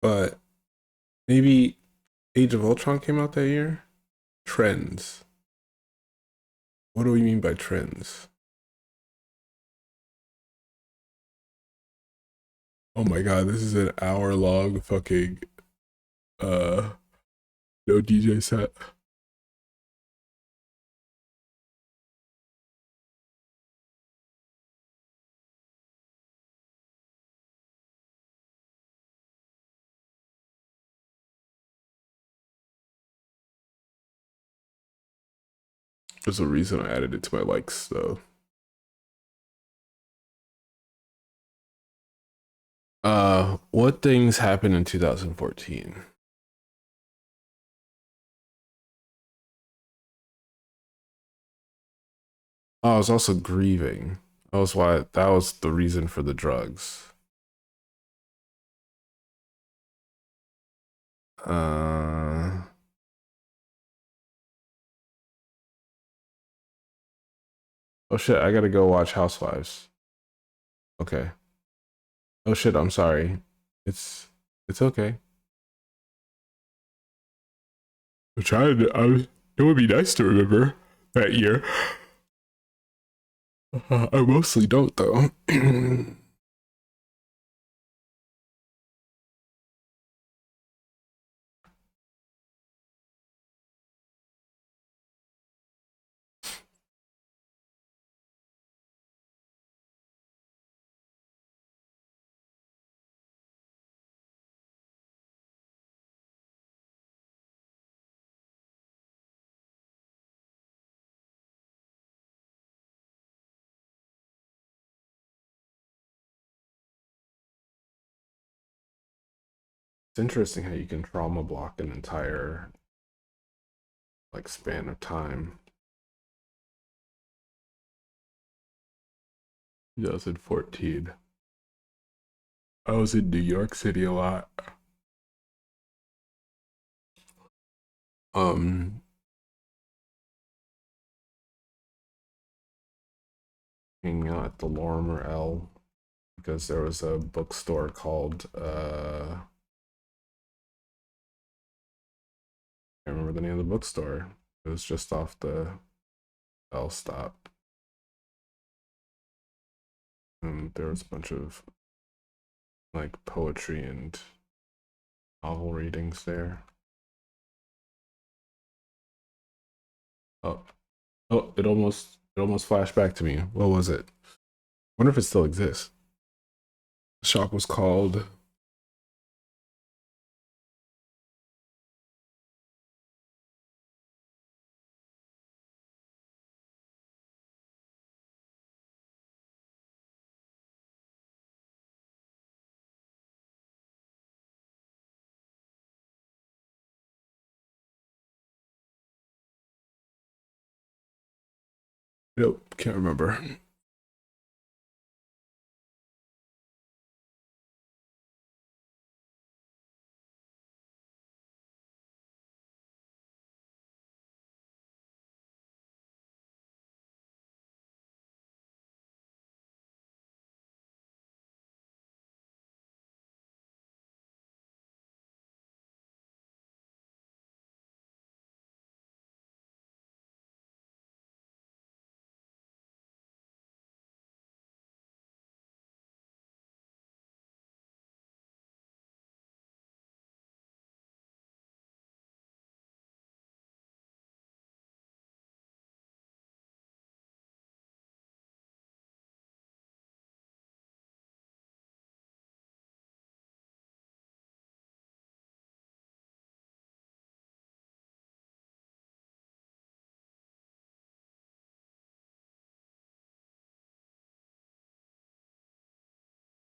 but maybe Age of Ultron came out that year. Trends. What do we mean by trends? Oh my god, this is an hour long fucking no DJ set. There's a reason I added it to my likes though. What things happened in 2014? Oh, I was also grieving. That was the reason for the drugs. Uh oh shit, I gotta go watch Housewives. Okay. Oh shit, I'm sorry. It's okay. I'm trying to, it would be nice to remember that year. I mostly don't though. It's interesting how you can trauma block an entire like span of time. 2014. I was in New York City a lot. Um, Hanging out at the Lorimer L because there was a bookstore called I can't remember the name of the bookstore. It was just off the L stop. And there was a bunch of like poetry and novel readings there. Oh, oh, it almost flashed back to me. What was it? I wonder if it still exists. The shop was called. Nope, can't remember.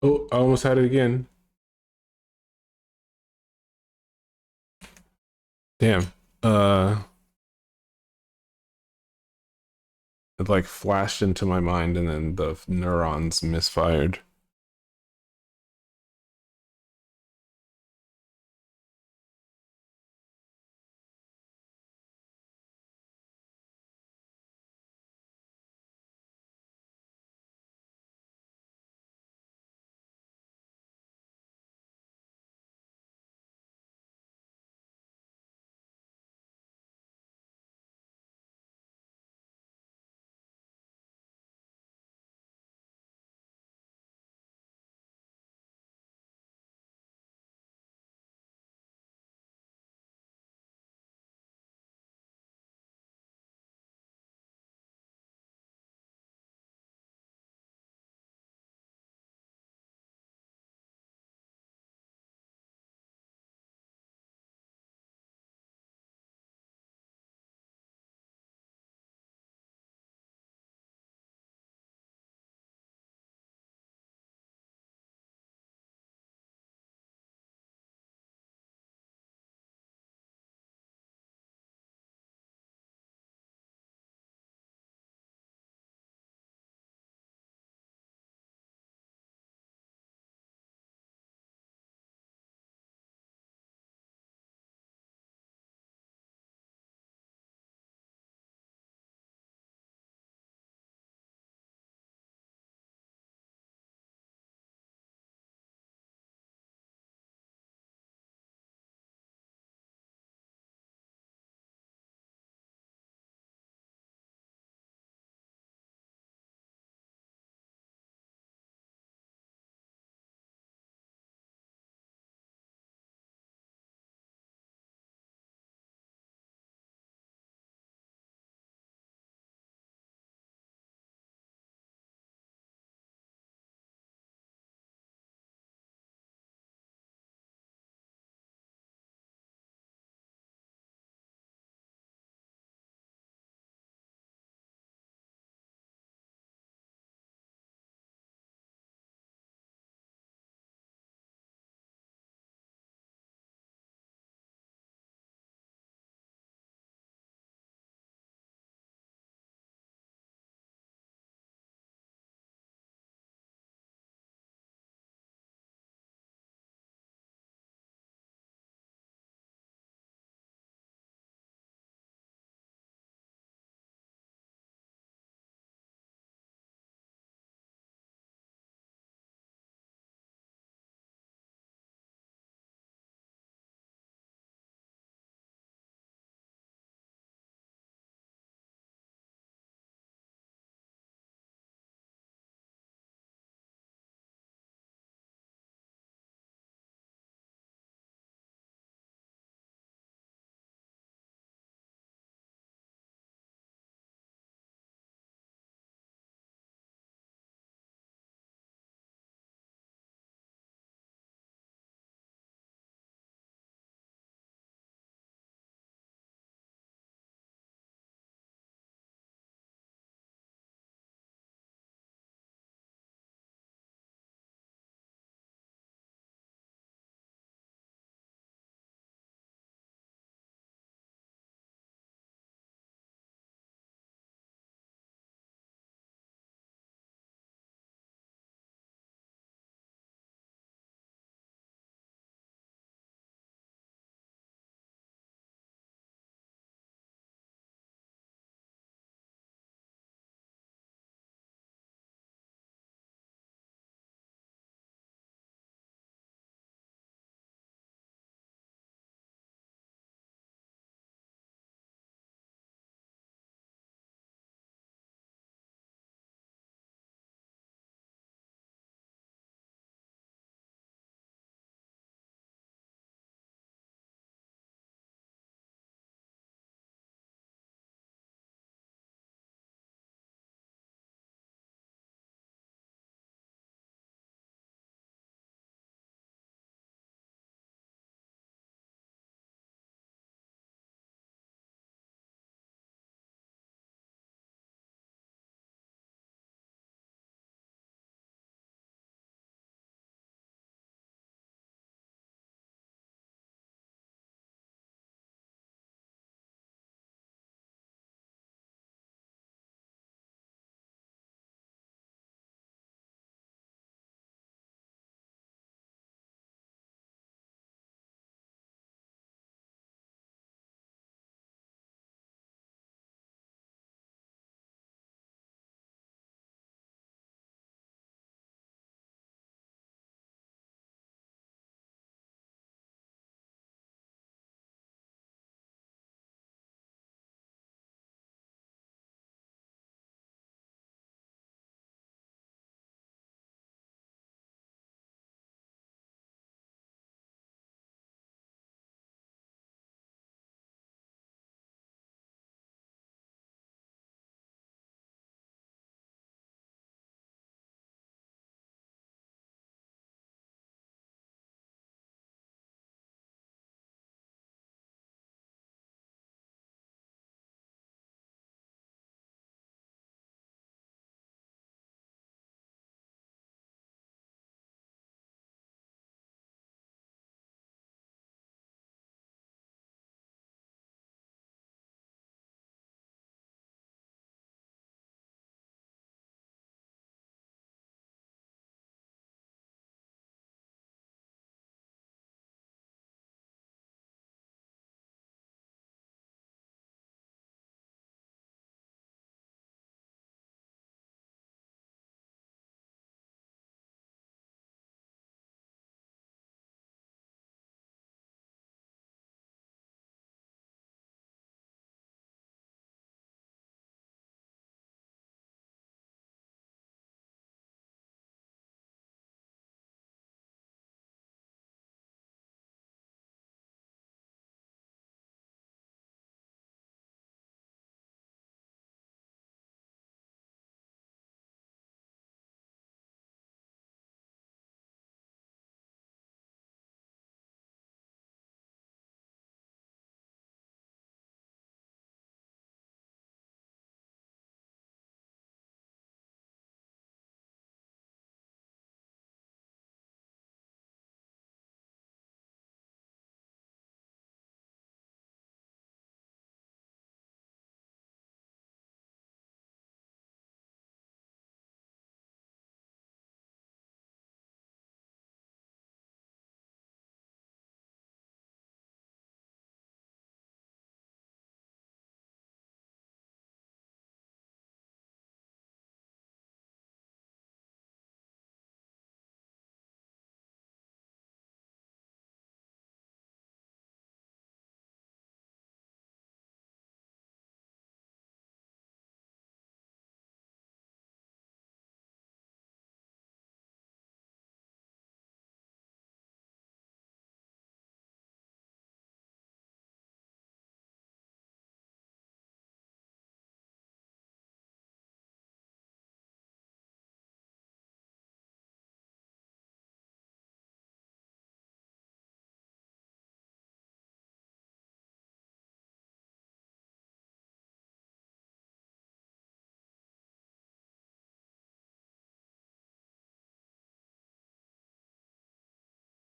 Oh, I almost had it again. Damn. It like flashed into my mind and then the neurons misfired.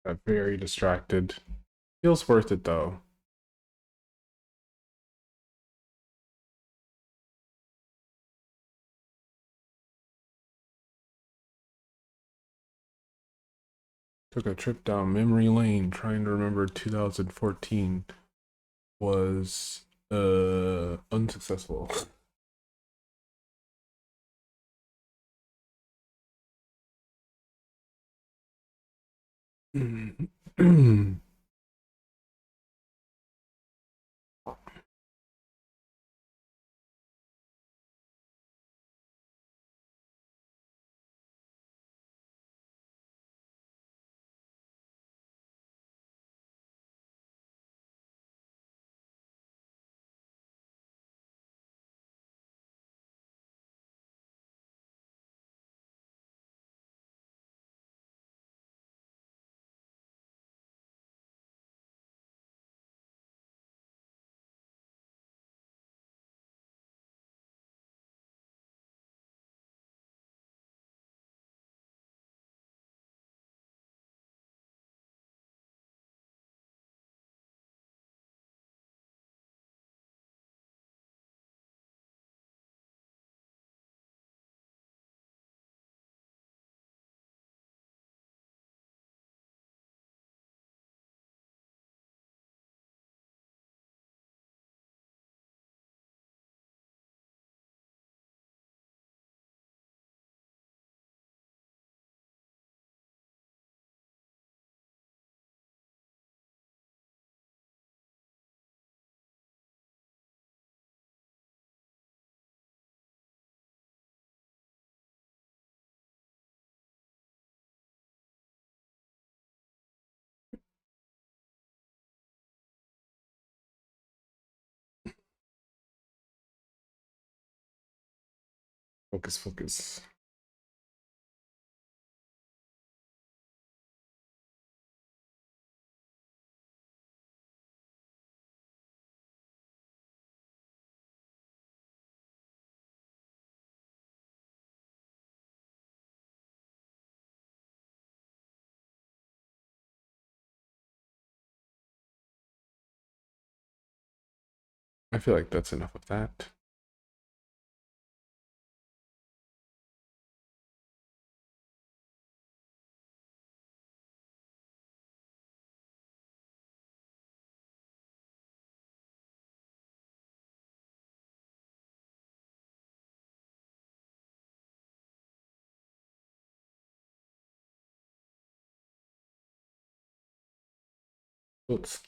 Got very distracted. Feels worth it though. Took a trip down memory lane trying to remember 2014 was unsuccessful. Focus, focus. I feel like that's enough of that. Let's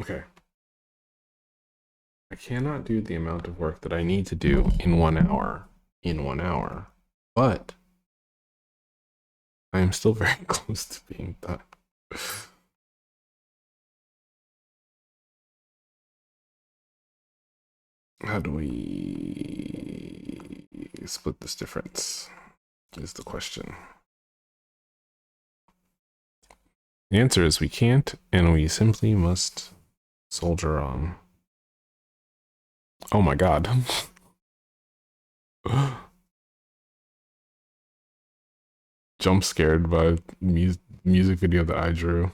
Okay. I cannot do the amount of work that I need to do in 1 hour but I am still very close to being done. How do we split this difference is the question. The answer is we can't, and we simply must soldier on. Oh my god. Jump scared by music video that I drew.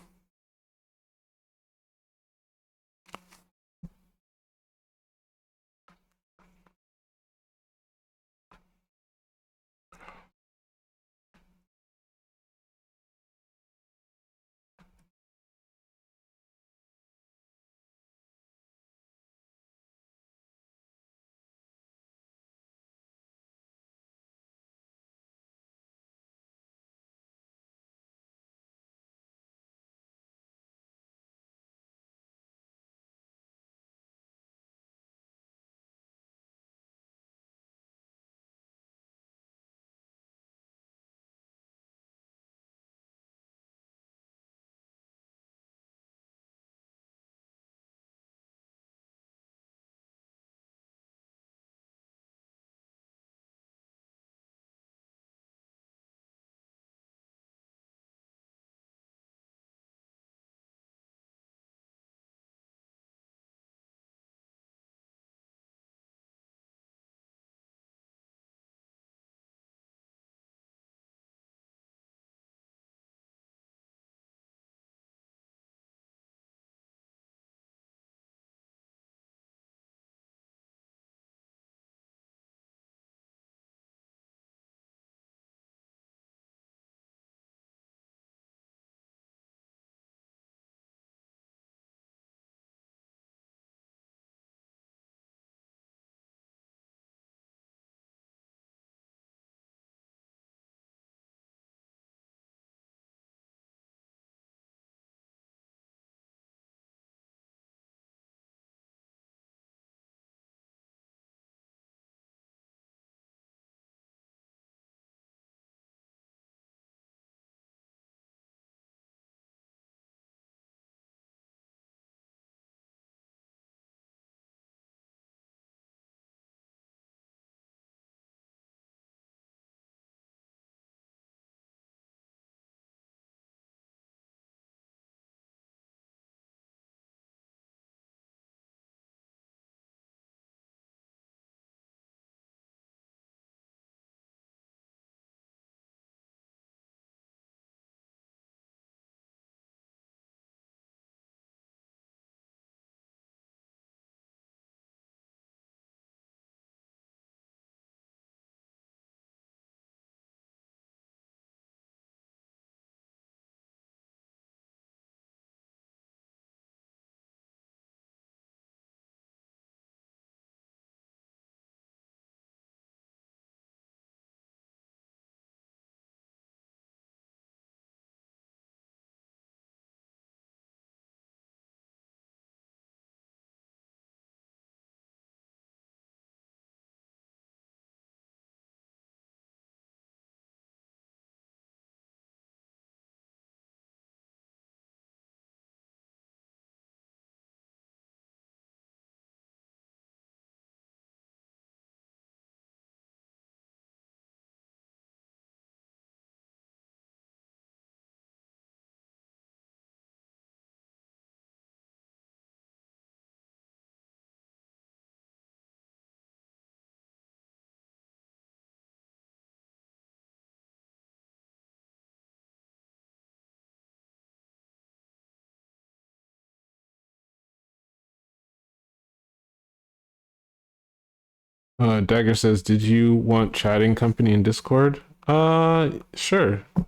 Dagger says, did you want chatting company in Discord? Sure. I'm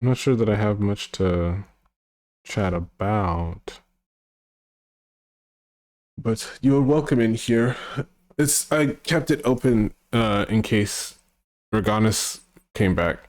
not sure that I have much to chat about, but you're welcome in here. I kept it open in case Reganis came back.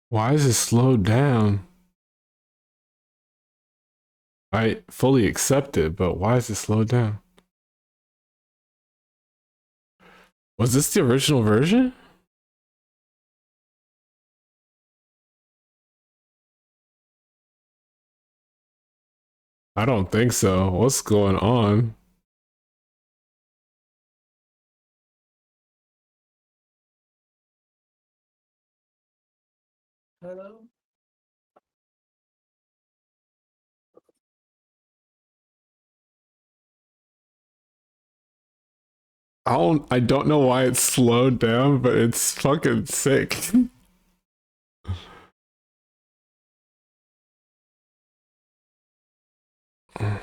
Why is it slowed down? I fully accept it, but why is it slowed down? Was this the original version? I don't think so. What's going on? Hello? I don't know why it's slowed down, but it's fucking sick. Yeah.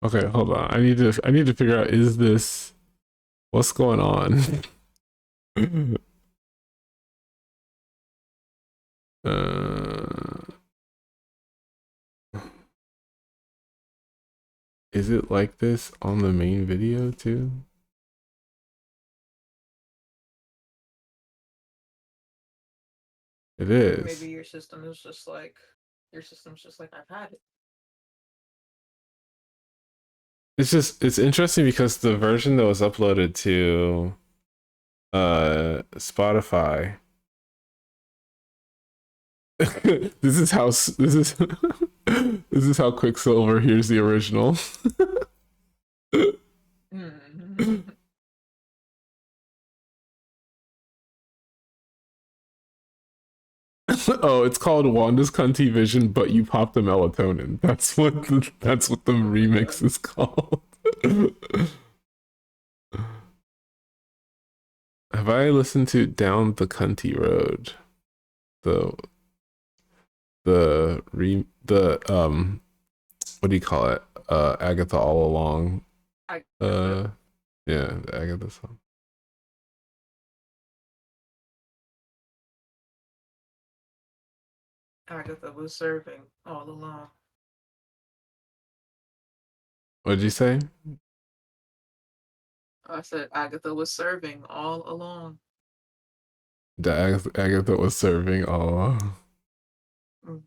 Okay, hold on. I need to figure out, is this, what's going on? uh is it like this on the main video too? It is. Maybe your system is just like I've had it. It's interesting because the version that was uploaded to Spotify this is how this is how Quicksilver hears the original. Oh, it's called Wanda's Cunty Vision, but you pop the melatonin. That's what the remix is called. Have I listened to Down the Cunty Road? The what do you call it? Agatha All Along. Yeah, the Agatha song. Agatha was serving all along. What did you say? I said Agatha was serving all along. The Agatha was serving all. Mm.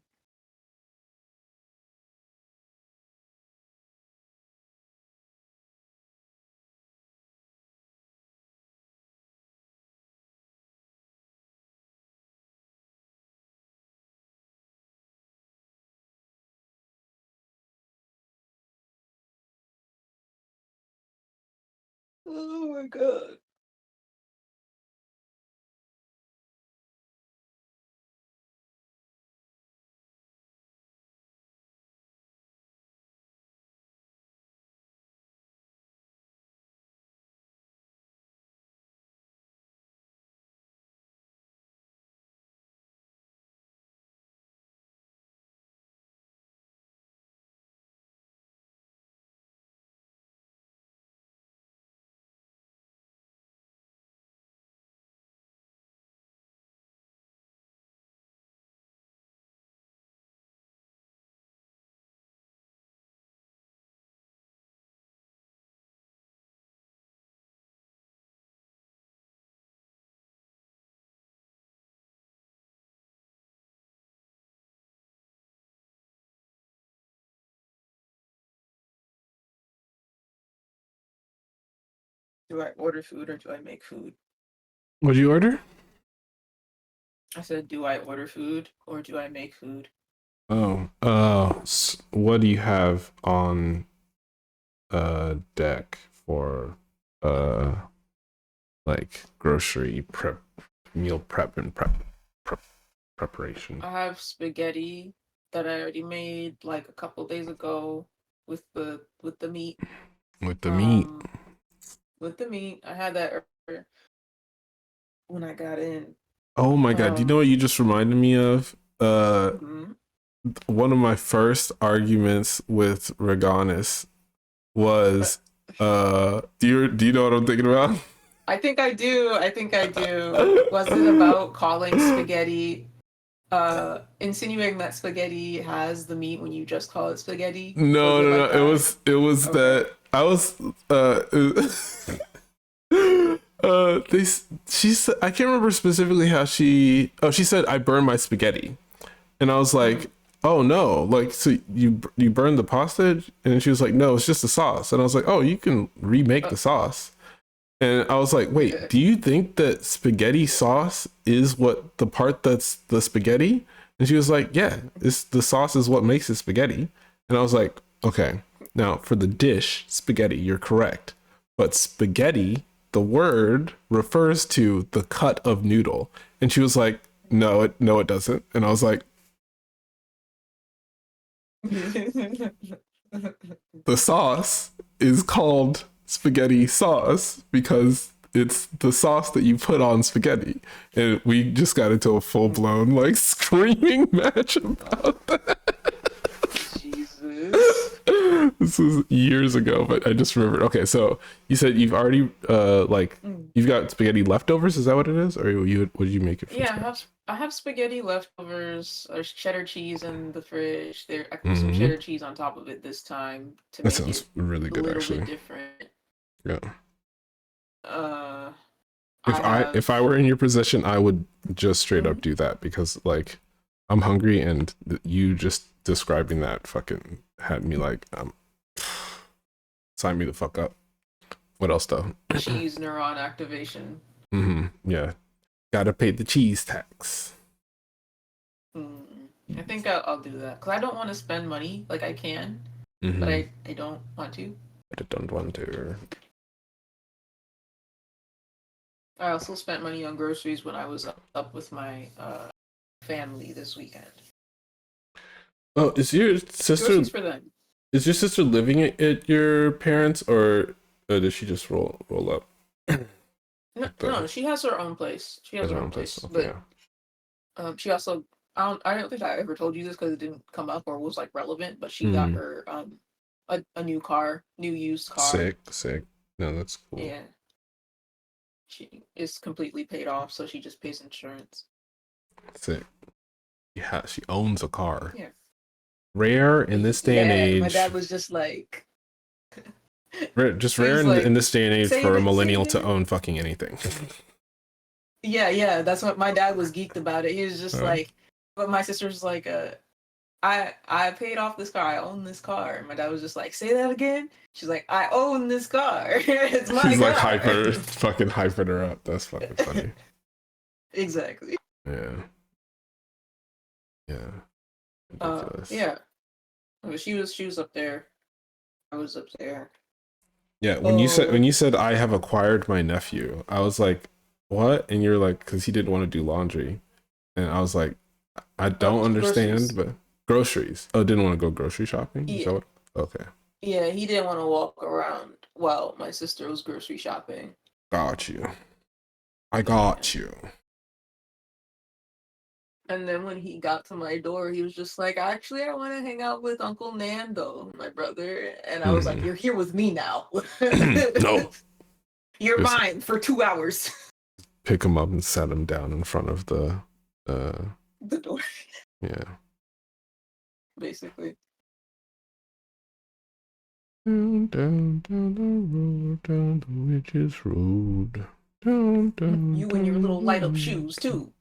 Oh my god. Do I order food or do I make food? What did you order? I said, do I order food or do I make food? Oh, what do you have on deck for like grocery prep, meal prep and preparation? I have spaghetti that I already made like a couple days ago with the meat. With the meat. With the meat. I had that earlier when I got in. Oh my god, do you know what you just reminded me of? One of my first arguments with Reganis was do you know what I'm thinking about? I think I do. I think I do. Was it about calling spaghetti? Insinuating that spaghetti has the meat when you just call it spaghetti? No, Was it no, like no. that? It was Okay. that I was she said, I can't remember specifically how she said I burned my spaghetti. And I was like, oh no, like, so you burned the pasta? And she was like, no, it's just the sauce. And I was like, oh, you can remake the sauce. And I was like, wait, Okay. do you think that spaghetti sauce is what the part that's the spaghetti? And she was like, yeah, it's the sauce is what makes it spaghetti. And I was like, okay, now for the dish, spaghetti, you're correct. But spaghetti, the word refers to the cut of noodle. And she was like, no, it doesn't. And I was like, the sauce is called spaghetti sauce because it's the sauce that you put on spaghetti. And we just got into a full-blown like screaming match about that. Jesus. This was years ago, but I just remembered. Okay, so you said you've already you've got spaghetti leftovers, is that what it is? Or what did you make it from? Yeah, I have spaghetti leftovers. There's cheddar cheese in the fridge. I put some cheddar cheese on top of it this time to That make sounds it really a good, little actually. bit different. Yeah. I If I were in your position, I would just straight up Mhm. do that because like I'm hungry and you just describing that fucking had me like sign me the fuck up. What else though? cheese neuron activation. Yeah. Gotta pay the cheese tax. I think I'll do that because I don't want to spend money. Like I can, but I don't want to. But I don't want to. I also spent money on groceries when I was up with my family this weekend. Oh, is your sister Groceries for them. Is your sister living at your parents, or does she just roll up? No, she has her own place. She has her own place. Okay, But she also I don't think I ever told you this because it didn't come up or was like relevant, but she got her a new used car. Sick. No, that's cool. Yeah. She is completely paid off, so she just pays insurance. Sick. Yeah, she owns a car. Yeah. Rare in this day and age. My dad was just like rare in this day and age for a millennial to it. own fucking anything. Yeah, that's what my dad was geeked about it. He was just like, but my sister was like, I paid off this car. I own this car. And my dad was just like, say that again. She's like, I own this car. It's my She's car. like fucking hyping her up. That's fucking funny. Exactly. Yeah. Ridiculous. Yeah. She was up there. I was up there. Yeah, when you said I have acquired my nephew, I was like, what? And you're like, because he didn't want to do laundry. And I was like, I don't understand, but groceries. Oh, didn't want to go grocery shopping? Yeah. Okay. Yeah, he didn't want to walk around while my sister was grocery shopping. Got you. I got you. And then when he got to my door, he was just like, actually, I want to hang out with Uncle Nando, my brother. And I was like, you're here with me now. No. You're mine for 2 hours. Pick him up and set him down in front of the door. Yeah. Basically. Down the witch's road. Down, you and your little light up shoes, too.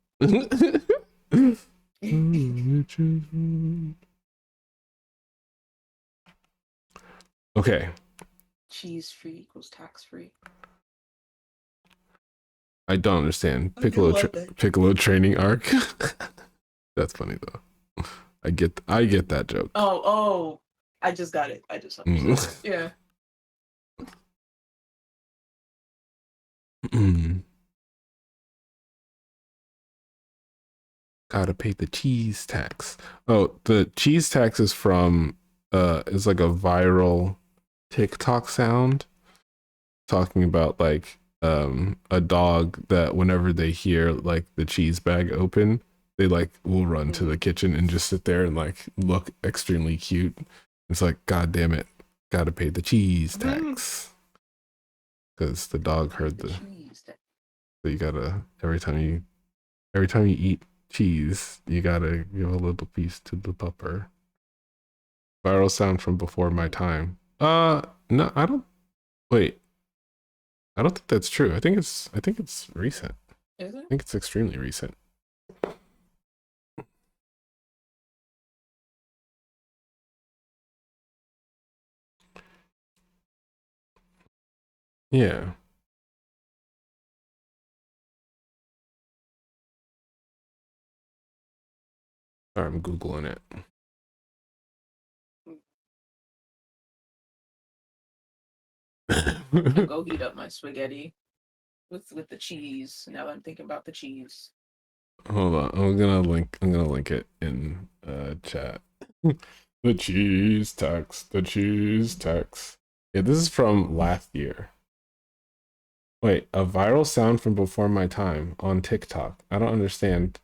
Okay. Cheese free equals tax free. I don't understand. Piccolo training arc. That's funny though. I get that joke. Oh, I just got it. I just understood. Yeah. Gotta pay the cheese tax. Oh, the cheese tax is from is like a viral TikTok sound talking about like a dog that whenever they hear like the cheese bag open, they like will run to the kitchen and just sit there and like look extremely cute. It's like, God damn it, gotta pay the cheese tax. Because the dog heard the cheese stick. So you gotta every time you eat cheese, you gotta give a little piece to the pupper. Viral sound from before my time. No, I don't. Wait, I don't think that's true. I think it's recent. Is I it? think it's extremely recent. Yeah. Sorry, I'm Googling it. I'm gonna go heat up my spaghetti with the cheese. Now that I'm thinking about the cheese. Hold on, I'm gonna link it in chat. The cheese text, the cheese text. Yeah, this is from last year. Wait, a viral sound from before my time on TikTok. I don't understand.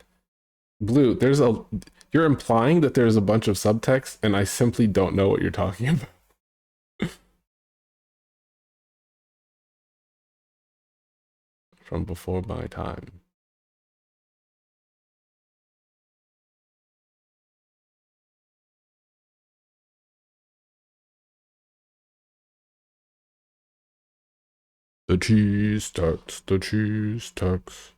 Blue, you're implying that there's a bunch of subtext and I simply don't know what you're talking about. From before my time. The cheese text, the cheese text.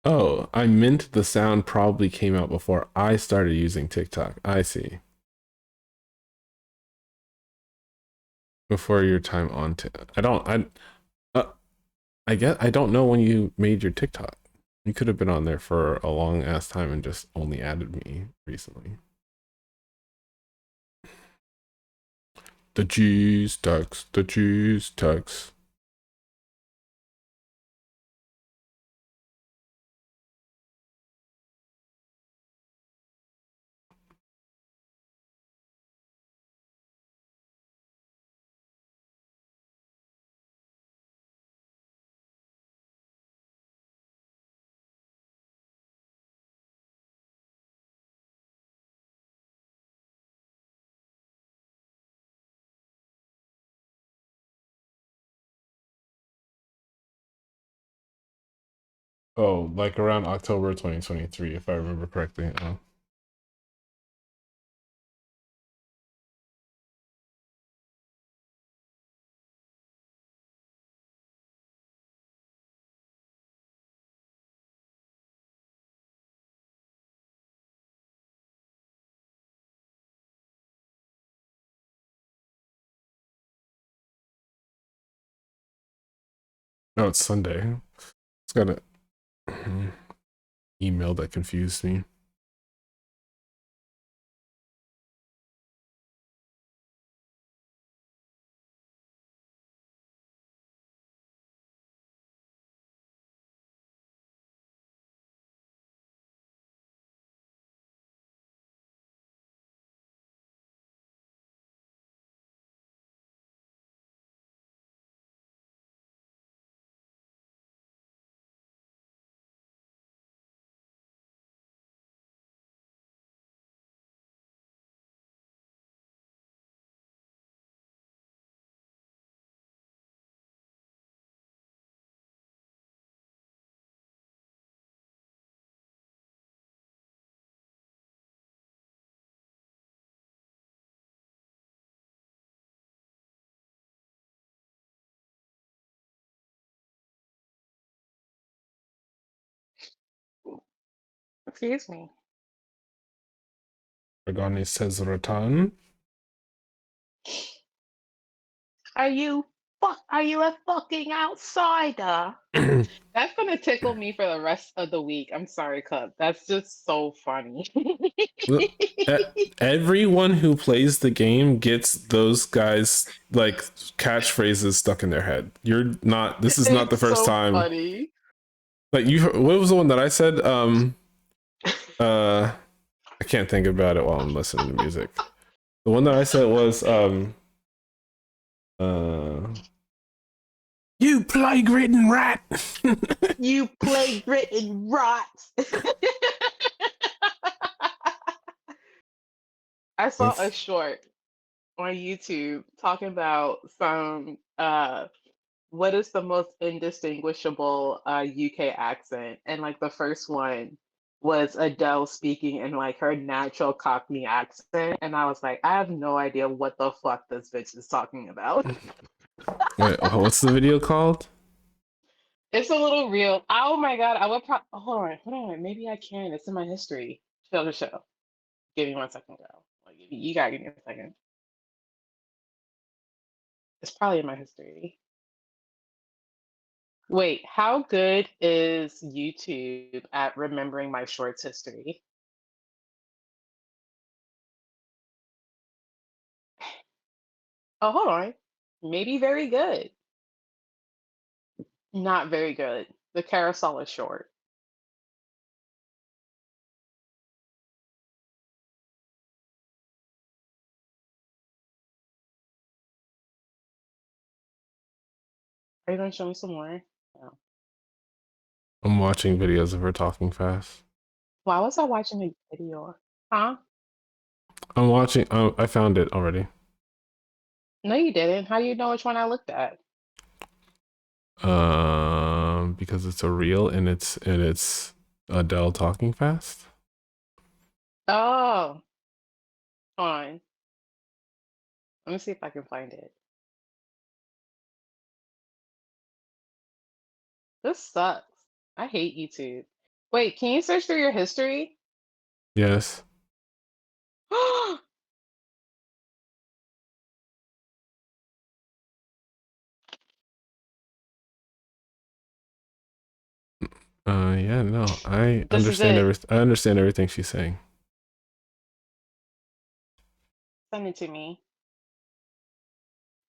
Oh, I meant the sound probably came out before I started using TikTok. I see. Before your time on I guess I don't know when you made your TikTok. You could have been on there for a long ass time and just only added me recently. The cheese text, the cheese text. Oh, like around October 2023, if I remember correctly. Oh. No, it's Sunday. It's got an email that confused me. Excuse me. Regani says Ratan. Are you? fuck are you a fucking outsider? That's gonna tickle me for the rest of the week. I'm sorry, Cup. That's just so funny. Everyone who plays the game gets those guys like catchphrases stuck in their head. You're not. This is not the It's first so time. funny. Like you, what was the one that I said? I can't think about it while I'm listening to music. The one that I said was you plague-ridden rat. You plague written rot. I saw a short on YouTube talking about some what is the most indistinguishable UK accent, and like the first one was Adele speaking in like her natural Cockney accent, and I was like, I have no idea what the fuck this bitch is talking about. Wait, what's the video called? It's a little real. Oh my god, I would probably hold on, maybe I can. It's in my history. Show the show. Give me 1 second, girl. Like, you gotta give me a second. It's probably in my history. Wait, how good is YouTube at remembering my shorts history? Oh, hold on. Maybe very good. Not very good. The carousel is short. Are you going to show me some more? No. I'm watching videos of her talking fast. Why was I watching a video? Huh? I'm watching. Oh, I found it already. No, you didn't. How do you know which one I looked at? Because it's a reel and it's Adele talking fast. Oh, hold on. Let me see if I can find it. This sucks. I hate YouTube. Wait, can you search through your history? Yes. Yeah, no, I This is understand it. I understand everything she's saying. Send it to me.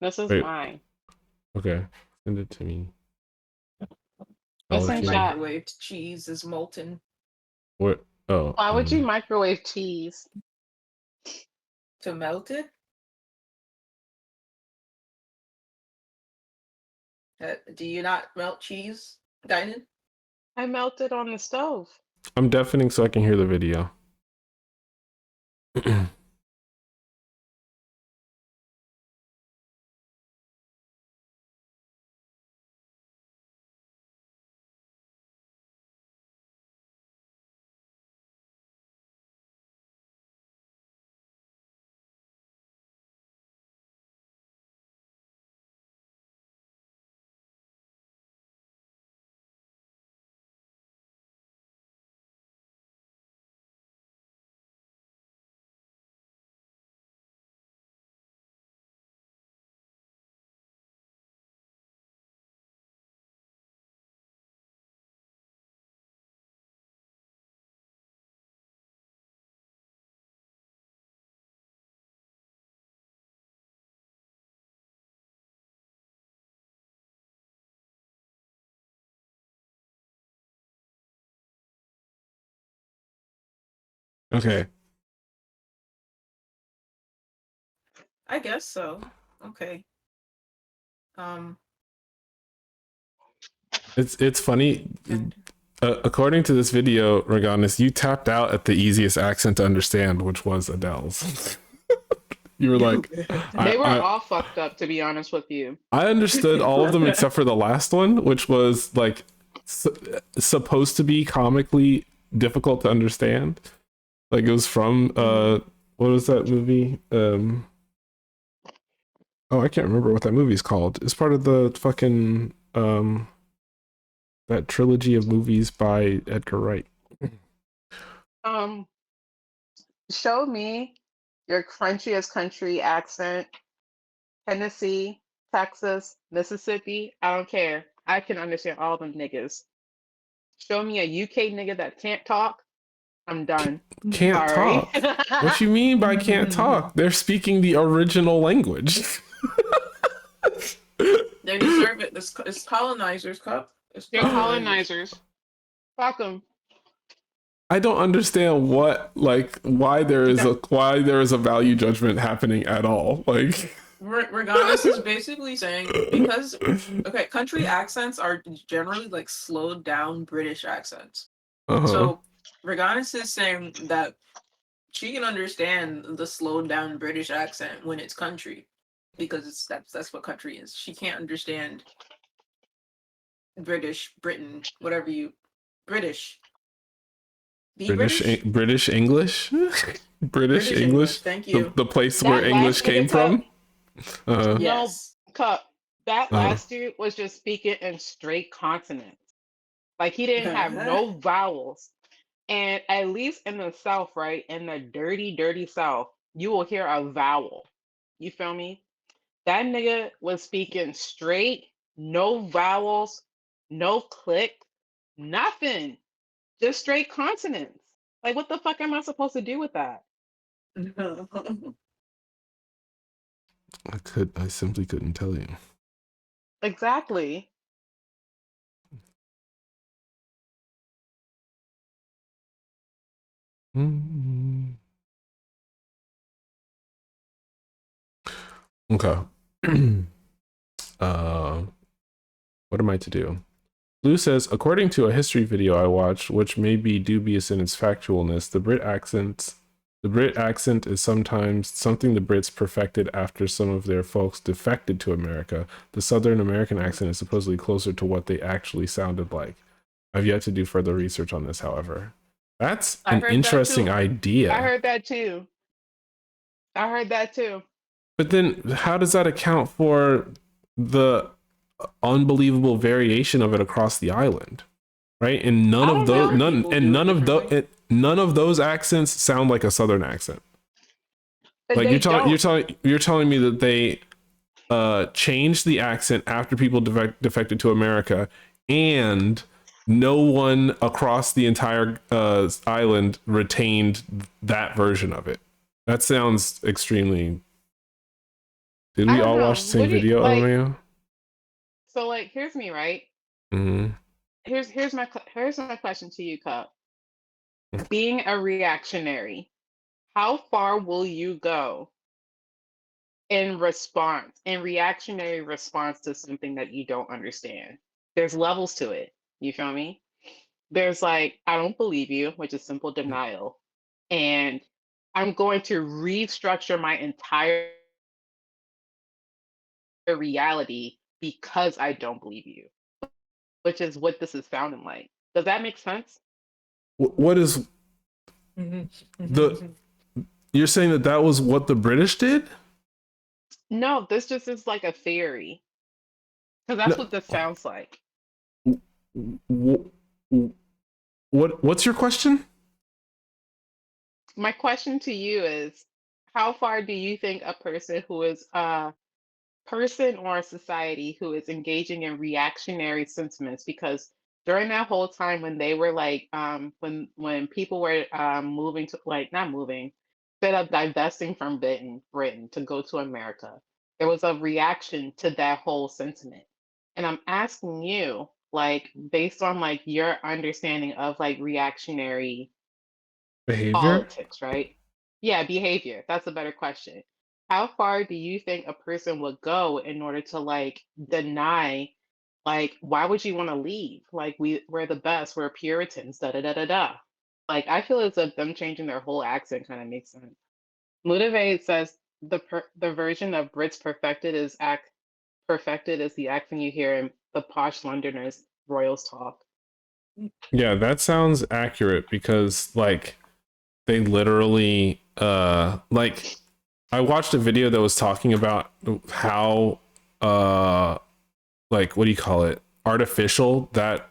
This is Wait, mine. okay, send it to me. I'll It's let in you know. chat. Microwaved cheese is molten. What? Oh, Why would you microwave cheese? To melt it? Do you not melt cheese, Dinan? I melted on the stove. I'm deafening so I can hear the video. Okay. I guess so. Okay. It's funny. According to this video, Reganis, you tapped out at the easiest accent to understand, which was Adele's. You were like, They were I all fucked up, to be honest with you. I understood all of them except for the last one, which was like supposed to be comically difficult to understand. Like it was from what was that movie? Oh, I can't remember what that movie's called. It's part of the fucking that trilogy of movies by Edgar Wright. Show me your crunchiest country accent. Tennessee, Texas, Mississippi, I don't care. I can understand all them niggas. Show me a UK nigga that can't talk, I'm done. Can't Sorry. talk. What you mean by can't talk? They're speaking the original language. They deserve it. It's colonizers, Cup. It's They're colonizers. Fuck them. I don't understand why there is a value judgment happening at all. Like, Regardless is basically saying because country accents are generally like slowed down British accents. So Reganis is saying that she can understand the slowed down British accent when it's country, because that's what country is. She can't understand British, Britain, whatever you British. British English. British English. Thank you. The place where English came from. Yes. No, Cup. That last dude was just speaking in straight consonants. Like he didn't have no vowels. And at least in the South, right? In the dirty, dirty South, you will hear a vowel. You feel me? That nigga was speaking straight, no vowels, no click, nothing. Just straight consonants. Like, what the fuck am I supposed to do with that? I simply couldn't tell you. Exactly. Okay. What am I to do? Blue says, according to a history video I watched, which may be dubious in its factualness, the Brit accent is sometimes something the Brits perfected after some of their folks defected to America. The Southern American accent is supposedly closer to what they actually sounded like. I've yet to do further research on this, however. That's an interesting idea. I heard that too. But then how does that account for the unbelievable variation of it across the island? Right? And none of those accents sound like a Southern accent. Like you're telling me that they changed the accent after people defected to America, and no one across the entire island retained that version of it. That sounds extremely. Did we all watch the same video, Romeo? So, like, here's me, right? Mm-hmm. Here's my question to you, Cup. Being a reactionary, how far will you go in reactionary response to something that you don't understand? There's levels to it. You feel me? There's like, I don't believe you, which is simple denial. And I'm going to restructure my entire reality because I don't believe you, which is what this is sounding like. Does that make sense? What is you're saying that was what the British did? No, this just is like a theory, because that's what this sounds like. What's your question? My question to you is, how far do you think a person who is person or a society who is engaging in reactionary sentiments, because during that whole time when they were like when people were moving to, like, not moving, instead of divesting from Britain to go to America, there was a reaction to that whole sentiment. And I'm asking you, like, based on like your understanding of like reactionary behavior, politics, right? Yeah, behavior. That's a better question. How far do you think a person would go in order to like deny, like, why would you want to leave? Like, we're the best, we're Puritans, da da da da da. Like, I feel as if them changing their whole accent kind of makes sense. Motivate says the version of Brits perfected is the accent you hear in the posh Londoners royals talk. Yeah, that sounds accurate, because like they literally like I watched a video that was talking about how like, what do you call it, artificial that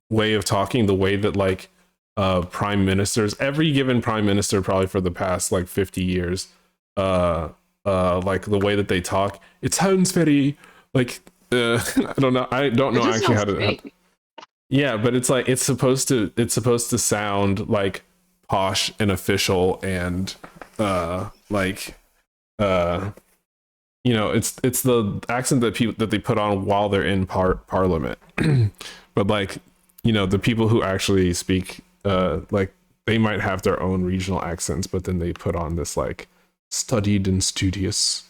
way of talking, the way that like prime ministers, every given prime minister probably for the past like 50 years, like the way that they talk, it sounds very like I don't know. I don't It know just actually sounds how. fake. Yeah, but it's like it's supposed to sound like posh and official and like you know, it's the accent that people that they put on while they're in parliament. But like, you know, the people who actually speak like they might have their own regional accents, but then they put on this like studied and studious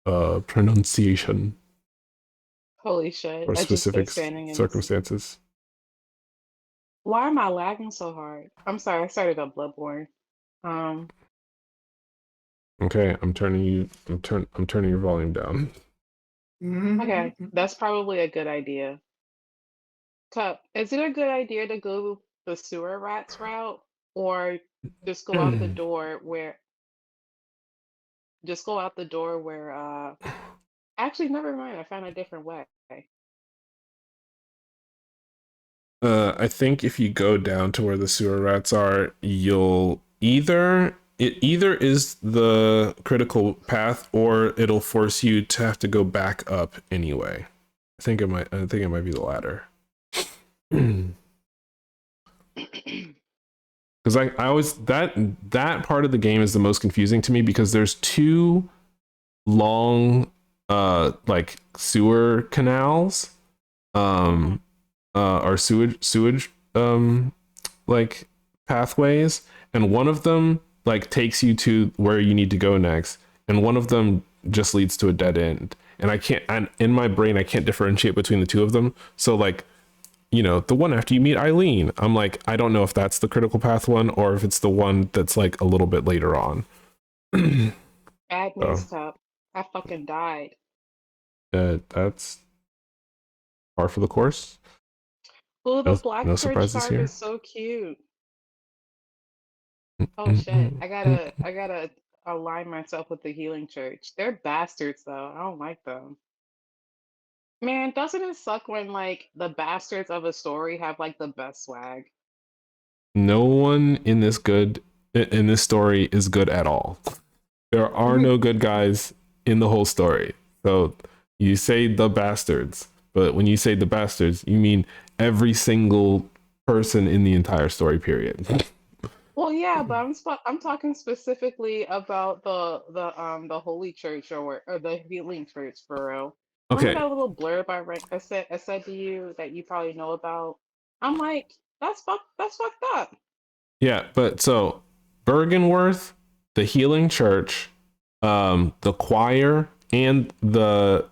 pronunciation Holy shit. for I just specific stood standing in this. circumstances. Why am I lagging so hard? I'm sorry, I started up Bloodborne. Um, Okay, I'm turning your volume down. okay, that's probably a good idea. Cup, is it a good idea to go the sewer rats route or just go out the door where actually never mind, I found a different way. I think if you go down to where the sewer rats are, you'll either is the critical path or it'll force you to have to go back up anyway. I think it might be the latter. Because I always that part of the game is the most confusing to me because there's two long like sewer canals or sewage like pathways, and one of them like takes you to where you need to go next, and one of them just leads to a dead end. And I can't, and in my brain I can't differentiate between the two of them. So like, you know, the one after you meet Eileen, I'm like, I don't know if that's the critical path one or if it's the one that's like a little bit later on. Bad So news, Cup. I fucking died. that's par for the course. Oh, the black No church surprises garb here. is so cute. Oh shit. I gotta align myself with the healing church. They're bastards though. I don't like them. Man, doesn't it suck when like the bastards of a story have like the best swag? No one in this story is good at all. There are no good guys in the whole story. So you say the bastards, but when you say the bastards, you mean every single person in the entire story period. Well, yeah, but I'm talking specifically about the Holy Church or the Healing Church for real. Remember Okay, that little blurb I said to you that you probably know about? I'm like, that's fucked up. yeah, but so Bergenworth, the Healing Church, the choir, and the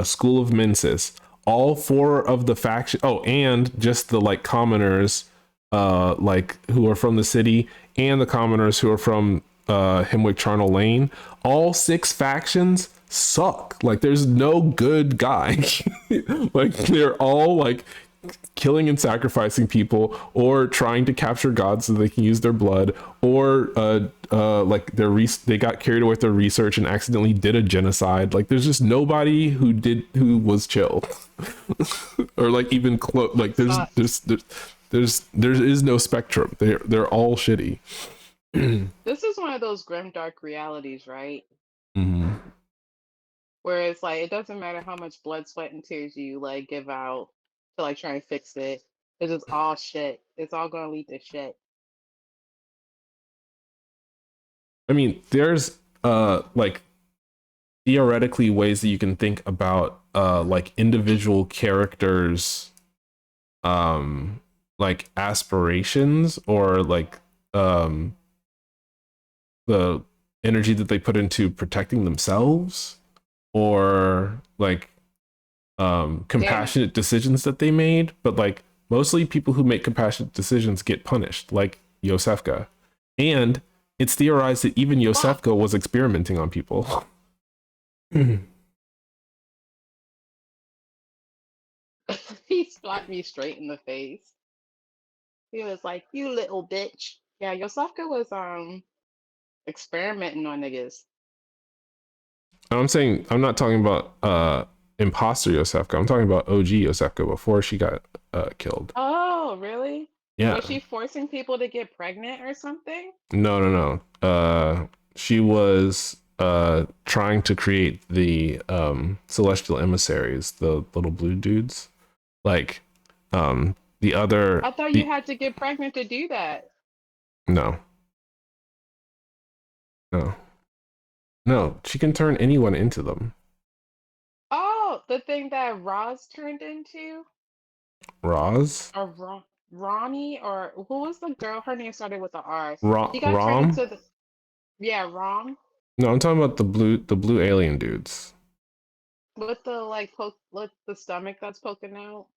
School of Mensis, all four of the faction. Oh, and just the like commoners, like who are from the city, and the commoners who are from Hemwick Charnel Lane. All six factions suck. Like, there's no good guy. Like, they're all like killing and sacrificing people or trying to capture gods so they can use their blood, or like they got carried away with their research and accidentally did a genocide. Like, there's just nobody who was chill or like even close. Like, there is no spectrum. They're all shitty. This is one of those grim dark realities, right? Mm-hmm. Where it's like it doesn't matter how much blood, sweat, and tears you like give out to like try and fix it. It's just all shit. It's all gonna lead to shit. I mean, there's like theoretically ways that you can think about like individual characters like aspirations or like the energy that they put into protecting themselves, or like compassionate decisions that they made. But like mostly people who make compassionate decisions get punished, like Yosefka. And it's theorized that even Yosefka was experimenting on people. He slapped me straight in the face. He was like, "You little bitch." Yeah, Yosefka was experimenting on niggas. I'm saying, I'm not talking about imposter Yosefka. I'm talking about OG Yosefka before she got killed. Oh, really? Yeah. Was she forcing people to get pregnant or something? No. She was trying to create the celestial emissaries, the little blue dudes. Like the other I thought you had to get pregnant to do that. no. No. No, she can turn anyone into them. Oh, the thing that Roz turned into? Roz? Or Ronnie? Or who was the girl? Her name started with a R. She got turned Rom? into the. Yeah, Rom. No, I'm talking about the blue alien dudes. With the with the stomach that's poking out.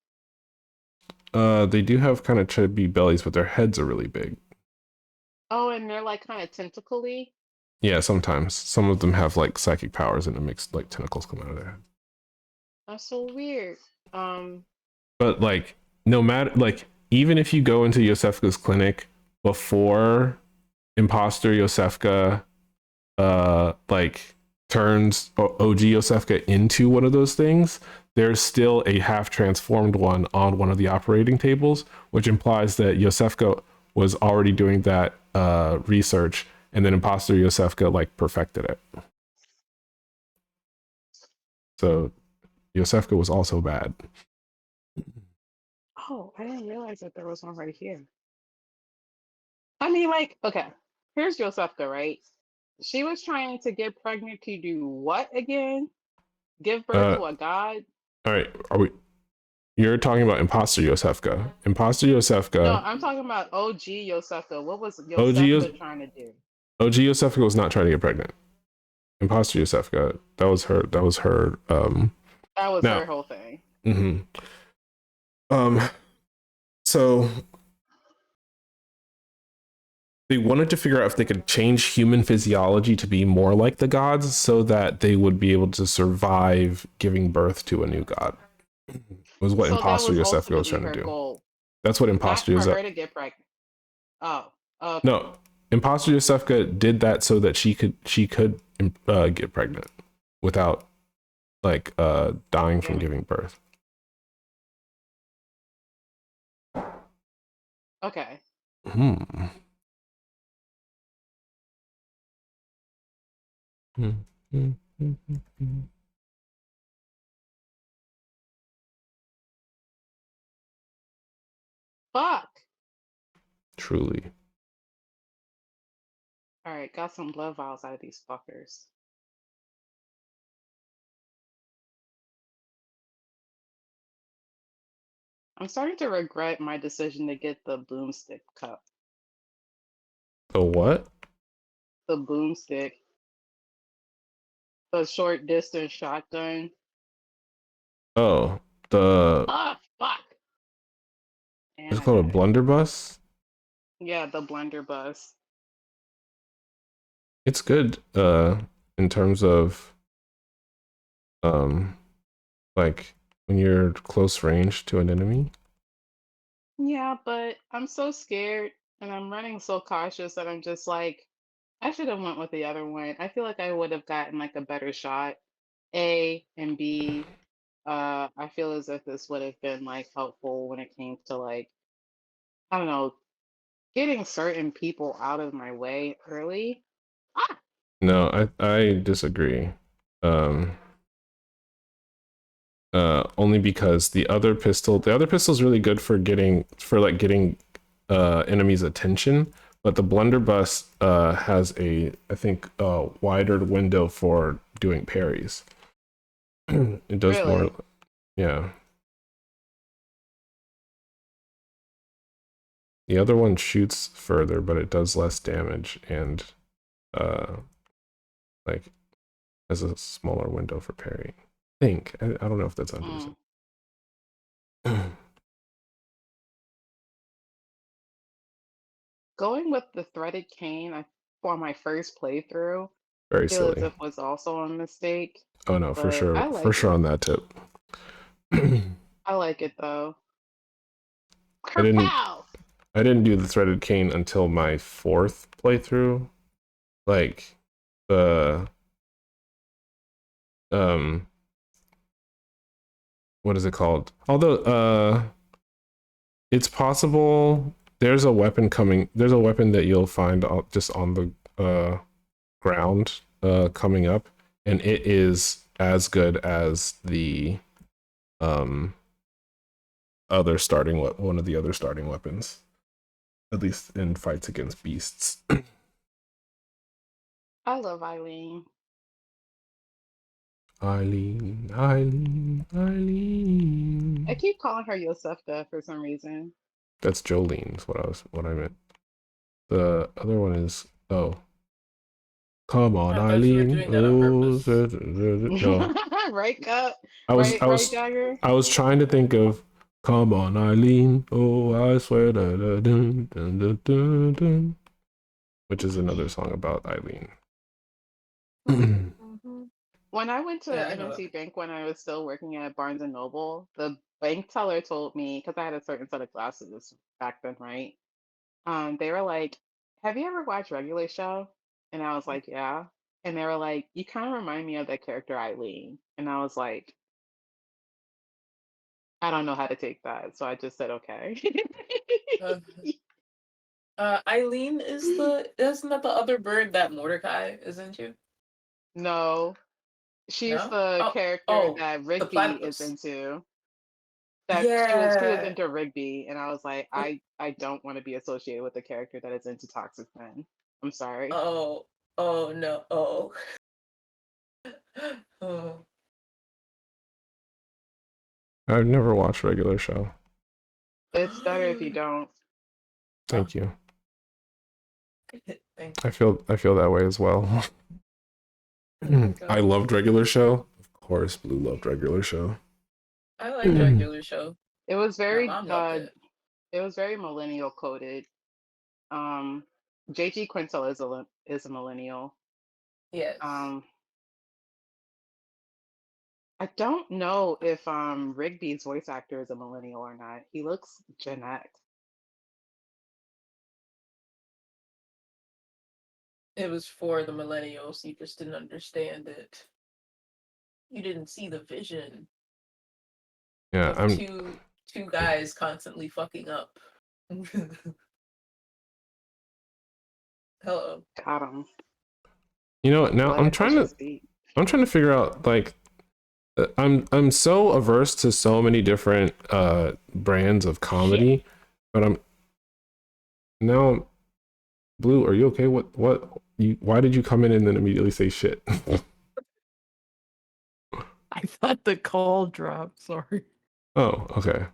They do have kind of chubby bellies, but their heads are really big. Oh, and they're like kind of tentacly. Yeah, sometimes. Some of them have like psychic powers and it makes like tentacles come out of their head. That's so weird. But like, no matter, like, even if you go into Yosefka's clinic before imposter Yosefka, like turns OG Yosefka into one of those things, there's still a half transformed one on one of the operating tables, which implies that Yosefka was already doing that research, and then imposter Yosefka like perfected it. So Yosefka was also bad. Oh, I didn't realize that there was one right here. I mean, like, okay, here's Yosefka, right? She was trying to get pregnant to do what again? Give birth to a god? All right, are we? You're talking about imposter Yosefka. Imposter No, Yosefka. I'm talking about OG Yosefka. What was OG, Yosefka trying to do? OG Yosefka was not trying to get pregnant. Imposter Yosefka. That was her. That was her. That was Now. her whole thing. So they wanted to figure out if they could change human physiology to be more like the gods, so that they would be able to survive giving birth to a new god. Was what So that Imposter was Yosefka was ultimately trying her to do. goal. That's what Not Imposter for Yosefka. her to get pregnant. Oh, okay. No, Imposter Yosefka did that so that she could get pregnant without like dying from giving birth. Okay. Fuck. Truly. All right, got some blood vials out of these fuckers. I'm starting to regret my decision to get the boomstick cup. The what? The boomstick. The short distance shotgun. Oh, the. Ah, fuck. And It's I called a died. blunderbuss. Yeah, the blunderbuss. It's good. In terms of like when you're close range to an enemy. Yeah, but I'm so scared and I'm running so cautious that I'm just like, I should have went with the other one. I feel like I would have gotten like a better shot. A and B, I feel as if this would have been like helpful when it came to like, I don't know, getting certain people out of my way early. Ah! No, I disagree. Only because the other pistol is really good for getting enemies' attention, but the blunderbuss has a, I think, wider window for doing parries. It does Really? more. Yeah. The other one shoots further, but it does less damage and like has a smaller window for parrying. I don't know if that's 100%. Going with the threaded cane for my first playthrough, Very feel as silly. if was also a mistake. Oh no, for But I sure. For like sure it. on that tip. I like it though. I didn't Kerpow! I didn't do the threaded cane until my 4th playthrough. Like the what is it called? Although it's possible there's a weapon that you'll find just on the ground coming up, and it is as good as the one of the other starting weapons, at least in fights against beasts. I love Eileen. Eileen, Eileen, Eileen. I keep calling her Yosefta for some reason. That's Jolene. Is what I meant. The other one is come on, I thought you were Eileen. doing that on purpose. No, Right, Cup? I was Right, right, Jagger? I was trying to think of come on, Eileen. Oh, I swear, dun, dun, dun, dun, dun, dun, which is another song about Eileen. When I went to Yeah, I know M&T that. Bank when I was still working at Barnes and Noble, the bank teller told me, because I had a certain set of glasses back then, right? They were like, "Have you ever watched Regular Show?" And I was like, "Yeah." And they were like, "You kind of remind me of that character Eileen." And I was like, "I don't know how to take that," so I just said, "Okay." Eileen is isn't that the other bird that Mordecai is into? No, she's No? the character Oh, that the Rigby is platypus. into. That she was Yeah. into Rigby, and I was like, I don't want to be associated with a character that is into toxic men. I'm sorry. Oh, oh no. Oh. Oh. I've never watched Regular Show. It's better if you don't. Thank you. Thank I feel that way as well. I loved Regular Show. Of course, Blue loved Regular Show. I like Regular Show. It was My very mom loved it. it was very millennial coded. JG Quintel is a millennial. Yes. I don't know if Rigby's voice actor is a millennial or not. He looks Gen X. It was for the millennials. You just didn't understand it. You didn't see the vision Yeah, of two guys constantly fucking up. Hello. Got him. You know what? Now Blood pushes deep. I'm trying to figure out, like, I'm so averse to so many different brands of comedy, Shit. but I'm now. Blue, are you okay? Why did you come in and then immediately say shit? I thought the call dropped. Sorry. Oh, okay.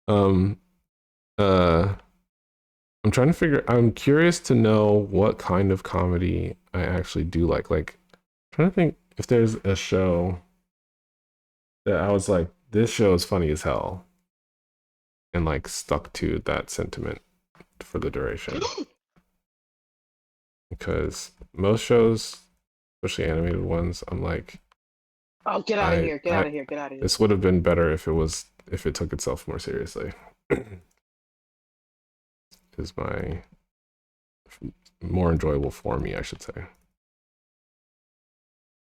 I'm trying to I'm curious to know what kind of comedy I actually do like. Like, I'm trying to think if there's a show that I was like, this show is funny as hell, and like stuck to that sentiment for the duration. Because most shows, especially animated ones, I'm like, oh, get out of here, get out of here, get out of here. This would have been better if it took itself more seriously. Is my more enjoyable for me, I should say.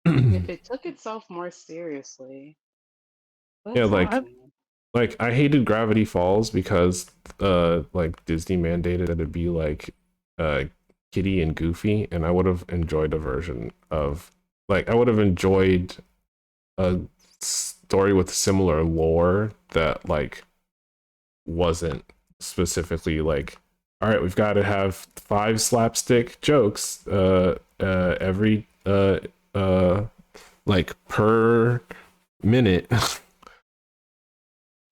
If it took itself more seriously. Yeah, like I hated Gravity Falls because like Disney mandated that it be like Kitty and Goofy, and I would have enjoyed a version of, like, I would have enjoyed a story with similar lore that like wasn't specifically like, all right, we've got to have 5 slapstick jokes every like per minute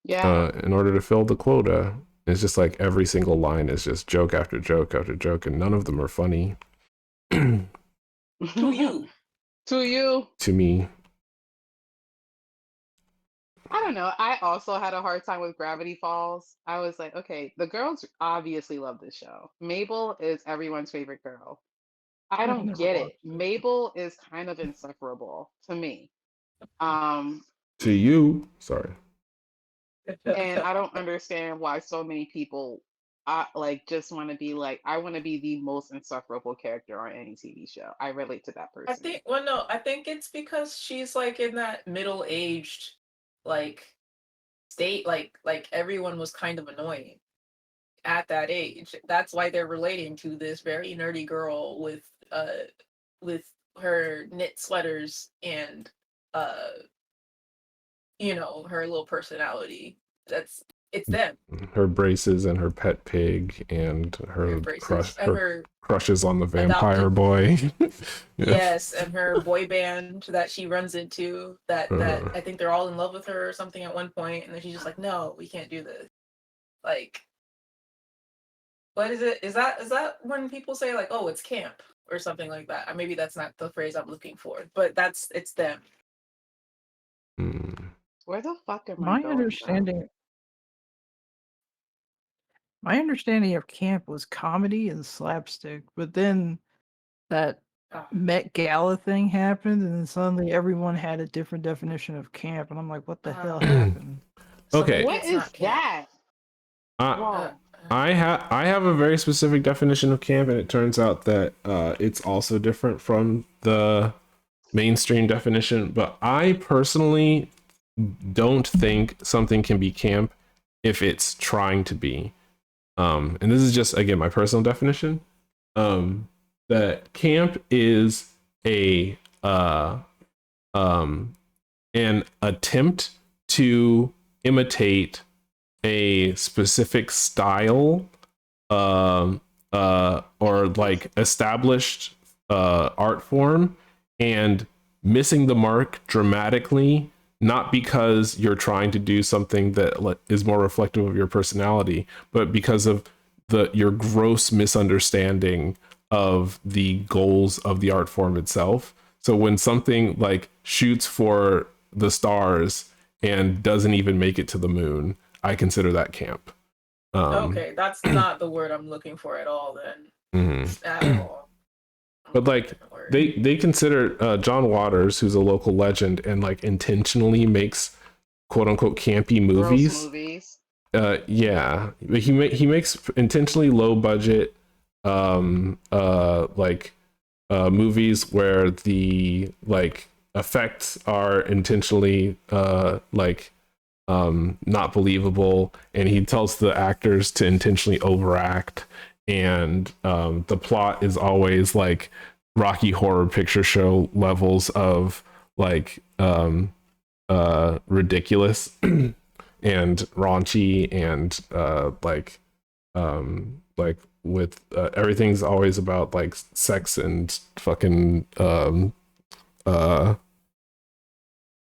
yeah. in order to fill the quota. It's just like every single line is just joke after joke after joke, and none of them are funny. To you. To you. To me. I don't know. I also had a hard time with Gravity Falls. I was like, okay, the girls obviously love this show. Mabel is everyone's favorite girl. I don't get it. Mabel is kind of insufferable to me. To you. Sorry. And I don't understand why so many people like just want to be like, I want to be the most insufferable character on any TV show. I relate to that person. I think it's because she's like in that middle-aged like state, like everyone was kind of annoying at that age. That's why they're relating to this very nerdy girl with her knit sweaters and you know, her little personality. It's them. Her braces and her pet pig and Her her braces and her crushes on the vampire adopted boy. yes, and her boy band that she runs into that Uh, I think they're all in love with her or something at one point, and then she's just like, no, we can't do this. Like, what is it? Is that when people say like, oh, it's camp or something like that? Or maybe that's not the phrase I'm looking for, but it's them. Where the fuck am I My going, understanding my understanding of camp was comedy and slapstick, but then that Oh, Met Gala thing happened, and then suddenly everyone had a different definition of camp, and I'm like, what the hell happened? so Okay. maybe What it's is not camp. that? Uh, Whoa. I have a very specific definition of camp, and it turns out that it's also different from the mainstream definition. But I personally don't think something can be camp if it's trying to be. And this is just again my personal definition. That camp is a an attempt to imitate a specific style or like established art form and missing the mark dramatically, not because you're trying to do something that is more reflective of your personality, but because of your gross misunderstanding of the goals of the art form itself. So when something like shoots for the stars and doesn't even make it to the moon, I consider that camp. Okay, that's not the word I'm looking for at all then. At all. But like they consider John Waters, who's a local legend and like intentionally makes quote unquote campy movies. Gross movies. Yeah, but he makes intentionally low budget movies where the like effects are intentionally not believable, and he tells the actors to intentionally overact, and the plot is always like Rocky Horror Picture Show levels of like ridiculous and raunchy and like with everything's always about like sex and fucking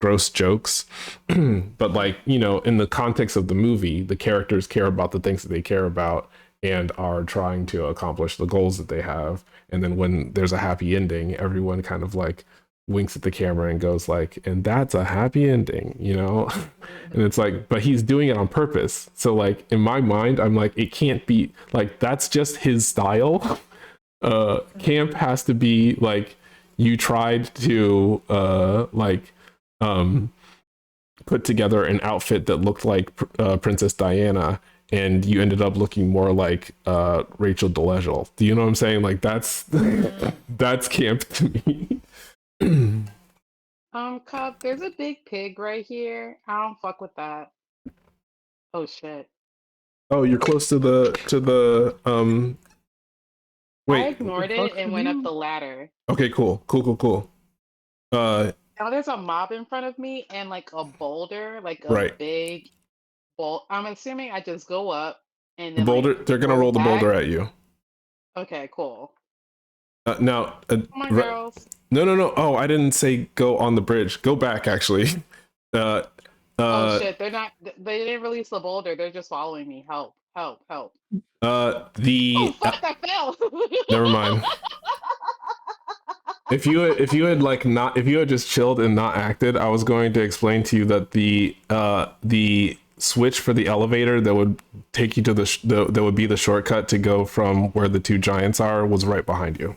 gross jokes. But like, you know, in the context of the movie, the characters care about the things that they care about and are trying to accomplish the goals that they have. And then when there's a happy ending, everyone kind of like winks at the camera and goes like, and that's a happy ending, you know? And it's like, but he's doing it on purpose. So like in my mind, I'm like, it can't be like, that's just his style. Camp has to be like, you tried to put together an outfit that looked like Princess Diana, and you ended up looking more like Rachel Dolezal. Do you know what I'm saying? Like that's that's camp to me. Cup, there's a big pig right here. I don't fuck with that. Oh shit. Oh, you're close to the I wait. ignored it and went up the ladder. Okay, cool. Now there's a mob in front of me and like a boulder, like a Right. big bolt. I'm assuming I just go up and The then boulder, like they're gonna go roll the back. boulder at you. Okay, cool. Now, Come on, girls. no. Oh, I didn't say go on the bridge. Go back, actually. Oh shit, they're not. They didn't release the boulder. They're just following me. Help! Help! Help! Oh fuck! I fell. Never mind. If you had just chilled and not acted, I was going to explain to you that the switch for the elevator that would take you to that would be the shortcut to go from where the two giants are was right behind you.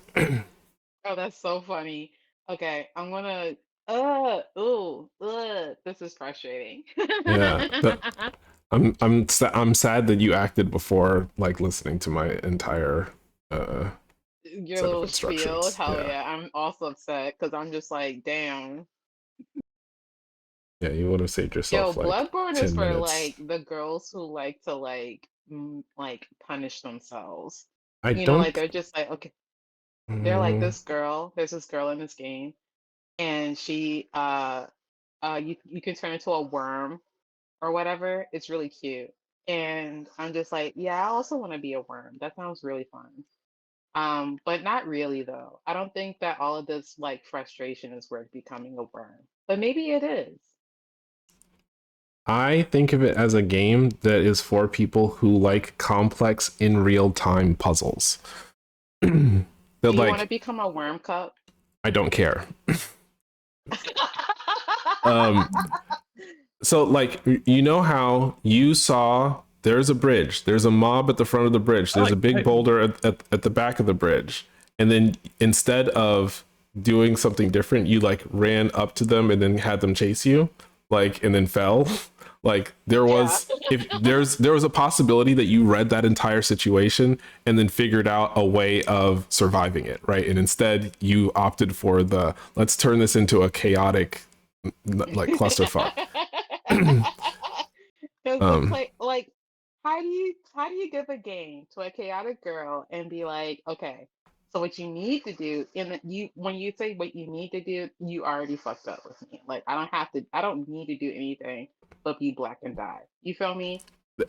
Oh, that's so funny. Okay, I'm gonna. This is frustrating. Yeah, I'm sad that you acted before like listening to my entire Your set of little spiel, instructions. hell yeah. I'm also upset because I'm just like, damn. Yeah, you would have saved Yo, yourself like Bloodborne 10 is for minutes. like the girls who like to like punish themselves. I You know, like don't they're just like, okay. They're like Mm, this girl. There's this girl in this game, and she you can turn into a worm or whatever. It's really cute. And I'm just like, yeah, I also want to be a worm. That sounds really fun. But not really though. I don't think that all of this like frustration is worth becoming a worm. But maybe it is. I think of it as a game that is for people who like complex in real time puzzles. That Do you want to like, become a worm cup? I don't care. Um, so like, you know how you saw there's a bridge, there's a mob at the front of the bridge, there's a big boulder at the back of the bridge, and then instead of doing something different, you like ran up to them and then had them chase you, like, and then fell. Like there Yeah. was, if there was a possibility that you read that entire situation and then figured out a way of surviving it, right? And instead you opted for the let's turn this into a chaotic like clusterfuck. Because the um play, like, how do you give a game to a chaotic girl and be like, okay, so what you need to do in the, you when you say what you need to do, you already fucked up with me. Like, I don't need to do anything but be black and die. You feel me?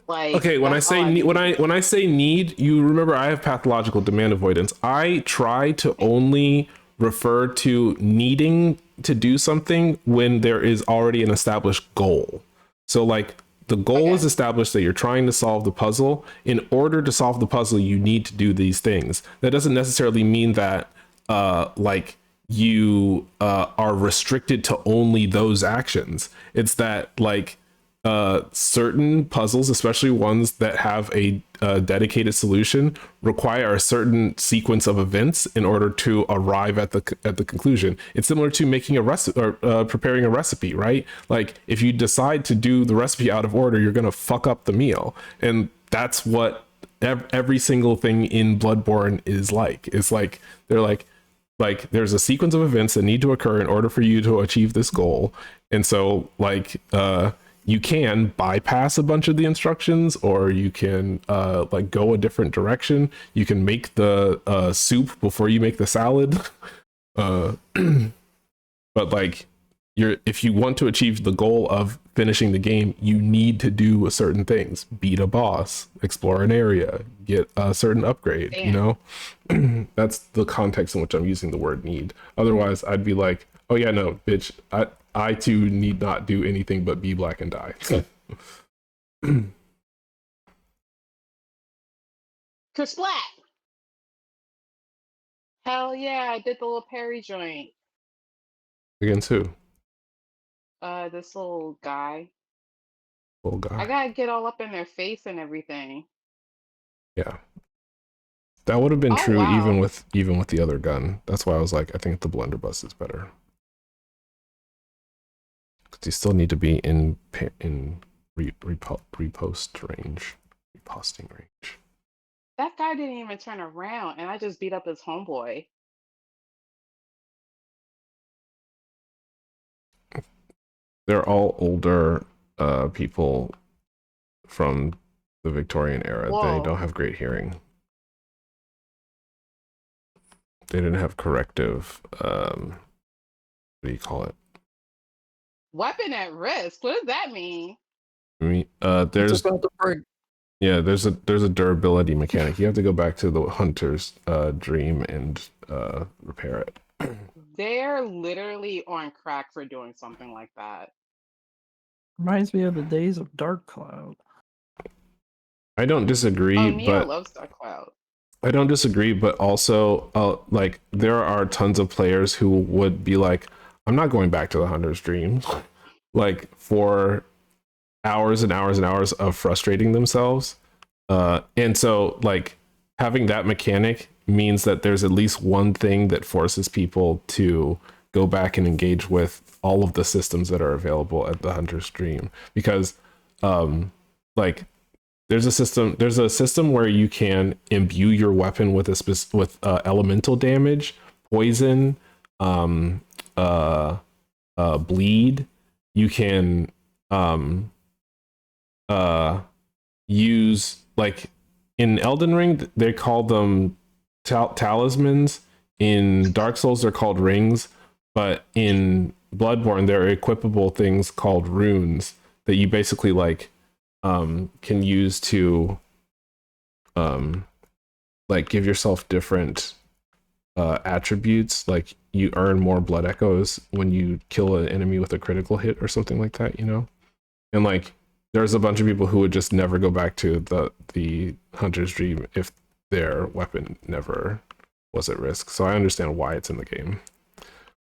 Like, okay, when I that's all say I need to do. when I say need, you remember I have pathological demand avoidance. I try to only refer to needing to do something when there is already an established goal. So like the goal is Okay. established that you're trying to solve the puzzle. In order to solve the puzzle, you need to do these things. That doesn't necessarily mean that like you are restricted to only those actions. It's that like certain puzzles, especially ones that have a dedicated solution, require a certain sequence of events in order to arrive at the conclusion. It's similar to making a recipe or preparing a recipe, right? Like if you decide to do the recipe out of order, you're gonna fuck up the meal, and that's what every single thing in Bloodborne is like. It's like they're like there's a sequence of events that need to occur in order for you to achieve this goal, and so like you can bypass a bunch of the instructions, or you can like go a different direction. You can make the soup before you make the salad. uh but like you're if you want to achieve the goal of finishing the game, you need to do certain things: beat a boss, explore an area, get a certain upgrade, you Damn. know. That's the context in which I'm using the word need. Otherwise I'd be like, oh yeah, no bitch, I too need not do anything but be black and die. Kersplat! Hell yeah, I did the little parry joint. Against who? This little guy. Little I guy. gotta get all up in their face and everything. Yeah, that would have been Oh true wow. even with the other gun. That's why I was like, I think the blunderbuss is better, because you still need to be in repost range, reposting range. That guy didn't even turn around and I just beat up his homeboy. They're all older people from the Victorian era. They don't Whoa. have great hearing. They didn't have corrective what do you call it? Weapon at risk. What does that mean? I mean, It's there's about to break. yeah, there's a durability mechanic. You have to go back to the hunter's dream and repair it. They're literally on crack for doing something like that. Reminds me of the days of Dark Cloud. I don't disagree, Oh, Nia but loves Dark Cloud. I don't disagree, but also like there are tons of players who would be like, I'm not going back to the hunter's dream, like for hours and hours and hours of frustrating themselves. And so like having that mechanic means that there's at least one thing that forces people to go back and engage with all of the systems that are available at the hunter's dream, because like there's a system where you can imbue your weapon with elemental damage, poison, um bleed. You can um use, like in Elden Ring they call them talismans. in Dark Souls they're called rings, but in Bloodborne there are equipable things called runes that you basically like can use to like give yourself different attributes. Like you earn more blood echoes when you kill an enemy with a critical hit or something like that, you know? And like there's a bunch of people who would just never go back to the hunter's dream if their weapon never was at risk. So I understand why it's in the game.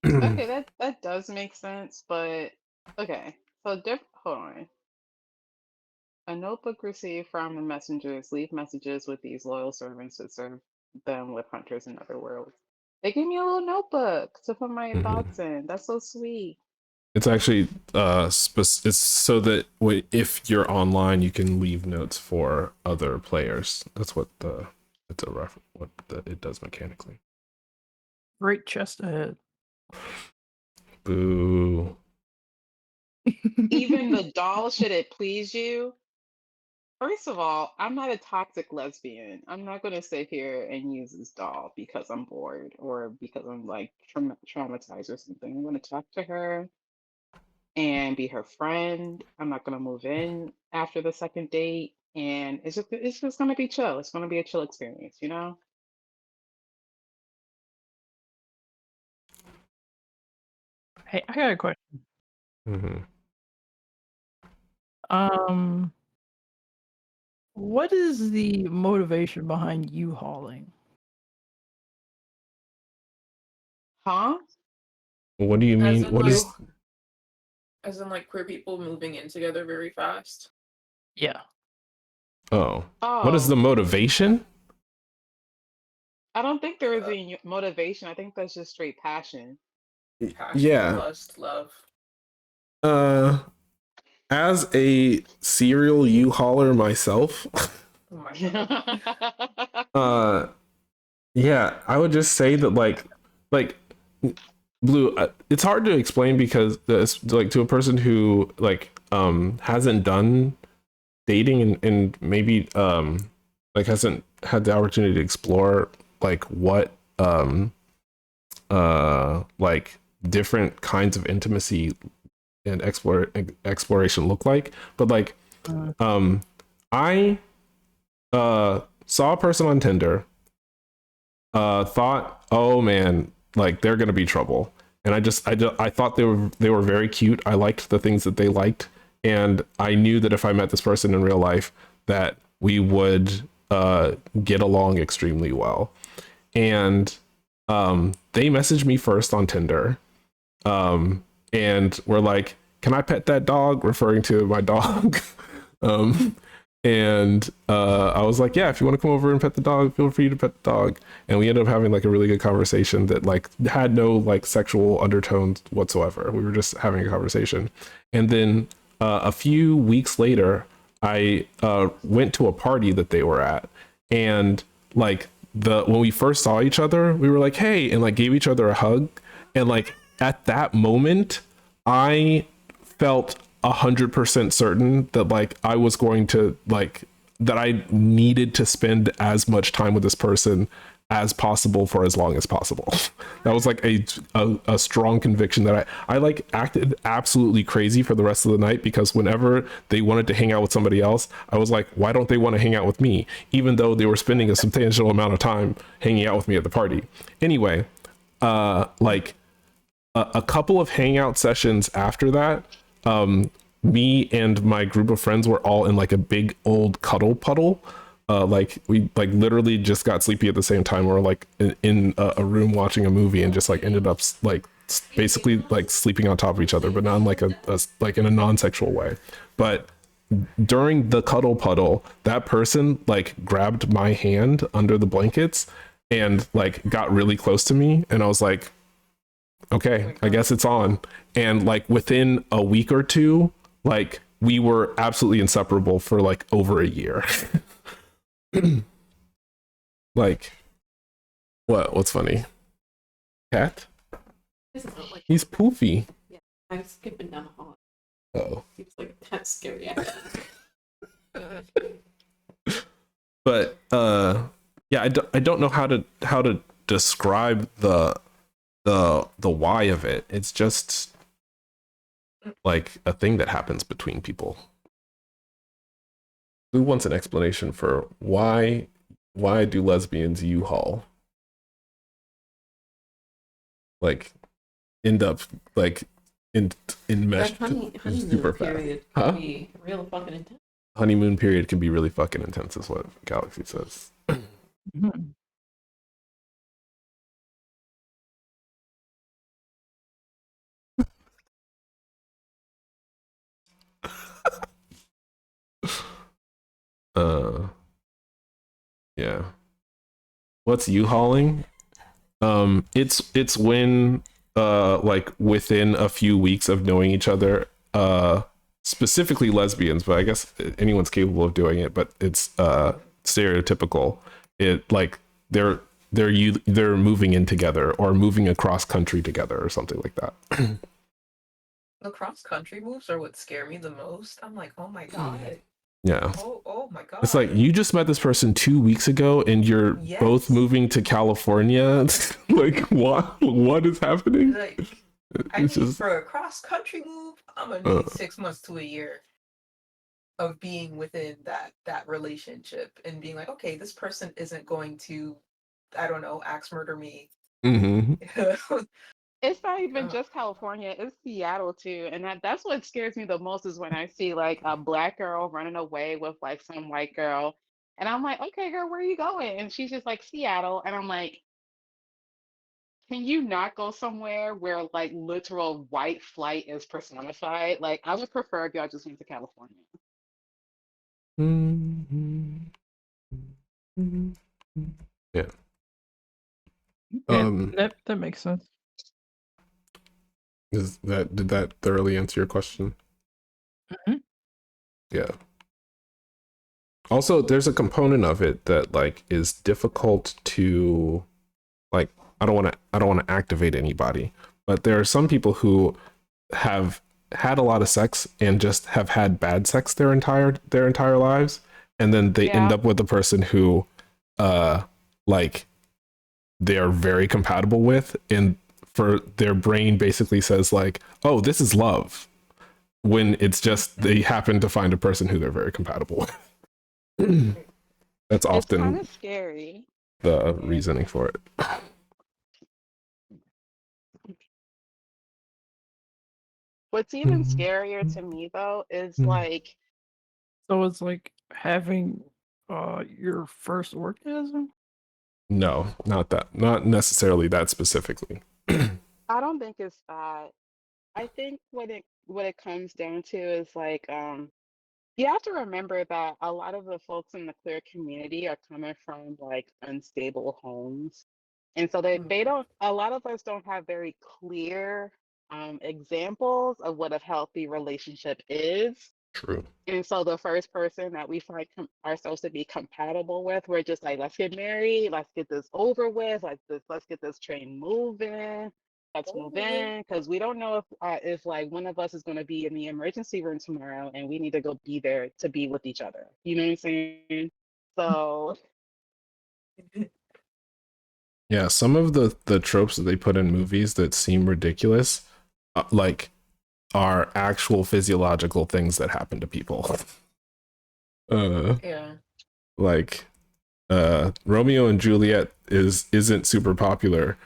Okay, that does make sense, but okay. So hold on. A notebook received from the messengers leave messages with these loyal servants to serve them with hunters in other worlds. They gave me a little notebook to put my thoughts in. That's so sweet. It's actually it's so that if you're online you can leave notes for other players. That's what it does mechanically. Great chest ahead. Boo. Even the doll, should it please you? First of all, I'm not a toxic lesbian. I'm not going to sit here and use this doll because I'm bored or because I'm like traumatized or something. I'm going to talk to her and be her friend. I'm not going to move in after the second date, and it's just going to be chill. It's going to be a chill experience, you know? Hey, I got a question. What is the motivation behind you hauling? Huh? What do you mean? in, What like, is as in like queer people moving in together very fast? Yeah. what is Oh, the motivation? I don't think there is any motivation. I think that's just straight passion. Passion, Yeah. lust, love. As a serial U-hauler myself, Oh my god. yeah, I would just say that like Blue, it's hard to explain because it's like to a person who like hasn't done dating and maybe like hasn't had the opportunity to explore like what like different kinds of intimacy and exploration look like. But like I saw a person on Tinder, thought, oh man, like they're gonna be trouble. And I thought they were very cute. I liked the things that they liked, and I knew that if I met this person in real life, that we would get along extremely well. And they messaged me first on Tinder, and were like, "Can I pet that dog?" referring to my dog. And I was like, yeah, if you want to come over and pet the dog, feel free to pet the dog. And we ended up having like a really good conversation that like had no like sexual undertones whatsoever. We were just having a conversation. And then a few weeks later, I went to a party that they were at, and like when we first saw each other, we were like, hey, and like gave each other a hug. And like at that moment, I felt 100% certain that like I was going to like that I needed to spend as much time with this person as possible for as long as possible. That was like a strong conviction that I like acted absolutely crazy for the rest of the night, because whenever they wanted to hang out with somebody else, I was like, why don't they want to hang out with me, even though they were spending a substantial amount of time hanging out with me at the party anyway. Like a couple of hangout sessions after that, me and my group of friends were all in like a big old cuddle puddle. Like we like literally just got sleepy at the same time. We were like in a room watching a movie and just like ended up like basically like sleeping on top of each other, but not in like a like in a non-sexual way. But during the cuddle puddle, that person like grabbed my hand under the blankets and like got really close to me, and I was like, okay, I guess it's on. And like within a week or two, like we were absolutely inseparable for like over a year. Like, what's funny? Cat? He's poofy. Yeah, I'm skipping down the hall. Oh. Seems like that's scary. But yeah, I don't know how to describe the why of it. It's just like a thing that happens between people. Who wants an explanation for why do lesbians U-Haul? Like end up like enmeshed That honeymoon super period fast. can Huh? be real fucking intense. Honeymoon period can be really fucking intense, is what Galaxy says. Mhm. Yeah. What's U-hauling? It's when like within a few weeks of knowing each other, specifically lesbians, but I guess anyone's capable of doing it, but it's stereotypical. It like they're moving in together or moving across country together or something like that. The cross country moves are what scare me the most. I'm like, oh my god. Yeah. Oh my god. It's like you just met this person 2 weeks ago and you're both Yes. moving to California. Like what is happening? Like, I It's need just for a cross country move, I'm gonna need 6 months to a year of being within that relationship and being like, okay, this person isn't going to, I don't know, axe murder me. mhm. It's not even Uh, just California, it's Seattle too. And that's what scares me the most is when I see like a black girl running away with like some white girl. And I'm like, okay, girl, where are you going? And she's just like, Seattle. And I'm like, can you not go somewhere where like literal white flight is personified? Like, I would prefer if y'all just went to California. Yeah. Yeah, that makes sense. Did that thoroughly answer your question? Mhm. Yeah. Also, there's a component of it that like is difficult to like I don't want to activate anybody, but there are some people who have had a lot of sex and just have had bad sex their entire lives, and then they end Yeah. up with a person who like they are very compatible with, and for their brain basically says like, oh, this is love, when it's just they happen to find a person who they're very compatible with. That's It's kind often of scary. the reasoning for it. What's even scarier to me though is like, So it's like having your first orgasm. No, not that. Not necessarily that specifically. I don't think it's that. I think what it comes down to is like, you have to remember that a lot of the folks in the queer community are coming from like unstable homes. And so they don't, a lot of us don't have very clear examples of what a healthy relationship is. True. And so the first person that we find ourselves to be compatible with, we're just like, let's get married, let's get this over with, let's get this train moving, let's move in, because we don't know if like one of us is going to be in the emergency room tomorrow, and we need to go be there to be with each other. You know what I'm saying? So Yeah, some of the tropes that they put in movies that seem ridiculous, like, are actual physiological things that happen to people. yeah. Like, Romeo and Juliet isn't super popular,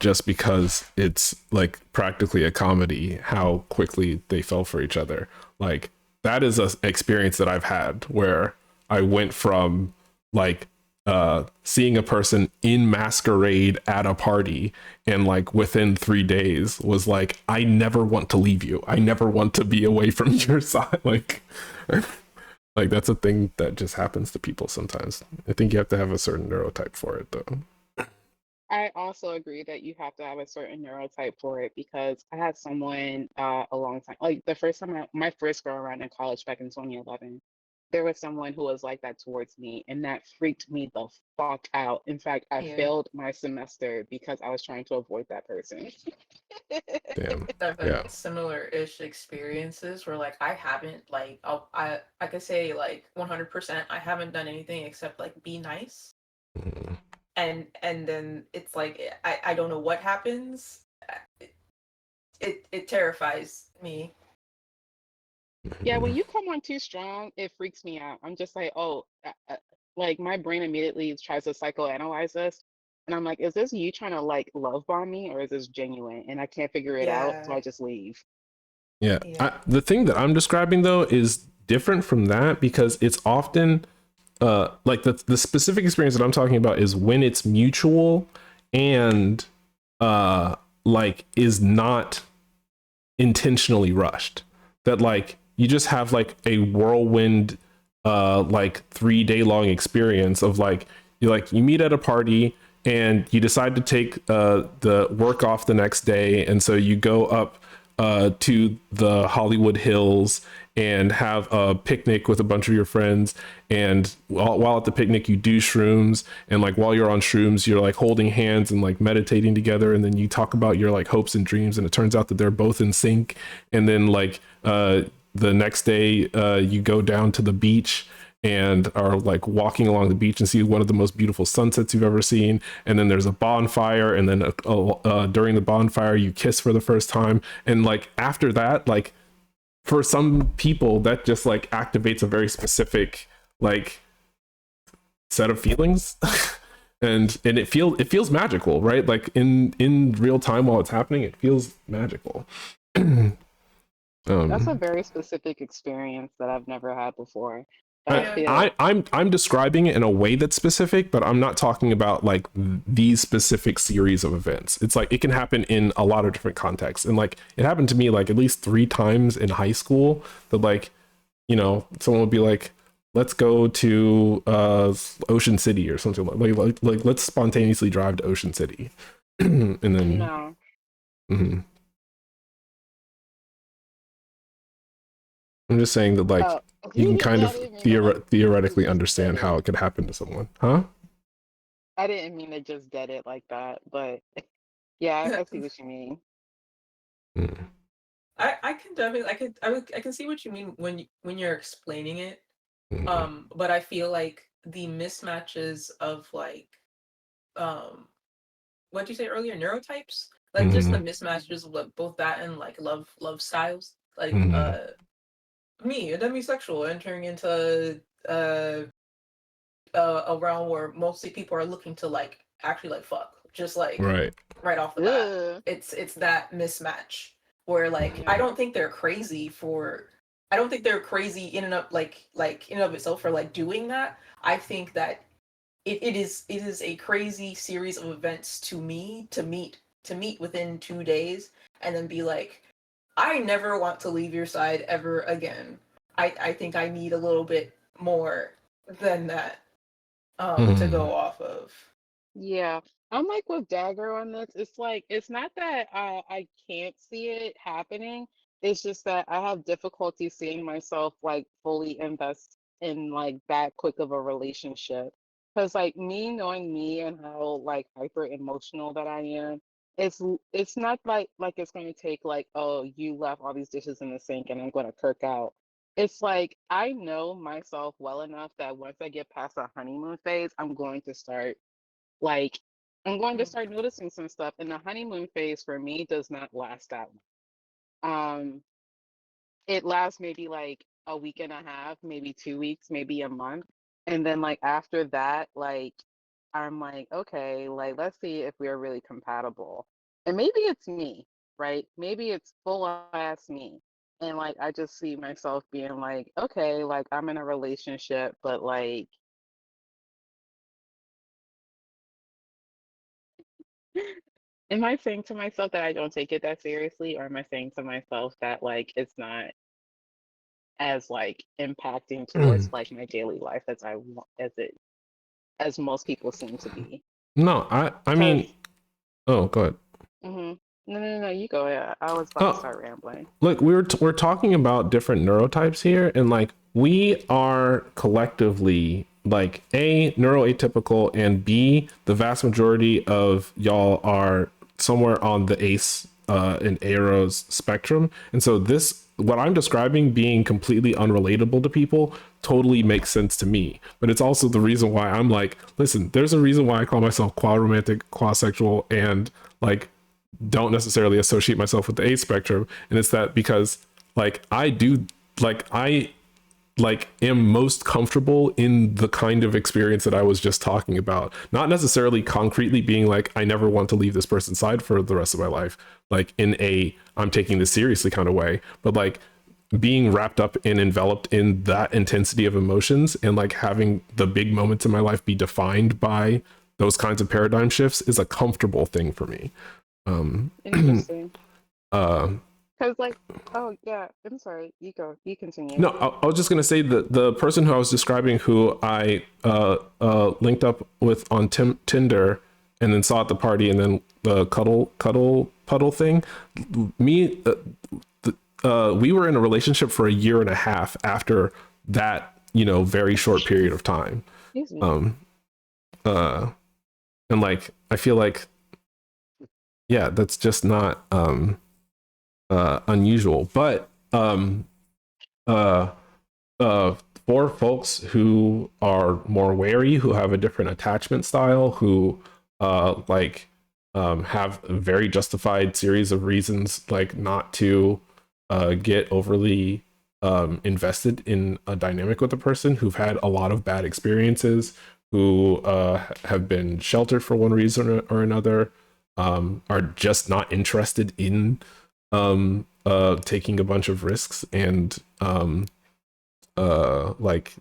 just because it's like practically a comedy. How quickly they fell for each other. Like that is an experience that I've had where I went from like seeing a person in masquerade at a party, and like within 3 days was like, I never want to leave you, I never want to be away from your side. Like that's a thing that just happens to people sometimes. I think you have to have a certain neurotype for it though. I also agree that you have to have a certain neurotype for it, because I had someone a long time, like the first time my first go around in college back in 2011, there was someone who was like that towards me, and that freaked me the fuck out. In fact, I Yeah. failed my semester because I was trying to avoid that person. Damn. I've Yeah. had similar-ish experiences where like I haven't like I could say like 100% I haven't done anything except like be nice. Mm. and then it's like I don't know what happens. It terrifies me. Yeah, when you come on too strong, it freaks me out. I'm just like, oh, like my brain immediately tries to psychoanalyze this. And I'm like, is this you trying to like love bomb me or is this genuine? And I can't figure it out, so Yeah. I just leave. Yeah. Yeah. The thing that I'm describing though is different from that because it's often like the specific experience that I'm talking about is when it's mutual and like is not intentionally rushed. That like you just have like a whirlwind like 3 day long experience of like you meet at a party and you decide to take the work off the next day, and so you go up to the Hollywood Hills and have a picnic with a bunch of your friends, and while at the picnic you do shrooms, and like while you're on shrooms you're like holding hands and like meditating together, and then you talk about your like hopes and dreams, and it turns out that they're both in sync, and then like the next day you go down to the beach and are like walking along the beach and see one of the most beautiful sunsets you've ever seen, and then there's a bonfire, and then during the bonfire you kiss for the first time, and like after that, like for some people that just like activates a very specific like set of feelings. and it feels magical, right? Like in real time while it's happening, it feels magical. That's a very specific experience that I've never had before. I'm describing it in a way that's specific, but I'm not talking about like these specific series of events. It's like it can happen in a lot of different contexts, and like it happened to me like at least 3 times in high school. That like, you know, someone would be like, "Let's go to Ocean City" or something like let's spontaneously drive to Ocean City, and then. No. Mm-hmm. I'm just saying that like you can kind of theoretically understand how it could happen to someone, huh? I didn't mean to just dead it like that, but yeah, I see what you mean. I can definitely I can see what you mean when you're explaining it. But I feel like the mismatches of like what did you say earlier, neurotypes, like just the mismatches of like, both that and like love styles, like me, a demisexual, entering into a realm where mostly people are looking to like actually like fuck, just like right off the bat. It's that mismatch where like I don't think they're crazy in and of like in and of itself for like doing that. I think that it is a crazy series of events to me to meet within 2 days and then be like, I never want to leave your side ever again. I think I need a little bit more than that to go off of. Yeah, I'm like with Dagger on this. It's like it's not that I can't see it happening. It's just that I have difficulty seeing myself like fully invest in like that quick of a relationship. Because like me knowing me and how like hyper emotional that I am, it's not like it's going to take like, oh, you left all these dishes in the sink and I'm going to kirk out. It's like I know myself well enough that once I get past the honeymoon phase, like I'm going to start noticing some stuff. And the honeymoon phase for me does not last that long. It lasts maybe like a week and a half, maybe 2 weeks, maybe a month. And then like after that, like I'm like, okay, like let's see if we're really compatible. And maybe it's me, right? Maybe it's full ass me. And like I just see myself being like, okay, like I'm in a relationship, but like am I saying to myself that I don't take it that seriously, or am I saying to myself that like it's not as like impacting towards like my daily life as as most people seem to be? No, I mean, oh, go ahead. No, you go ahead. I was about to start rambling. Look, we're talking about different neurotypes here, and like we are collectively like A, neuroatypical, and B, the vast majority of y'all are somewhere on the ACE and AROS spectrum. And so this what I'm describing being completely unrelatable to people totally makes sense to me. But it's also the reason why I'm like, listen, there's a reason why I call myself qua romantic, qua sexual, and like don't necessarily associate myself with the A spectrum. And it's that because like I am most comfortable in the kind of experience that I was just talking about. Not necessarily concretely being like, I never want to leave this person's side for the rest of my life, like in a I'm taking this seriously kind of way, but like being wrapped up and enveloped in that intensity of emotions and like having the big moments in my life be defined by those kinds of paradigm shifts is a comfortable thing for me. Interesting. uh Because, like, oh yeah, I'm sorry. You go. You continue. No, I was just gonna say that the person who I was describing, who I linked up with on Tinder, and then saw at the party, and then the cuddle puddle thing. Me, we were in a relationship for a year and a half after that, very short period of time. Excuse me. And like I feel like, yeah, that's just not unusual, but for folks who are more wary, who have a different attachment style, who have a very justified series of reasons like not to get overly invested in a dynamic with a person, who've had a lot of bad experiences, who have been sheltered for one reason or another, are just not interested in taking a bunch of risks and like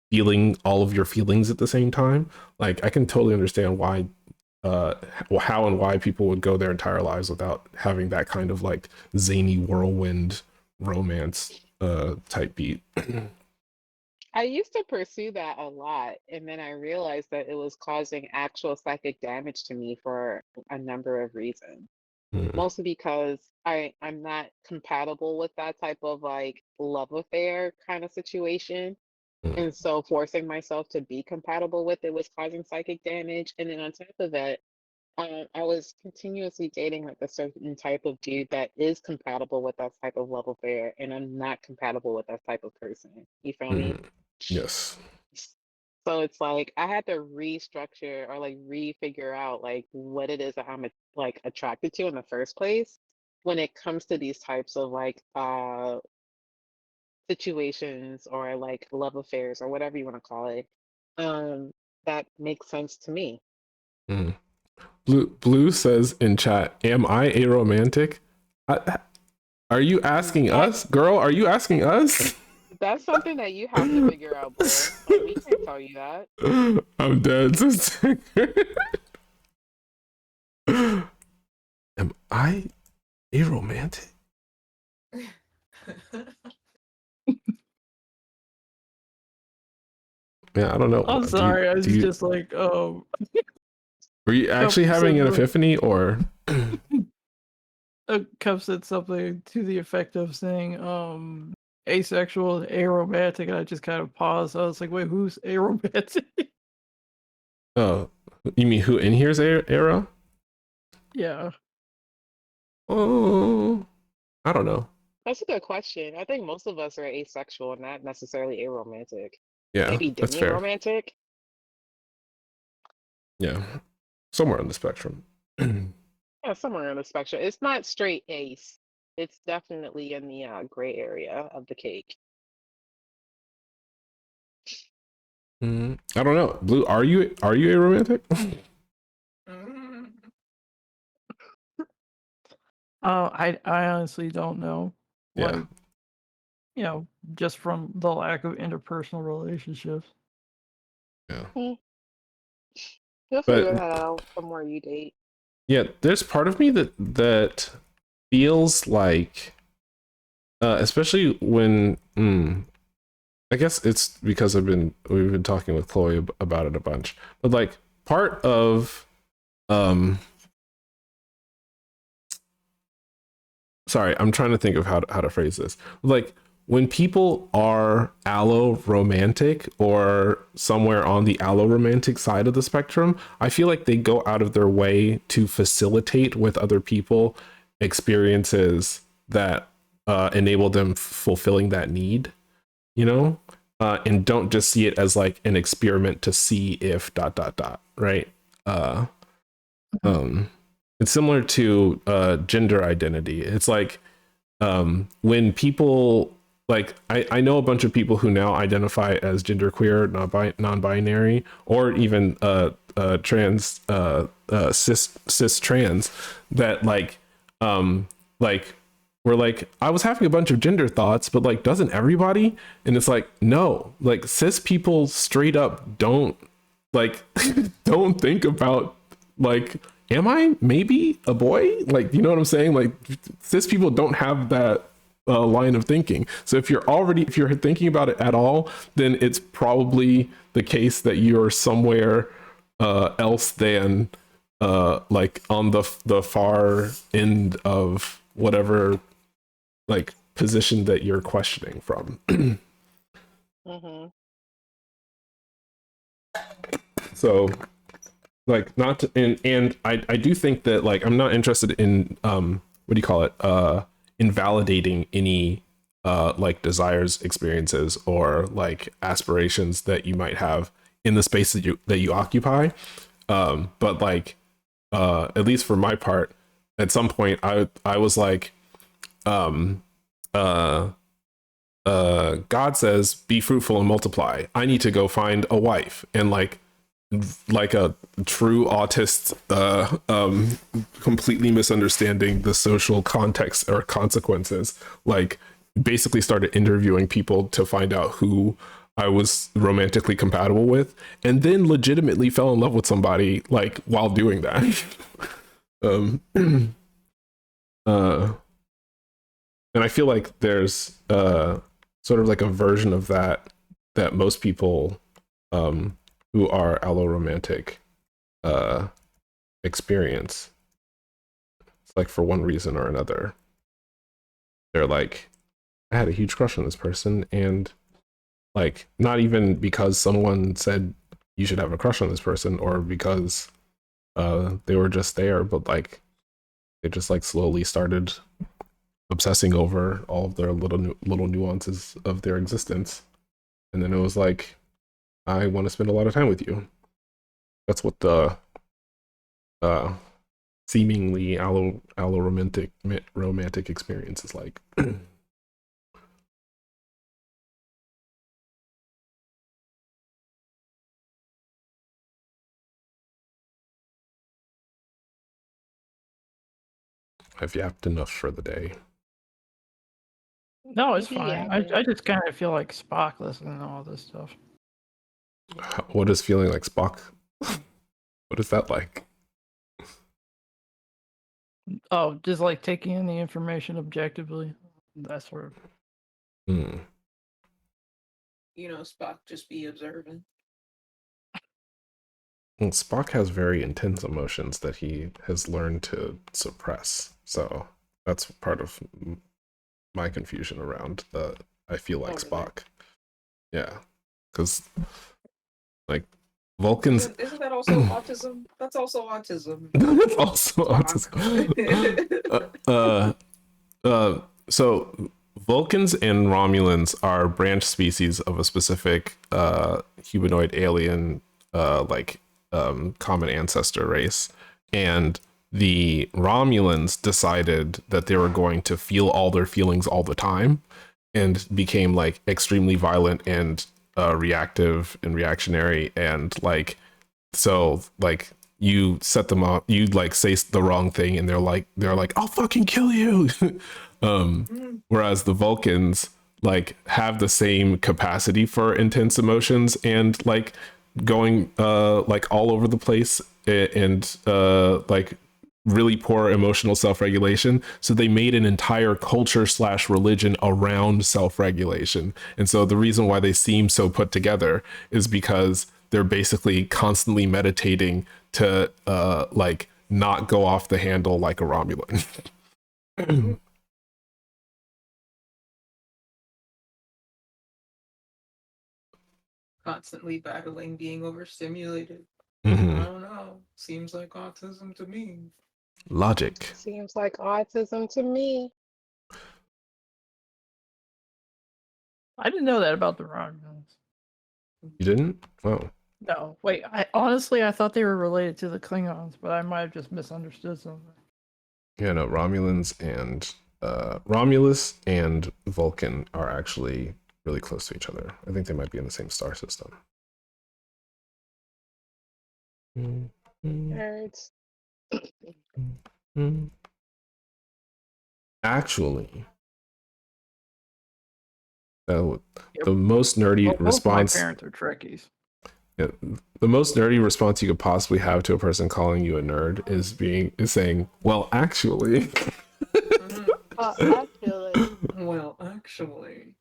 feeling all of your feelings at the same time. Like I can totally understand why how and why people would go their entire lives without having that kind of like zany whirlwind romance type beat. I used to pursue that a lot, and then I realized that it was causing actual psychic damage to me for a number of reasons. Mostly because I'm not compatible with that type of like love affair kind of situation. And so forcing myself to be compatible with it was causing psychic damage. And then on top of that, I was continuously dating like a certain type of dude that is compatible with that type of love affair, and I'm not compatible with that type of person. You feel me? Yes. So it's like I had to restructure or like refigure out like what it is that I'm like attracted to in the first place when it comes to these types of like situations or like love affairs or whatever you want to call it. That makes sense to me. Blue says in chat, am I a romantic? Are you asking us, girl? Are you asking us? That's something that you have to figure out, bro. Like, we can't tell you that. I'm dead. Am I a romantic? Yeah, I don't know. I'm sorry. I was just like, were you actually having an epiphany, or? Cup said something to the effect of saying, asexual, aromantic, and I just kind of paused. I was like, wait, who's aromantic? Oh, you mean who in here's Arrow? Yeah. Oh, I don't know. That's a good question. I think most of us are asexual, not necessarily aromantic. Yeah, maybe that's fair. demi-romantic. Yeah, somewhere on the spectrum. Yeah, somewhere on the spectrum. It's not straight ace. It's definitely in the gray area of the cake. I don't know. Blue, are you a romantic? I honestly don't know. Yeah. Like, just from the lack of interpersonal relationships. Yeah. You'll figure that out the more you date. Yeah, there's part of me that feels like, especially when, I guess it's because we've been talking with Chloe about it a bunch, but like part of, sorry, I'm trying to think of how to phrase this. Like when people are allo romantic or somewhere on the allo romantic side of the spectrum, I feel like they go out of their way to facilitate with other people experiences that enable them fulfilling that need, you know, and don't just see it as like an experiment to see if ... right? It's similar to gender identity. It's like when people like I know a bunch of people who now identify as genderqueer, non-binary, or even trans, cis trans, that like we're like, I was having a bunch of gender thoughts, but like, doesn't everybody? And it's like, no, like cis people straight up don't like don't think about like, am I maybe a boy? Like, you know what I'm saying? Like cis people don't have that line of thinking. So if you're thinking about it at all, then it's probably the case that you're somewhere else than like on the far end of whatever like position that you're questioning from. So like not to, and I do think that like I'm not interested in what do you call it, invalidating any like desires, experiences, or like aspirations that you might have in the space that you occupy, but like at least for my part, at some point I was like God says be fruitful and multiply. I need to go find a wife. And like a true autist, completely misunderstanding the social context or consequences, like basically started interviewing people to find out who I was romantically compatible with, and then legitimately fell in love with somebody like while doing that. And I feel like there's sort of like a version of that most people who are alloromantic experience. It's like for one reason or another, they're like, I had a huge crush on this person, and like not even because someone said you should have a crush on this person or because they were just there, but like they just like slowly started obsessing over all of their little nuances of their existence, and then it was like, I want to spend a lot of time with you. That's what the seemingly romantic experience is like. I've yapped enough for the day. No, it's You be fine. yapping. I just kind of feel like Spock listening to all this stuff. What is feeling like Spock? What is that like? Oh, just like taking in the information objectively. That sort of. You know, Spock just be observing. Well, Spock has very intense emotions that he has learned to suppress. So that's part of my confusion around the I feel like Spock. Yeah, because like Vulcans. Isn't that also autism? That's also autism. That's also autism. So Vulcans and Romulans are branch species of a specific humanoid alien common ancestor race, and the Romulans decided that they were going to feel all their feelings all the time, and became like extremely violent and reactive and reactionary, and like so like you set them up, you like say the wrong thing and they're like I'll fucking kill you. Whereas the Vulcans like have the same capacity for intense emotions and like going like all over the place, and like really poor emotional self-regulation, so they made an entire culture / religion around self-regulation. And so the reason why they seem so put together is because they're basically constantly meditating to like not go off the handle like a Romulan. Constantly battling being overstimulated. Mm-hmm. I don't know. Seems like autism to me. Logic. Seems like autism to me. I didn't know that about the Romulans. You didn't? Oh. No, wait. I honestly I thought they were related to the Klingons, but I might have just misunderstood something. Yeah, no, Romulans and Romulus and Vulcan are actually really close to each other. I think they might be in the same star system. Nerds. Actually, the Yep. most nerdy Well, both response. my parents are Trekkies. Yeah, the most nerdy response you could possibly have to a person calling you a nerd is saying, "Well, actually." Actually, Well, actually.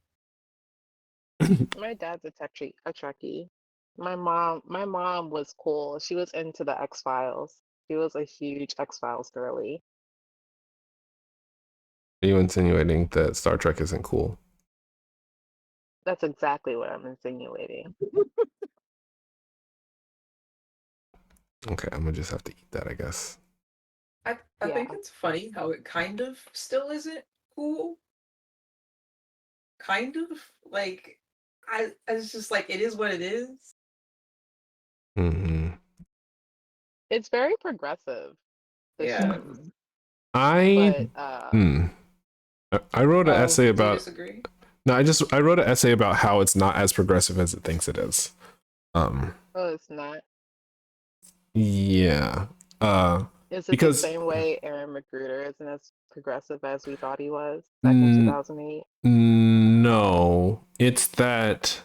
my dad's a Trekkie. My mom was cool. She was into the X-Files. She was a huge X-Files girly. Are you insinuating that Star Trek isn't cool? That's exactly what I'm insinuating. Okay, I'm gonna just have to eat that, I guess. I Yeah. think it's funny how it kind of still isn't cool. Kind of like it's just like it is what it is. Mm-hmm. It's very progressive, the Yeah. ship. I But I wrote an Oh, essay do you about. disagree? No, I wrote an essay about how it's not as progressive as it thinks it is. oh, it's not. Yeah. Is it the Because same way Aaron McGruder isn't as progressive as we thought he was back in mm, 2008? no, it's that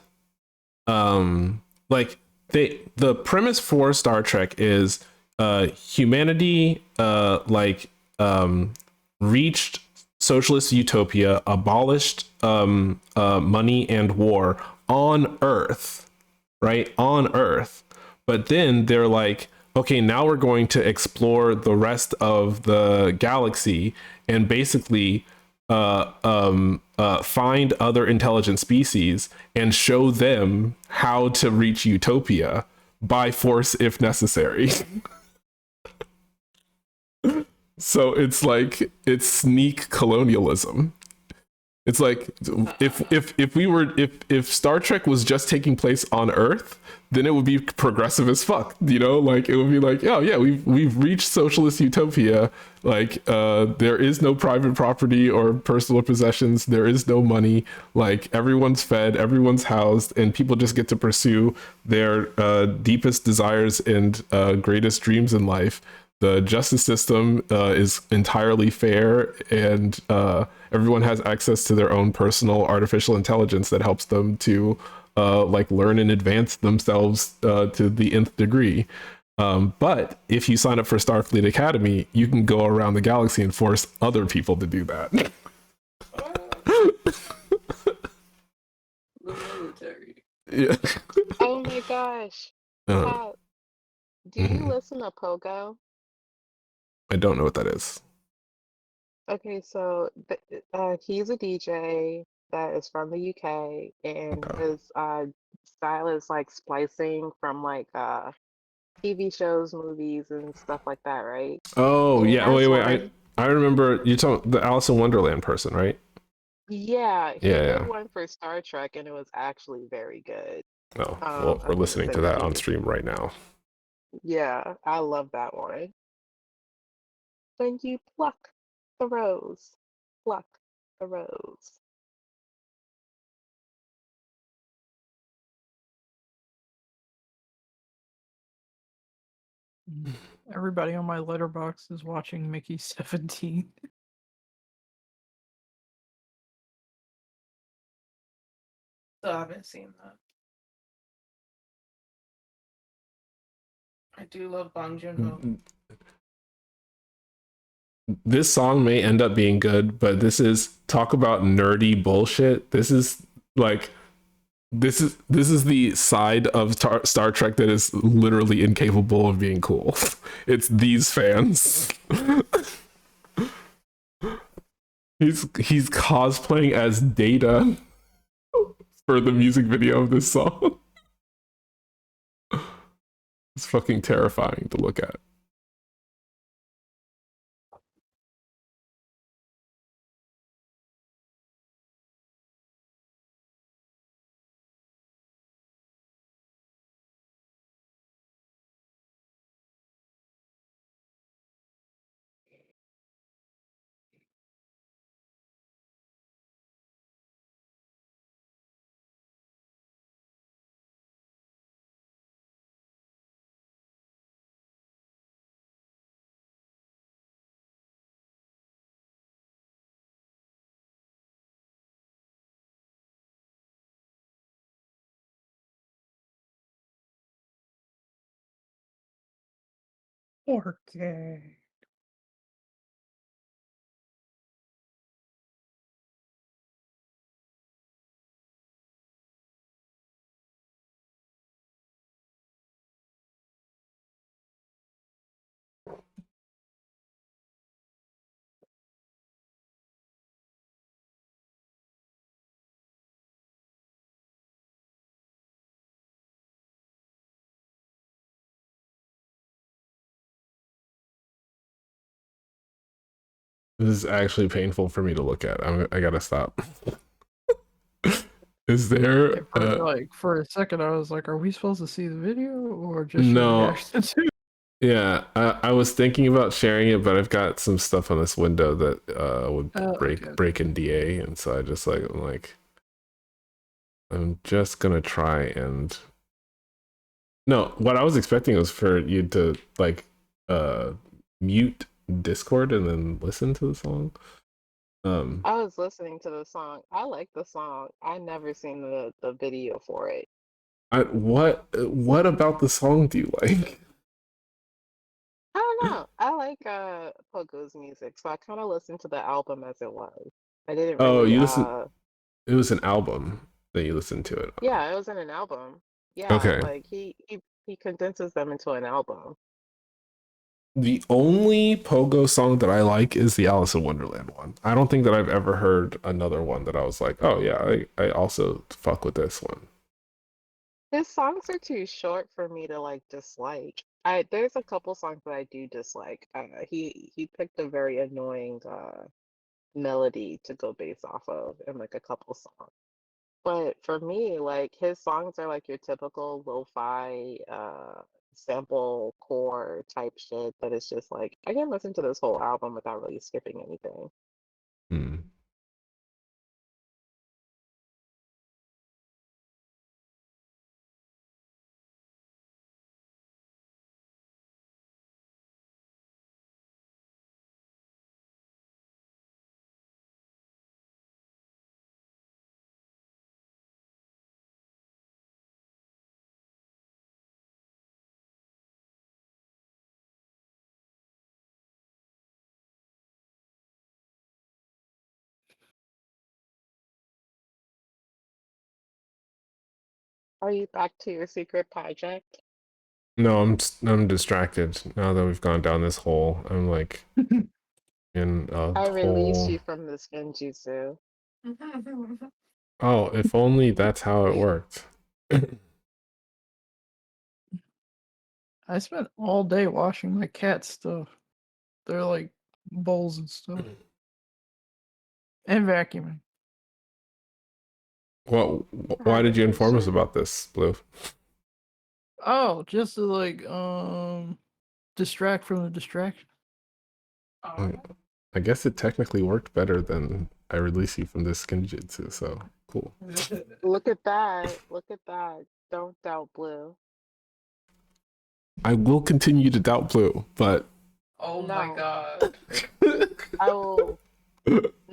like the premise for Star Trek is humanity reached socialist utopia, abolished money and war on Earth, right? On Earth. But then they're like, okay, now we're going to explore the rest of the galaxy and basically find other intelligent species and show them how to reach utopia by force if necessary. So it's sneak colonialism. It's like if Star Trek was just taking place on Earth, then it would be progressive as fuck. You know, like it would be like, oh yeah, we've reached socialist utopia. Like there is no private property or personal possessions. There is no money. Like everyone's fed, everyone's housed, and people just get to pursue their deepest desires and greatest dreams in life. The justice system is entirely fair, and everyone has access to their own personal artificial intelligence that helps them to learn and advance themselves to the nth degree. But if you sign up for Starfleet Academy, you can go around the galaxy and force other people to do that. The military. Yeah. Oh my gosh. Pat, do you listen to Pogo? I don't know what that is. Okay, so he's a DJ that is from the UK, and Okay. his style is like splicing from TV shows, movies, and stuff like that, right? Oh And he yeah. has Wait. one. I remember you talking the Alice in Wonderland person, right? Yeah, he Yeah. did Yeah. one for Star Trek, and it was actually very good. Oh well, I we're can listening send to it that to on you. stream right now. Yeah, I love that one. When you pluck the rose, pluck the rose. Everybody on my letterbox is watching Mickey 17. Still haven't seen that. I do love Bong Joon-ho. This song may end up being good, but this is talk about nerdy bullshit. This is the side of Star Trek that is literally incapable of being cool. It's these fans. He's cosplaying as Data for the music video of this song. It's fucking terrifying to look at. Okay. This is actually painful for me to look at. I gotta stop. Is there For a second I was like, are we supposed to see the video or just your no? reaction to Yeah, I was thinking about sharing it, but I've got some stuff on this window that would break NDA, and so I'm just gonna try and no. What I was expecting was for you to mute Discord and then listen to the song. I was listening to the song. I like the song. I never seen the video for it. What about the song do you like? I don't know. I like Pogo's music, so I kind of listened to the album as it was. I didn't Oh, really you listen. It was an album that you listened to it on. Yeah, it was in an album. Yeah, Okay. like he condenses them into an album. The only Pogo song that I like is the Alice in Wonderland one. I don't think that I've ever heard another one that I was like, oh yeah, I also fuck with this one. His songs are too short for me to like dislike. There's a couple songs that I do dislike. He picked a very annoying melody to go based off of in like a couple songs. But for me, like his songs are like your typical lo-fi sample core type shit that is just like I can listen to this whole album without really skipping anything. Hmm. Are you back to your secret project? No, I'm distracted now that we've gone down this hole. I'm like in a I released hole. you from this genjutsu. Oh, if only that's how it worked. I spent all day washing my cat stuff. They're like bowls and stuff. And vacuuming. Well, why did you inform us about this, Blue? Oh, just to distract from the distraction. I guess it technically worked better than I release you from this genjutsu, so cool. Look at that. Look at that. Don't doubt Blue. I will continue to doubt Blue, but Oh No. my god. I will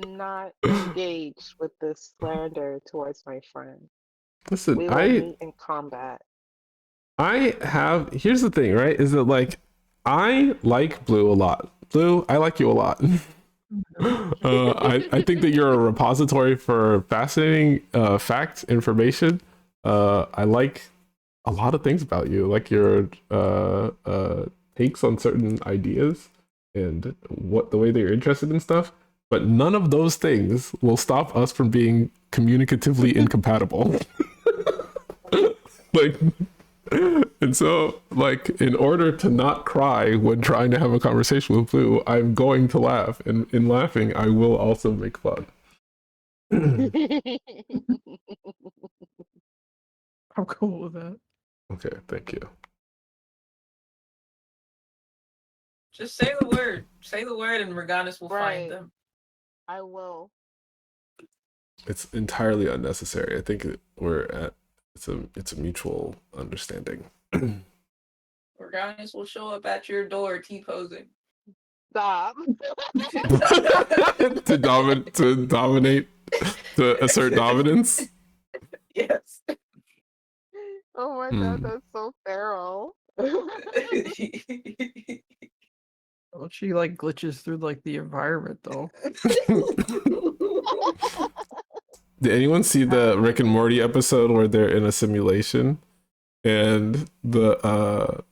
not engage with this slander towards my friend. listen, We will meet in combat. here's the thing, right? Is that like I like Blue a lot. Blue, I like you a lot. I think that you're a repository for fascinating fact information. I like a lot of things about you, like your takes on certain ideas and the way that you're interested in stuff. But none of those things will stop us from being communicatively incompatible. Like, and so, like, in order to not cry when trying to have a conversation with Blue, I'm going to laugh, and in laughing, I will also make fun. I'm cool with that. Okay, thank you. Just say the word. Say the word and Morganis will find them. I will. It's entirely unnecessary. I think it's a mutual understanding. Morganis will show up at your door T-posing. Stop. to dominate, to assert dominance. Yes. Oh my god, that's so feral. Well, she like glitches through like the environment though. Did anyone see the Rick and Morty episode where they're in a simulation and the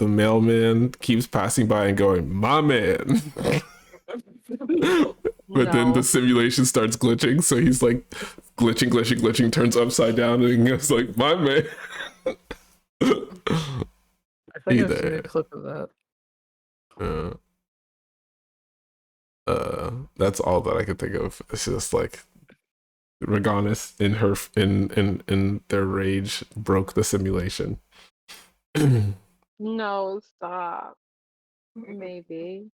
mailman keeps passing by and going, "My man." But then the No. simulation starts glitching, so he's like glitching, turns upside down, and goes like, "My man." I think Hey I've seen there. a clip of that. That's all that I could think of. It's just like Reganis in her in their rage broke the simulation. No, stop. Maybe.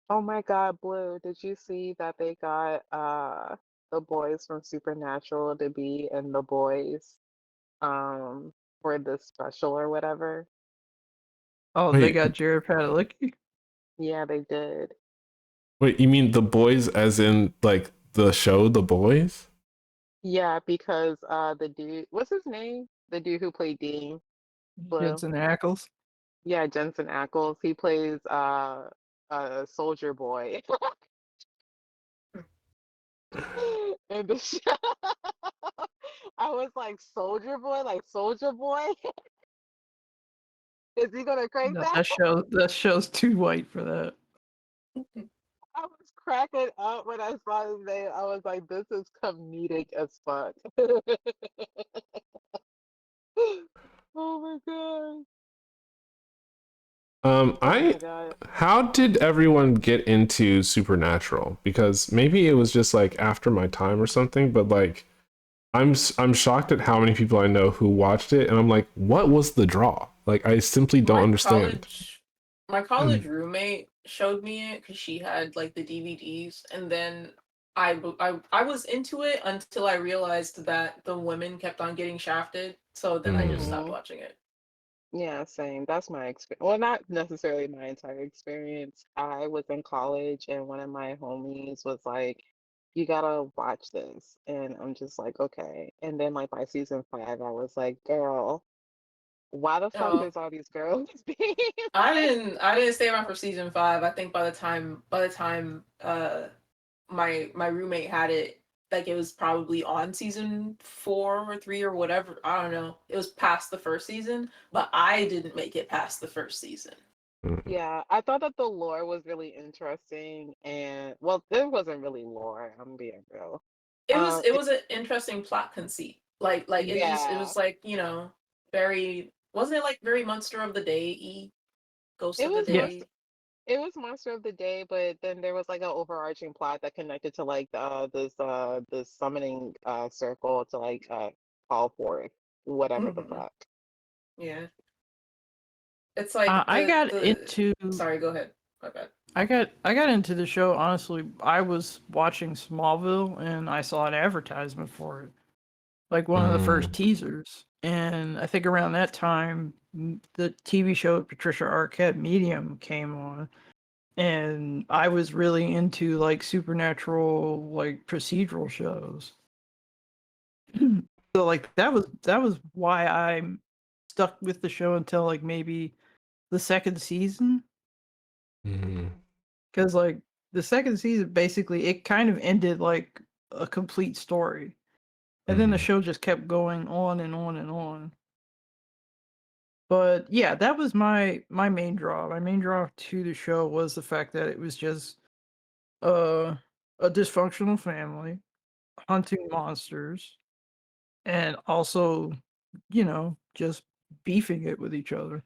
Oh my God, Blue, did you see that they got the boys from Supernatural to be in The Boys for this special or whatever? Oh, they Wait, got Jared Padalecki. Yeah, they did. wait, you mean The Boys as in like the show The Boys? Yeah, because the dude, what's his name? The dude who played Dean, Blue. Jensen Ackles. Yeah, Jensen Ackles. He plays Soldier Boy in the show. I was like, Soldier Boy, like Soldier Boy. Is he gonna crank No, that? that show's too white for that. I was cracking up when I saw his name. I was like, this is comedic as fuck. Oh my god. Oh I my god. how did everyone get into Supernatural? Because maybe it was just like after my time or something, but like I'm shocked at how many people I know who watched it, and I'm like, what was the draw? Like, I simply don't understand. My college roommate showed me it because she had like the DVDs, and then I was into it until I realized that the women kept on getting shafted. So then I just stopped Mhm. watching it. Yeah, same. That's my experience. Well, not necessarily my entire experience. I was in college and one of my homies was like, you gotta watch this. And I'm just like, okay. And then like by season 5, I was like, girl, why the fuck Oh, is all these girls being I like, didn't stay around for season 5. I think by the time my roommate had it, like it was probably on season 4 or 3 or whatever. I don't know. It was past the first season, but I didn't make it past the first season. yeah, I thought that the lore was really interesting and well, there wasn't really lore, I'm being real. It It, was an interesting plot conceit. Like it yeah, was like, very, wasn't it like very Monster of the Day, Ghost it of the was Yeah. monster Day? it was Monster of the Day, but then there was like an overarching plot that connected to like this summoning circle to like call forth whatever the Hmm. fuck. Yeah. It's like I got the into sorry, go ahead. My bad. I got into the show honestly. I was watching Smallville and I saw an advertisement for it, like one of the first teasers. And I think around that time, the TV show with Patricia Arquette, Medium, came on, and I was really into like supernatural, like procedural shows. So like that was why I'm stuck with the show until like maybe the second season, because like the second season basically it kind of ended like a complete story, and then the show just kept going on and on and on. But yeah, that was my main draw. My main draw to the show was the fact that it was just uh, a dysfunctional family hunting monsters, and also, just beefing it with each other.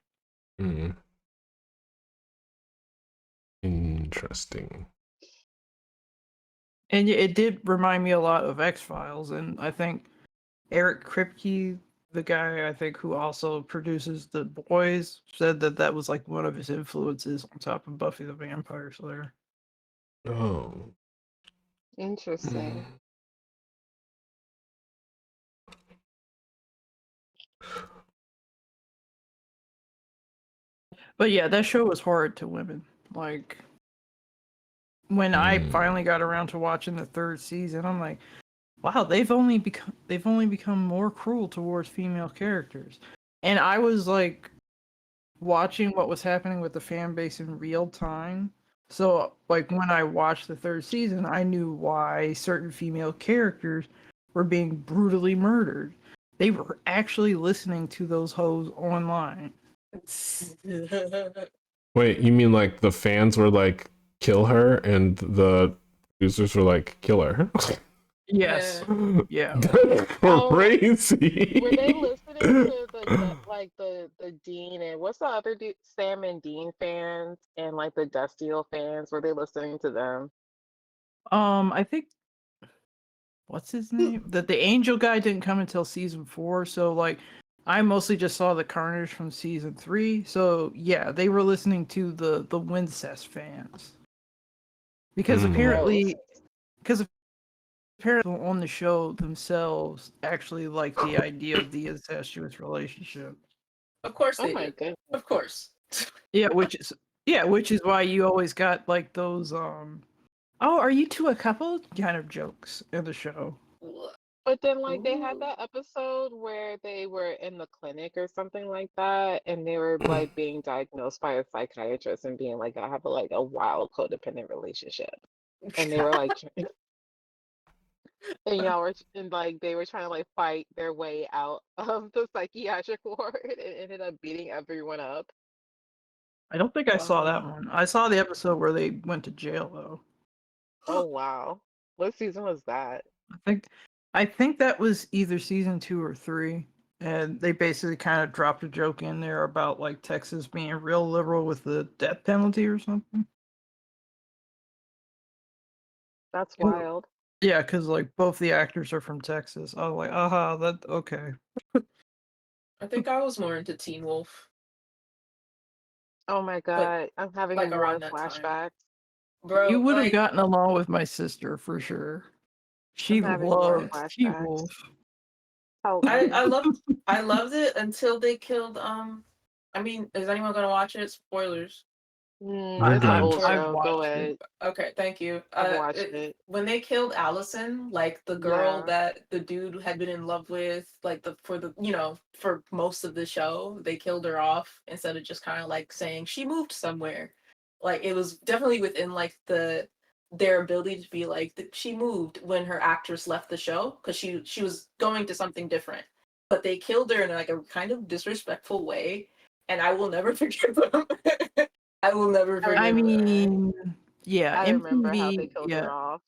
Interesting. And it did remind me a lot of X-Files, and I think Eric Kripke, the guy I think who also produces The Boys, said that that was like one of his influences on top of Buffy the Vampire Slayer. Oh. Interesting. But yeah, that show was hard to women. Like when I finally got around to watching the third season, I'm like, wow, they've only become more cruel towards female characters. And I was like watching what was happening with the fan base in real time. So, like, when I watched the third season, I knew why certain female characters were being brutally murdered. They were actually listening to those hoes online. Wait, you mean like the fans were like, kill her, and the producers were like, kill her? Yes. Yeah. That's crazy. Were they listening to the Dean and what's the other Sam and Dean fans and like the Dustiel fans? Were they listening to them? I think what's his name? The angel guy didn't come until season 4, so like I mostly just saw the Carnage from season 3. So yeah, they were listening to the Wincest fans. Because apparently on the show themselves actually like the idea of the incestuous relationship. Of course Oh they my did. goodness. Of course. Yeah, which is why you always got like those oh, are you two a couple kind of jokes in the show. But then, like, they had Ooh. that episode where they were in the clinic or something like that, and they were like being diagnosed by a psychiatrist and being like, I have a wild codependent relationship, and they were like, and y'all were and like they were trying to like fight their way out of the psychiatric ward and ended up beating everyone up. I don't think I saw that Wow. one. I saw the episode where they went to jail though. Oh wow, what season was that? I think that was either season 2 or 3, and they basically kind of dropped a joke in there about like Texas being real liberal with the death penalty or something. That's wild. Yeah, because like both the actors are from Texas. I was like, aha, that okay. I think I was more into Teen Wolf. Oh my god, I'm having Like more around that time. flashbacks. Bro, You would have like gotten along with my sister for sure. She I'm having more loved Teen flashbacks. Wolf. Oh, I loved it until they killed I mean, is anyone gonna watch it? Spoilers. We're it's an good. old I've show. Go watched it. ahead. Okay, thank you. I've watched it. When they killed Allison, like the girl Yeah. that the dude had been in love with, like for most of the show, they killed her off instead of just kind of like saying she moved somewhere. Like it was definitely within like their ability to be like she moved when her actress left the show because she was going to something different, but they killed her in like a kind of disrespectful way, and I will never forgive them. I will never forgive I them. mean, yeah, I remember how they MTV, killed yeah, her off.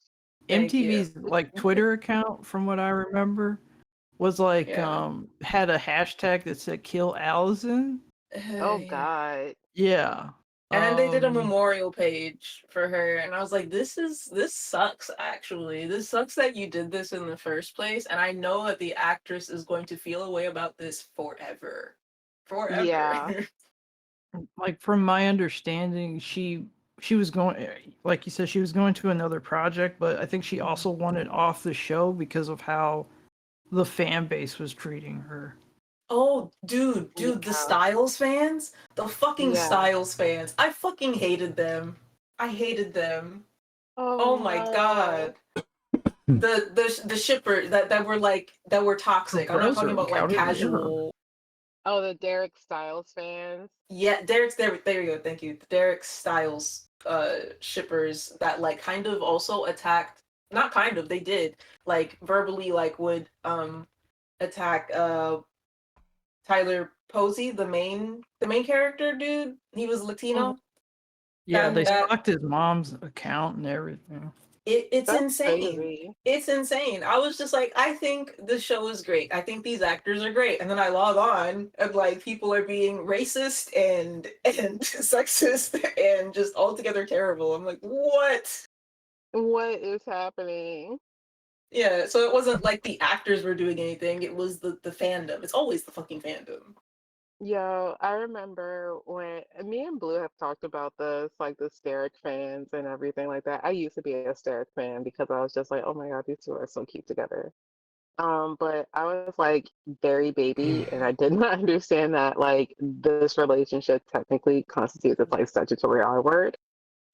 Thank you. MTV's like Twitter account, from what I remember, was like Yeah. had a hashtag that said "Kill Allison." Oh Yeah. god. Yeah. And then they did a memorial page for her, and I was like, this sucks actually. This sucks that you did this in the first place, and I know that the actress is going to feel a way about this forever. Forever. Yeah. Like from my understanding, she was going, like you said, she was going to another project, but I think she also wanted off the show because of how the fan base was treating her. Oh, dude, the Yeah. Styles fans? The fucking Yeah. Styles fans. I fucking hated them. I hated them. Oh my no. god. The shippers that were toxic. I'm not talking about like casual. Oh, the Derek Styles fans. Yeah, Derek's there you go, thank you. The Derek Styles shippers that like kind of also attacked, not kind of, they did, like verbally like would attack Tyler Posey, the main character dude. He was Latino. Yeah, they That stalked his mom's account and everything. it's That's insane. crazy. It's insane. I was just like, I think the show is great. I think these actors are great. And then I log on and like people are being racist and sexist and just altogether terrible. I'm like, what? What is happening? Yeah, so it wasn't like the actors were doing anything, it was the fandom. It's always the fucking fandom. Yo, I remember when me and Blue have talked about this, like the Steric fans and everything like that. I used to be a Steric fan because I was just like, oh my god, these two are so cute together. But I was like very baby, and I did not understand that like this relationship technically constitutes as like statutory R word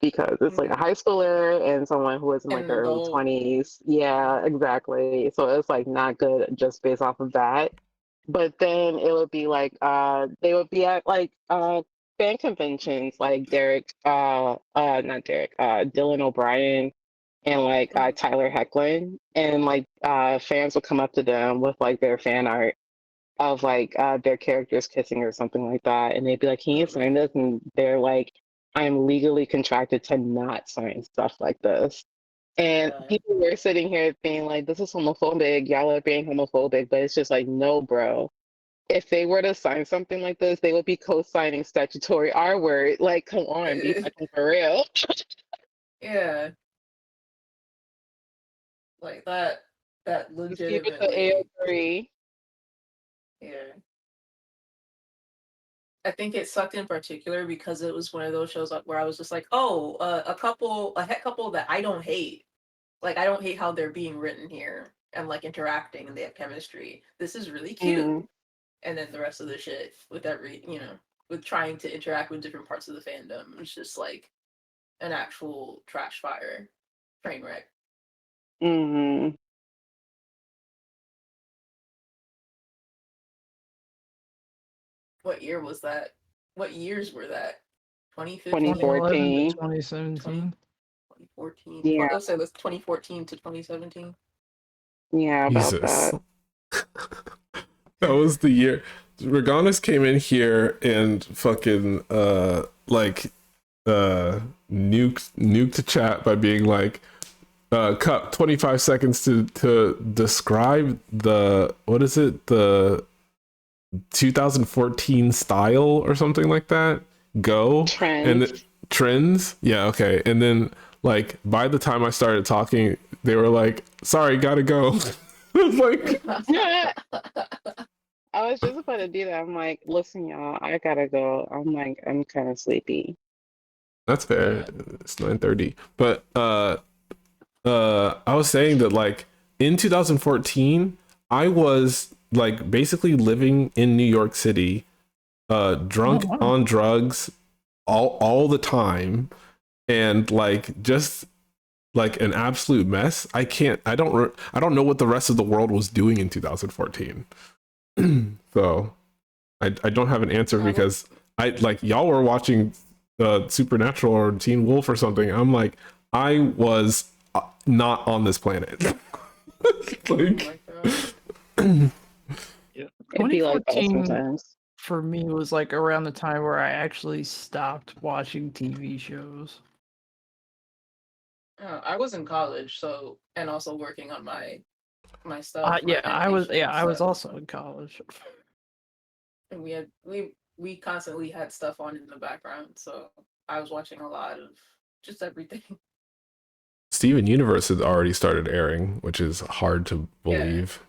because it's like a high schooler and someone who is in like And their an early adult. 20s. Yeah, exactly. So it's like not good just based off of that. but then it would be like they would be at like fan conventions like not Derek, Dylan O'Brien and like Tyler Hecklin, and like fans would come up to them with like their fan art of like their characters kissing or something like that, and they'd be like, "Can you sign this?" And they're like, "I'm legally contracted to not sign stuff like this." And people were sitting here being like, "This is homophobic. Y'all are being homophobic," but it's just like, no, bro. If they were to sign something like this, they would be co-signing statutory R word. Like, come on, be fucking for real. Yeah, like that Just keep it to legitimately. AO3. Yeah. I think it sucked in particular because it was one of those shows where I was just like, oh, a het couple that I don't hate. Like, I don't hate how they're being written here and like interacting and they have chemistry. This is really cute. And then the rest of the shit with with trying to interact with different parts of the fandom, it's just like an actual trash fire train wreck. Mm-hmm. What year was that? What years were that? 2015? 2011 to 2014. 2017. 2014. Yeah, Let's say that's 2014 to 2017. yeah, about Jesus. that. That was the year Reganis came in here and fucking nuked the chat by being like, cut 25 seconds to describe the, what is it, the 2014 style or something like that. Go. Trends. And trends. Yeah, okay. And then like by the time I started talking, they were like, sorry, gotta go. I was like, I was just about to do that. I'm like, listen, y'all, I gotta go. I'm like, I'm kind of sleepy. that's fair. It's 9:30. But I was saying that like in 2014, I was like basically living in New York City, drunk on drugs all the time, and like just like an absolute mess. I don't know what the rest of the world was doing in 2014. So I don't have an answer because I like y'all were watching Supernatural or Teen Wolf or something. I'm like, I was not on this planet. Like, It'd be like that 2014 sometimes. for me was like around the time where I actually stopped watching TV shows. I was in college, so, and also working on my stuff. Yeah, my I was. Yeah, animation I was stuff. also in college. And we constantly had stuff on in the background, so I was watching a lot of just everything. Steven Universe had already started airing, which is hard to believe.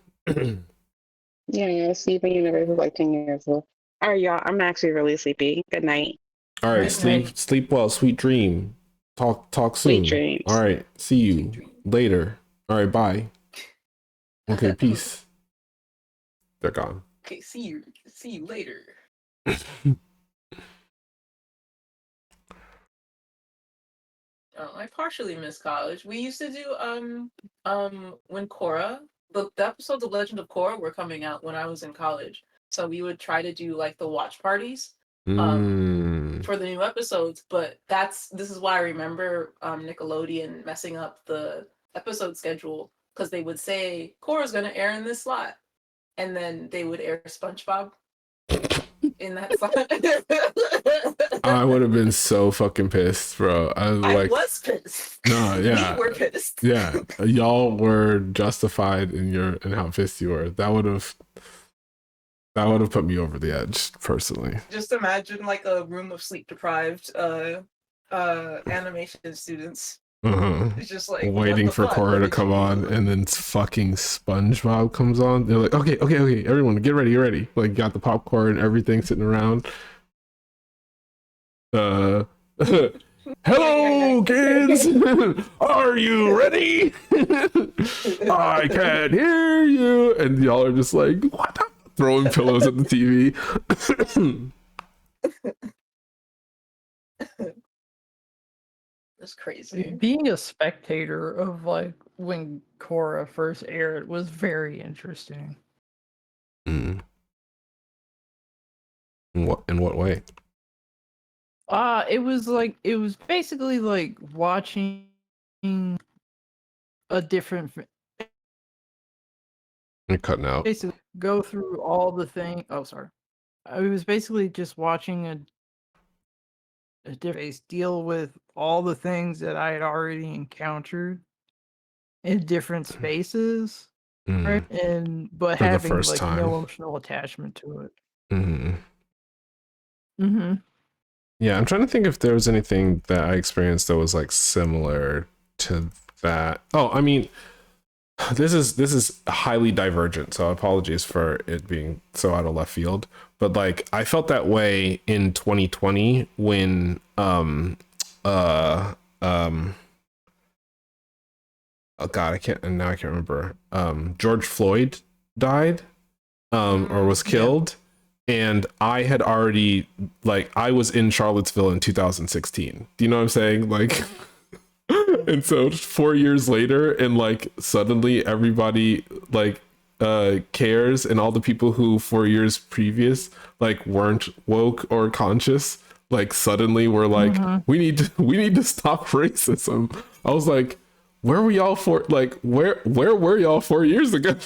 Yeah, Steven Universe is like 10 years old. All right, y'all, I'm actually really sleepy. Good night. All right, Night, sleep well, sweet dream. Talk Sweet soon. dreams. All right, see you Sweet dream. later. All right, bye. Okay, peace. They're gone. Okay, see you later. I partially miss college. We used to do when Korra, the episodes of Legend of Korra were coming out when I was in college. So we would try to do like the watch parties for the new episodes, but this is why I remember Nickelodeon messing up the episode schedule because they would say Korra's gonna air in this slot, and then they would air SpongeBob in that slot. I would have been so fucking pissed, bro. I was pissed. No, yeah. We were pissed. Yeah, y'all were justified in how pissed you were. That would have put me over the edge personally. Just imagine like a room of sleep deprived animation students. It's just like waiting for Korra to come on, and then fucking SpongeBob comes on. They're like, okay, everyone, get ready. Like, got the popcorn, everything sitting around. Hello, kids. Are you ready? I can hear you. And y'all are just like, what? Throwing pillows at the TV. That's crazy. Being a spectator of like when Korra first aired was very interesting. In what way? It was basically like watching a different You're cutting out. basically go through all the thing. Oh, sorry. I was basically just watching a different deal with all the things that I had already encountered in different spaces, right? But For the having first like time. no emotional attachment to it. Mm-hmm. Mm-hmm. Yeah, I'm trying to think if there was anything that I experienced that was like similar to that. Oh, I mean, this is highly divergent, so apologies for it being so out of left field. But like, I felt that way in 2020 when oh God, I can't remember. George Floyd died, or was killed. And I had already, like, I was in Charlottesville in 2016. Do you know what I'm saying? Like, and so 4 years later, and like suddenly everybody like cares, and all the people who 4 years previous like weren't woke or conscious, like suddenly were like, we need to stop racism. I was like, where were y'all where were y'all 4 years ago?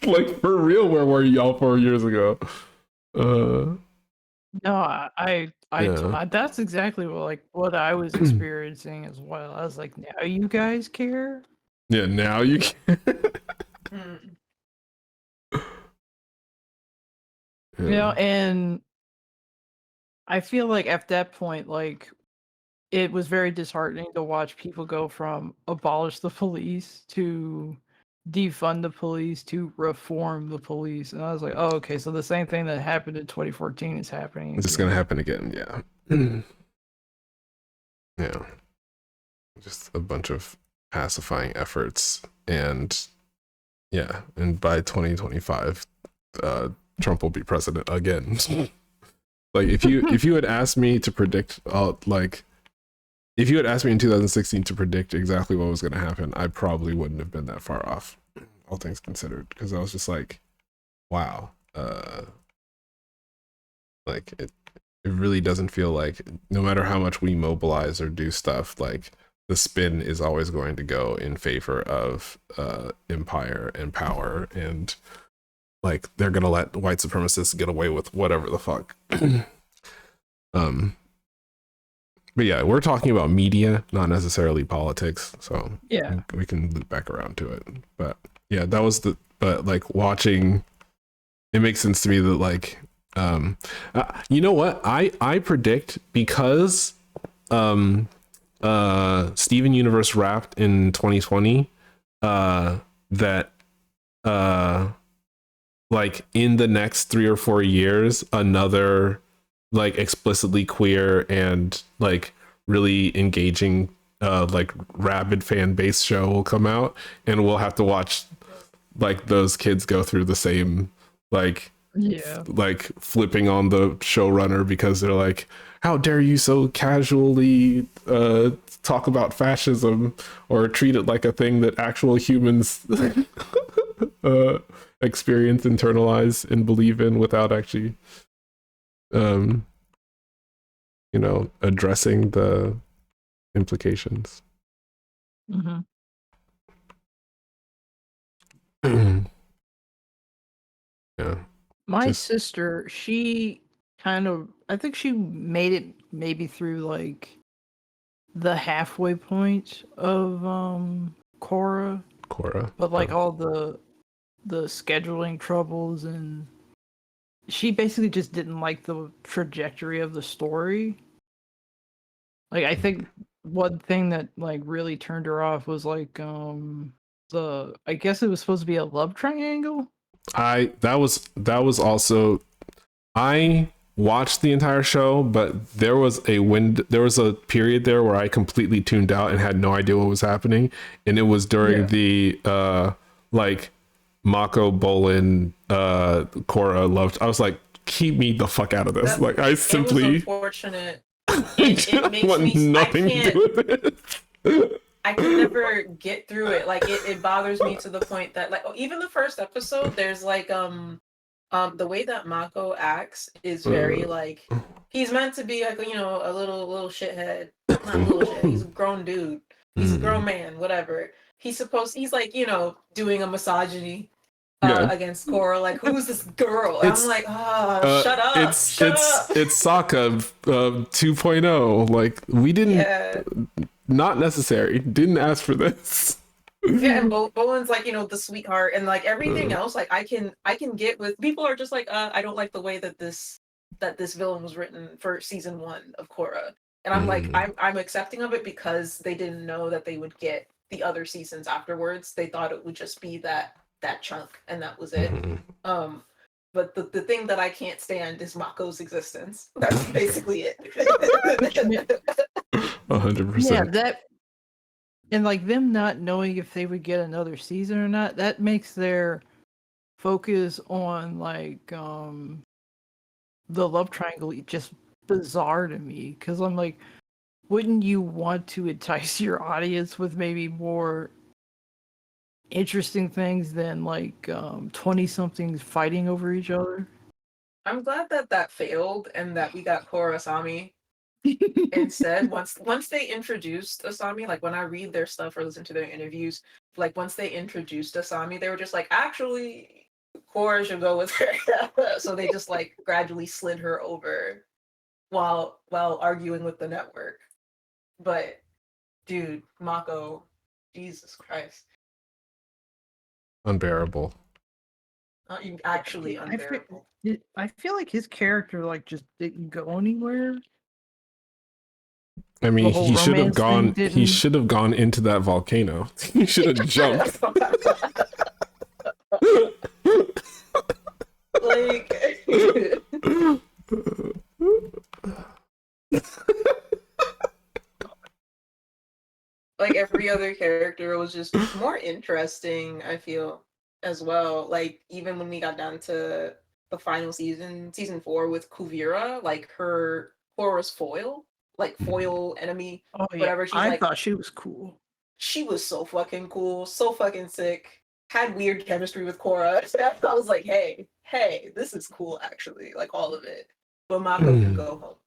Like, for real, where were y'all 4 years ago? No, Yeah. that's exactly what I was experiencing as well. I was like, now you guys care? Yeah, now you can. You know, and I feel like at that point, like, it was very disheartening to watch people go from abolish the police to defund the police to reform the police. And I was like, oh, okay, so the same thing that happened in 2014 is happening It's just again. gonna happen again, yeah. Yeah. Just a bunch of pacifying efforts, and yeah, and by 2025, Trump will be president again. Like, if you had asked me to predict, like, if you had asked me in 2016 to predict exactly what was going to happen, I probably wouldn't have been that far off, all things considered, because I was just like, wow, like it really doesn't feel like, no matter how much we mobilize or do stuff, like the spin is always going to go in favor of empire and power, and like they're gonna let white supremacists get away with whatever the fuck. But yeah, we're talking about media, not necessarily politics, so Yeah. we can loop back around to it. But yeah, that was but like, watching it makes sense to me that like you know what, I predict, because Steven Universe wrapped in 2020, that like in the next 3 or 4 years, another like explicitly queer and like really engaging like rabid fan base show will come out, and we'll have to watch like those kids go through the same like like flipping on the showrunner because they're like, how dare you so casually talk about fascism or treat it like a thing that actual humans experience, internalize, and believe in, without actually you know, addressing the implications. Yeah. My sister, she kind of, I think she made it maybe through like the halfway point of Korra, but like all the scheduling troubles, and she basically just didn't like the trajectory of the story. Like, I think one thing that like really turned her off was like I guess it was supposed to be a love triangle. That was also, I watched the entire show, but there was a period there where I completely tuned out and had no idea what was happening, and it was during the like Mako Bolin Korra love. I was like, keep me the fuck out of this. Like, I simply, it was unfortunate. It makes want me, nothing to do with it. I can never get through it. Like, it bothers me to the point that, like, even the first episode, there's like The way that Mako acts is very like he's meant to be like, you know, a little shithead. Not a little shit. He's a grown dude. He's a grown man, whatever. He's like, you know, doing a misogyny Yeah. against Korra, like, who's this girl? And I'm like, shut up, it's Sokka 2.0. Like, we didn't, Yeah. not necessary. Didn't ask for this. Yeah, and Bowen's like, you know, the sweetheart, and like everything else, like I can get with. People are just like, I don't like the way that this villain was written for season 1 of Korra, and I'm like, I'm accepting of it because they didn't know that they would get the other seasons afterwards. They thought it would just be that chunk, and that was it. But the thing that I can't stand is Mako's existence. That's basically it. 100%. Yeah, that and like them not knowing if they would get another season or not, that makes their focus on like the love triangle just bizarre to me, because I'm like, wouldn't you want to entice your audience with maybe more interesting things than like 20 somethings fighting over each other? I'm glad that failed and that we got Korra Asami instead. Once they introduced Asami, like when I read their stuff or listen to their interviews, like once they introduced Asami, they were just like, actually, Korra should go with her. So they just like gradually slid her over while arguing with the network. But dude, Mako, Jesus Christ, Unbearable. not even actually unbearable. I feel like his character like just didn't go anywhere. I mean, whole he should have romance thing gone. He didn't- should have gone into that volcano. He should have jumped. Like, like every other character was just more interesting, I feel, as well. Like even when we got down to the final season 4 with Kuvira, like her Korra's foil, like foil enemy, Oh yeah, whatever. She's I like, thought she was cool. she was so fucking cool, so fucking sick. Had weird chemistry with Korra. I was like, hey, this is cool actually, like all of it. But Mako can go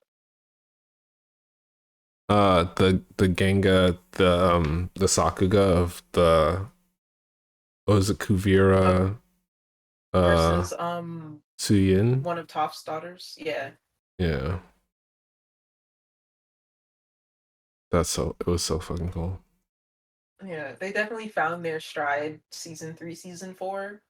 home. The Genga, the Sakuga of the, what was it, Kuvira Versus Suyin? one of Toph's daughters. Yeah. Yeah. It was so fucking cool. Yeah, they definitely found their stride season 3, season 4.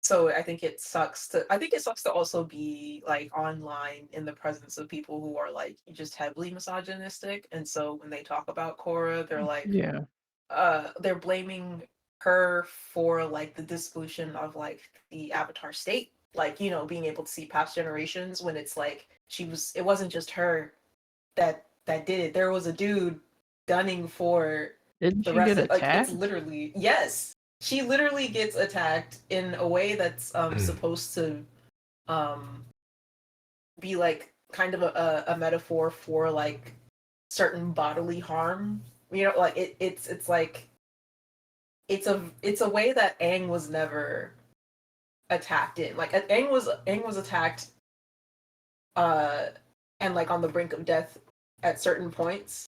So I think it sucks to also be like online in the presence of people who are like just heavily misogynistic, and so when they talk about Korra, they're like, Yeah. they're blaming her for like the dissolution of like the Avatar state, like, you know, being able to see past generations, when it's like it wasn't just her that did it. There was a dude gunning for Didn't the she rest get of, like, attacked? it's literally, yes, she literally gets attacked in a way that's supposed to be like kind of a metaphor for like certain bodily harm, you know, like it's like it's a way that Aang was never attacked in. Like Aang was attacked and like on the brink of death at certain points,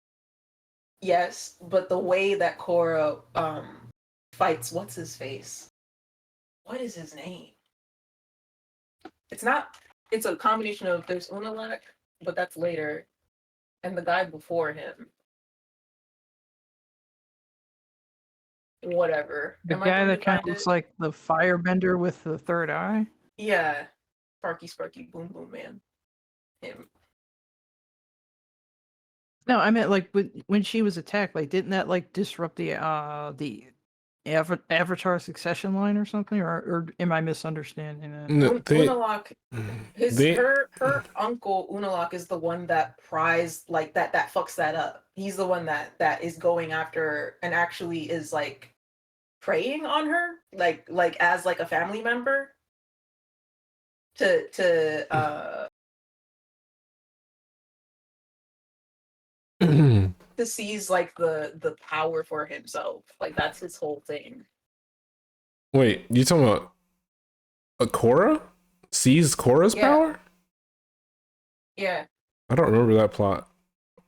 yes, but the way that Korra fights, what's his face? What is his name? It's a combination of, there's Unalak, but that's later, and the guy before him. Whatever. The Am I guy going that to kind find of looks it? like the firebender with the third eye. Yeah. Sparky Boom Boom Man. Him. No, I meant like when she was attacked, like didn't that like disrupt the Avatar succession line or something, or am I misunderstanding that? No, Unalak, her uncle Unalak is the one that pries like that fucks that up. He's the one that is going after and actually is like preying on her, like as like a family member to seize like the power for himself. Like that's his whole thing. Wait, you talking about Korra sees Korra's Yeah. power. Yeah. I don't remember that plot.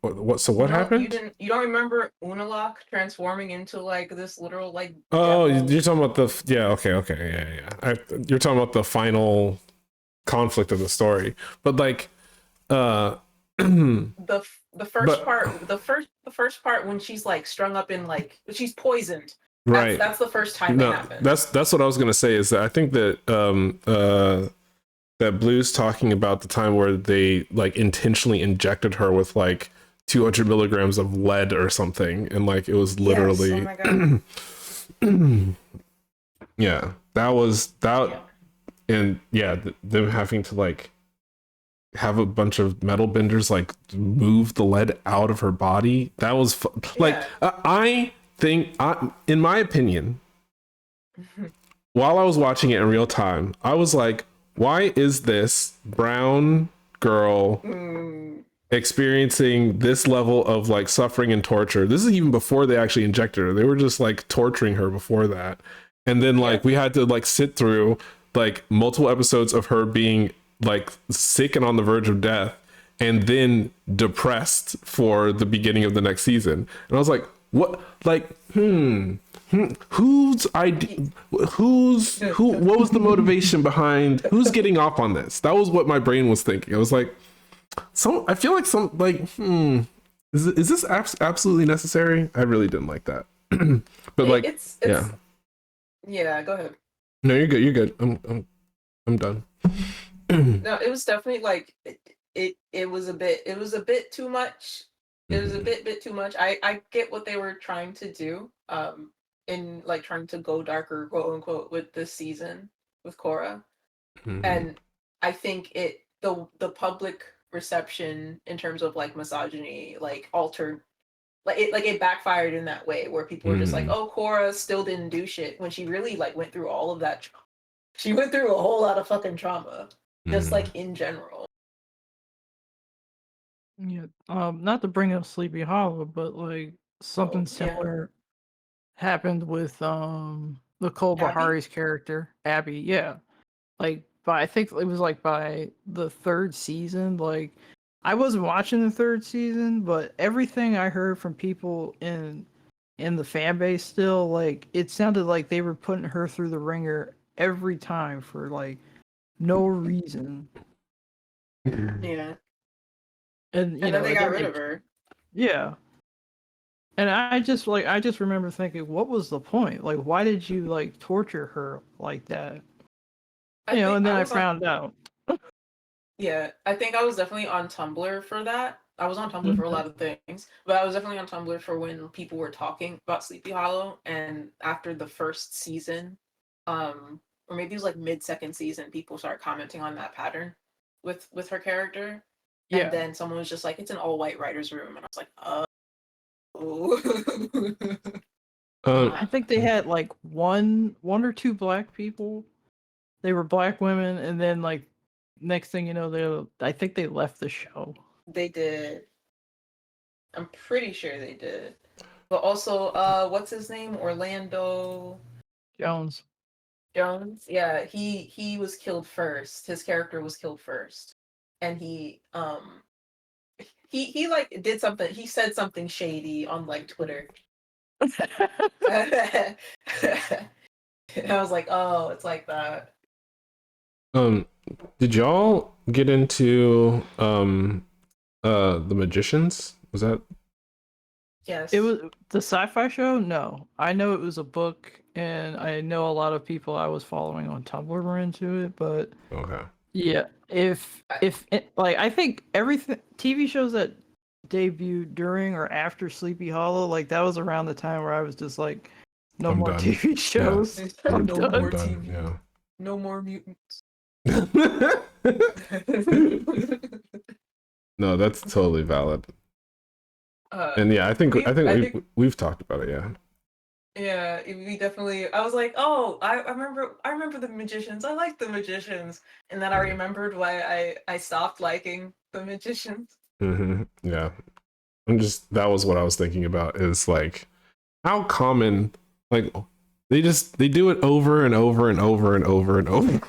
What? So what happened? You don't remember Unalaq transforming into like this literal like Oh, devil? you're talking about the yeah. Okay. Yeah. You're talking about the final conflict of the story, but like, the first part, the first part when she's like strung up in like she's poisoned. Right. That's the first time it happened. That's what I was gonna say. Is that I think that that Blue's talking about the time where they like intentionally injected her with like 200 milligrams of lead or something, and like it was literally. Yes, oh my God. Yeah, that was that. Yeah. And yeah, them having to like have a bunch of metal benders like move the lead out of her body. That was like I think, in my opinion, while I was watching it in real time, I was like, why is this brown girl experiencing this level of like suffering and torture? This is even before they actually injected her. They were just like torturing her before that. And then like we had to like sit through like multiple episodes of her being like sick and on the verge of death, and then depressed for the beginning of the next season. And I was like, what? Like, whose idea? What was the motivation behind? Who's getting off on this? That was what my brain was thinking. I was like, I feel like is this absolutely necessary? I really didn't like that. But like, yeah, go ahead. No, you're good. You're good. I'm done. No, it was definitely like it was a bit too much. It was a bit too much. I get what they were trying to do, in like trying to go darker, quote unquote, with this season with Korra. And I think the public reception in terms of like misogyny like altered, like it backfired in that way where people were just like, oh, Korra still didn't do shit, when she really like went through all of that. She went through a whole lot of fucking trauma, just like in general. Yeah. Not to bring up Sleepy Hollow, but like something similar happened with the Cole Bahari's character, Abby. Yeah. Like I think it was like by the third season, like I wasn't watching the third season, but everything I heard from people in the fan base still, like it sounded like they were putting her through the ringer every time for like no reason. Yeah. And then they got rid of her. Yeah. And I just remember thinking, what was the point? Like, why did you like torture her like that? And then I found out. Yeah, I think I was definitely on Tumblr for that. I was on Tumblr for a lot of things, but I was definitely on Tumblr for when people were talking about Sleepy Hollow, and after the first season, or maybe it was like mid-second season, people started commenting on that pattern with her character. Yeah. And then someone was just like, it's an all-white writer's room, and I was like, I think they had like one or two black people. They were black women, and then like next thing you know, I think they left the show. They did. I'm pretty sure they did. But also, what's his name? Orlando Jones. Yeah, he was killed first. His character was killed first, and he like did something. He said something shady on like Twitter. And I was like, oh, it's like that. Did y'all get into The Magicians? Was that? Yes. It was the sci-fi show? No. I know it was a book, and I know a lot of people I was following on Tumblr were into it, but okay. Yeah, if like I think everything TV shows that debuted during or after Sleepy Hollow, like that was around the time where I was just like, no I'm more done. TV shows. Yeah. I'm No done. more done. TV. Yeah. No more mutants. No, that's totally valid. And yeah, I think we've talked about it. Yeah. Yeah, we definitely. I was like, oh, I remember the Magicians. I like the Magicians, and then I remembered why I stopped liking the Magicians. Yeah, that was what I was thinking about. Is like how common, like they do it over and over and over and over and over.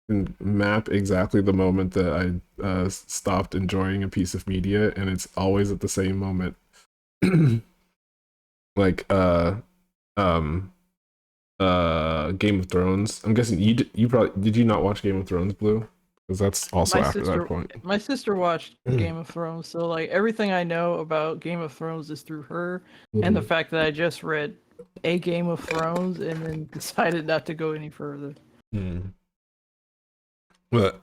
and map exactly the moment that I stopped enjoying a piece of media, and it's always at the same moment. Like Game of Thrones. I'm guessing you probably did you not watch Game of Thrones, Blue? Because that's also after that point. My sister watched Game of Thrones, so like everything I know about Game of Thrones is through her, and the fact that I just read a Game of Thrones and then decided not to go any further. But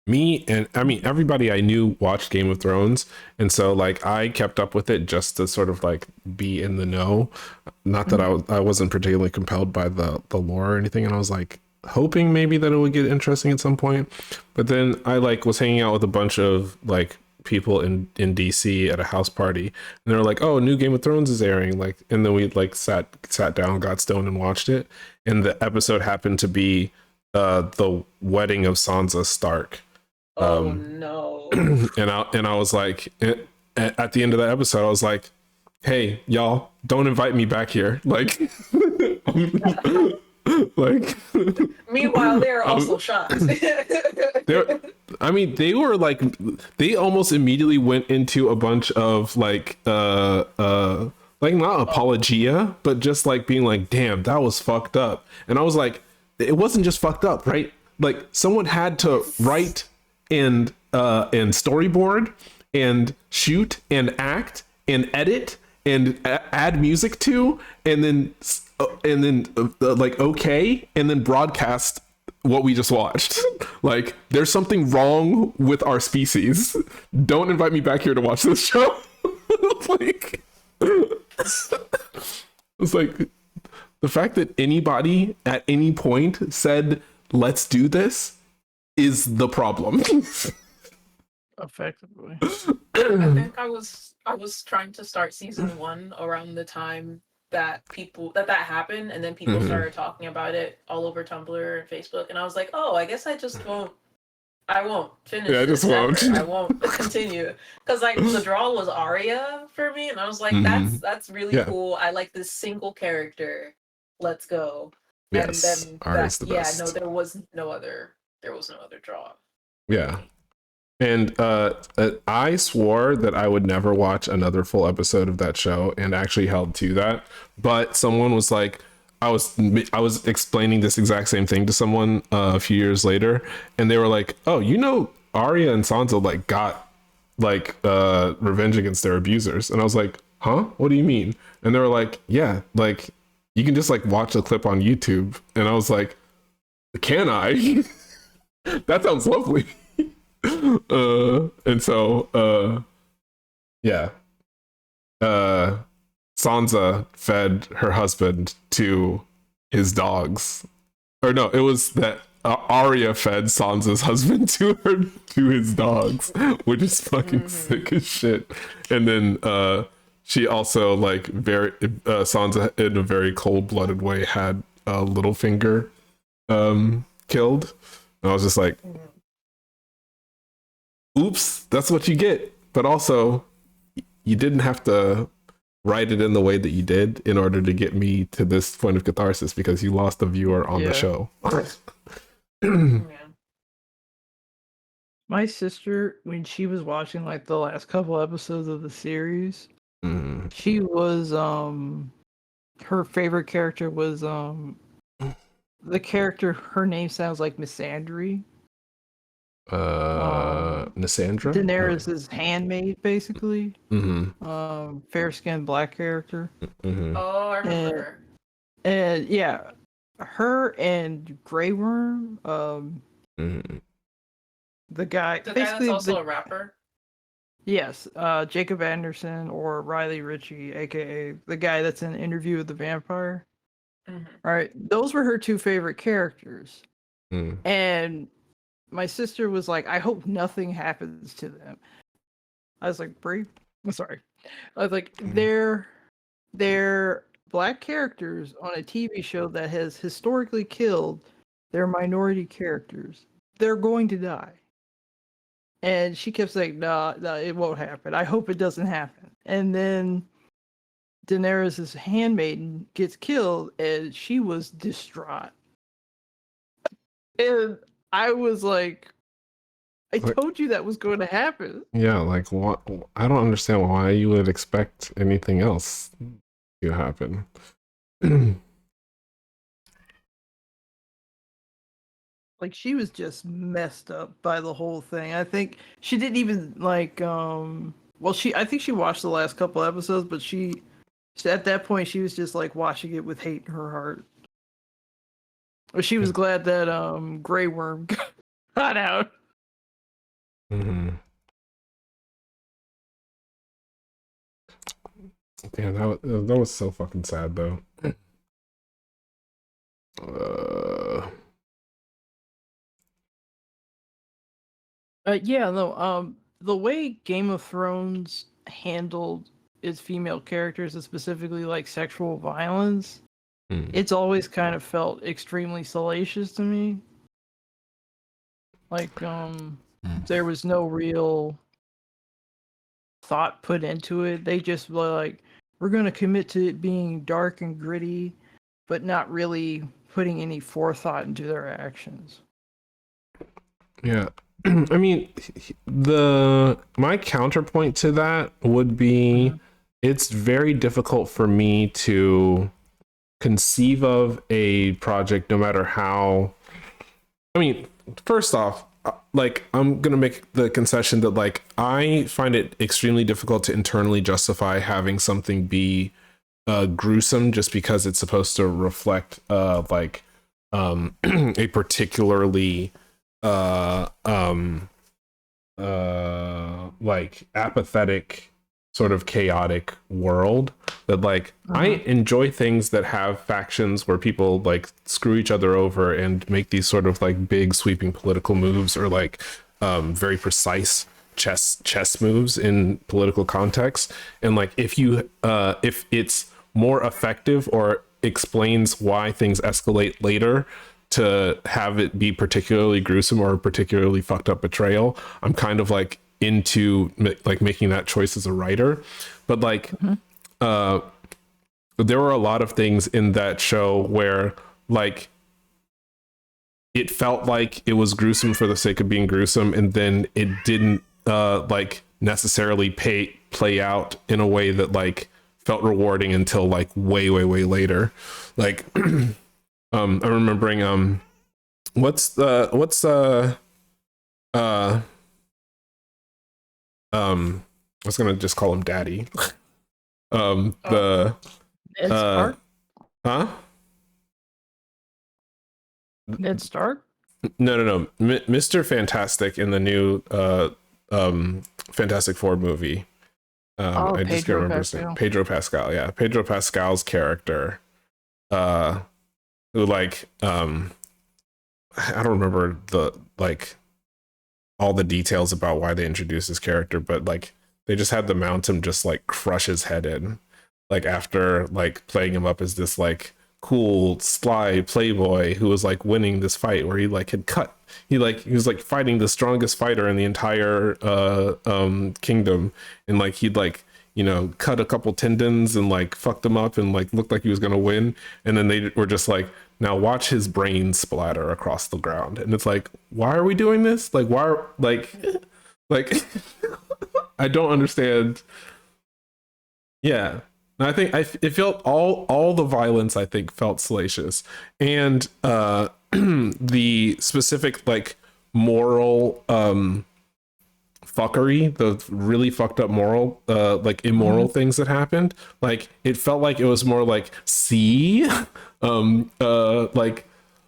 me and I mean everybody I knew watched Game of Thrones, and so like I kept up with it just to sort of like be in the know. Not that I wasn't particularly compelled by the lore or anything, and I was like hoping maybe that it would get interesting at some point. But then I like was hanging out with a bunch of like people in DC at a house party, and they were like, "Oh, new Game of Thrones is airing!" Like, and then we like sat down, got stoned, and watched it. And the episode happened to be the wedding of Sansa Stark. Oh no! And I was like, at the end of the episode, I was like, "Hey, y'all, don't invite me back here." Like, like. Meanwhile, they're also shocked. I mean, they were like, they almost immediately went into a bunch of like not apologia, but just like being like, "Damn, that was fucked up." And I was like, it wasn't just fucked up, right? Like someone had to write and storyboard and shoot and act and edit and add music to, and then like okay, and then broadcast what we just watched. Like there's something wrong with our species. Don't invite me back here to watch this show. Like it's like the fact that anybody at any point said let's do this is the problem. Effectively. I think I was trying to start season 1 around the time that that happened, and then people started talking about it all over Tumblr and Facebook, and I was like, oh, I guess I just won't. I won't finish. Yeah, I just won't. I won't continue because like the draw was Arya for me, and I was like, that's really cool. I like this single character. Let's go. Yes, and then Arya's the best. Yeah, no, there was no other draw. Yeah. And I swore that I would never watch another full episode of that show, and actually held to that. But someone was like, I was explaining this exact same thing to someone a few years later, and they were like, "Oh, you know, Arya and Sansa like got like revenge against their abusers," and I was like, "Huh? What do you mean?" And they were like, "Yeah, like you can just like watch a clip on YouTube," and I was like, "Can I?" That sounds lovely. And so yeah, Sansa fed her husband to his dogs, or no, it was that Arya fed Sansa's husband to his dogs, which is fucking sick as shit. And then she also like Sansa in a very cold-blooded way had Littlefinger killed, and I was just like, oops, that's what you get. But also, you didn't have to write it in the way that you did in order to get me to this point of catharsis, because you lost the viewer on the show. My sister, when she was watching like the last couple episodes of the series, she was her favorite character was the character, her name sounds like Missandei. Lysandra? Daenerys' handmaid, basically. Fair-skinned black character. Oh, I remember her. And yeah, her and Grey Worm, the guy that's also a rapper. Yes, Jacob Anderson or Riley Ritchie, aka the guy that's in Interview with the Vampire. All right, those were her two favorite characters. And my sister was like, I hope nothing happens to them. I was like, Bree, I'm sorry. I was like, they're black characters on a TV show that has historically killed their minority characters. They're going to die. And she kept saying, no, it won't happen. I hope it doesn't happen. And then Daenerys' handmaiden gets killed, and she was distraught. And I was like, I Like- told you that was going to happen. Yeah, like what? I don't understand why you would expect anything else to happen. Like she was just messed up by the whole thing. I think she didn't even like well I think she watched the last couple episodes, but she at that point she was just like watching it with hate in her heart. Or she was glad that Grey Worm got out. Mm-hmm. Damn, that was so fucking sad though. Yeah, no, the way Game of Thrones handled its female characters, and specifically like sexual violence, it's always kind of felt extremely salacious to me. Like, there was no real thought put into it. They just were like, we're gonna commit to it being dark and gritty, but not really putting any forethought into their actions. Yeah. I mean, my counterpoint to that would be it's very difficult for me to conceive of a project no matter how. I mean, first off, like I'm gonna make the concession that like I find it extremely difficult to internally justify having something be gruesome just because it's supposed to reflect like a particularly like apathetic sort of chaotic world that like I enjoy things that have factions where people like screw each other over and make these sort of like big sweeping political moves or like very precise chess moves in political context. And like if it's more effective or explains why things escalate later to have it be particularly gruesome or a particularly fucked up betrayal, I'm kind of like into like making that choice as a writer. But like there were a lot of things in that show where like it felt like it was gruesome for the sake of being gruesome, and then it didn't like necessarily play out in a way that like felt rewarding until like way later. Like I'm remembering I was gonna just call him Daddy. Ned Stark? Huh? Ned Stark? No. Mr. Fantastic in the new Fantastic Four movie. I just can't remember his name. Pedro Pascal, yeah. Pedro Pascal's character. Who like I don't remember the like all the details about why they introduced his character, but like they just had the Mountain just like crush his head in, like after like playing him up as this like cool sly playboy who was like winning this fight where he like had he was like fighting the strongest fighter in the entire kingdom, and like he'd like, you know, cut a couple tendons and like fucked them up and like looked like he was gonna win, and then they were just like, now watch his brain splatter across the ground. And it's like, why are we doing this? Like, why are like I don't understand. Yeah. And I think it felt all the violence I think felt salacious. And the specific like moral fuckery, the really fucked up moral like immoral things that happened, like it felt like it was more like, see, like,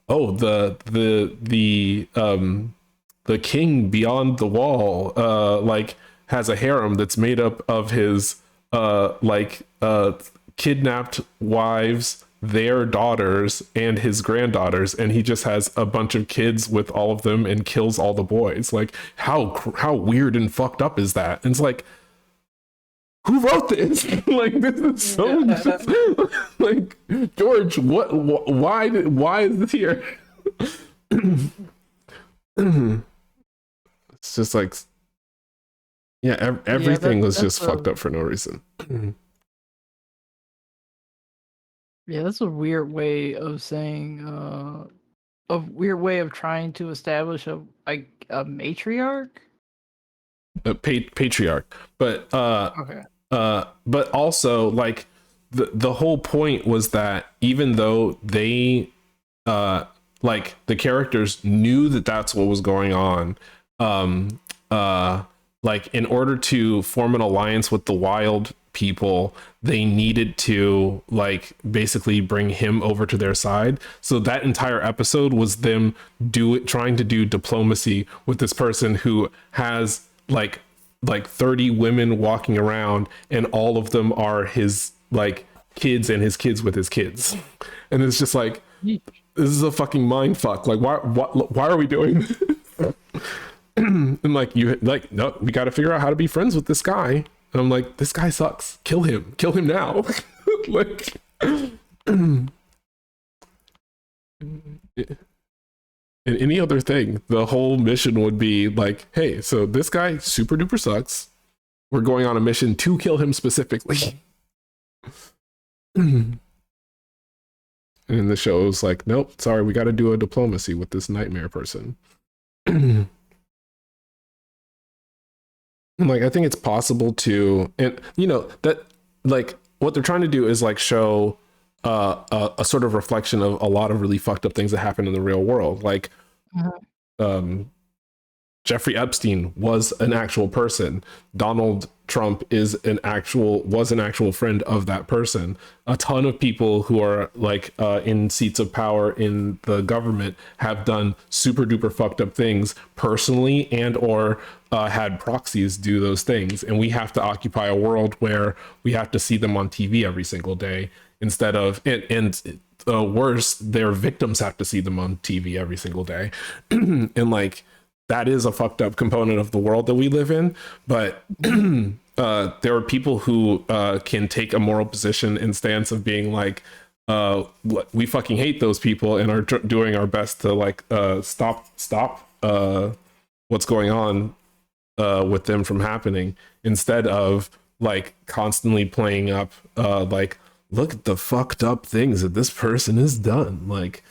oh, the king beyond the wall like has a harem that's made up of his kidnapped wives, their daughters, and his granddaughters, and he just has a bunch of kids with all of them and kills all the boys. Like how weird and fucked up is that? And it's like, who wrote this? Like, this is so like, George, why is this here? It's just like, yeah, everything was just fucked up for no reason. Yeah, that's a weird way of saying a weird way of trying to establish a matriarch. Patriarch, but Okay. but also like the whole point was that even though they like the characters knew that that's what was going on, um like in order to form an alliance with the wild people, they needed to like basically bring him over to their side. So that entire episode was them trying to do diplomacy with this person who has like 30 women walking around, and all of them are his like kids and his kids with his kids. And it's just like, this is a fucking mind fuck. Like why are we doing this? And like, you like, no, we got to figure out how to be friends with this guy. And I'm like, this guy sucks, kill him now. Like in any other thing, the whole mission would be like, hey, so this guy super duper sucks, we're going on a mission to kill him specifically. And the show was like, nope, sorry, we got to do a diplomacy with this nightmare person. Like, I think it's possible to, and you know, that like what they're trying to do is like show a sort of reflection of a lot of really fucked up things that happen in the real world. Like, Jeffrey Epstein was an actual person. Donald Trump was an actual friend of that person. A ton of people who are like in seats of power in the government have done super duper fucked up things personally, and or had proxies do those things. And we have to occupy a world where we have to see them on TV every single day instead of, and worse, their victims have to see them on TV every single day. And like, that is a fucked up component of the world that we live in. But there are people who can take a moral position and stance of being like, we fucking hate those people and are doing our best to like stop what's going on with them from happening, instead of like constantly playing up like, look at the fucked up things that this person has done. Like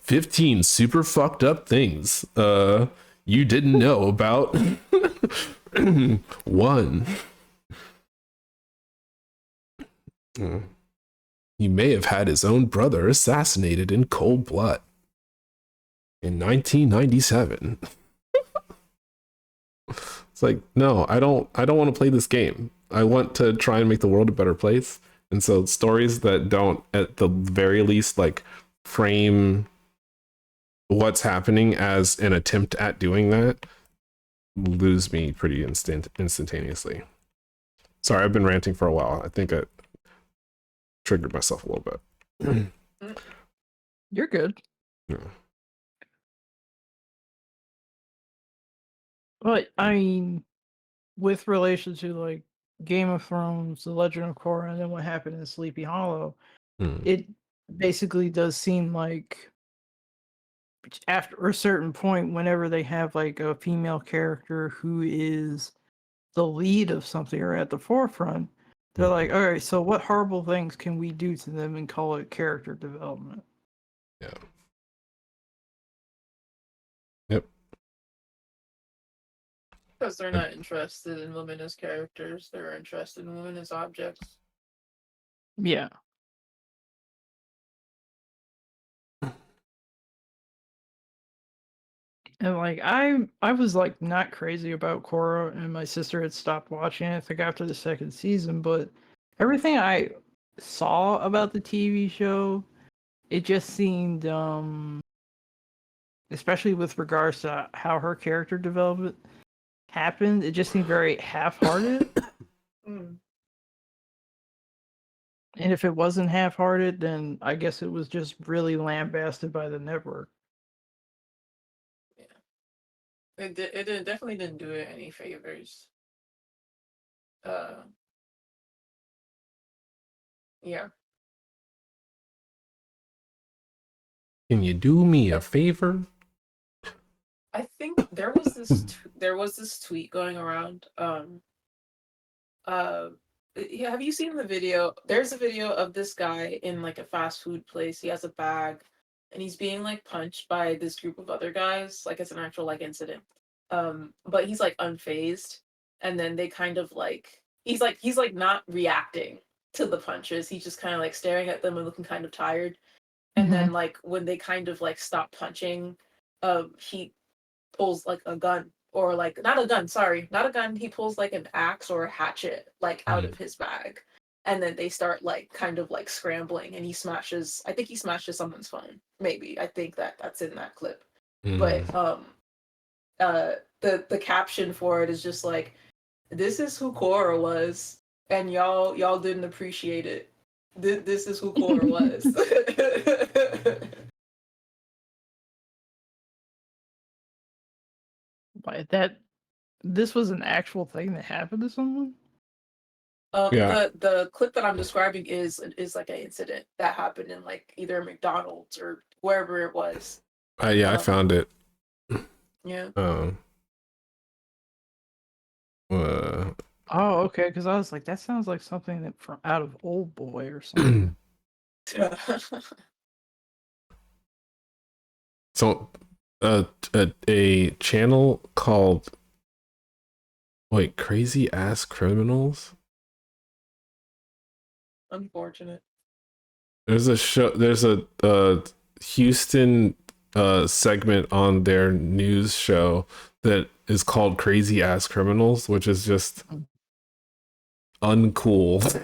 15 super fucked up things you didn't know about. One. He may have had his own brother assassinated in cold blood in 1997. It's like, no, I don't want to play this game. I want to try and make the world a better place. And so stories that don't, at the very least, like frame what's happening as an attempt at doing that, lose me pretty instantaneously. Sorry, I've been ranting for a while. I think I triggered myself a little bit. You're good. Yeah. But I mean, with relation to like Game of Thrones, The Legend of Korra, and then what happened in Sleepy Hollow, it basically does seem like after a certain point, whenever they have like a female character who is the lead of something or at the forefront, they're like, all right, so what horrible things can we do to them and call it character development? Yeah. Yep. Because they're not interested in women as characters, they're interested in women as objects. Yeah. And like I was like not crazy about Korra, and my sister had stopped watching it, I think after the second season, but everything I saw about the TV show, it just seemed especially with regards to how her character development happened, it just seemed very half-hearted. And if it wasn't half-hearted, then I guess it was just really lambasted by the network. Yeah, it definitely didn't do it any favors. Yeah. Can you do me a favor? I think there was this tweet going around. Have you seen the video? There's a video of this guy in like a fast food place. He has a bag and he's being like punched by this group of other guys, like it's an actual like incident. But he's like unfazed, and then they kind of like he's like not reacting to the punches. He's just kind of like staring at them and looking kind of tired. And then like when they kind of like stop punching, he pulls like a gun, or like not a gun, sorry, not a gun. He pulls like an axe or a hatchet like out of his bag. And then they start like kind of like scrambling, and he smashes, I think he smashes someone's phone. Maybe. I think that's in that clip. But the caption for it is just like, this is who Korra was, and y'all didn't appreciate it. This is who Korra was. But this was an actual thing that happened to someone? Yeah. The clip that I'm describing is like an incident that happened in like either McDonald's or wherever it was. Yeah, I found it. Yeah. Oh, okay, because I was like, that sounds like something that from out of Old Boy or something. So, a channel called Crazy Ass Criminals. Unfortunate. There's a show. There's a Houston segment on their news show that is called Crazy Ass Criminals, which is just uncool.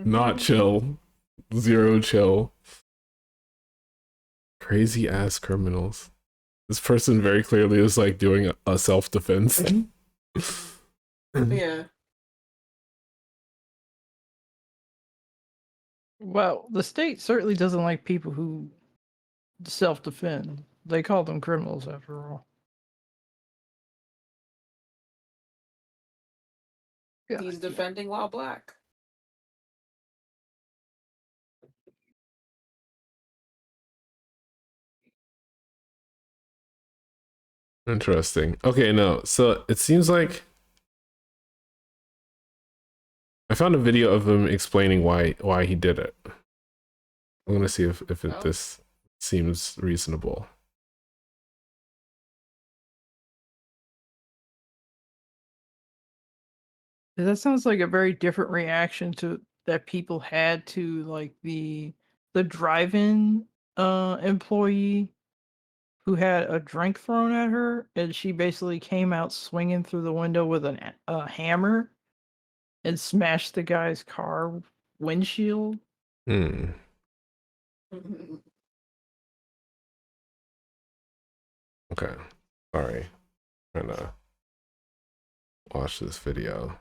Not chill. Zero chill. Crazy Ass Criminals. This person very clearly is like doing a self-defense. Yeah. Well, the state certainly doesn't like people who self-defend. They call them criminals, after all. He's defending while black. Interesting. Okay, no. So it seems like I found a video of him explaining why he did it. I'm gonna see if this seems reasonable. That sounds like a very different reaction to that people had to like the drive-in employee who had a drink thrown at her, and she basically came out swinging through the window with a hammer and smashed the guy's car windshield. Hmm. Okay. Sorry. Trying to watch this video.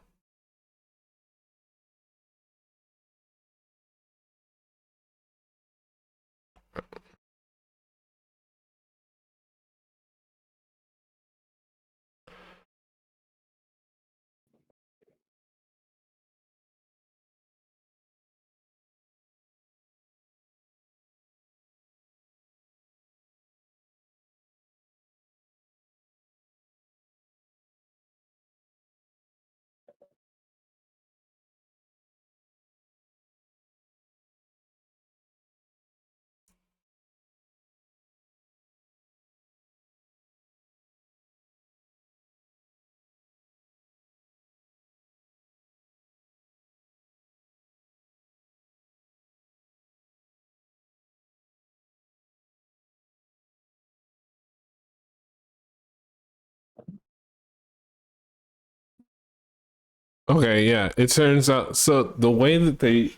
Okay, yeah. It turns out so the way that they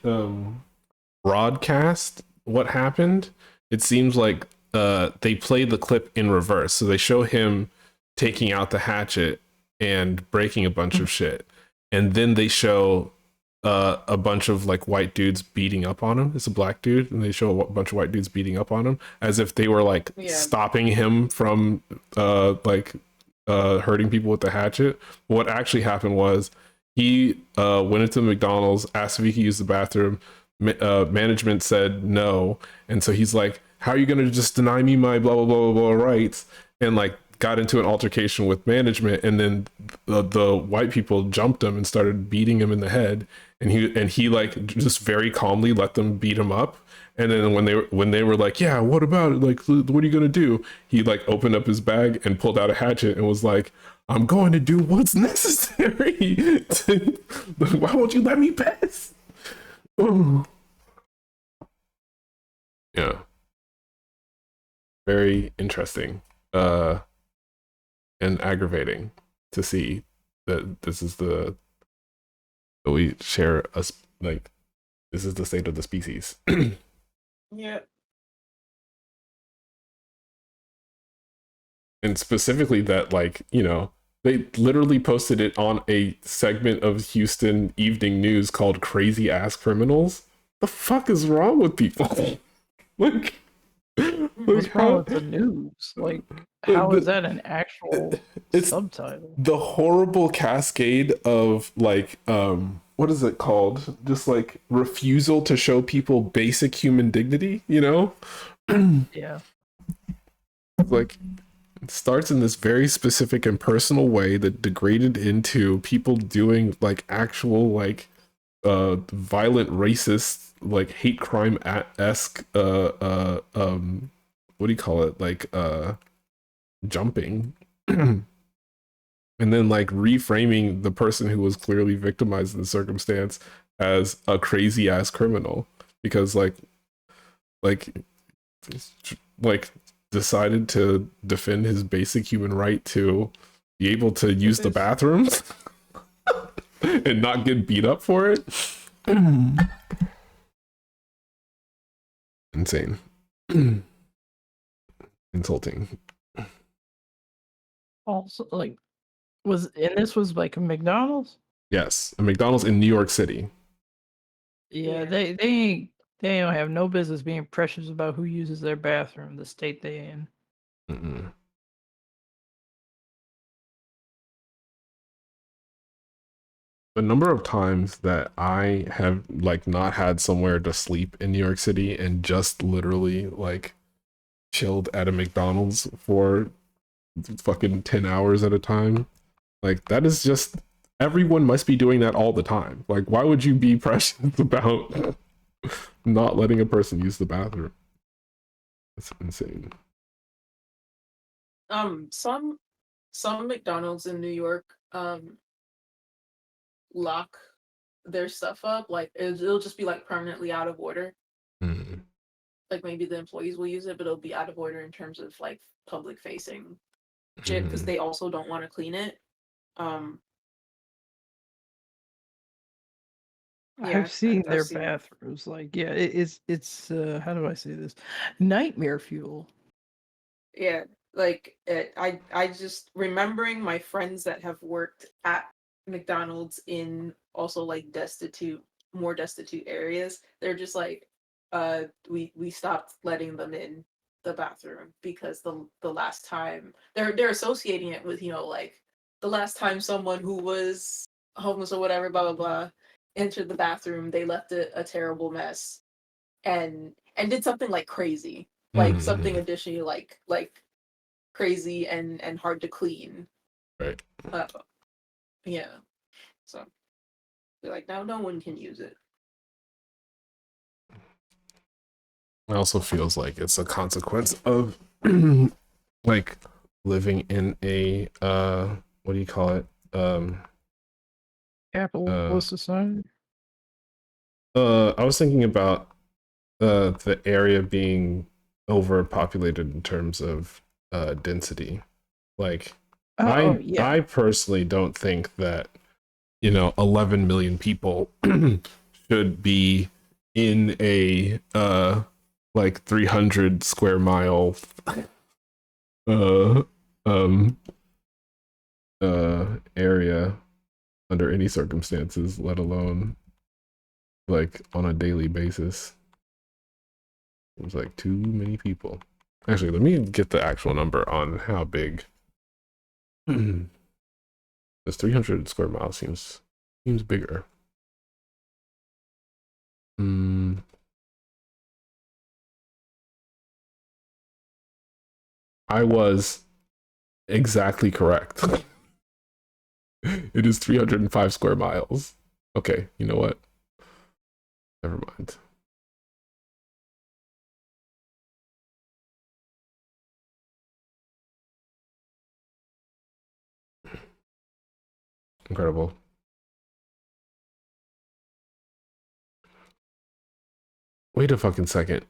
broadcast what happened, it seems like they play the clip in reverse. So they show him taking out the hatchet and breaking a bunch of shit. And then they show a bunch of like white dudes beating up on him. It's a black dude, and they show a bunch of white dudes beating up on him as if they were like stopping him from hurting people with the hatchet. What actually happened was he went into McDonald's, asked if he could use the bathroom. Management said no, and so he's like, how are you gonna just deny me my blah blah blah blah rights, and like got into an altercation with management, and then the white people jumped him and started beating him in the head, and he like just very calmly let them beat him up, And then when they were like, yeah, what about it? Like, what are you gonna do? He like opened up his bag and pulled out a hatchet and was like, I'm going to do what's necessary. Why won't you let me pass? Oh. Yeah. Very interesting. And aggravating to see that this is that we share us, like, this is the state of the species. Yeah. And specifically that, like, you know, they literally posted it on a segment of Houston evening news called Crazy Ass Criminals. The fuck is wrong with people? like What's wrong with the news? Like, how is that an actual subtitle? The horrible cascade of, like, what is it called? Just like refusal to show people basic human dignity, you know? Yeah. Like, it starts in this very specific and personal way that degraded into people doing like actual, like, violent racist, like hate crime esque what do you call it, like jumping. And then like reframing the person who was clearly victimized in the circumstance as a crazy ass criminal because like decided to defend his basic human right to be able to use the bathrooms and not get beat up for it. Insane. Insulting. Also, like, this was like a McDonald's? Yes, a McDonald's in New York City. Yeah, they don't have no business being precious about who uses their bathroom, the state they in. Mm-mm. The number of times that I have like not had somewhere to sleep in New York City and just literally like chilled at a McDonald's for fucking 10 hours at a time, like that is just, everyone must be doing that all the time. Like, why would you be precious about not letting a person use the bathroom? That's insane. Some McDonald's in New York lock their stuff up, like it'll just be like permanently out of order. Mm. Like maybe the employees will use it, but it'll be out of order in terms of like public facing shit because they also don't want to clean it. Yeah, I've seen their bathrooms. Like, yeah, it's how do I say this? Nightmare fuel. Yeah, like I just remembering my friends that have worked at McDonald's in also like more destitute areas. They're just like, we stopped letting them in the bathroom because the last time they're associating it with, you know, like the last time someone who was homeless or whatever, blah blah blah, entered the bathroom, they left a terrible mess and did something like crazy, like something additionally like crazy and hard to clean. Right. Yeah. So they're like, now no one can use it. It also feels like it's a consequence of like living in a what do you call it? Capitalist society. I was thinking about the area being overpopulated in terms of density. Like, I personally don't think that, you know, 11 million people should be in a like 300 square mile area under any circumstances, let alone like on a daily basis. It was like too many people. Actually, let me get the actual number on how big. This 300 square miles seems bigger. I was exactly correct. It is 305 square miles. Okay, you know what? Never mind. Incredible. Wait a fucking second.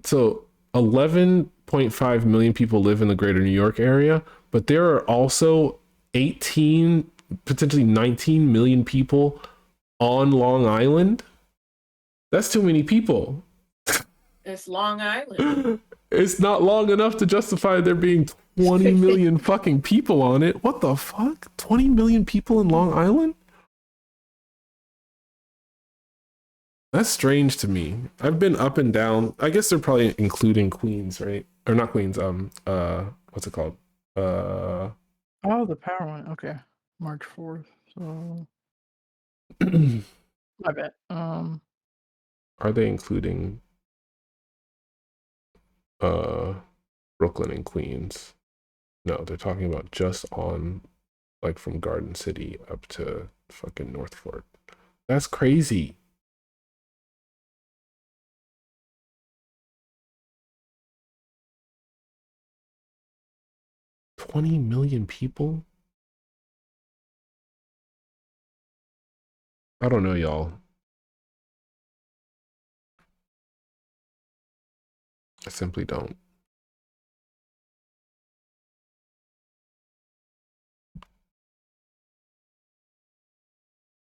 So 11.5 million people live in the greater New York area, but there are also 18, potentially 19 million people on Long Island. That's too many people. It's Long Island. It's not long enough to justify there being 20 million fucking people on it. What the fuck? 20 million people in Long Island? That's strange to me. I've been up and down. I guess they're probably including Queens, right? Or not Queens, what's it called? Oh, the power went. Okay. March 4th. So my bad. Are they including Brooklyn and Queens? No, they're talking about just on, like, from Garden City up to fucking North Fork. That's crazy. $20 million people? I don't know, y'all. I simply don't.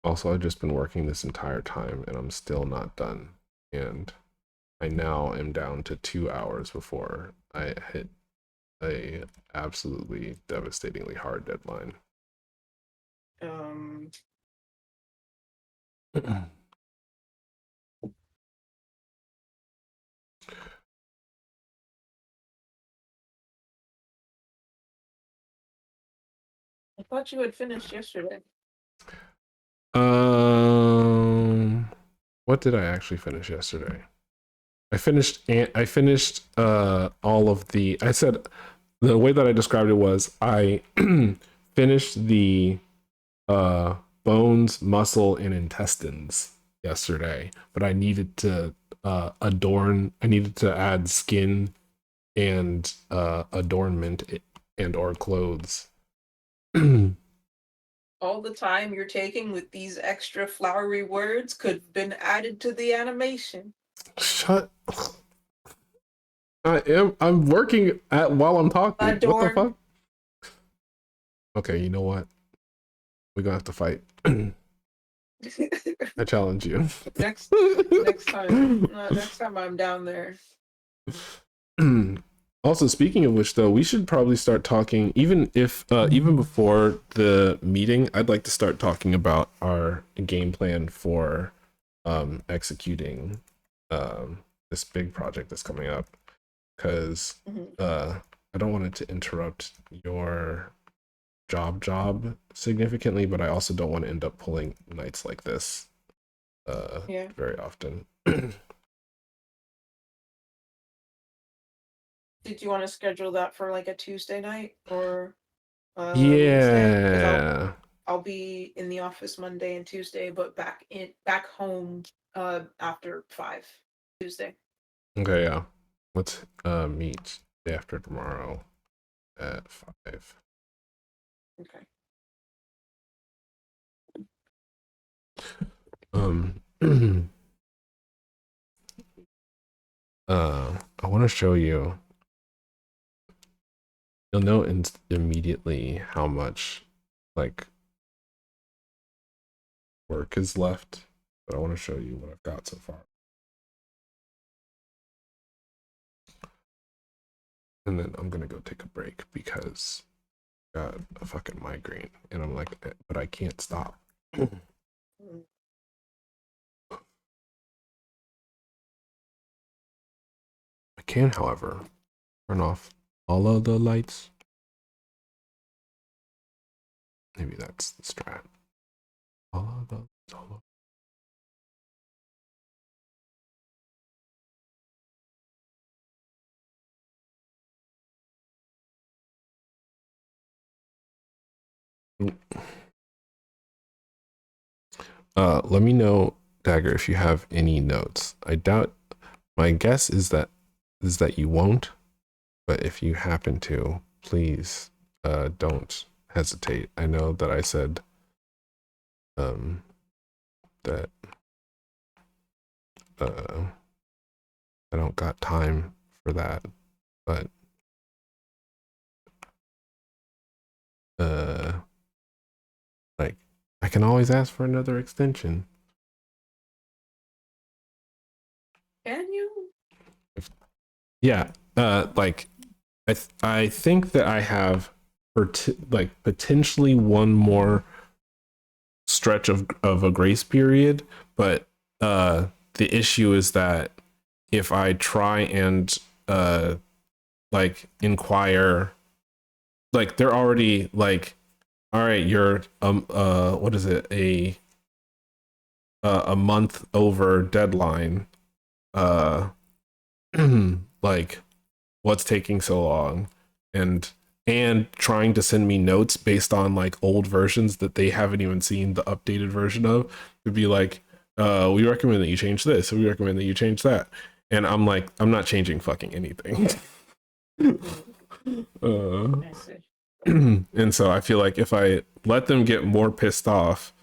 Also, I've just been working this entire time and I'm still not done. And I now am down to 2 hours before I hit a absolutely devastatingly hard deadline. I thought you had finished yesterday. What did I actually finish yesterday? I finished all of the, I said, the way that I described it was I finished the bones, muscle, and intestines yesterday, but I needed to I needed to add skin and adornment and or clothes. All the time you're taking with these extra flowery words could have been added to the animation. Shut. I'm working at while I'm talking. Adorn. What the fuck? Okay, you know what? We're gonna have to fight. I challenge you. Next time I'm down there. Also, speaking of which, though, we should probably start talking, even before the meeting, I'd like to start talking about our game plan for executing this big project that's coming up, because I don't want it to interrupt your job significantly, but I also don't want to end up pulling nights like this very often. Did you want to schedule that for like a Tuesday night or yeah, Wednesday? I'll be in the office Monday and Tuesday, but back home after 5 Tuesday. Okay, yeah. Let's meet day after tomorrow at 5. Okay. I want to show you. You'll know immediately how much like work is left, but I want to show you what I've got so far. And then I'm gonna go take a break because I got a fucking migraine, and I'm like, but I can't stop. I can, however, turn off all of the lights. Maybe that's the strat. All of the lights, all of. Let me know, Dagger, if you have any notes. I doubt. My guess is that you won't, but if you happen to, please don't hesitate. I know that I said that I don't got time for that, but like I can always ask for another extension. Can you? Yeah, like I think that I have like potentially one more stretch of a grace period, but the issue is that if I try and like inquire, like they're already like, all right, you're what is it, a month over deadline, like what's taking so long, and trying to send me notes based on like old versions that they haven't even seen the updated version of, to be like, we recommend that you change this, we recommend that you change that, and I'm like, I'm not changing fucking anything. I see. And so I feel like if I let them get more pissed off,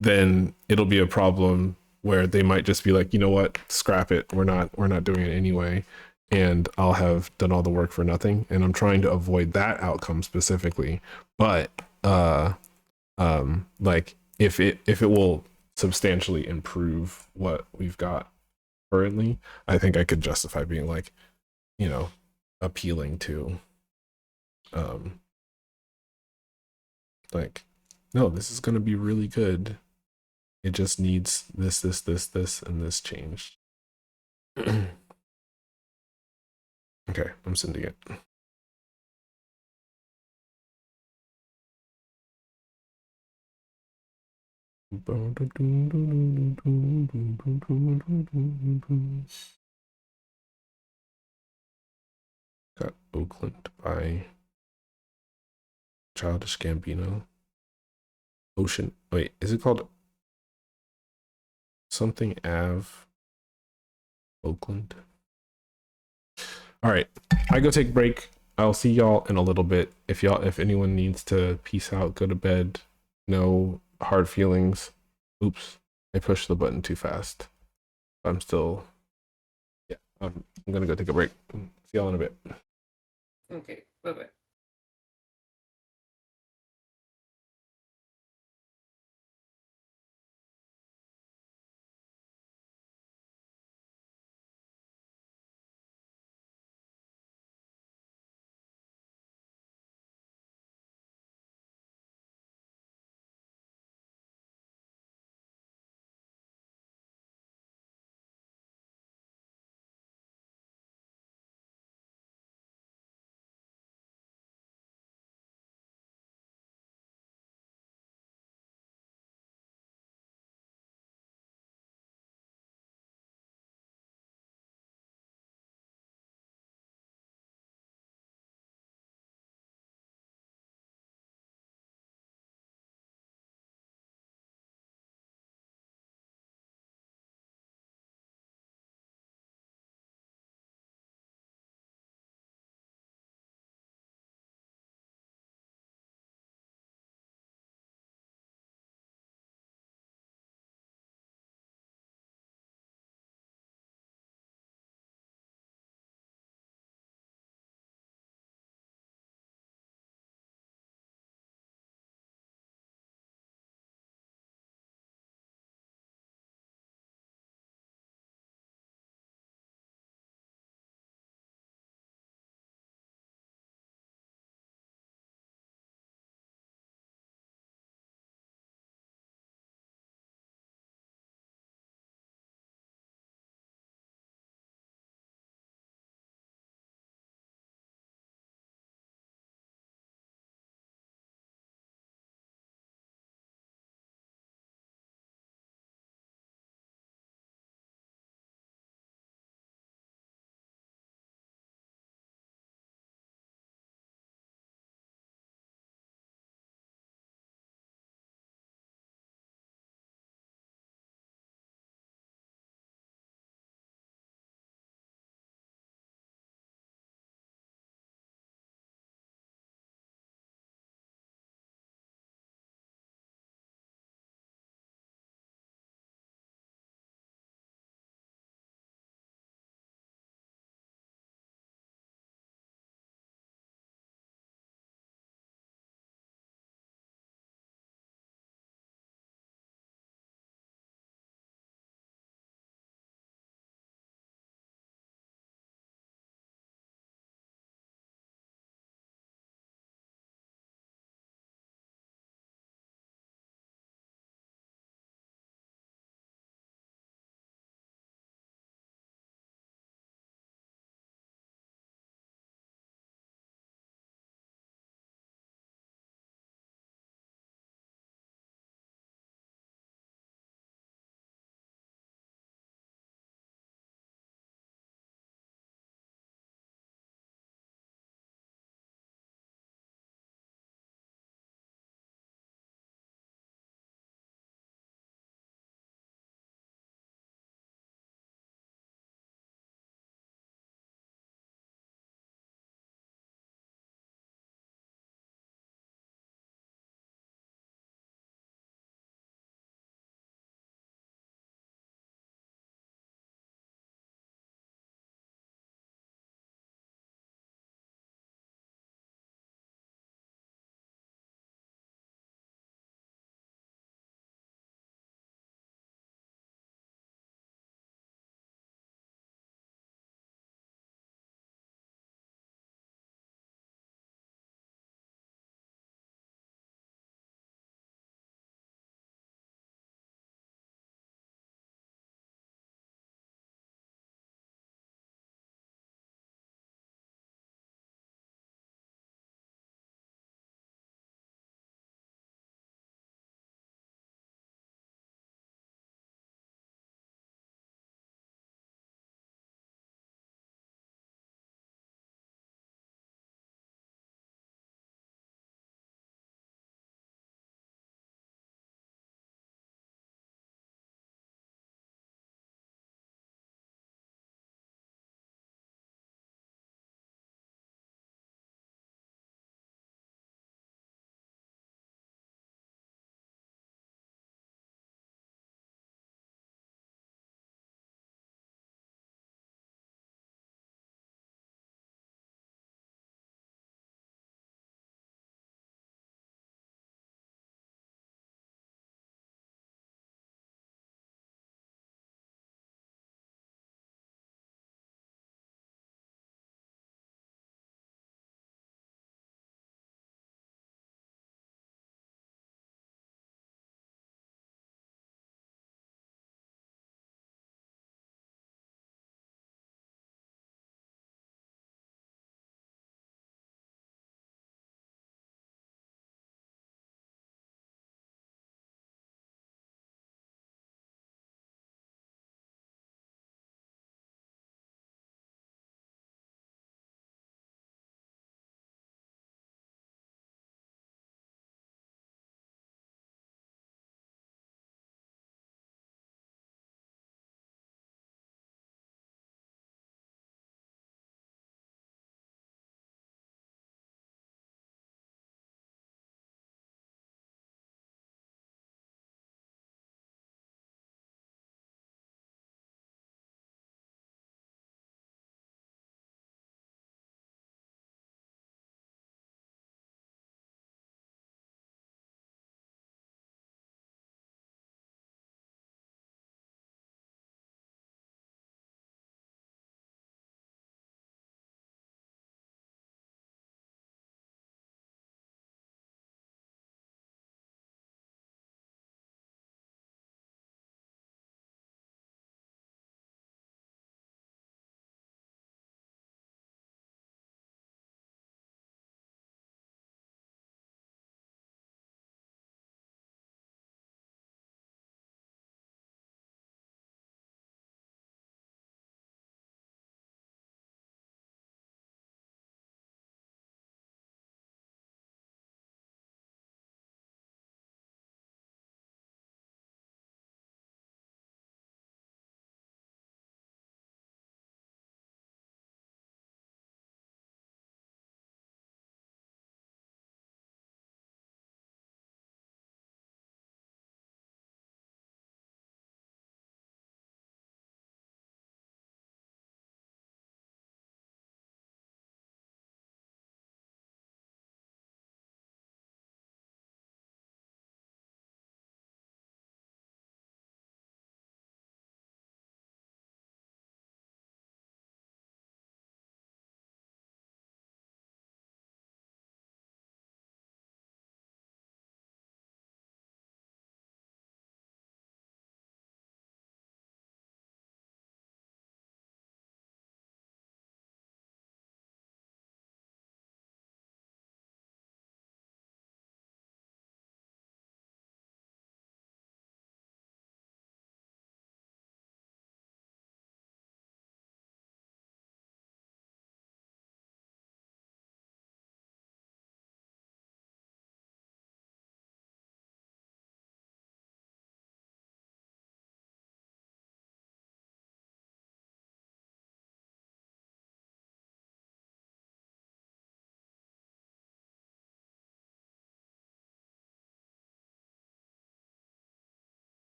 then it'll be a problem where they might just be like, you know what, scrap it, we're not doing it anyway, and I'll have done all the work for nothing. And I'm trying to avoid that outcome specifically. But like if it will substantially improve what we've got currently, I think I could justify being like, you know, appealing to like, no, this is gonna be really good. It just needs this, and this changed. Okay, I'm sending it. Got Oakland by Childish Gambino. Ocean. Wait, is it called something Ave? Oakland. All right, I go take a break. I'll see y'all in a little bit. If anyone needs to peace out, go to bed. No hard feelings. Oops, I pushed the button too fast. I'm still, yeah, I'm gonna go take a break. See y'all in a bit. Okay. Bye bye.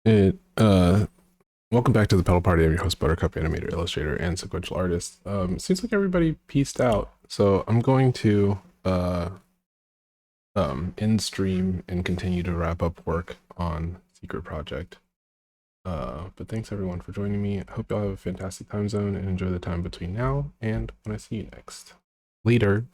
Welcome back to the Petal Party. I'm your host, Buttercup, animator, illustrator, and sequential artist. Seems like everybody pieced out, so I'm going to end stream and continue to wrap up work on Secret Project. But thanks everyone for joining me. I hope y'all have a fantastic time zone and enjoy the time between now and when I see you next. Later.